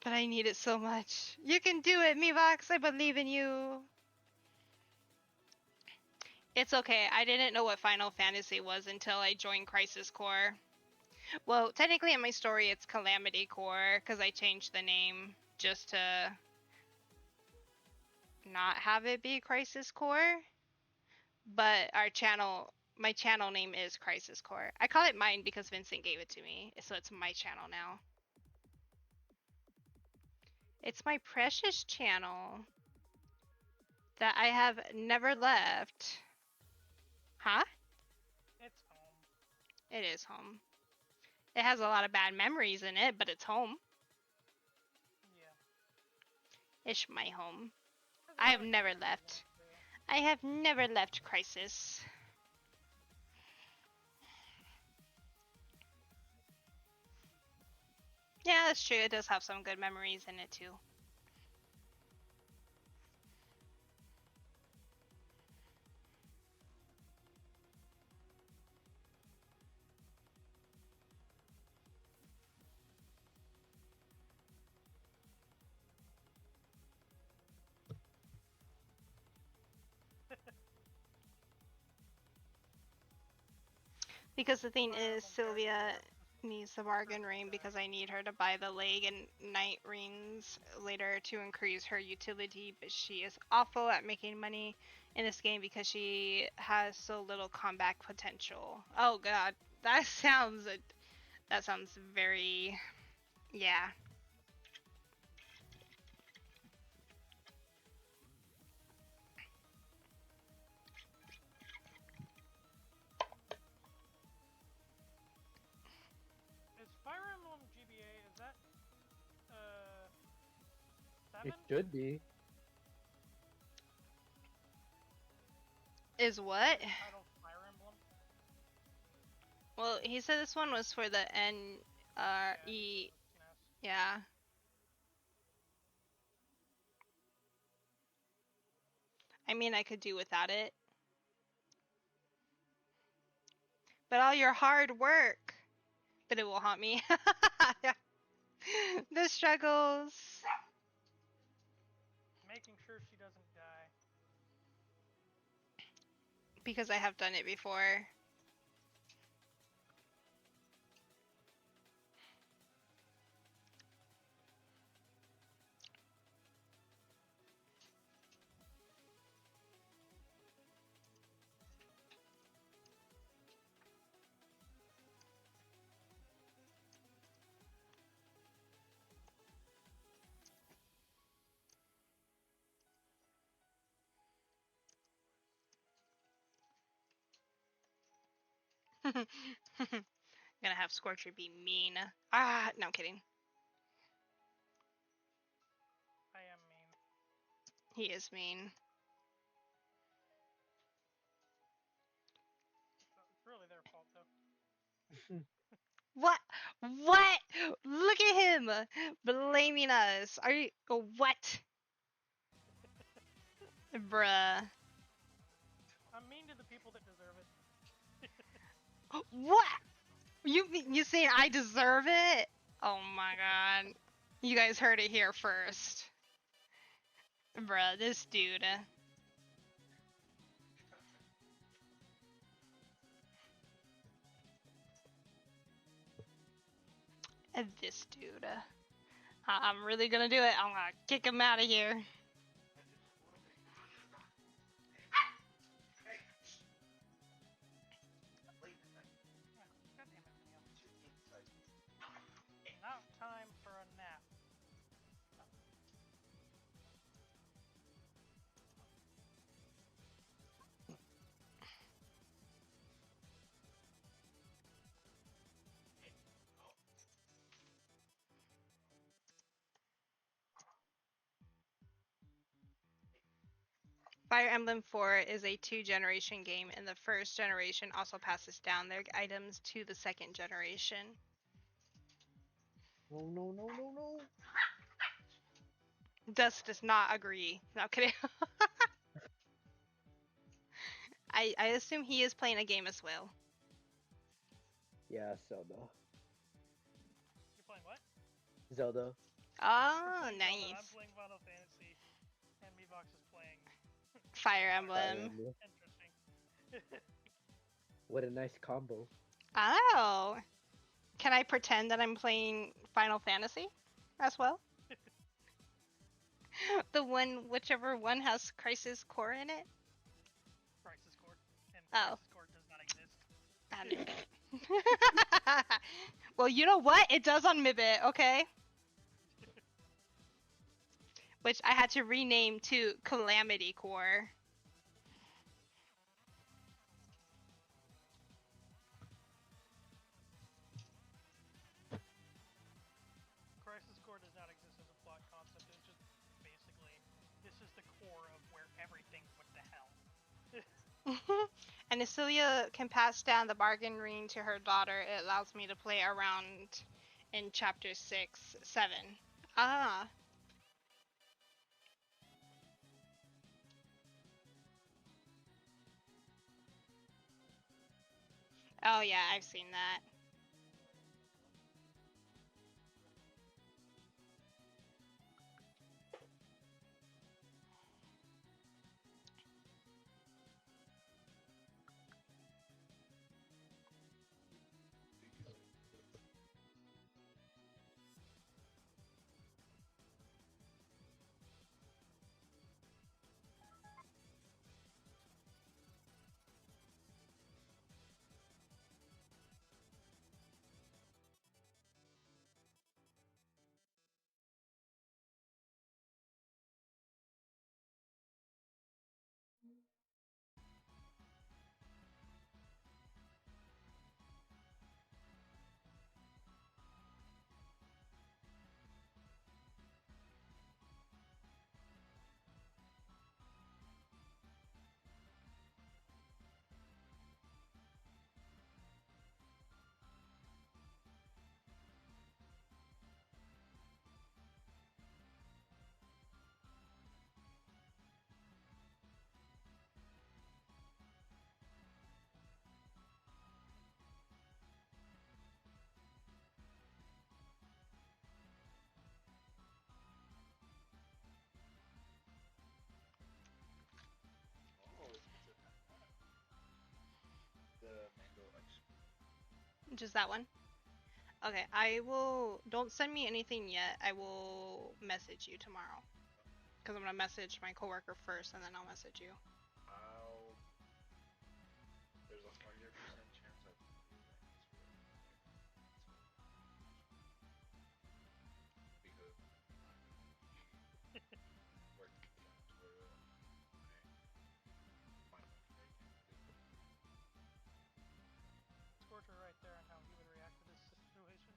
But I need it so much. You can do it, Mivox! I believe in you! It's okay, I didn't know what Final Fantasy was until I joined Crisis Core. Well, technically in my story it's Calamity Core, because I changed the name just to not have it be Crisis Core. But my channel name is Crisis Core. I call it mine because Vincent gave it to me, so it's my channel now. It's my precious channel that I have never left. Huh?
It's home.
It is home. It has a lot of bad memories in it, but it's home.
Yeah.
It's my home.
There's
I have
another
never
game
left.
too.
I have never left Crisis. Yeah, that's true. It does have some good memories in it too. Because the thing
Fire
is,
Emblem
Sylvia
character
needs the bargain ring because I need her to buy the leg and knight rings later to increase her utility, but she is awful at making money in this game because she has so little combat potential. Oh god, that sounds very, yeah.
Is Fire Emblem GBA, is that,
It
7?
should be.
Is what?
Is it titled Fire Emblem?
Well, he said this one was for the N,
Yeah,
E,
it's for SNES.
yeah. I mean, I could do without it. But all your hard work. But it will haunt me. The struggles.
Making sure she doesn't die.
Because I have done it before. Gonna have Scorcher be mean. Ah, no, I'm kidding.
I am mean.
He is mean.
It's really their fault, though.
What? What? Look at him blaming us. Are you? What? Bruh.
I'm mean to the people that deserve it.
What? You saying I deserve it? Oh my god. You guys heard it here first. Bruh, this dude. This dude. I'm really gonna do it. I'm gonna kick him out of here.
God damn it, Neil. Now time for a nap.
Fire Emblem 4 is a 2-generation game, and the first generation also passes down their items to the second generation.
No, no, no, no, no.
Dust does not agree. No kidding. I assume he is playing a game as well.
Yeah, Zelda.
You're playing what?
Zelda.
Oh,
Playing Zelda,
nice.
I'm playing Final Fantasy, and Meebox is playing
Fire
Fire
Emblem.
Emblem.
Interesting.
What a nice combo.
Oh. Can I pretend that I'm playing Final Fantasy as well? Whichever one has Crisis Core in it?
Crisis Core. And
Oh.
Crisis Core does not exist.
Well, you know what? It does on Mibit, okay? Which I had to rename to Calamity Core.
Crisis Core does not exist as a plot concept. It's just basically, this is the core of where everything went to hell.
And if Celia can pass down the bargain ring to her daughter, it allows me to play around in chapter 6, 7. Ah. Oh yeah, I've seen that. Just that one? Okay, I will. Don't send me anything yet. I will message you tomorrow. Because I'm gonna message my coworker first and then I'll message you.
There's a 100% chance I can do that because working janitorial,
Scorcher right there on how he would react to this situation.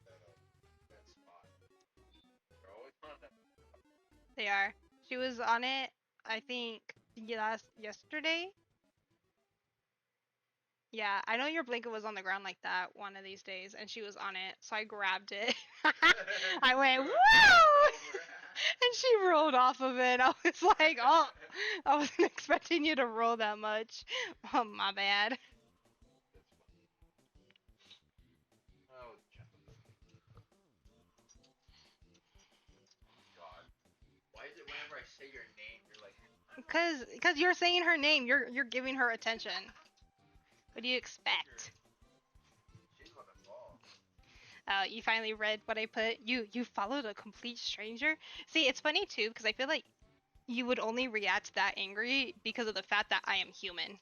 of that spot. They're always on that.
They are. She was on it, I think, yesterday. Yeah, I know your blanket was on the ground like that one of these days, and she was on it, so I grabbed it. I went, woo! And she rolled off of it. I was like, oh, I wasn't expecting you to roll that much. Oh, my bad.
That's funny. Oh, God. Why is it whenever I say your name, you're like,
Cause you're saying her name, you're giving her attention. What do you expect?
she's on the ball.
You finally read what I put. You followed a complete stranger. See, it's funny too because I feel like you would only react that angry because of the fact that I am human.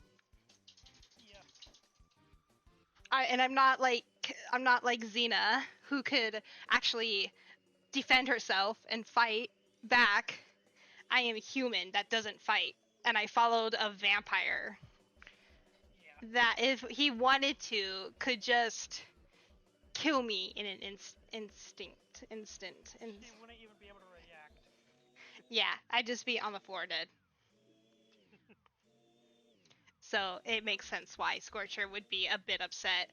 Yeah.
And I'm not like Xena who could actually defend herself and fight back. I am human that doesn't fight, and I followed a vampire
Yeah.
that if he wanted to could just kill me in an instant.
She wouldn't even be able to react.
Yeah, I'd just be on the floor dead. So it makes sense why Scorcher would be a bit upset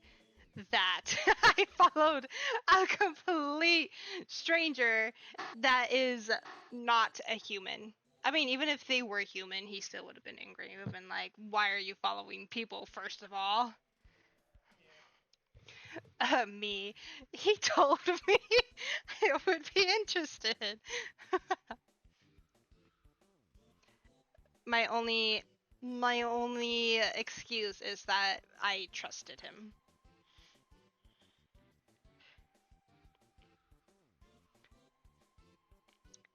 that I followed a complete stranger that is not a human. I mean, even if they were human, he still would have been angry. He would have been like, why are you following people, first of all?
Yeah.
Me. He told me I would be interested. my only excuse is that I trusted him.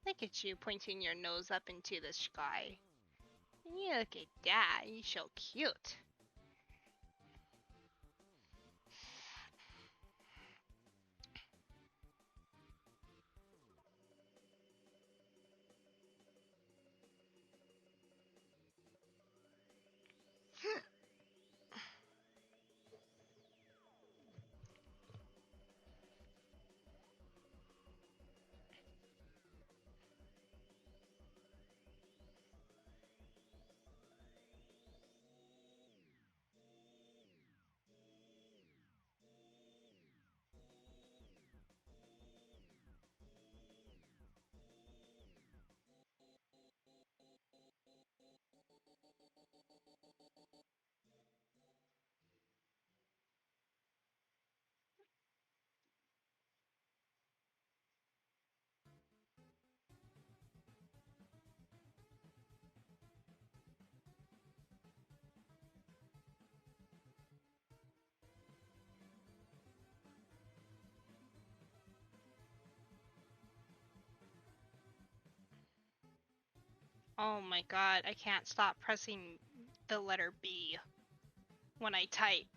Look at you pointing your nose up into the sky. You look at that, you're so cute. Oh my god, I can't stop pressing the letter B when I type.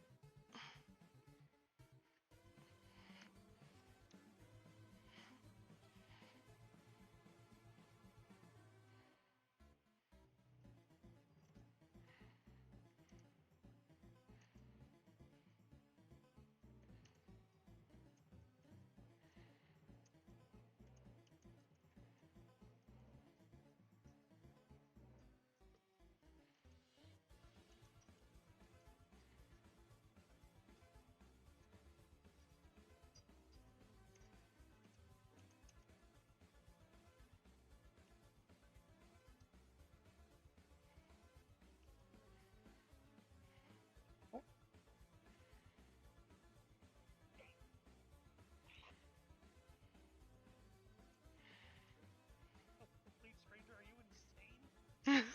Complete stranger, are you insane?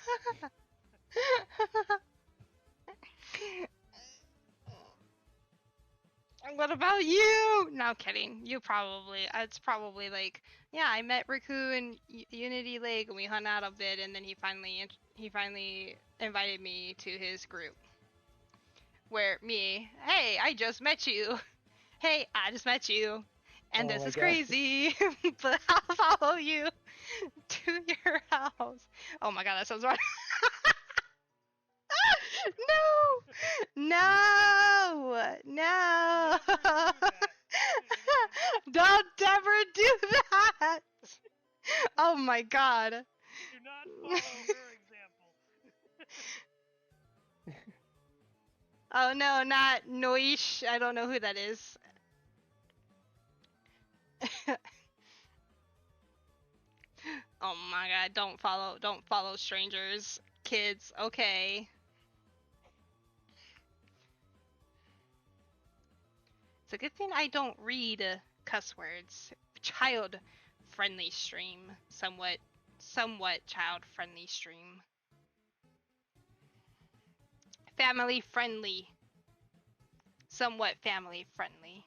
What about you? No kidding. You probably. It's probably like, yeah, I met Riku in Unity Lake and we hung out a bit, and then he finally invited me to his group. Where me, hey, I just met you. Hey, I just met you. And
Oh
this
my
is
God.
crazy, but I'll follow you to your house. Oh my god, that sounds right. No! No! Don't ever do that! Oh my god.
Do not follow her example.
Oh no, not Noish. I don't know who that is. Oh my god, don't follow strangers. Kids, okay. It's a good thing I don't read cuss words. Child friendly stream. Somewhat child friendly stream. Family friendly. Somewhat family friendly.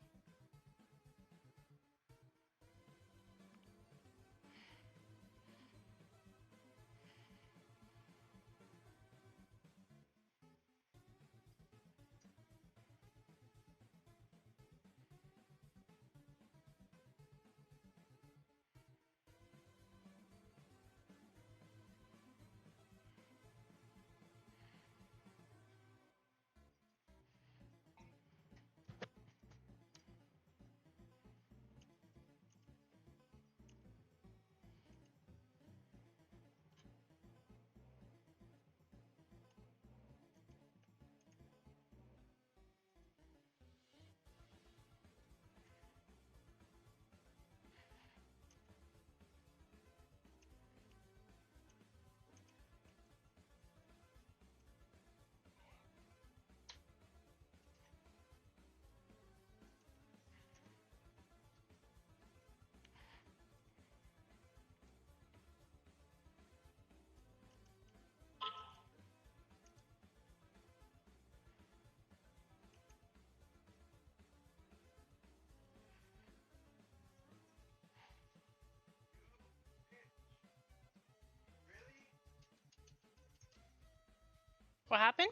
What happened?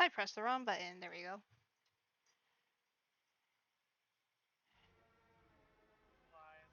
I pressed the wrong button. There we go.
Lies.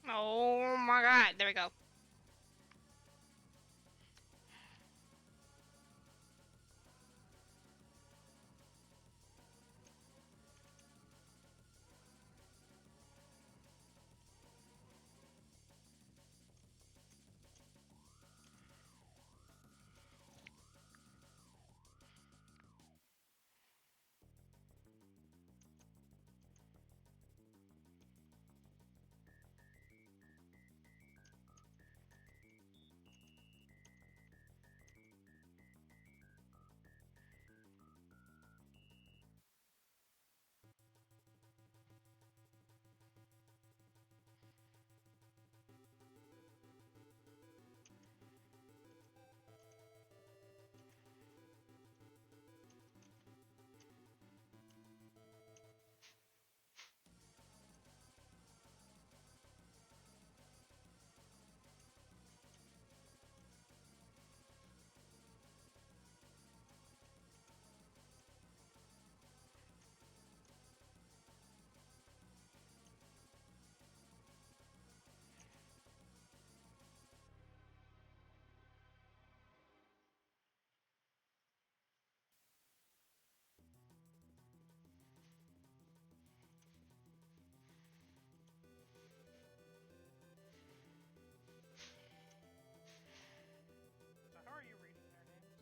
Oh my god, there we go.
So how are you reading their names?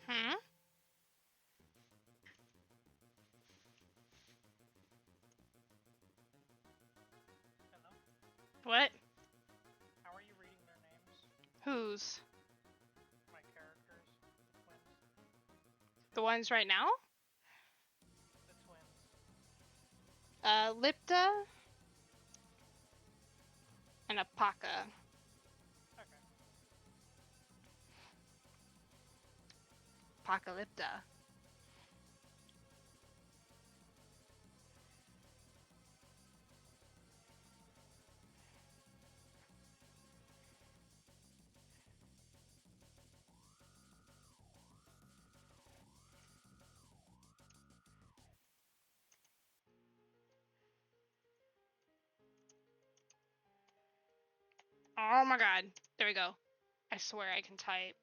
Hmm?
Hello?
What?
How are you reading their names?
Whose?
My characters, the twins.
The ones right now?
The twins.
Lipta and Apaka.
Okay.
Apocalypta. Oh my god. There we go. I swear I can type.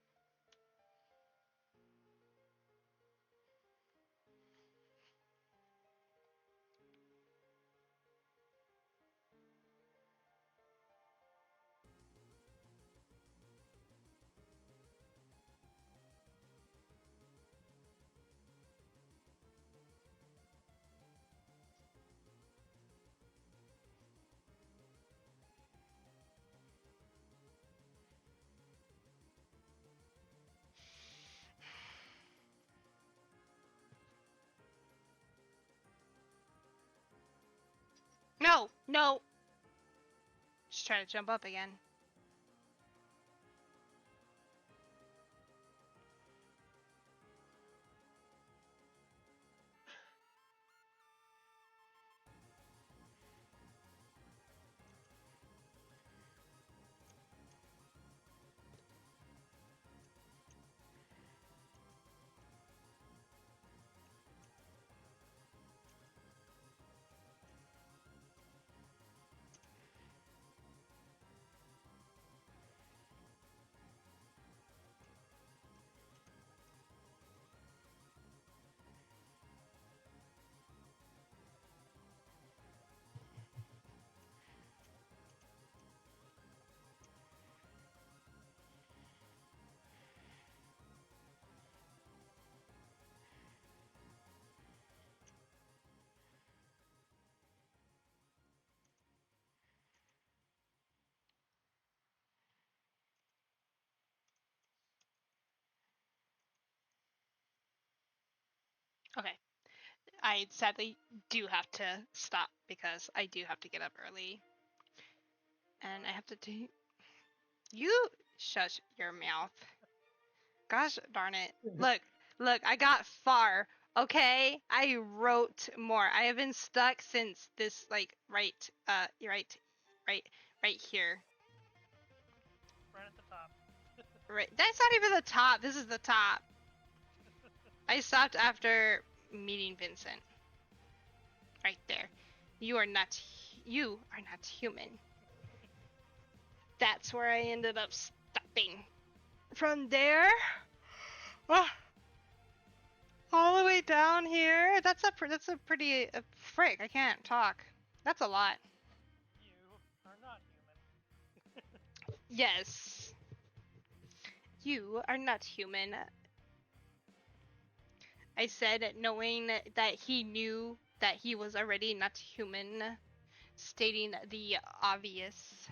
No! No! Just try to jump up again. Okay. I sadly do have to stop because I do have to get up early. And I have to do. You shush your mouth. Gosh darn it. Look, I got far. Okay? I wrote more. I have been stuck since this, like, right here.
Right at the top.
Right. That's not even the top. This is the top. I stopped after meeting Vincent. Right there. You are not human. That's where I ended up stopping. From there, all the way down here. That's a pretty frick. I can't talk. That's a lot.
You are not human.
Yes. You are not human. I said, knowing that he knew that he was already not human, stating the obvious.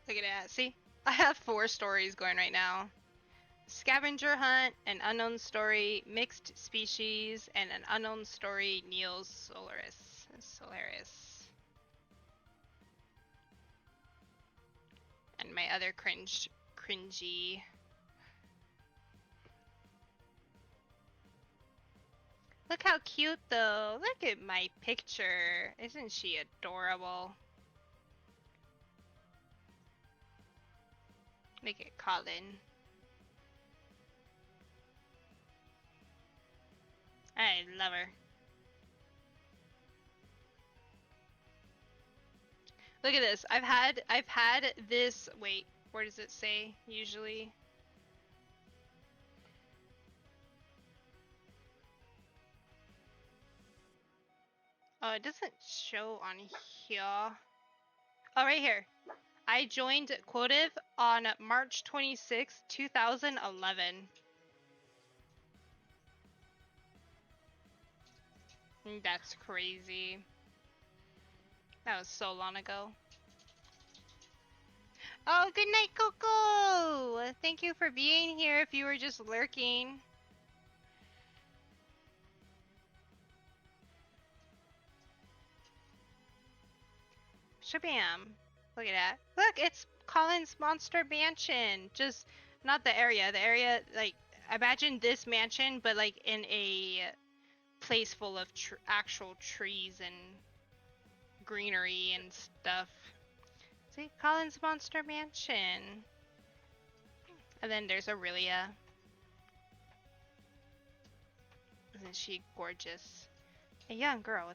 Look at that. See? I have 4 stories going right now. Scavenger hunt, an unknown story, mixed species, and an unknown story, Niels Solaris. And my other cringy. Look how cute though. Look at my picture. Isn't she adorable? Look at Colin. I love her. Look at this. I've had this. Wait, where does it say usually? Oh, it doesn't show on here. Oh, right here. I joined Quotive on March 26, 2011. That's crazy. That was so long ago. Oh, good night, Coco! Thank you for being here if you were just lurking. Shabam. Look at that. Look, it's Colin's Monster Mansion. Just not the area. The area, like, imagine this mansion, but like in a place full of actual trees and greenery and stuff. See, Colin's Monster Mansion. And then there's Aurelia. Isn't she gorgeous? A young girl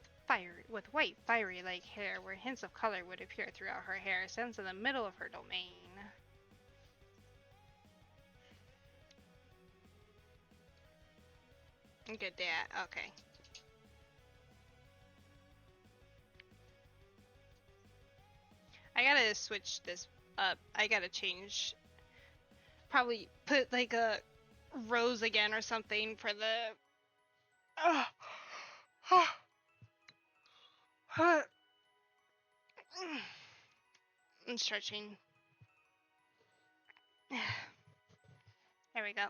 with white fiery-like hair, where hints of color would appear throughout her hair, stands in the middle of her domain. Good dad. Okay. I gotta switch this up. I gotta change. Probably put like a rose again or something for the. I'm stretching. There we go.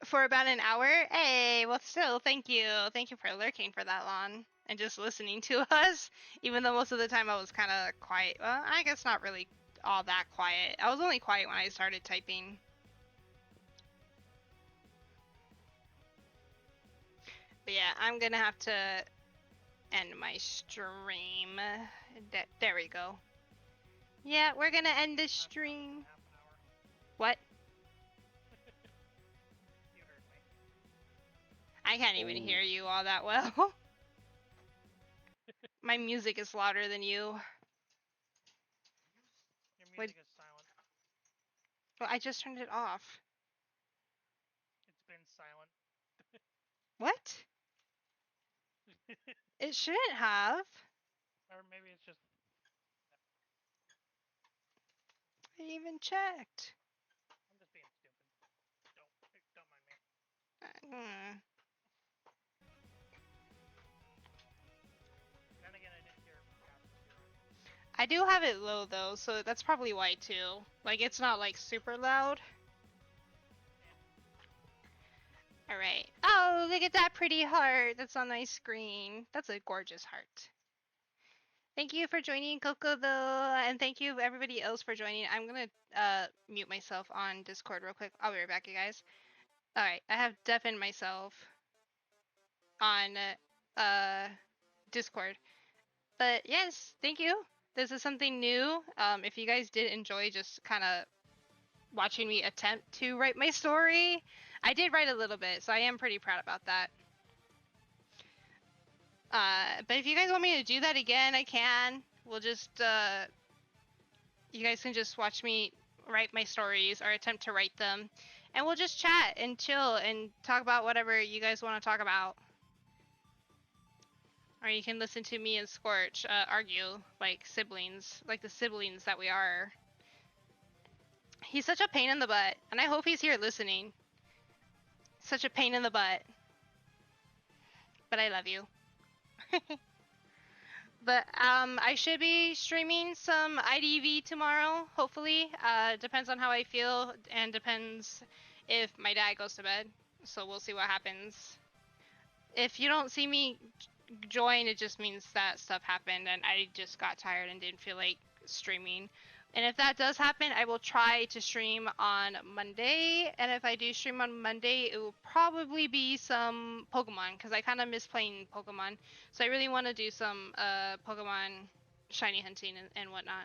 For about an hour? Hey, well, still, thank you. Thank you for lurking for that long and just listening to us. Even though most of the time I was kind of quiet. Well, I guess not really all that quiet. I was only quiet when I started typing. But yeah, I'm gonna have to end my stream. There we go. Yeah, we're gonna end this stream. What?
You heard me.
I can't even hear you all that well. My music is louder than you.
Your
What?
music is silent.
Well, I just turned it off.
It's been silent.
What? It shouldn't have.
Or maybe it's just.
I even checked.
I'm just being stupid. Don't mind me.
I do have it low though, so that's probably why too. Like it's not like super loud. Alright. Oh, look at that pretty heart that's on my screen. That's a gorgeous heart. Thank you for joining, Coco, though, and thank you everybody else for joining. I'm gonna mute myself on Discord real quick. I'll be right back, you guys. Alright, I have deafened myself on Discord. But yes, thank you. This is something new. If you guys did enjoy just kind of watching me attempt to write my story, I did write a little bit, so I am pretty proud about that. But if you guys want me to do that again, I can. We'll just, you guys can just watch me write my stories or attempt to write them. And we'll just chat and chill and talk about whatever you guys want to talk about. Or you can listen to me and Scorch argue like siblings, like the siblings that we are. He's such a pain in the butt, and I hope he's here listening. Such a pain in the butt. But I love you. But I should be streaming some IDV tomorrow, hopefully. Depends on how I feel and depends if my dad goes to bed. So we'll see what happens. If you don't see me join, it just means that stuff happened and I just got tired and didn't feel like streaming. And if that does happen, I will try to stream on Monday. And if I do stream on Monday, it will probably be some Pokemon, because I kind of miss playing Pokemon. So I really want to do some Pokemon shiny hunting and whatnot.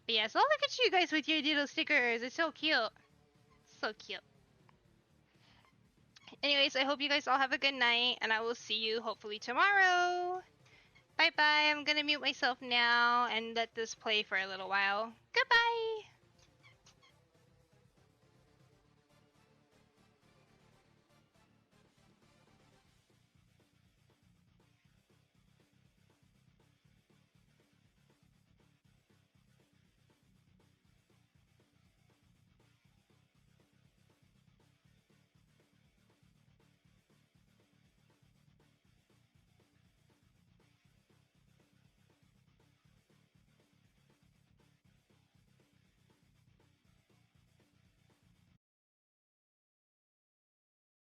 But yeah, so look at you guys with your little stickers. It's so cute. So cute. Anyways, I hope you guys all have a good night, and I will see you hopefully tomorrow. Bye bye. I'm gonna mute myself now and let this play for a little while. Goodbye.